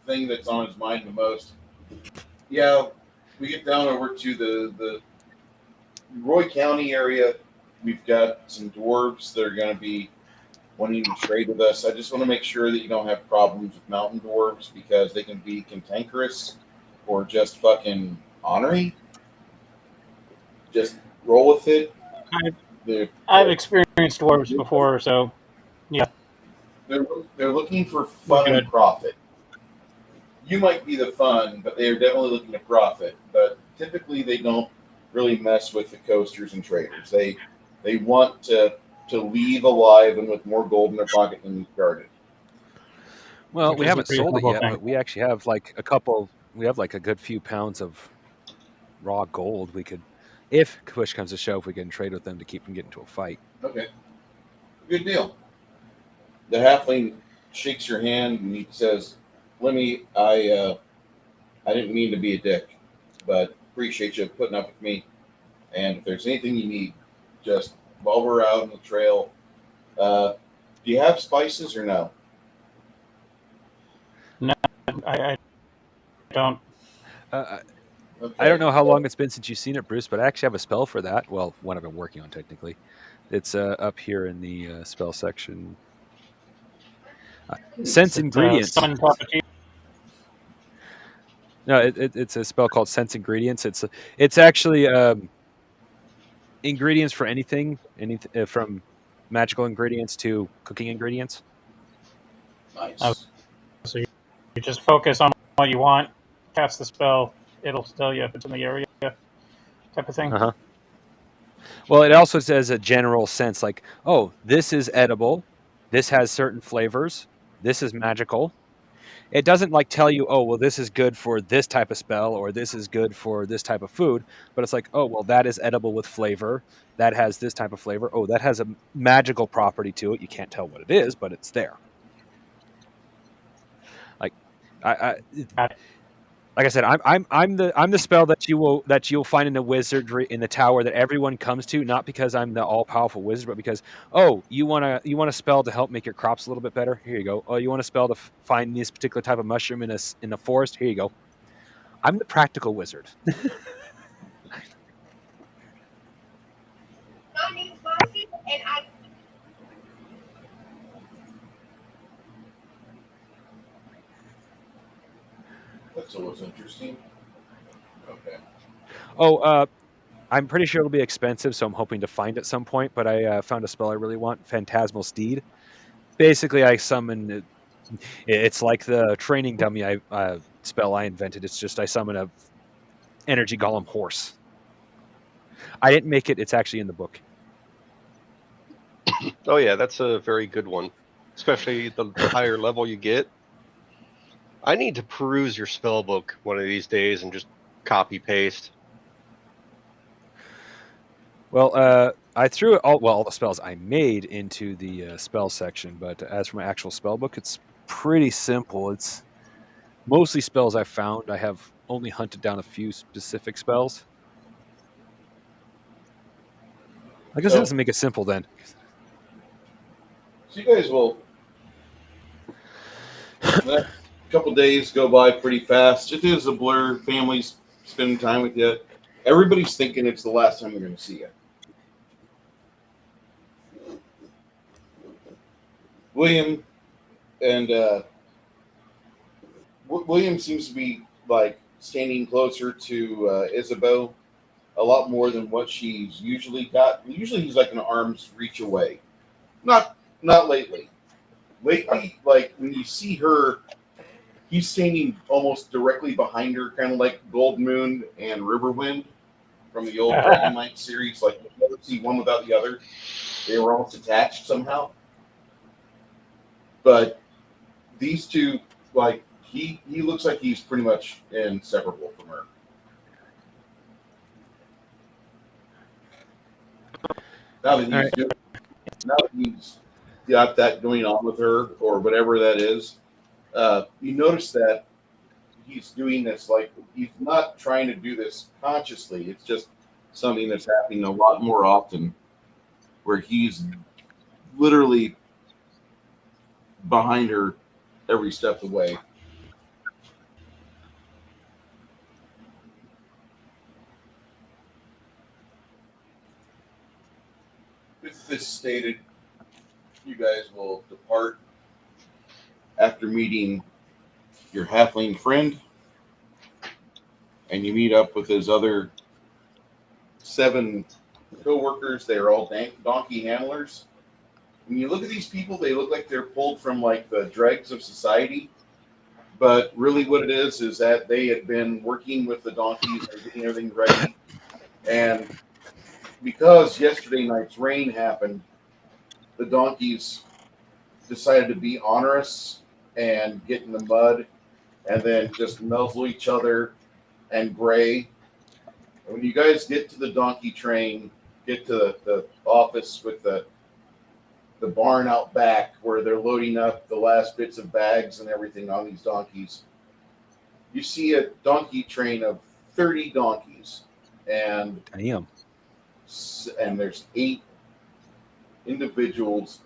thing that's on his mind the most. Yeah, we get down over to the Roy County area. We've got some dwarves that are going to be wanting to trade with us. I just want to make sure that you don't have problems with mountain dwarves because they can be cantankerous or just fucking ornery. Just roll with it. I've experienced dwarves before, so yeah. They're looking for fun Good. and profit. You might be the fun, but they are definitely looking to profit. But typically, they don't really mess with the coasters and traders. They want to leave alive and with more gold in their pocket than you started. Well, Which we is a haven't sold it reasonable yet, thing. but we actually have like a couple. We have like a good few pounds of raw gold. We could, if push comes to shove, if we can trade with them to keep from getting into a fight. Okay, good deal. The halfling shakes your hand and he says, "Lemmy, I didn't mean to be a dick, but appreciate you putting up with me. And if there's anything you need, just while we're out on the trail, do you have spices or no?" I don't. Okay. I don't know how long it's been since you've seen it, Bruce, but I actually have a spell for that. Well, one I've been working on technically. It's up here in the spell section. Sense ingredients. Summon property. No, it's a spell called Sense Ingredients. It's actually ingredients for anything, from magical ingredients to cooking ingredients. Nice. Oh. So you just focus on what you want, cast the spell, it'll tell you if it's in the area, type of thing. Uh-huh. Well, it also says a general sense, like, oh, this is edible, this has certain flavors, this is magical. It doesn't like tell you, oh, well, this is good for this type of spell or this is good for this type of food, but it's like, oh, well, that is edible with flavor, that has this type of flavor, oh, that has a magical property to it. You can't tell what it is, but it's there. Like, like I said, I'm the spell that you'll find in the wizardry in the tower that everyone comes to, not because I'm the all powerful wizard, but because, oh, you want a spell to help make your crops a little bit better? Here you go. Oh, you want a spell to find this particular type of mushroom in the forest? Here you go. I'm the practical wizard. That's always interesting. Okay. Oh, I'm pretty sure it'll be expensive, so I'm hoping to find at some point. But I found a spell I really want: Phantasmal Steed. Basically, I summon It's like the training dummy spell I invented. It's just I summon a energy golem horse. I didn't make it. It's actually in the book. Oh yeah, that's a very good one, especially the higher level you get. I need to peruse your spell book one of these days and just copy paste. Well, I threw all the spells I made into the spell section, but as for my actual spell book, it's pretty simple. It's mostly spells I've found. I have only hunted down a few specific spells. I guess it So- doesn't make it simple then. So you guys will. That couple days go by pretty fast. It is a blur. Families spending time with you. Everybody's thinking it's the last time they're going to see you. William and William seems to be like standing closer to Isabeau a lot more than what she's usually got. Usually he's like an arm's reach away. Not lately. Lately, like when you see her, he's standing almost directly behind her, kind of like Gold Moon and Riverwind from the old Dragon Knight series. Like you never see one without the other. They were almost attached somehow. But these two, like he looks like he's pretty much inseparable from her. Now that he's got that going on with her or whatever that is, you notice that he's doing this like he's not trying to do this consciously. It's just something that's happening a lot more often, where he's literally behind her every step of the way. With this stated, you guys will depart after meeting your halfling friend, and you meet up with his other 7 co-workers. They are all donkey handlers. When you look at these people, they look like they're pulled from like the dregs of society. But really what it is that they had been working with the donkeys and getting everything ready. And because yesterday night's rain happened, the donkeys decided to be onerous and get in the mud and then just muzzle each other and gray. And when you guys get to the donkey train, get to the office with the barn out back where they're loading up the last bits of bags and everything on these donkeys, you see a donkey train of 30 donkeys. And Damn. And there's 8 individuals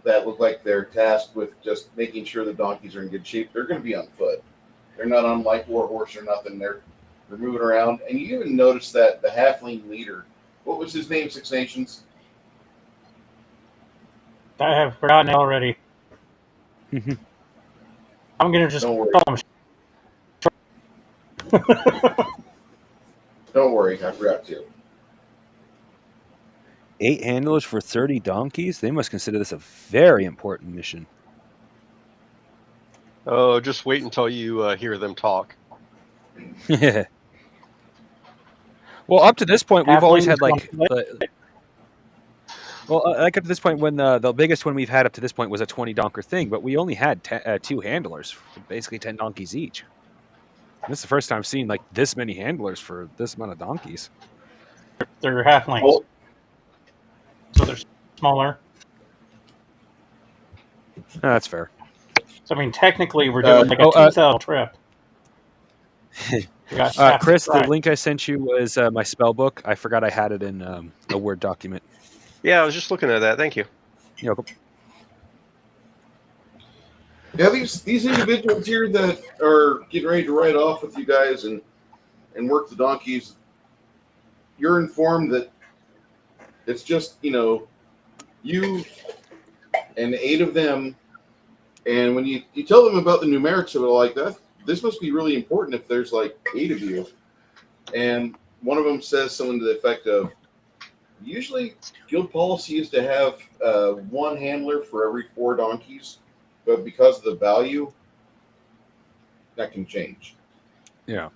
that look like they're tasked with just making sure the donkeys are in good shape. They're going to be on foot. They're not on like war horse or nothing. They're moving around. And you even notice that the halfling leader, what was his name, Six Nations? I have forgotten it already. I'm gonna just Don't worry. call him. Don't worry, I forgot to. 8 handlers for 30 donkeys? They must consider this a very important mission. Oh, just wait until you hear them talk. Well, up to this point, we've always Halflings had like come like up to this point, when the biggest one we've had up to this point was a 20 donker thing, but we only had 2 handlers, for basically 10 donkeys each. And this is the first time I've seen like this many handlers for this amount of donkeys. They're halflings, Oh, so they're smaller. That's fair. So I mean, technically, we're doing like a 2,000 trip. We got half Chris, the size. link I sent you was my spell book. I forgot I had it in a Word document. Yeah, I was just looking at that. Thank you. You're welcome. yeah, these individuals here that are getting ready to ride off with you guys and work the donkeys, you're informed that it's just, you and 8 of them. And when you tell them about the numerics of it like that, this must be really important if there's like 8 of you. And one of them says something to the effect of, usually guild policy is to have 1 handler for every 4 donkeys. but because of the value, that can change. Yeah.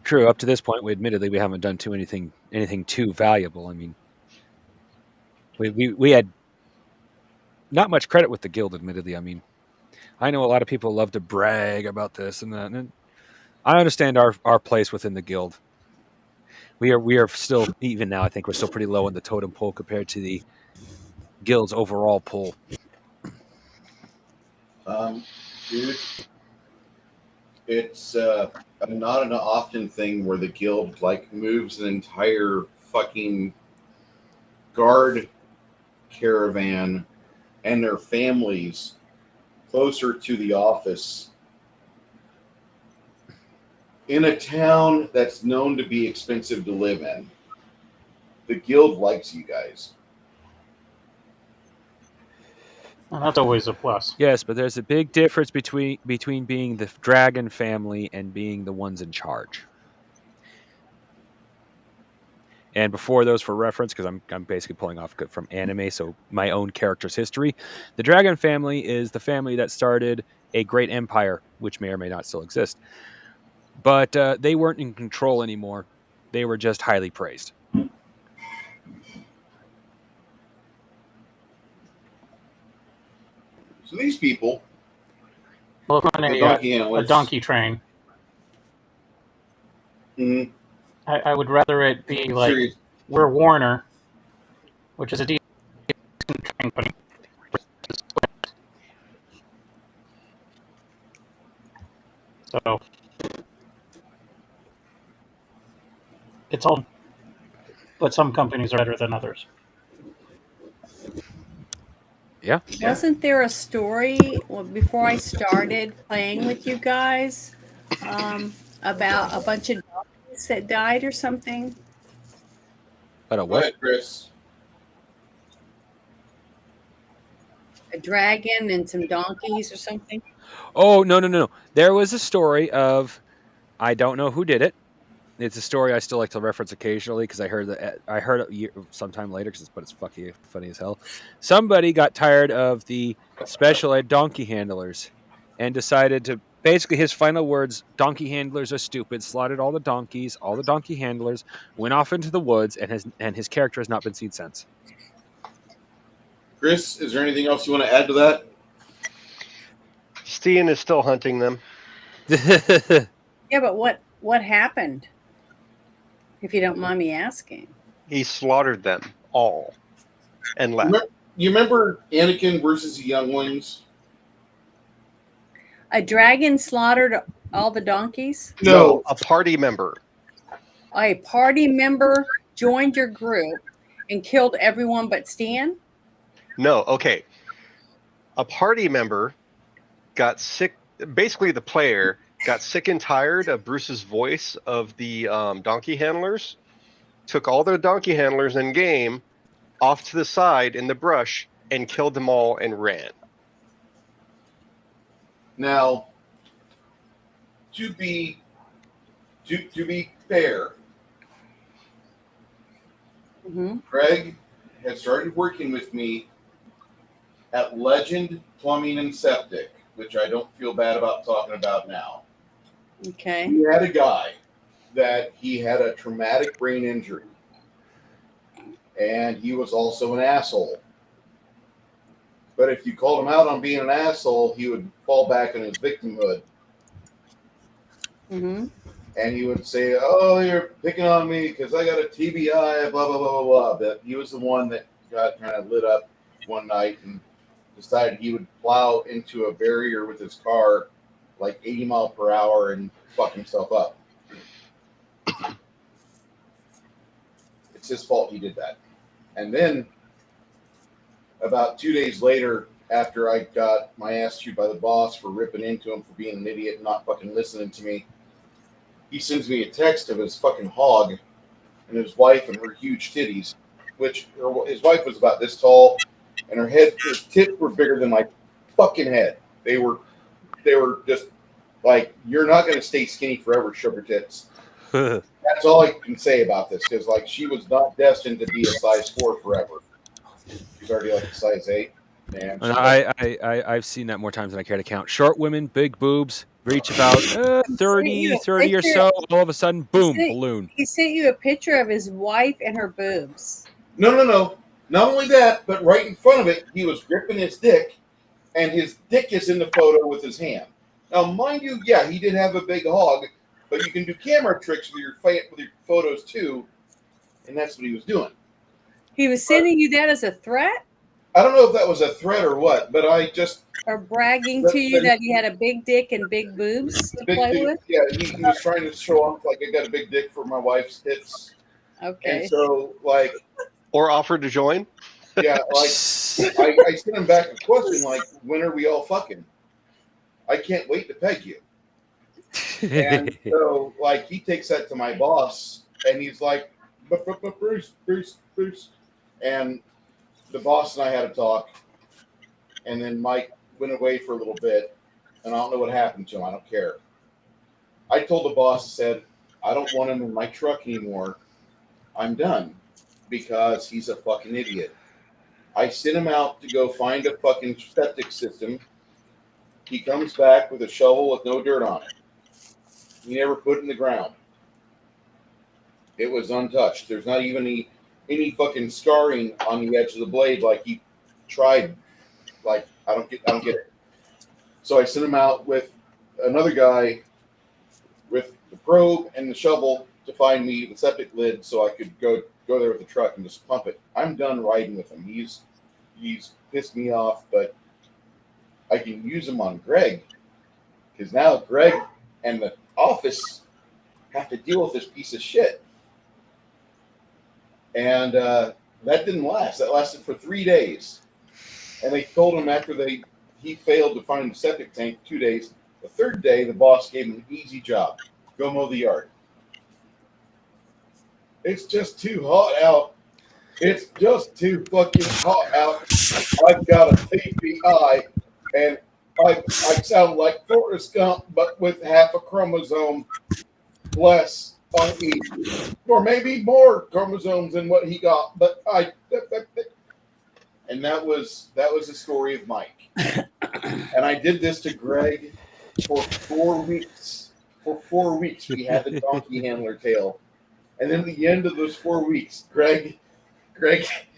True. Up to this point, we haven't done anything too valuable. I mean, we had not much credit with the guild, admittedly. I mean, I know a lot of people love to brag about this and that, and I understand our place within the guild. We are still, even now, I think we're still pretty low in the totem pole compared to the guild's overall pull. Dude, it's not an often thing where the guild like moves an entire fucking guard caravan and their families closer to the office in a town that's known to be expensive to live in. The guild likes you guys. And that's always a plus. Yes, but there's a big difference between being the dragon family and being the ones in charge. And before those, for reference, because I'm basically pulling off from anime, so my own character's history, the dragon family is the family that started a great empire, which may or may not still exist. But they weren't in control anymore. They were just highly praised. So these people, Well, it's not the donkey a handlers, donkey train. Mhm. I would rather it be like Serious. we're Warner, which is a decent train company. So it's all, but some companies are better than others. Yeah. Wasn't there a story before I started playing with you guys about a bunch of donkeys that died or something? But a Go what? ahead, Chris. A dragon and some donkeys or something? Oh, no. There was a story of, I don't know who did it. It's a story I still like to reference occasionally because I heard it sometime later but it's fucking funny as hell. Somebody got tired of the special ed donkey handlers and decided to, basically his final words, donkey handlers are stupid, slaughtered all the donkeys, all the donkey handlers, went off into the woods, and his character has not been seen since. Chris, is there anything else you want to add to that? Steen is still hunting them. Yeah, but what happened? If you don't mind me asking. He slaughtered them all and left. You remember Anakin versus the Younglings? A dragon slaughtered all the donkeys? No. A party member. A party member joined your group and killed everyone but Stan? No, okay. A party member got sick. Basically, the player got sick and tired of Bruce's voice of the donkey handlers, took all their donkey handlers in game off to the side in the brush and killed them all and ran. Now, to be fair, Craig had started working with me at Legend Plumbing and Septic, which I don't feel bad about talking about now. Okay. He had a guy that he had a traumatic brain injury, and he was also an asshole. But if you called him out on being an asshole, he would fall back on his victimhood. Mm-hmm. And he would say, "Oh, you're picking on me because I got a TBI, blah, blah, blah, blah, blah." But he was the one that got kind of lit up one night and decided he would plow into a barrier with his car like 80 miles per hour and fuck himself up. It's his fault he did that. And then about 2 days later, after I got my ass chewed by the boss for ripping into him for being an idiot and not fucking listening to me, he sends me a text of his fucking hog and his wife and her huge titties, which his wife was about this tall, and her tits were bigger than my fucking head. They were just like, you're not going to stay skinny forever, sugar tits. That's all I can say about this, because like she was not destined to be a size 4 forever. She's already like a size 8. Man, And I've seen that more times than I care to count. Short women, big boobs, reach about 30 or so. All of a sudden, boom, balloon. He sent you a picture of his wife and her boobs. no. Not only that, but right in front of it, he was gripping his dick, and his dick is in the photo with his hand. Now, mind you, yeah, he did have a big hog, but you can do camera tricks with your photos too, and that's what he was doing. He was sending you that as a threat? I don't know if that was a threat or what, but I just Or bragging to you that he had a big dick and big boobs to play with? Yeah, he was trying to show off like I got a big dick for my wife's tits, Okay. and so like, Or offered to join. yeah, like I sent him back a question like, when are we all fucking? I can't wait to peg you. And so like he takes that to my boss, and he's like, but Bruce, and the boss and I had a talk, and then Mike went away for a little bit, and I don't know what happened to him. I don't care. I told the boss, I said, I don't want him in my truck anymore. I'm done because he's a fucking idiot. I sent him out to go find a fucking septic system. He comes back with a shovel with no dirt on it. He never put it in the ground. It was untouched. There's not even any fucking scarring on the edge of the blade like he tried. Like I don't get it. So I sent him out with another guy with the probe and the shovel to find me the septic lid so I could go there with the truck and just pump it. I'm done riding with him. He's pissed me off, but I can use him on Greg because now Greg and the office have to deal with this piece of shit. And that didn't last. That lasted for 3 days. And they told him after he failed to find the septic tank 2 days. The third day, the boss gave him an easy job. Go mow the yard. It's just too hot out. It's just too fucking hot out. I've got a TPI, and I sound like Forrest Gump, but with half a chromosome less on each, or maybe more chromosomes than what he got. But and that was the story of Mike. And I did this to Greg for 4 weeks. For 4 weeks, we had the donkey handler tale, and then at the end of those 4 weeks, Greg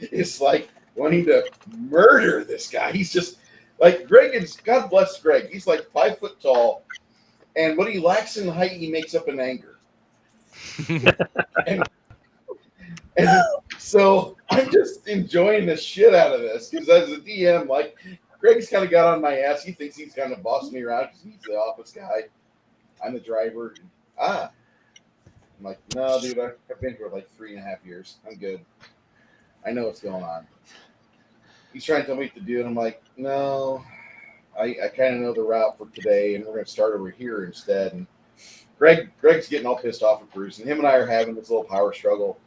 is like wanting to murder this guy. He's just like Greg is. God bless Greg. He's like 5 foot tall, and what he lacks in height, he makes up in anger. and so I'm just enjoying the shit out of this because as a DM, like Greg's kind of got on my ass. He thinks he's kind of bossing me around because he's the office guy. I'm the driver. I'm like, no, dude, I've been here like 3.5 years. I'm good. I know what's going on. He's trying to tell me what to do, and I'm like, no, I kind of know the route for today, and we're going to start over here instead. And Greg's getting all pissed off at Bruce, and him and I are having this little power struggle.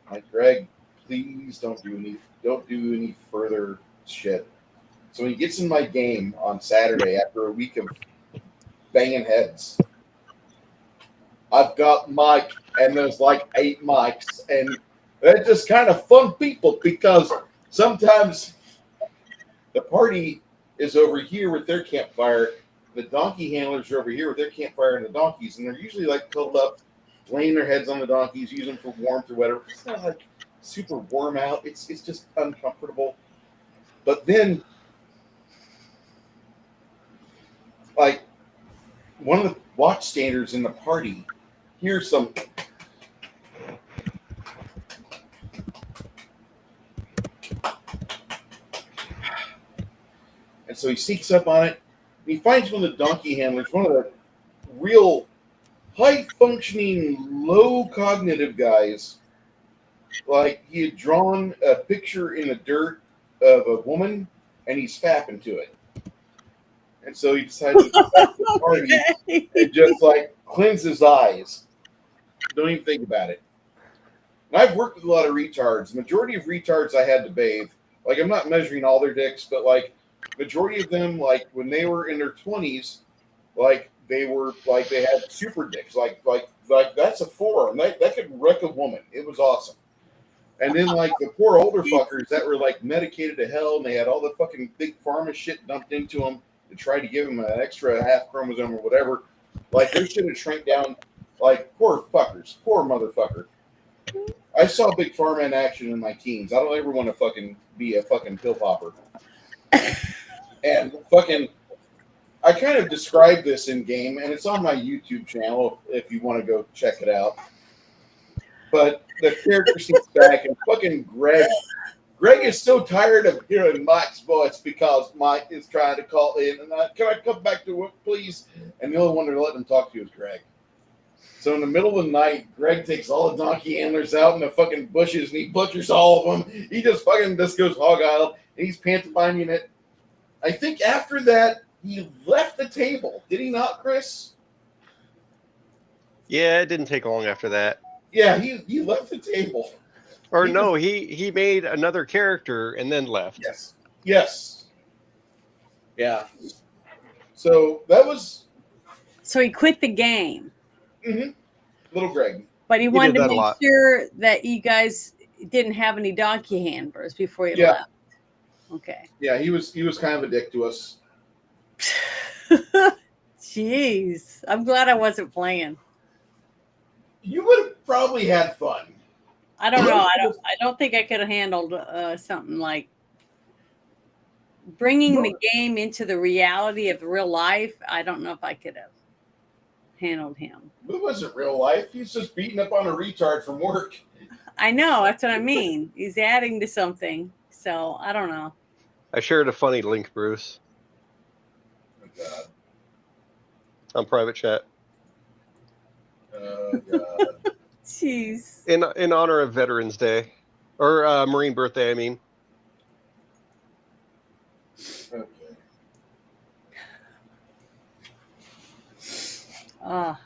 I'm like, Greg, please don't do any further shit. So when he gets in my game on Saturday after a week of banging heads, I've got Mike, and there's like 8 mics, and they're just kind of fun people because sometimes the party is over here with their campfire. The donkey handlers are over here with their campfire and the donkeys, and they're usually like cuddled up, laying their heads on the donkeys, using them for warmth or whatever. It's not like super warm out. It's just uncomfortable. But then, like, one of the watchstanders in the party hears some. And so he sneaks up on it. And he finds one of the donkey handlers, one of the real high-functioning, low-cognitive guys. Like, he had drawn a picture in the dirt of a woman, and he's fapping to it. And so he decided to go back to the party and just, like, cleanse his eyes. Don't even think about it. And I've worked with a lot of retards. The majority of retards I had to bathe. Like, I'm not measuring all their dicks, but, like, majority of them, like, when they were in their 20s, like, they were, like, they had super dicks. Like that's a forearm. That could wreck a woman. It was awesome. And then, like, the poor older fuckers that were, like, medicated to hell, and they had all the fucking big pharma shit dumped into them to try to give them an extra half chromosome or whatever. Like, their shit had shrank down. Like, poor fuckers. Poor motherfucker. I saw big pharma in action in my teens. I don't ever want to fucking be a fucking pill popper. And fucking, I kind of described this in game, and it's on my YouTube channel if you want to go check it out. But the character sits back, and fucking Greg is so tired of hearing Mike's voice because Mike is trying to call in. And can I come back to work, please? And the only one they're letting him talk to is Greg. So in the middle of the night, Greg takes all the donkey antlers out in the fucking bushes, and he butchers all of them. He just goes hog-wild, and he's pantomiming it. I think after that, he left the table. Did he not, Chris? Yeah, it didn't take long after that. Yeah, he left the table. Or no, he made another character and then left. Yes. Yeah. So that was. So he quit the game. Mm-hmm. Little Greg. But he wanted to make sure that you guys didn't have any donkey handlers before you left. Okay. Yeah, he was kind of a dick to us. Jeez, I'm glad I wasn't playing. You would have probably had fun. I don't know. I don't think I could have handled something like bringing the game into the reality of real life. I don't know if I could have handled him. It wasn't real life. He's just beating up on a retard from work. I know. That's what I mean. He's adding to something. So I don't know. I shared a funny link, Bruce. Oh, God. On private chat. Oh, God. Jeez. In honor of Veterans Day. Or Marine Birthday, I mean. Okay. Oh,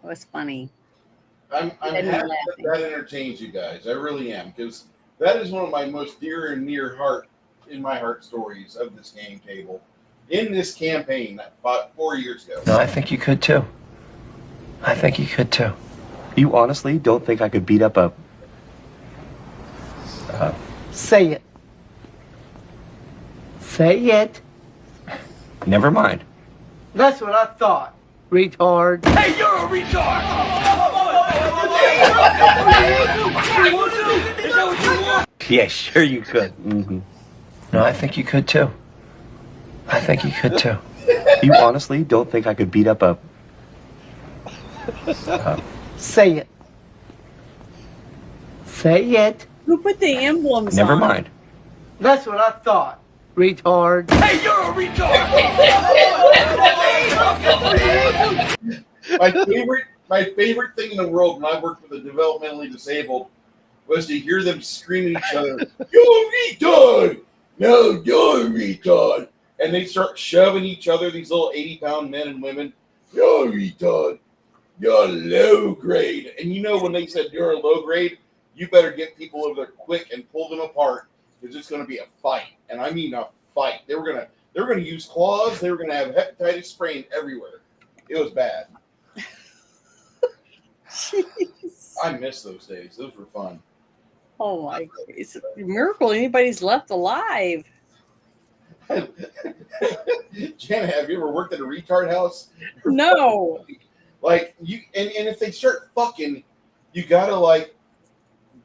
it was funny. I'm happy that entertains you guys. I really am, because that is one of my most dear and near heart in my heart stories of this game table. In this campaign that fought 4 years ago. No, I think you could too. You honestly don't think I could beat up a... Say it. Say it. Never mind. That's what I thought, retard. Hey, you're a retard! Is that what you want? Yeah, sure you could. Mm-hmm. No, I think you could too. You honestly don't think I could beat up a... Say it. Who put the emblems Never on? mind. That's what I thought, retard. Hey, you're a retard! My favorite thing in the world when I worked with the developmentally disabled was to hear them screaming at each other, "You're a retard! No, you're a retard!" And they start shoving each other, these little 80-pound men and women. "You're a retard. You're low grade." And you know when they said you're a low grade, you better get people over there quick and pull them apart, because it's going to be a fight. And I mean a fight. They were going to use claws. They were going to have hepatitis spraying everywhere. It was bad. Jeez. I miss those days. Those were fun. Oh my! It's a miracle anybody's left alive. Janet, have you ever worked at a retard house? No. Like you, and if they start fucking, you gotta like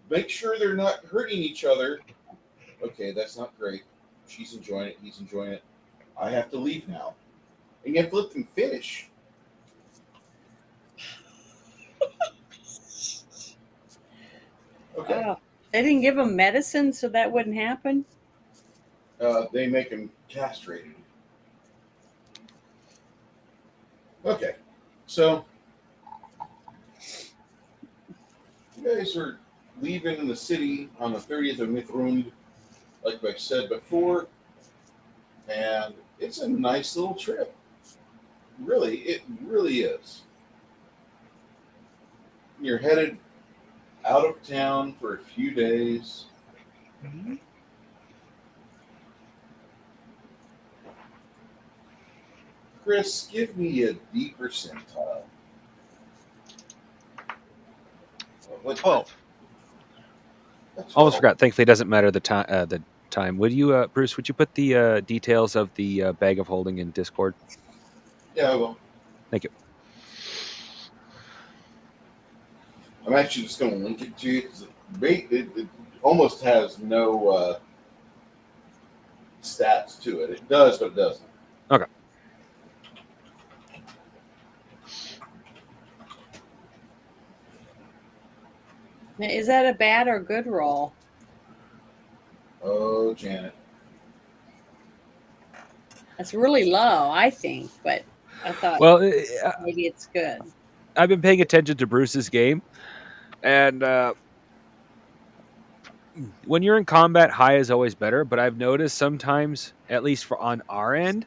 make sure they're not hurting each other. Okay, that's not great. She's enjoying it. He's enjoying it. I have to leave now, and you have to let them finish. Okay. They didn't give him medicine so that wouldn't happen? They make him castrated. Okay. So, you guys are leaving in the city on the 30th of Mithrund, like I said before, and it's a nice little trip. Really, it really is. You're headed out of town for a few days. Mm-hmm. Chris, give me a D percentile. 12. That's Almost all. forgot. Thankfully, it doesn't matter the time. The time. Would you, Bruce? Would you put the details of the bag of holding in Discord? Yeah, well, Thank you. I'm actually just going to link it to you because it almost has no stats to it. It does, but it doesn't. Okay. Now, is that a bad or good roll? Oh, Janet. That's really low, I think, but I thought Well, maybe it's good. I've been paying attention to Bruce's game, and when you're in combat, high is always better. But I've noticed sometimes, at least for on our end,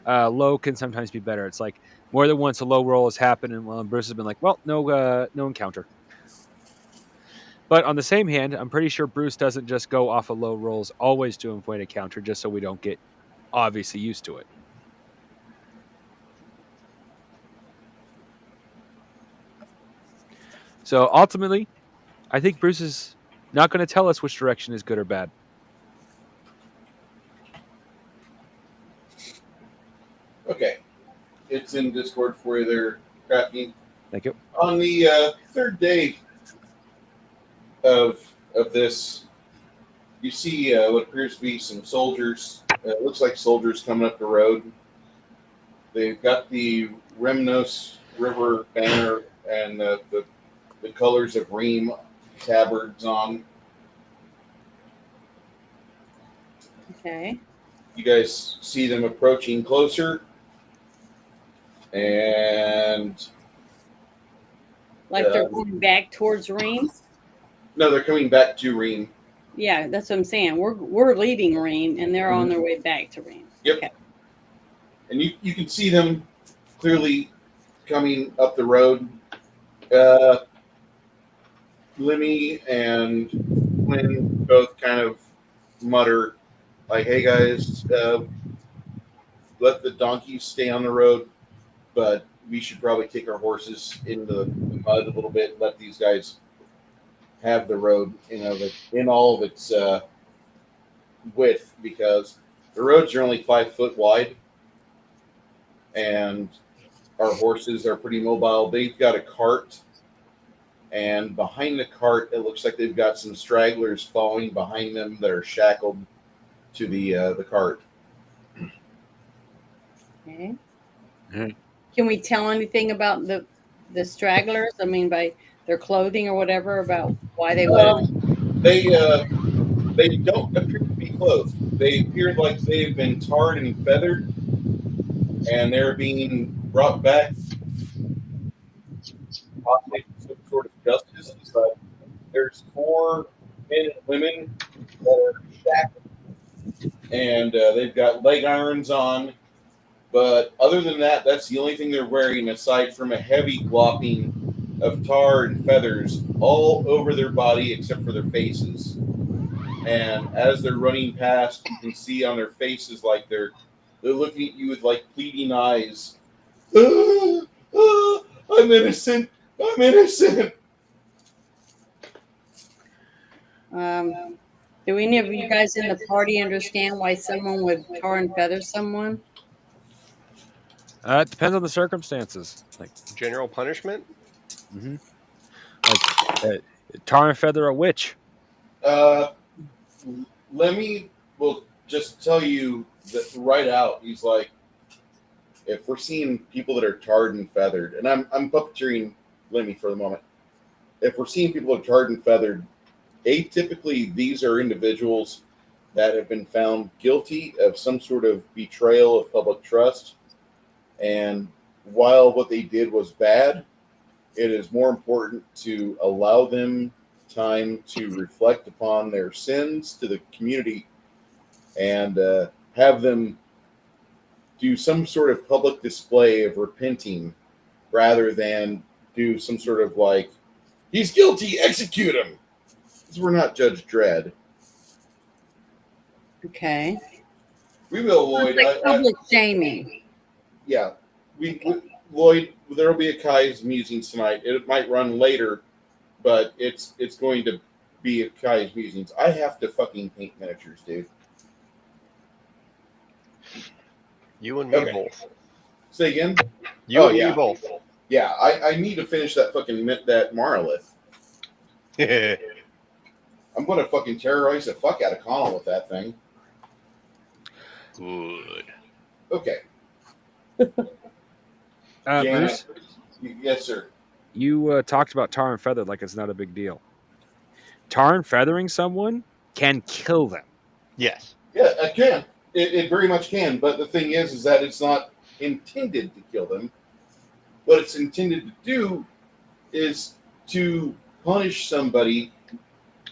low can sometimes be better. It's like more than once a low roll has happened, and well, Bruce has been like, "Well, no encounter." But on the same hand, I'm pretty sure Bruce doesn't just go off of low rolls always to avoid a counter, just so we don't get obviously used to it. So ultimately, I think Bruce is not going to tell us which direction is good or bad. Okay. It's in Discord for you there, Crafty. Thank you. On the third day of this, you see what appears to be some soldiers. It looks like soldiers coming up the road. They've got the Remnos River banner and the colors of Ream tabards on. Okay. You guys see them approaching closer, and Like they're going back towards Ream? no, they're coming back to Ream. Yeah, that's what I'm saying. We're leaving Ream, and they're on their way back to Ream. Yep. Okay. And you can see them clearly coming up the road. Lemmy and Quinn both kind of mutter, like, "Hey guys, let the donkeys stay on the road, but we should probably take our horses into the mud a little bit. Let these guys have the road in all of its width, because the roads are only 5 foot wide, and our horses are pretty mobile. They've got a cart, and behind the cart, it looks like they've got some stragglers following behind them that are shackled to the cart." Okay. Mhm. Can we tell anything about the stragglers? I mean, by their clothing or whatever, about why they would. They don't appear to be clothed. They appear like they've been tarred and feathered, and they're being brought back possibly for some sort of justice. But there's 4 men and women that are shackled, and they've got leg irons on. But other than that, that's the only thing they're wearing, aside from a heavy glopping of tar and feathers all over their body except for their faces. And as they're running past, you can see on their faces like they're looking at you with like pleading eyes. "Ah, ah, I'm innocent. I'm innocent." Do any of you guys in the party understand why someone would tar and feather someone? It depends on the circumstances. Like, General punishment? like tar and feather a witch. Lemmy will just tell you that right out. He's like, if we're seeing people that are tarred and feathered, and I'm puppeteering Lemmy for the moment. If we're seeing people that are tarred and feathered, atypically these are individuals that have been found guilty of some sort of betrayal of public trust. And while what they did was bad, it is more important to allow them time to reflect upon their sins to the community, and have them do some sort of public display of repenting, rather than do some sort of like, "He's guilty, execute him." Because we're not Judge Dredd. Okay. We will, Lloyd. It's like public shaming. Yeah. Lloyd, there will be a Kai's musings tonight. It might run later, but it's going to be at Kai's Musings. I have to fucking paint miniatures, dude. You and me Okay. both. Say again? You Oh, and yeah. me both. Yeah, I need to finish that fucking that monolith. I'm going to fucking terrorize the fuck out of Connell with that thing. Good. Okay. Bruce, Yes, sir. you talked about tar and feather like it's not a big deal. Tar and feathering someone can kill them. Yes. Yeah, it can. It very much can. But the thing is that it's not intended to kill them. What it's intended to do is to punish somebody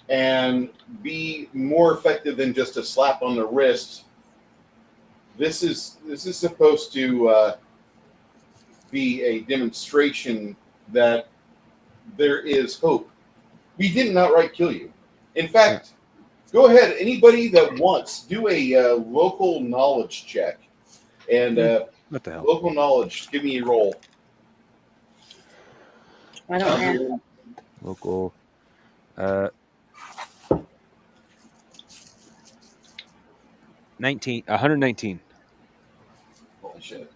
and be more effective than just a slap on the wrist. This is supposed to be a demonstration that there is hope. We didn't outright kill you. In fact, go ahead. Anybody that wants, do a local knowledge check. And What the hell? local knowledge, give me a roll. I don't have. Local. 119. Holy shit.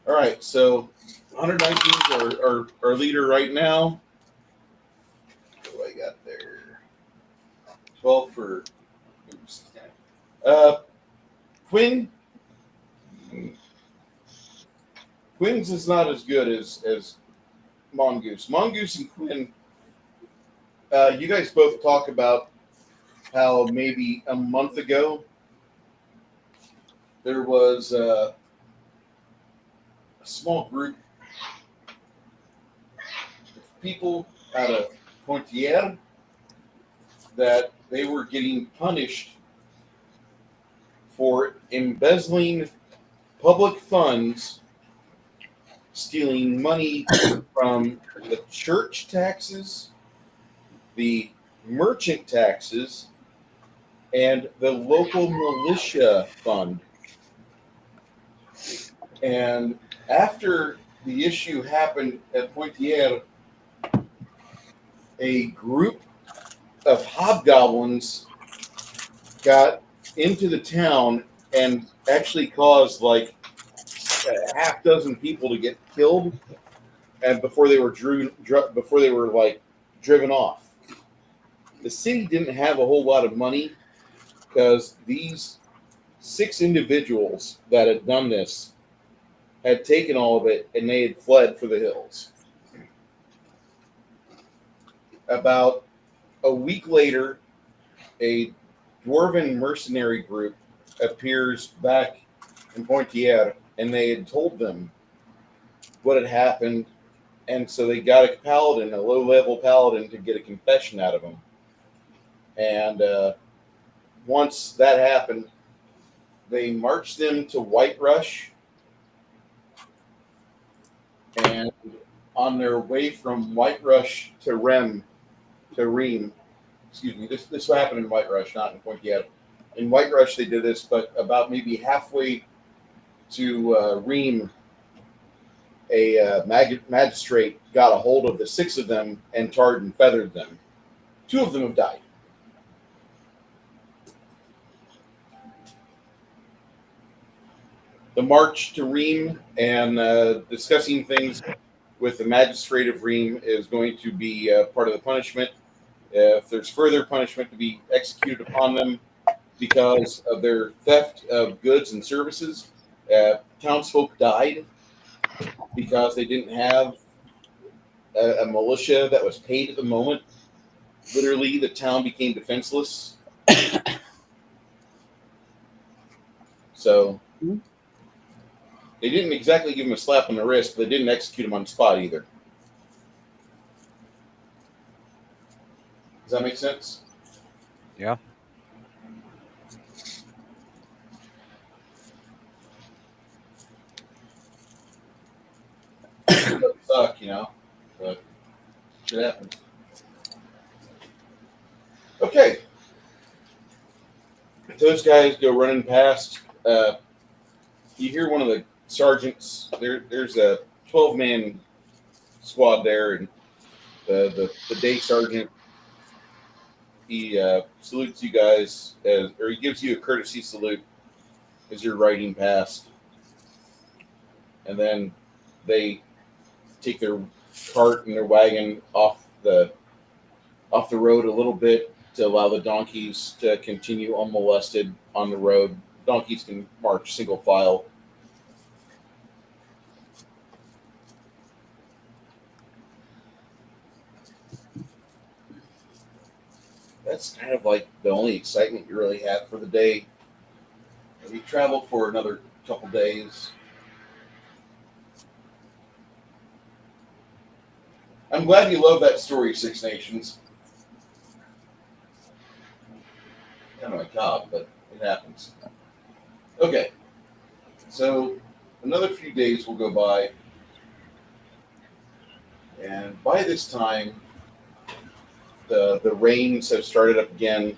All right, so 119 is our leader right now. What do I got there? 12 for. Oops. Quinn. Quinn's is not as good as Mongoose. Mongoose and Quinn. You guys both talk about how maybe a month ago there was a small group of people out of Poitiers that they were getting punished for embezzling public funds, stealing money from the church taxes, the merchant taxes, and the local militia fund. And after the issue happened at Poitiers, a group of hobgoblins got into the town and actually caused like a half dozen people to get killed, and before they were driven off. The city didn't have a whole lot of money because these 6 individuals that had done this had taken all of it and they had fled for the hills. About a week later, a dwarven mercenary group appears back in Poitiers, and they had told them what had happened, and so they got a paladin, a low-level paladin, to get a confession out of him. And once that happened, they marched them to Whiterush, and on their way from Whiterush to Ream, excuse me, this happened in Whiterush, not in Poitiers. In Whiterush they did this, but about maybe halfway to Ream, a magistrate got a hold of the 6 of them and tarred and feathered them. 2 of them have died. The march to Ream and discussing things with the magistrate of Ream is going to be part of the punishment. If there's further punishment to be executed upon them because of their theft of goods and services, townsfolk died because they didn't have a militia that was paid at the moment. Literally, the town became defenseless. So they didn't exactly give him a slap on the wrist, but they didn't execute him on the spot either. Does that make sense? Yeah. It doesn't suck, you know, but shit happens. Okay. Those guys go running past. You hear one of the sergeants. There's a 12-man squad there, and the day sergeant he salutes you guys, or he gives you a courtesy salute as you're riding past, and then they take their cart and their wagon off the road a little bit to allow the donkeys to continue unmolested on the road. Donkeys can march single file. That's kind of like the only excitement you really have for the day. We travel for another couple days. I'm glad you love that story, Six Nations. Kind of macabre, but it happens. Okay, so another few days will go by, and by this time, the rains have started up again.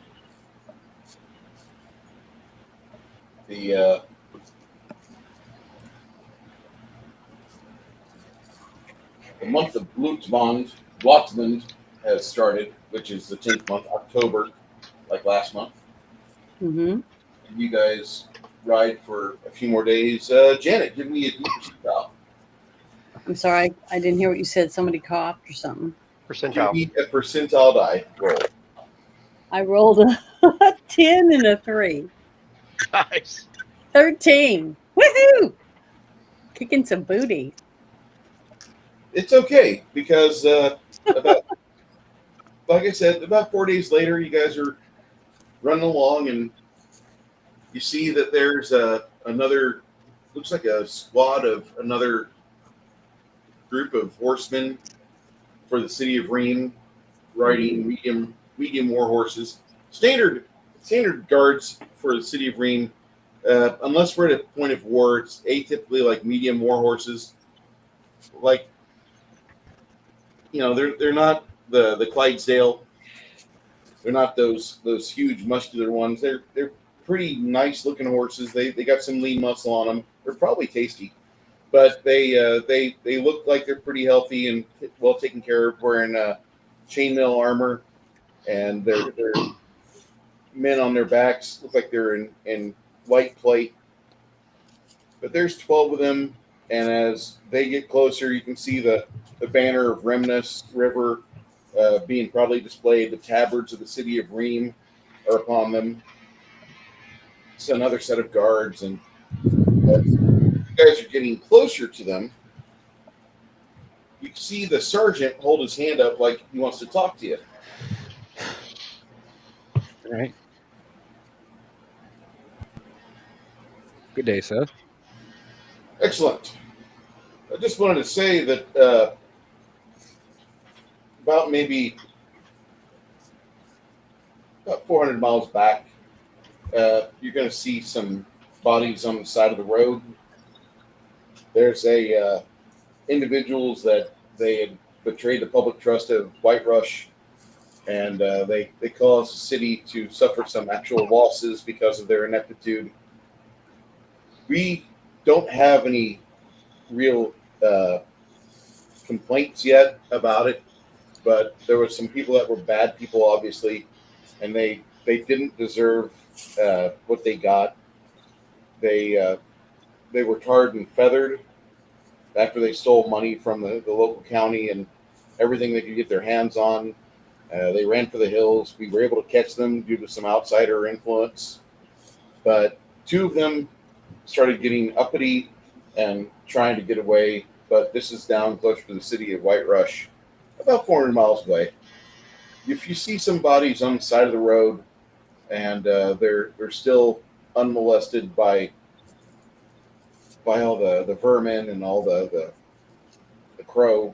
The month of Blotzmond has started, which is the 10th month, October, like last month. Mm-hmm. You guys ride for a few more days. Janet, give me a deep percentile. I'm sorry, I didn't hear what you said. Somebody coughed or something. Give Percentile. me a percentile die roll. I rolled a 10 and a 3. Nice. 13. Woohoo! Kicking some booty. It's okay because about, like I said, about 4 days later, you guys are running along, and you see that there's another, looks like a squad of another group of horsemen for the city of Ream, riding medium war horses. Standard guards for the city of Ream. Unless we're at a point of war, it's atypically like medium war horses. Like, you know, they're not the Clydesdale. They're not those huge muscular ones. They're pretty nice looking horses. They got some lean muscle on them. They're probably tasty, but they look like they're pretty healthy and well taken care of, wearing chainmail armor, and their men on their backs look like they're in white plate. But there's 12 of them, and as they get closer, you can see the banner of Remnus River being proudly displayed. The tabards of the city of Ream are upon them. It's another set of guards, and as you guys are getting closer to them, you see the sergeant hold his hand up like he wants to talk to you. All right. Good day, Seth. Excellent. I just wanted to say that about 400 miles back, you're going to see some bodies on the side of the road. There's individuals that they had betrayed the public trust of Whiterush, and they caused the city to suffer some actual losses because of their ineptitude. We don't have any real complaints yet about it, but there were some people that were bad people, obviously, and they didn't deserve what they got. They were tarred and feathered after they stole money from the local county and everything they could get their hands on. They ran for the hills. We were able to catch them due to some outsider influence, but 2 of them started getting uppity and trying to get away. But this is down closer to the city of Whiterush, about 400 miles away. If you see some bodies on the side of the road, and they're still unmolested by all the vermin and all the crow,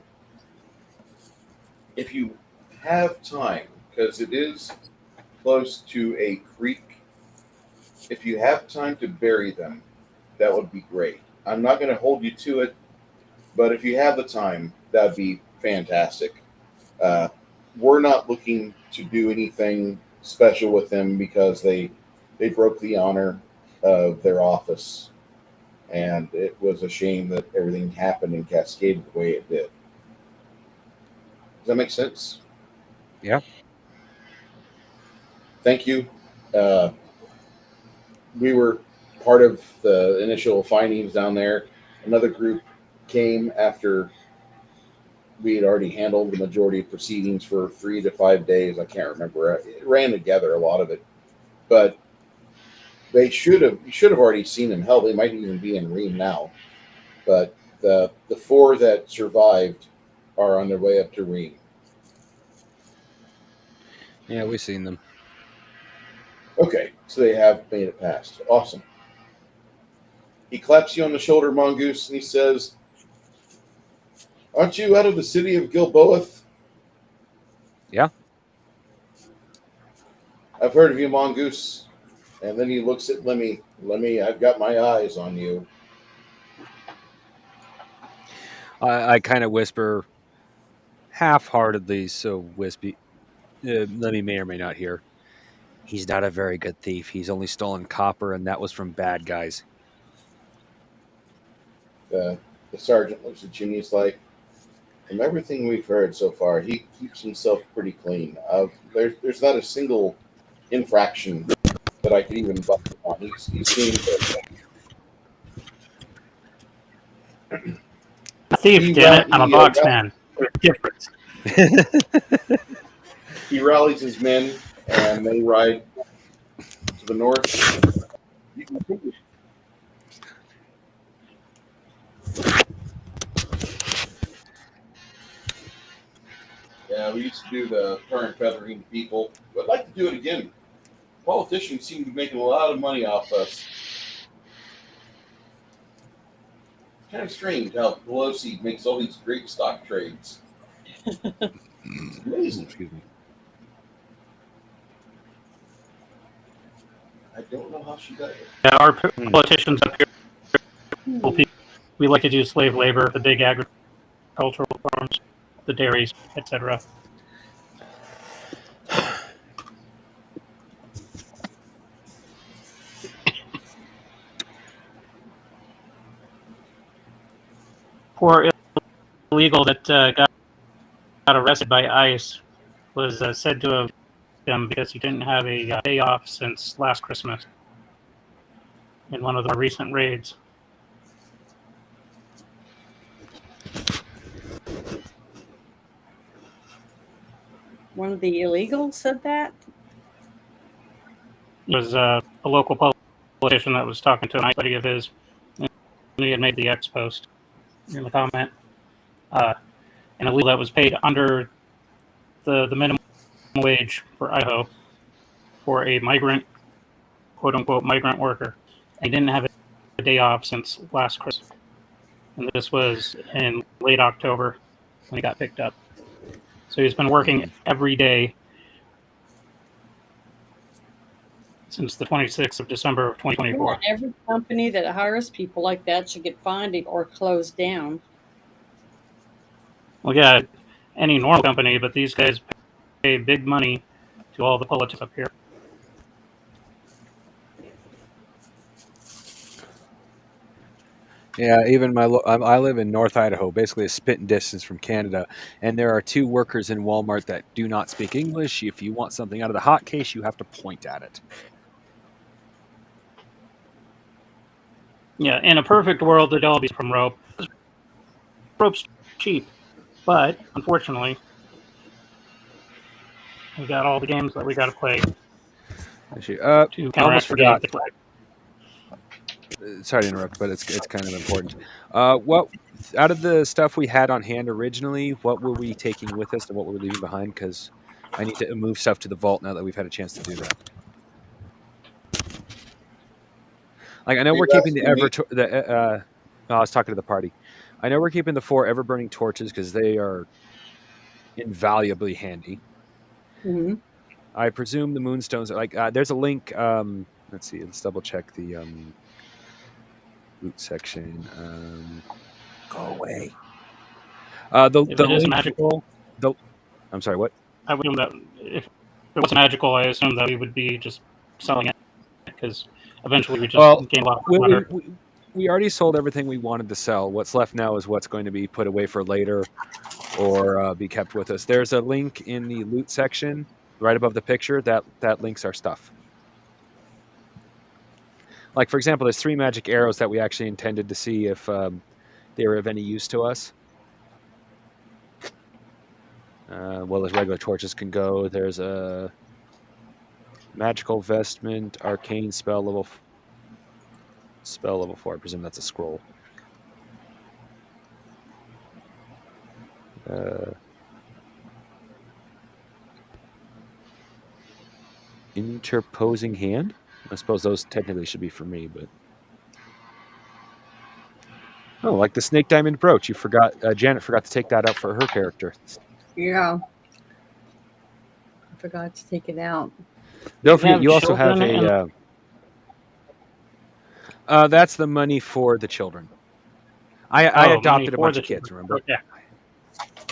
if you have time, because it is close to a creek, if you have time to bury them, that would be great. I'm not going to hold you to it, but if you have the time, that would be fantastic. We're not looking to do anything special with them because they broke the honor of their office, and it was a shame that everything happened and cascaded the way it did. Does that make sense? Yeah. thank you. We were part of the initial findings down there. Another group came after we had already handled the majority of proceedings for 3 to 5 days. I can't remember. It ran together, a lot of it. But you should have already seen them. Hell, they might even be in Ream now. But the 4 that survived are on their way up to Ream. Yeah, we've seen them. Okay, so they have made it past. Awesome. He claps you on the shoulder, Mongoose, and he says, "Aren't you out of the city of Gilboath?" Yeah. "I've heard of you, Mongoose." And then he looks at Lemmy. "Lemmy, I've got my eyes on you." I kind of whisper half-heartedly, so wispy. Lemmy may or may not hear. He's not a very good thief. He's only stolen copper, and that was from bad guys. The sergeant looks at you and he's like, "From everything we've heard so far, he keeps himself pretty clean. There's not a single infraction that I could even bust him on. He's clean." A thief, damn it! I'm a box man. There's a difference. He rallies his men and they ride to the north. Yeah, we used to do the tar and feathering people. I'd like to do it again. Politicians seem to be making a lot of money off us. It's kind of strange how Pelosi makes all these great stock trades. It's amazing. Excuse me. I don't know how she does it. Yeah, our politicians up here, we like to do slave labor, the big agricultural farms, the dairies, etc. Poor illegal that got arrested by ICE was said to have him because he didn't have a day off since last Christmas in one of the recent raids. One of the illegals said that? It was a local politician that was talking to an ICE buddy of his, and he had made the X post in the comment. An illegal that was paid under the minimum wage for Idaho for a migrant, quote unquote, migrant worker. And he didn't have a day off since last Christmas. And this was in late October when he got picked up. So he's been working every day since the 26th of December of 2024. Yeah, every company that hires people like that should get fined or closed down. Well, yeah, any normal company, but these guys pay big money to all the politicians up here. Yeah, even I live in North Idaho, basically a spitting distance from Canada, and there are 2 workers in Walmart that do not speak English. If you want something out of the hot case, you have to point at it. Yeah, in a perfect world, they'd all be from rope. Rope's cheap, but unfortunately, we got all the games that we got to play. Actually, To I almost counteract the forgot. games to play. Sorry to interrupt, but it's kind of important. What out of the stuff we had on hand originally, what were we taking with us and what were we leaving behind? Because I need to move stuff to the vault now that we've had a chance to do that. Like I know we're keeping the I was talking to the party. I know we're keeping the 4 ever-burning torches because they are invaluably handy. Mm-hmm. I presume the moonstones are like there's a link. Let's see. Let's double check the loot section. Go away. The If it is link, magical, I'm sorry. What? I would assume that if it was magical, I assume that we would be just selling it because eventually we just gain a lot of plunder. We already sold everything we wanted to sell. What's left now is what's going to be put away for later or be kept with us. There's a link in the loot section right above the picture, that links our stuff. Like, for example, there's 3 magic arrows that we actually intended to see if they were of any use to us. Well, as regular torches can go. There's a magical vestment, arcane spell level 4. I presume that's a scroll. Interposing hand. I suppose those technically should be for me, but oh, like the snake diamond brooch. You forgot. Janet forgot to take that out for her character. Yeah. I forgot to take it out. Don't forget, you also children have a. That's the money for the children. I money adopted a for bunch the of kids. children. Remember? Yeah,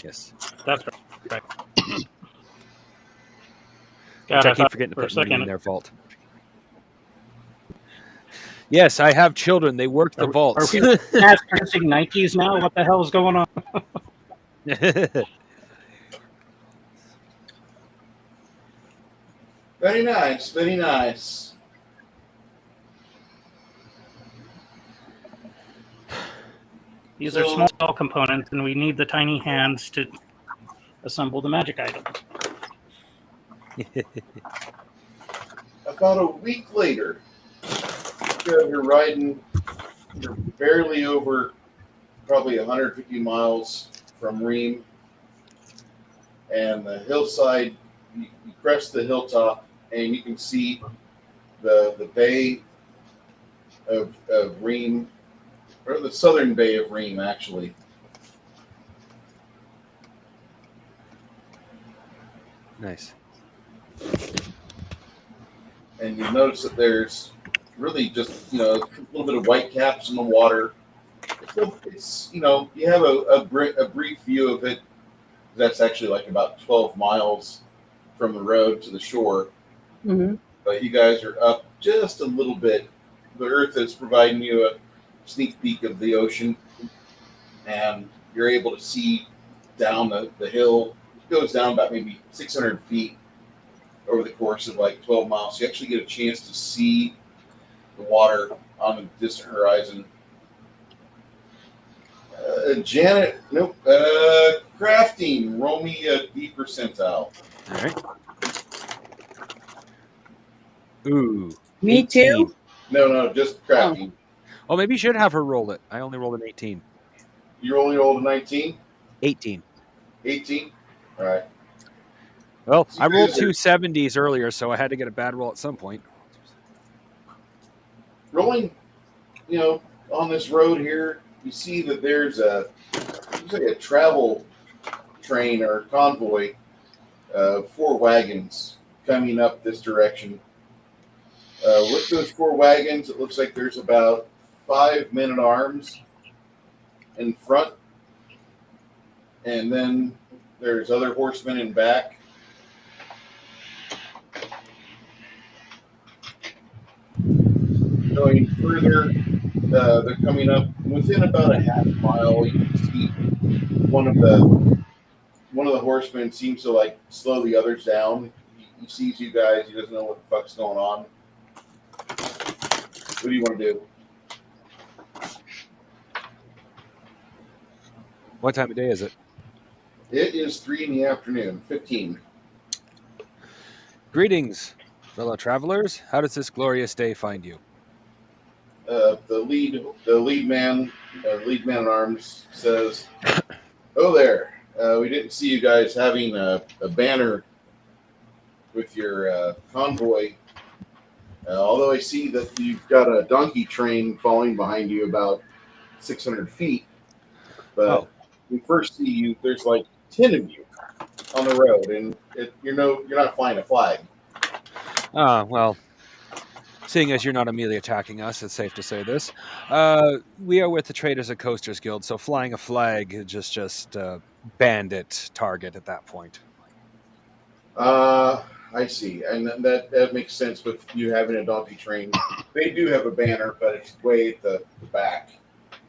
Yes. that's right. Which God, I I keep thought forgetting to for a put money in second. their vault. Yes, I have children. They work the Are vaults. we mass producing Nikes now? What the hell is going on? Very nice, very nice. These are small components, and we need the tiny hands to assemble the magic items. About a week later, you're riding, you're barely over probably 150 miles from Ream, and the hillside, you crest the hilltop, and you can see the bay of Ream, or the southern bay of Ream, actually. Nice. And you notice that there's really just, a little bit of white caps in the water. It's you have a brief view of it. That's actually like about 12 miles from the road to the shore. Mm-hmm. But you guys are up just a little bit. The earth is providing you a sneak peek of the ocean, and you're able to see down the hill. It goes down about maybe 600 feet over the course of like 12 miles. So you actually get a chance to see the water on the distant horizon. Janet, nope. Crafting, roll me a D percentile. All right. Ooh. Me 18. too. No, just crafting. Oh, maybe you should have her roll it. I only rolled an 18. You only rolled a 19? 18. 18? All right. Well, So I rolled you guys are 2 70s earlier, so I had to get a bad roll at some point. rolling, on this road here. You see that there's looks like a travel train or convoy, 4 wagons coming up this direction. With those 4 wagons, it looks like there's about 5 men at arms in front, and then there's other horsemen in back. Going further, they're coming up within about a half mile. You can see one of the horsemen seems to like slow the others down. He sees you guys. He doesn't know what the fuck's going on. What do you want to do? What time of day is it? It is 3 in the afternoon, 15. Greetings, fellow travelers. How does this glorious day find you? The lead man at arms says, "Oh there, we didn't see you guys having a banner with your convoy. Although I see that you've got a donkey train following behind you about 600 feet. But we first see you. There's like 10 of you on the road, and you're not flying a flag." Well, seeing as you're not immediately attacking us, it's safe to say this. We are with the Traders and Coasters Guild, so flying a flag is just bandit target at that point. I see, and that makes sense with you having a donkey train. They do have a banner, but it's way at the back.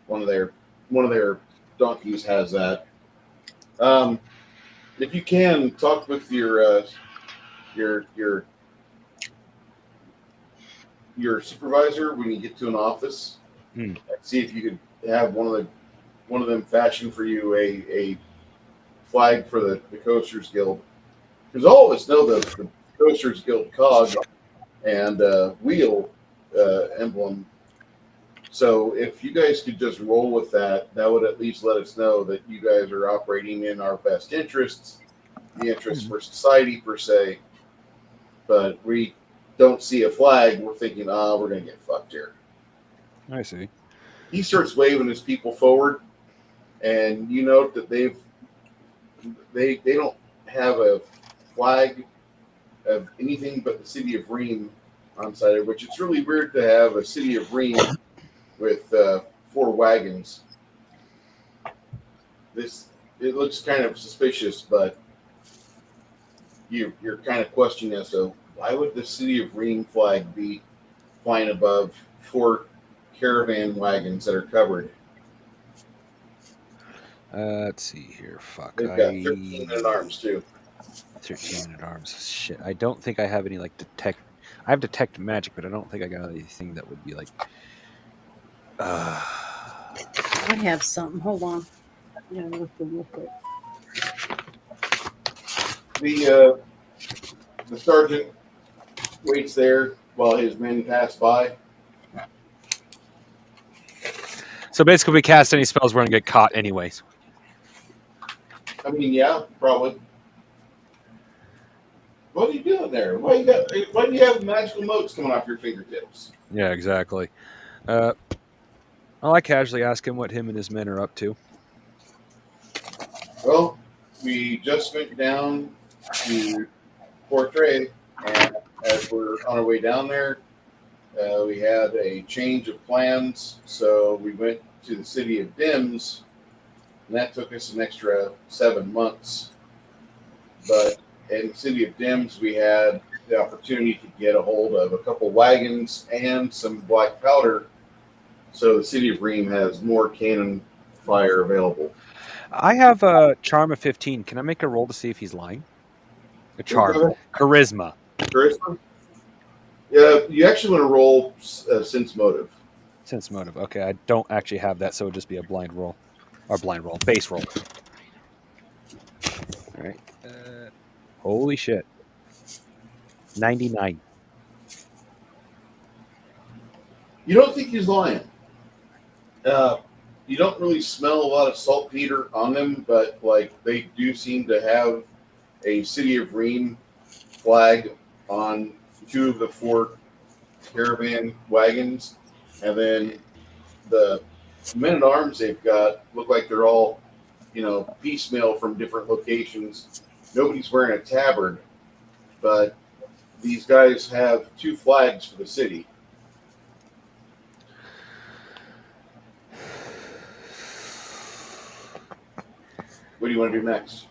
One of their donkeys has that. If you can talk with your your supervisor when you get to an office. See if you could have one of them fashion for you a flag for the Coasters Guild, because all of us know the Coasters Guild cog and wheel emblem. So if you guys could just roll with that, that would at least let us know that you guys are operating in our best interests, the interests for society per se. But we don't see a flag, we're thinking, we're going to get fucked here. I see. He starts waving his people forward, and you note that they don't have a flag of anything but the city of Ream on site, which it's really weird to have a city of Ream with 4 wagons. It looks kind of suspicious, but you're kind of questioning as to why would the city of Ream flag be flying above 4 caravan wagons that are covered. Let's see here. Fuck. They've got 13 men at arms too. 13 men at arms. Shit. I don't think I have any like detect. I have detect magic, but I don't think I got anything that would be like. I have something. Hold on. Yeah, look real quick. The sergeant waits there while his men pass by. So basically, if we cast any spells, we're gonna get caught anyways. I mean, yeah, probably. What are you doing there? Why do you have magical motes coming off your fingertips? Yeah, exactly. Well, I casually ask him what him and his men are up to. Well, we just went down to Portray, and as we're on our way down there, we had a change of plans, so we went to the city of Dims, and that took us an extra 7 months. But in the city of Dims, we had the opportunity to get a hold of a couple wagons and some black powder, so the city of Ream has more cannon fire available. I have a charm of 15. Can I make a roll to see if he's lying? A charm. Charisma. Charisma? Yeah, you actually want to roll sense motive. Sense motive. Okay, I don't actually have that, so it would just be a blind roll. Or blind roll. Base roll. All right. Holy shit. 99. You don't think he's lying. You don't really smell a lot of saltpeter on them, but like they do seem to have a City of Ream flag on 2 of the 4 caravan wagons, and then the men at arms they've got look like they're all, piecemeal from different locations. Nobody's wearing a tabard, but these guys have 2 flags for the city. What do you want to do next?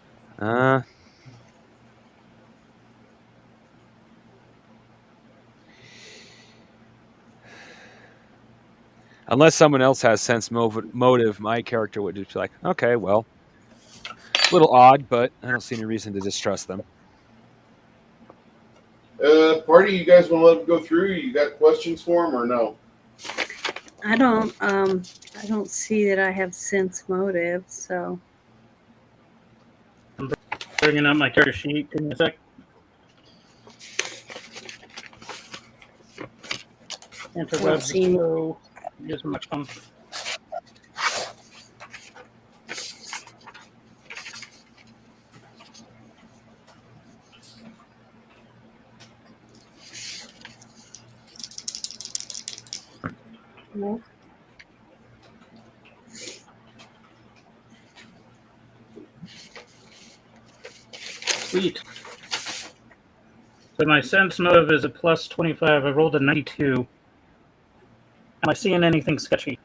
Unless someone else has sense motive, my character would just be like, okay, well, a little odd, but I don't see any reason to distrust them. Party, you guys want to let him go through? You got questions for him or no? I don't see that I have sense motive, so. I'm bringing up my character sheet. Give me a sec. Interweb so use much fun. No. Sweet. So my sense motive is a plus 25. I rolled a 92. Am I seeing anything sketchy?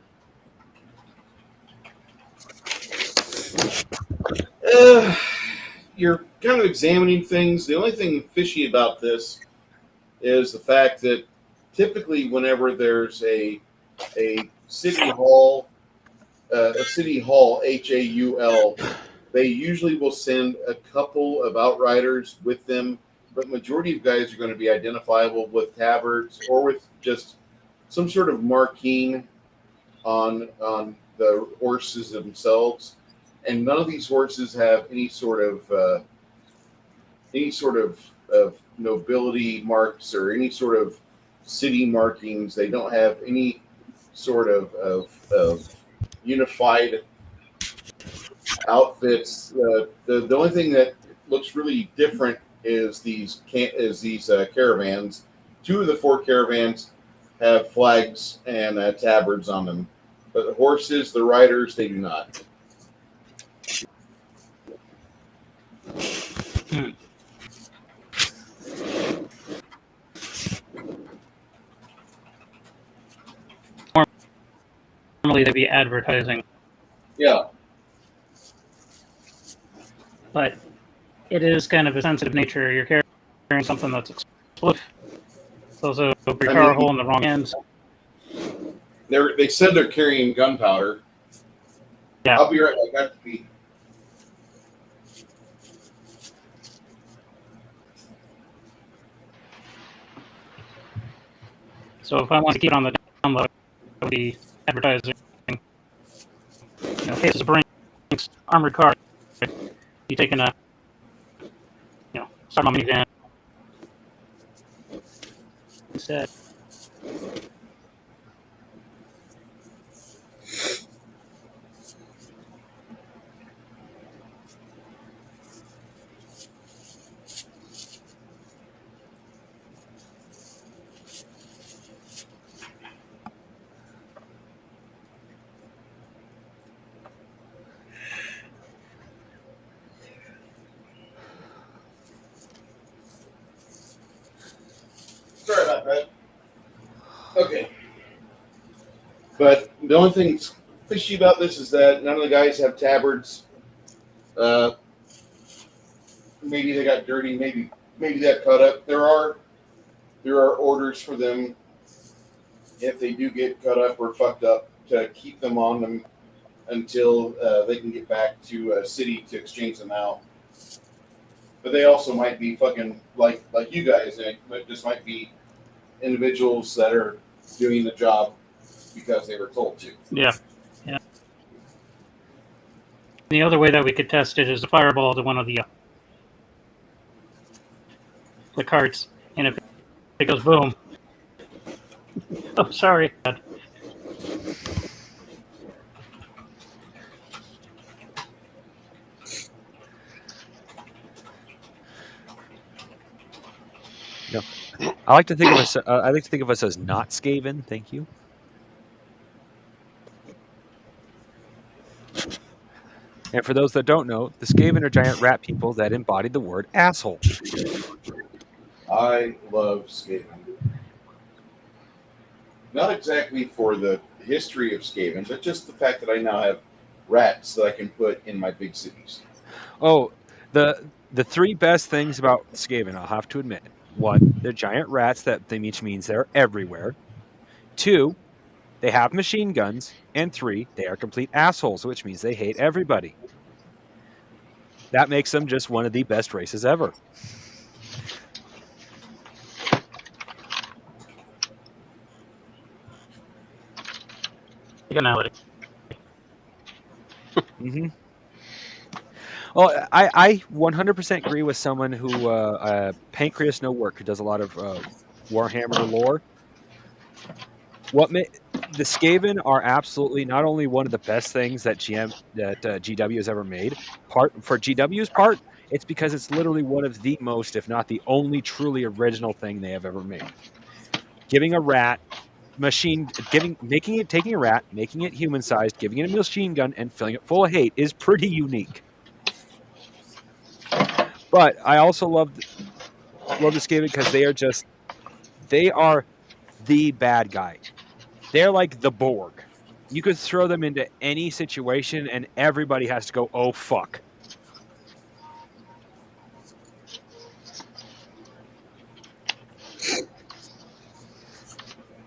You're kind of examining things. The only thing fishy about this is the fact that typically whenever there's a city hall, HAUL, they usually will send a couple of outriders with them but majority of guys are going to be identifiable with tabards or with just some sort of marking on the horses themselves. And none of these horses have any sort of nobility marks or any sort of city markings. They don't have any sort of unified outfits. The only thing that looks really different is these caravans. 2 of the 4 caravans have flags and tabards on them, but the horses, the riders, they do not. Normally they'd be advertising, Yeah. but it is kind of a sensitive nature. You're carrying something that's explosive. Those are a pretty powerful in the wrong hands. They said they're carrying gunpowder. Yeah. I'll be right back. I have to pee. So if I want to keep it on the down low, it would be advertising. Cases of Brinks, armored car. You taking a, start my minivan instead. Sorry about that. Okay. But the only thing fishy about this is that none of the guys have tabards. Maybe they got dirty. Maybe they got cut up. There are orders for them if they do get cut up or fucked up to keep them on them until they can get back to a city to exchange them out. But they also might be fucking like you guys, but just might be individuals that are doing the job because they were told to. Yeah. The other way that we could test it is a fireball to one of the carts, and if it goes boom. Oh, sorry. No. I like to think of us as not Skaven. Thank you. And for those that don't know, the Skaven are giant rat people that embody the word asshole. I love Skaven. Not exactly for the history of Skaven, but just the fact that I now have rats that I can put in my big cities. Oh, the 3 best things about Skaven, I'll have to admit. 1, they're giant rats which means they're everywhere. 2, they have machine guns. And 3, they are complete assholes, which means they hate everybody. That makes them just one of the best races ever. Mm-hmm. Well, I 100% agree with someone who Pancreas No Work, who does a lot of Warhammer lore. The Skaven are absolutely not only one of the best things that GW has ever made. For GW's part, it's because it's literally one of the most, if not the only, truly original thing they have ever made. Giving a rat taking a rat, making it human-sized, giving it a machine gun, and filling it full of hate is pretty unique. But I also love the Skaven because they are the bad guy. They're like the Borg. You could throw them into any situation and everybody has to go, oh, fuck.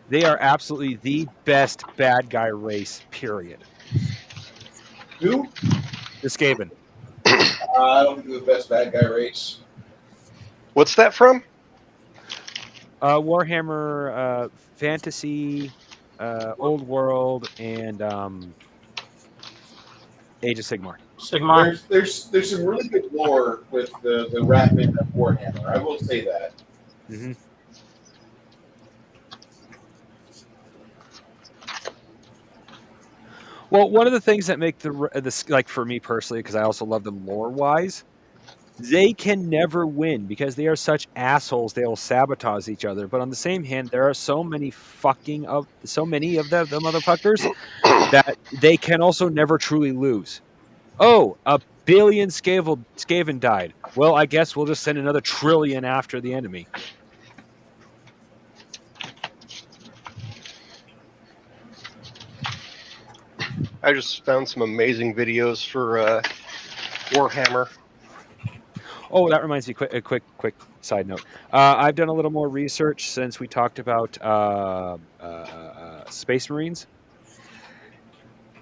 They are absolutely the best bad guy race, period. Who? The Skaven. I don't do the best bad guy race. What's that from? Warhammer Fantasy, Old World, and Age of Sigmar. Sigmar. There's some really good lore with the Ratman of Warhammer. I will say that. Mm-hmm. Well, one of the things that make the like for me personally, because I also love them lore wise, they can never win because they are such assholes. They will sabotage each other. But on the same hand, there are so many of the motherfuckers that they can also never truly lose. Oh, a billion Skaven died. Well, I guess we'll just send another trillion after the enemy. I just found some amazing videos for Warhammer. Oh, that reminds me. A quick side note. I've done a little more research since we talked about Space Marines.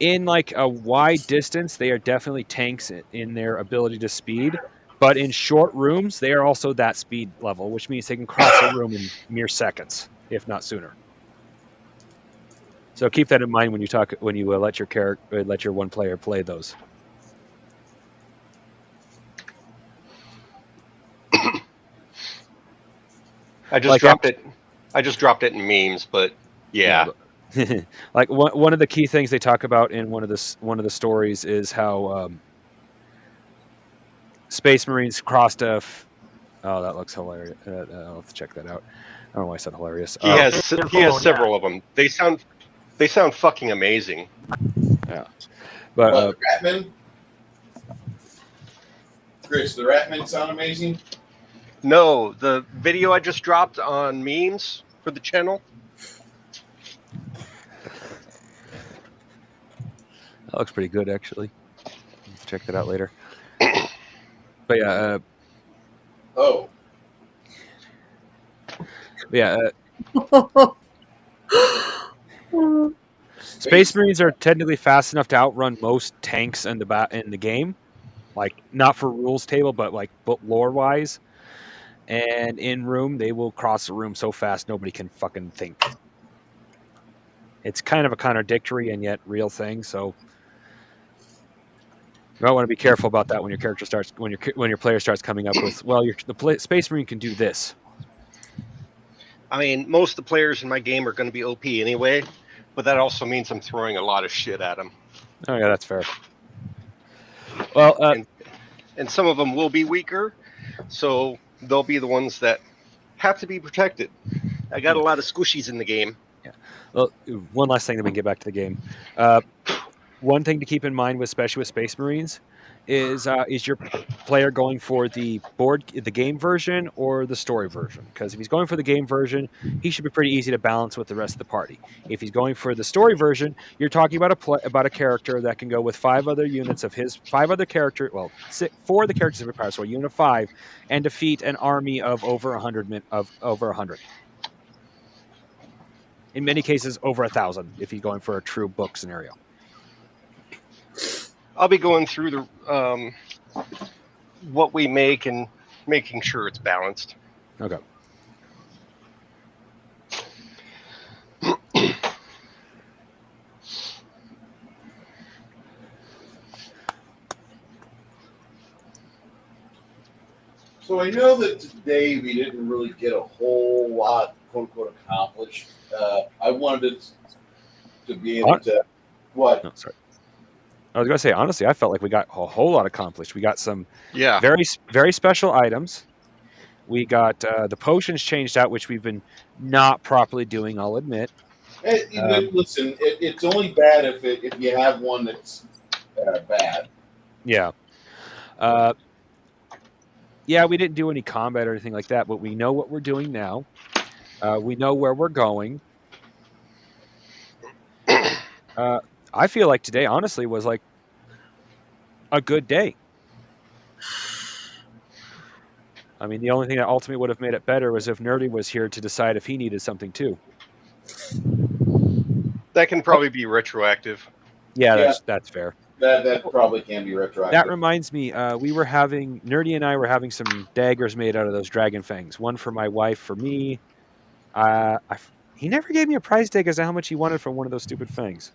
In like a wide distance, they are definitely tanks in their ability to speed. But in short rooms, they are also that speed level, which means they can cross a room in mere seconds, if not sooner. So keep that in mind when you let your one player play those. I just dropped it. I just dropped it in memes, but yeah. Like one of the key things they talk about in one of the stories is how Space Marines crossed a. Oh, that looks hilarious. I'll have to check that out. I don't know why I said hilarious. He has several of them. They sound fucking amazing. Yeah, but Ratman. Chris, the Ratmen sound amazing. No, the video I just dropped on memes for the channel. that looks pretty good, actually. Let's check that out later. But yeah. Oh. Yeah. Space Marines are technically fast enough to outrun most tanks in the game, like not for rules table, but lore wise. And in room, they will cross the room so fast nobody can fucking think. It's kind of a contradictory and yet real thing. So you might want to be careful about that when your character starts when your player starts coming up with, well, Space Marine can do this. I mean, most of the players in my game are going to be OP anyway, but that also means I'm throwing a lot of shit at them. Oh yeah, that's fair. Well, and some of them will be weaker, so they'll be the ones that have to be protected. I got a lot of squishies in the game. Yeah. Well, one last thing, then we can get back to the game. One thing to keep in mind, especially with Space Marines, is your player going for the game version or the story version? Because if he's going for the game version, he should be pretty easy to balance with the rest of the party. If he's going for the story version, you're talking about a character that can go with 5 other units of his 4 of the characters of your power, so a unit of 5, and defeat an army of over 100 In many cases, over 1,000 if he's going for a true book scenario. I'll be going through the what we make and making sure it's balanced. Okay. So I know that today we didn't really get a whole lot, quote unquote, accomplished. I wanted to be able to. What? No, sorry. I was going to say, honestly, I felt like we got a whole lot accomplished. We got some very, very special items. We got the potions changed out, which we've been not properly doing, I'll admit. Listen, it's only bad if you have one that's bad. Yeah. Yeah, we didn't do any combat or anything like that, but we know what we're doing now. We know where we're going. I feel like today, honestly, was like a good day. I mean, the only thing that ultimately would have made it better was if Nerdy was here to decide if he needed something too. That can probably be retroactive. Yeah, that's fair. That probably can be retroactive. That reminds me, Nerdy and I were having some daggers made out of those dragon fangs. One for my wife, for me. He never gave me a price tag as to how much he wanted for one of those stupid fangs.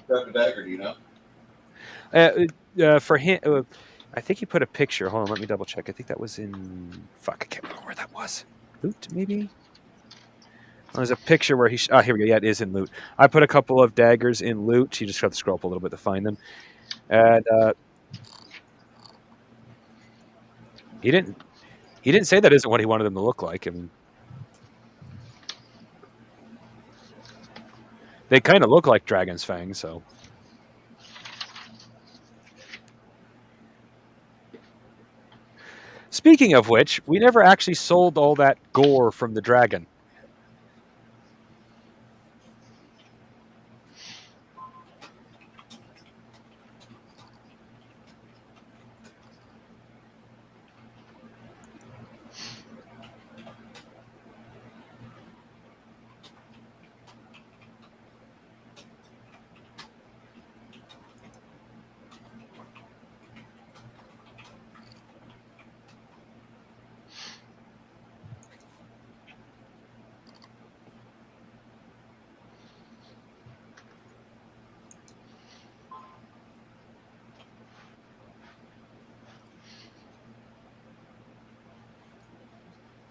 What type of dagger do you know? For him, I think he put a picture. Hold on, let me double check. I think that was in. Fuck, I can't remember where that was. Loot, maybe? Oh, there's a picture where here we go. Yeah, it is in loot. I put a couple of daggers in loot. You just have to scroll up a little bit to find them. And he didn't say that isn't what he wanted them to look like. I mean, they kind of look like dragon's fangs, so. Speaking of which, we never actually sold all that gore from the dragon.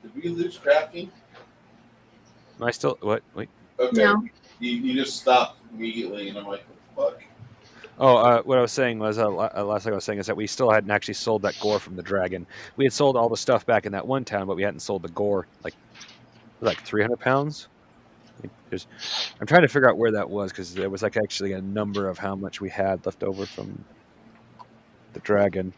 Did we lose crafting? Am I still what? Wait. Okay. No. You just stopped immediately, and I'm like, what the fuck? Oh, what I was saying was last thing I was saying is that we still hadn't actually sold that gore from the dragon. We had sold all the stuff back in that one town, but we hadn't sold the gore. Like 300 pounds. I'm trying to figure out where that was because there was like actually a number of how much we had left over from the dragon.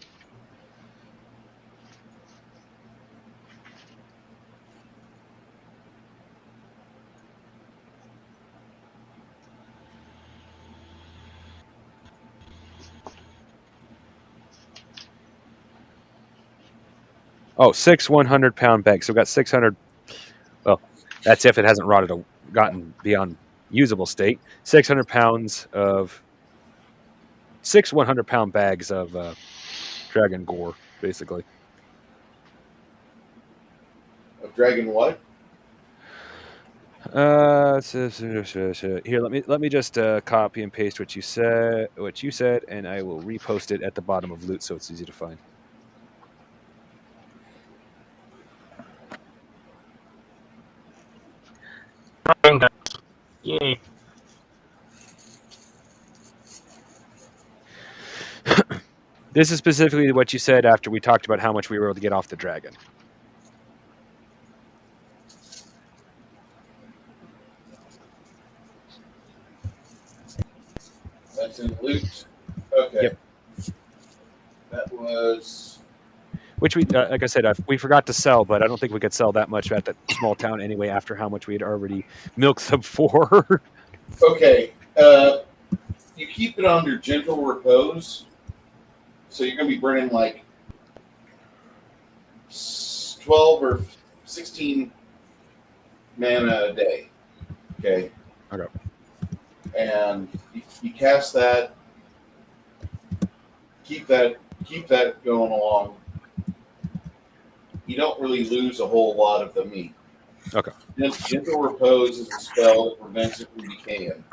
Oh, 6 100-pound bags. So we've got 600. Well, that's if it hasn't gotten beyond usable state. 600 pounds of 6 100-pound bags of dragon gore, basically. Of dragon what? Here, let me just copy and paste what you said, and I will repost it at the bottom of loot so it's easy to find. Yay. This is specifically what you said after we talked about how much we were able to get off the dragon. That's in loot. Okay. Yep. That was. Which we, like I said, we forgot to sell, but I don't think we could sell that much at that small town anyway after how much we had already milked them for. Okay. You keep it under gentle repose. So you're going to be burning like 12 or 16 mana a day. Okay. Okay. And you cast that. Keep that going along. You don't really lose a whole lot of the meat. Okay. Gentle repose is a spell that prevents it from decaying.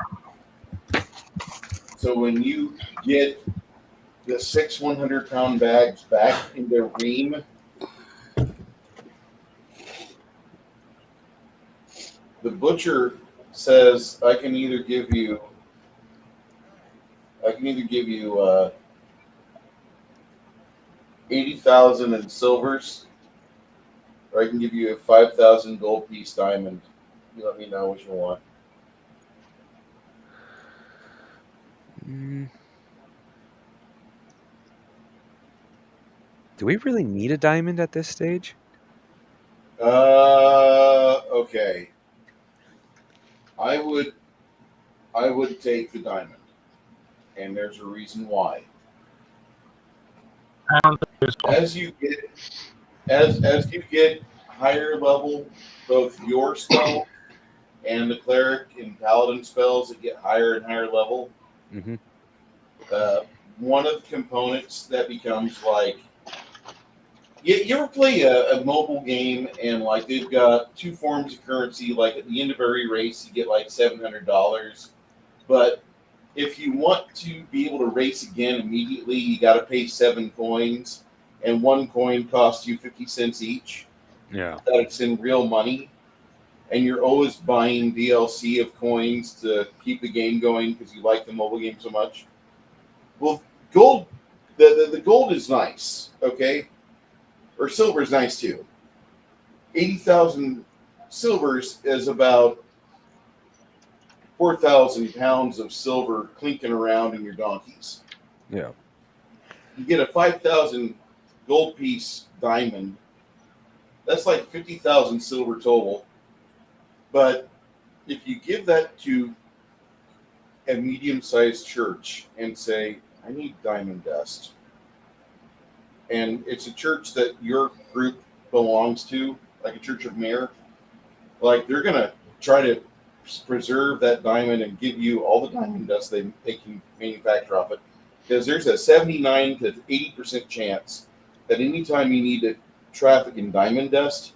So when you get the 6 100-pound bags back in their ream, the butcher says, I can either give you 80,000 in silvers, or I can give you a 5,000 gold piece diamond. You let me know what you want. Do we really need a diamond at this stage? Okay. I would take the diamond, and there's a reason why. As you get higher level, both your spell and the cleric and paladin spells that get higher and higher level, Mm-hmm. one of the components that becomes like, you ever play a mobile game and like they've got two forms of currency, like at the end of every race you get like $700, but if you want to be able to race again immediately, you got to pay 7 coins, and 1 coin costs you 50 cents each. Yeah. That's in real money, and you're always buying DLC of coins to keep the game going because you like the mobile game so much. Well, gold, the gold is nice, okay, or silver is nice too. 80,000 silvers is about 4,000 pounds of silver clinking around in your donkeys. Yeah. You get a 5,000 gold piece diamond. That's like 50,000 silver total. But if you give that to a medium-sized church and say, I need diamond dust, and it's a church that your group belongs to, like a church of mayor, like they're going to try to preserve that diamond and give you all the diamond dust they can manufacture off it, because there's a 79 to 80% chance that anytime you need to traffic in diamond dust,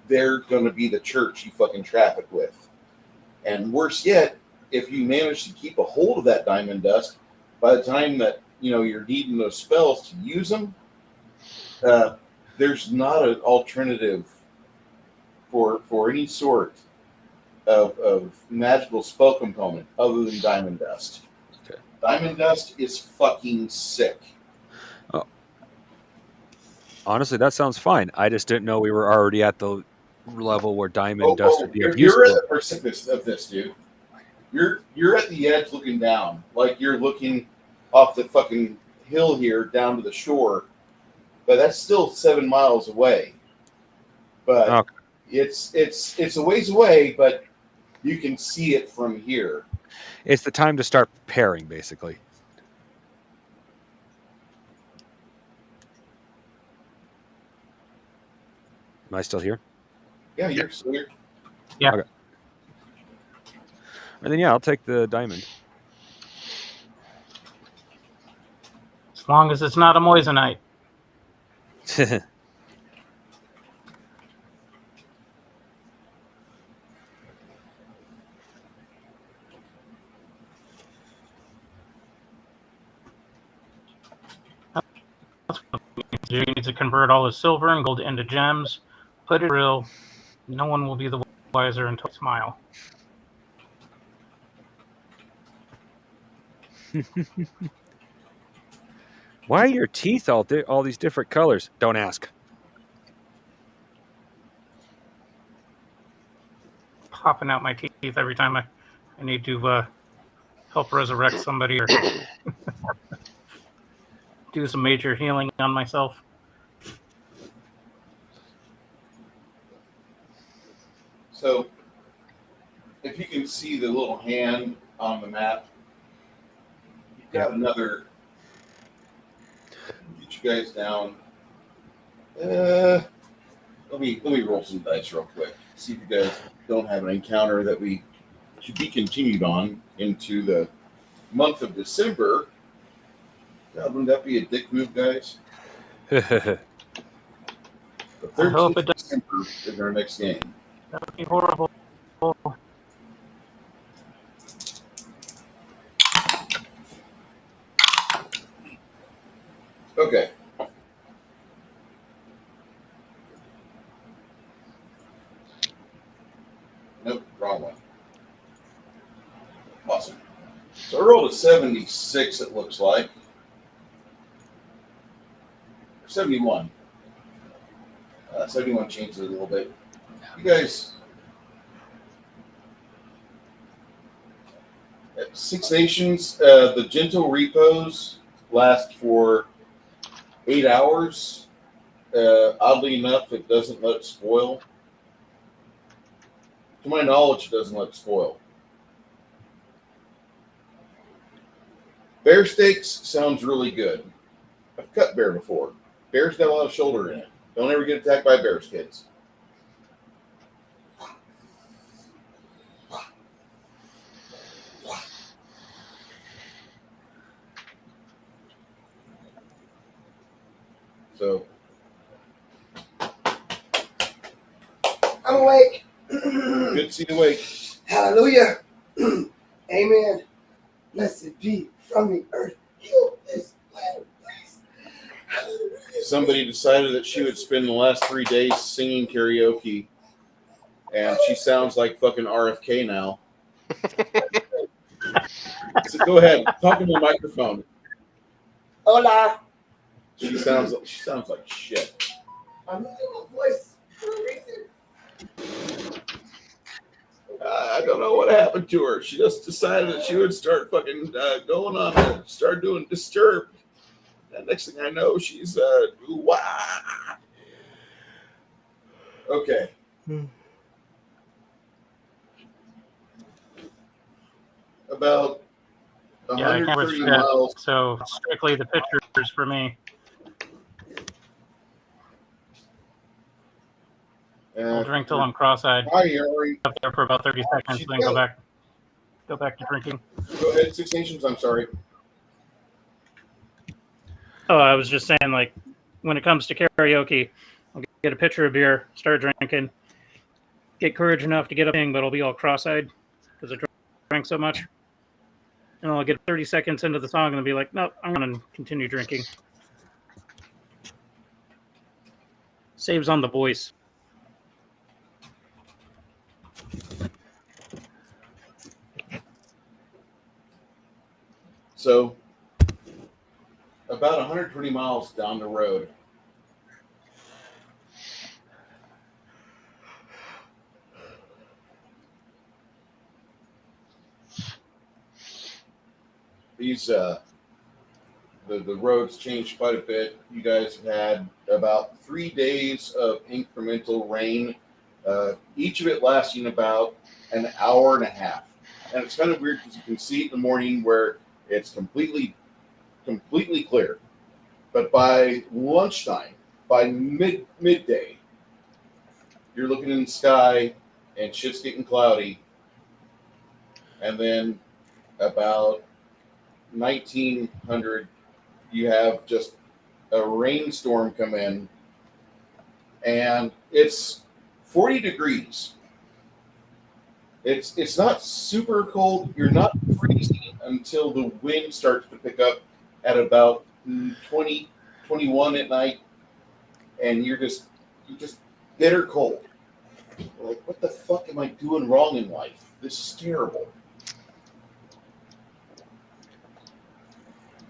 they're going to be the church you fucking traffic with. And worse yet, if you manage to keep a hold of that diamond dust, by the time that you're needing those spells to use them, there's not an alternative for any sort of magical spell component other than diamond dust. Okay. Diamond dust is fucking sick. Oh. Honestly, that sounds fine. I just didn't know we were already at the level where diamond dust would be of use. You're at the precipice of this, dude. You're at the edge looking down, like you're looking off the fucking hill here down to the shore, but that's still 7 miles away. But Okay. it's a ways away, but you can see it from here. It's the time to start preparing, basically. Am I still here? Yeah, you're still here. Yeah. Okay. And then I'll take the diamond. As long as it's not a moissanite. You need to convert all the silver and gold into gems. Put it real. No one will be the wiser until you smile. Why are your teeth all these different colors? Don't ask. Popping out my teeth every time I need to help resurrect somebody or do some major healing on myself. So, if you can see the little hand on the map, you've got another. Get you guys down. Let me roll some dice real quick. See if you guys don't have an encounter that we should be continued on into the month of December. God, wouldn't that be a dick move, guys? The I hope 13th it of December is our next game. That would be horrible. Okay. Nope, wrong one. Awesome. So I rolled a 76, it looks like. Or 71. 71 changes it a little bit. You guys, at Six Nations, the gentle repos last for 8 hours. Oddly enough, it doesn't let it spoil. To my knowledge, it doesn't let it spoil. Bear steaks sounds really good. I've cut bear before. Bear's got a lot of shoulder in it. Don't ever get attacked by bears, kids. I'm awake. Good to see you awake. Hallelujah. Amen. Blessed be from the earth. Heal this land, please. Hallelujah. Somebody decided that she would spend the last 3 days singing karaoke, and she sounds like fucking RFK now. So go ahead, talk in the microphone. Hola. She sounds like shit. I'm losing my voice for a reason. I don't know what happened to her. She just decided that she would start fucking going on and start doing Disturbed. And next thing I know, she's wah. Okay. About Yeah, I can't 130 with miles. So strictly the pictures for me. I'll drink till I'm cross-eyed. Hi, Ari. Up there for about 30 seconds, then go back to drinking. Go ahead, Six Nations. I'm sorry. Oh, I was just saying, like, when it comes to karaoke, I'll get a pitcher of beer, start drinking, get courage enough to get up, but I'll be all cross-eyed because I drank so much. And I'll get 30 seconds into the song and I'll be like, nope, I'm going to continue drinking. Saves on the voice. So, about 120 miles down the road, these the roads changed quite a bit. You guys have had about 3 days of incremental rain, each of it lasting about an hour and a half. And it's kind of weird because you can see it in the morning where it's completely clear. But by lunchtime, by midday, you're looking in the sky and shit's getting cloudy. And then about 1900, you have just a rainstorm come in, and it's 40 degrees. It's not super cold. You're not freezing until the wind starts to pick up at about 20, 21 at night, and you're just bitter cold. Like, what the fuck am I doing wrong in life? This is terrible.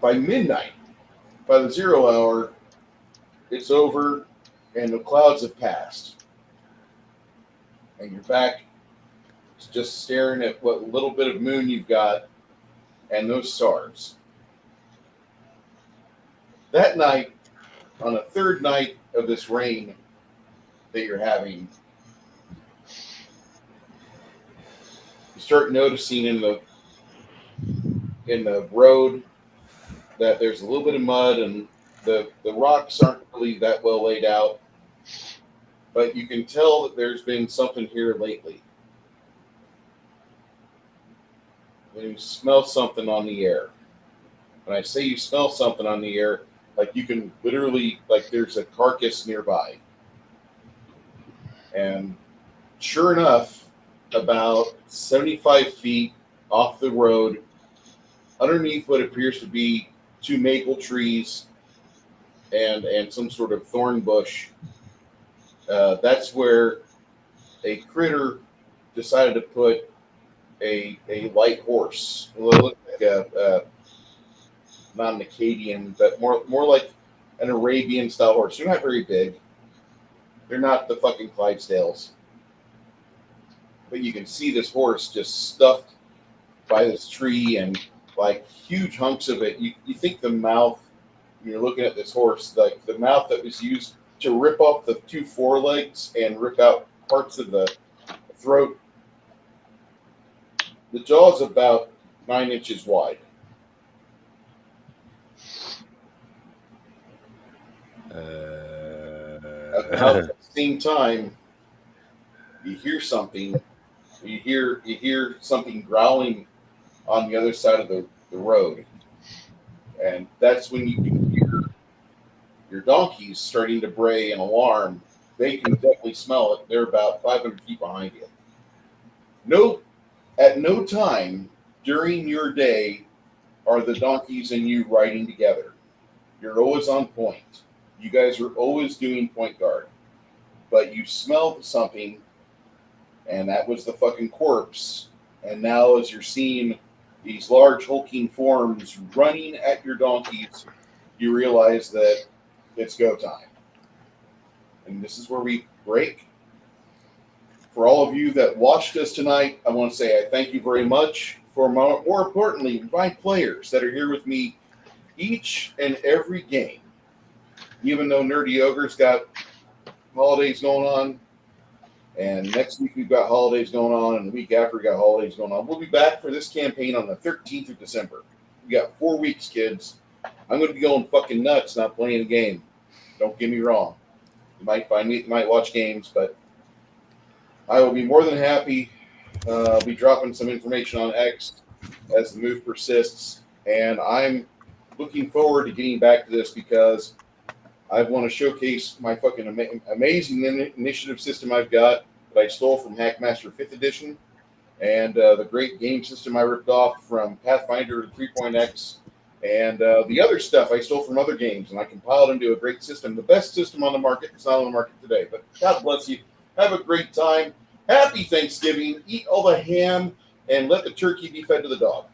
By midnight, by the 0 hour, it's over and the clouds have passed. And you're back to just staring at what little bit of moon you've got and those stars. That night, on the third night of this rain that you're having, you start noticing in the road that there's a little bit of mud and the rocks aren't really that well laid out, but you can tell that there's been something here lately. When you smell something on the air, when I say you smell something on the air, like you can literally, like there's a carcass nearby. And sure enough, about 75 feet off the road, underneath what appears to be 2 maple trees and some sort of thorn bush, that's where a critter decided to put a light horse. It looked like not an Acadian, but more like an Arabian style horse. They're not very big. They're not the fucking Clydesdales. But you can see this horse just stuffed by this tree and like huge hunks of it. You think the mouth, when you're looking at this horse, like the mouth that was used to rip off the 2 forelegs and rip out parts of the throat, the jaw's about 9 inches wide. About at the same time, you hear something. You hear something growling on the other side of the road, and that's when you can hear your donkeys starting to bray an alarm they can definitely smell it. They're about 500 feet behind you. At no time during your day are the donkeys and you riding together. You're always on point. You guys are always doing point guard. But you smelled something, and that was the fucking corpse. And now, as you're seeing these large hulking forms running at your donkeys, you realize that it's go time. And this is where we break. For all of you that watched us tonight, I want to say I thank you very much. For more importantly, my players that are here with me each and every game. Even though Nerdy Ogre's got holidays going on, and next week we've got holidays going on, and the week after we got holidays going on. We'll be back for this campaign on the 13th of December. We got 4 weeks, kids. I'm going to be going fucking nuts not playing a game. Don't get me wrong. You might find me, you might watch games, but I will be more than happy. I'll be dropping some information on X as the move persists, and I'm looking forward to getting back to this because I want to showcase my fucking amazing initiative system I've got that I stole from Hackmaster 5th Edition, and the great game system I ripped off from Pathfinder 3.x, and the other stuff I stole from other games, and I compiled into a great system, the best system on the market. It's not on the market today, but God bless you. Have a great time. Happy Thanksgiving. Eat all the ham and let the turkey be fed to the dog.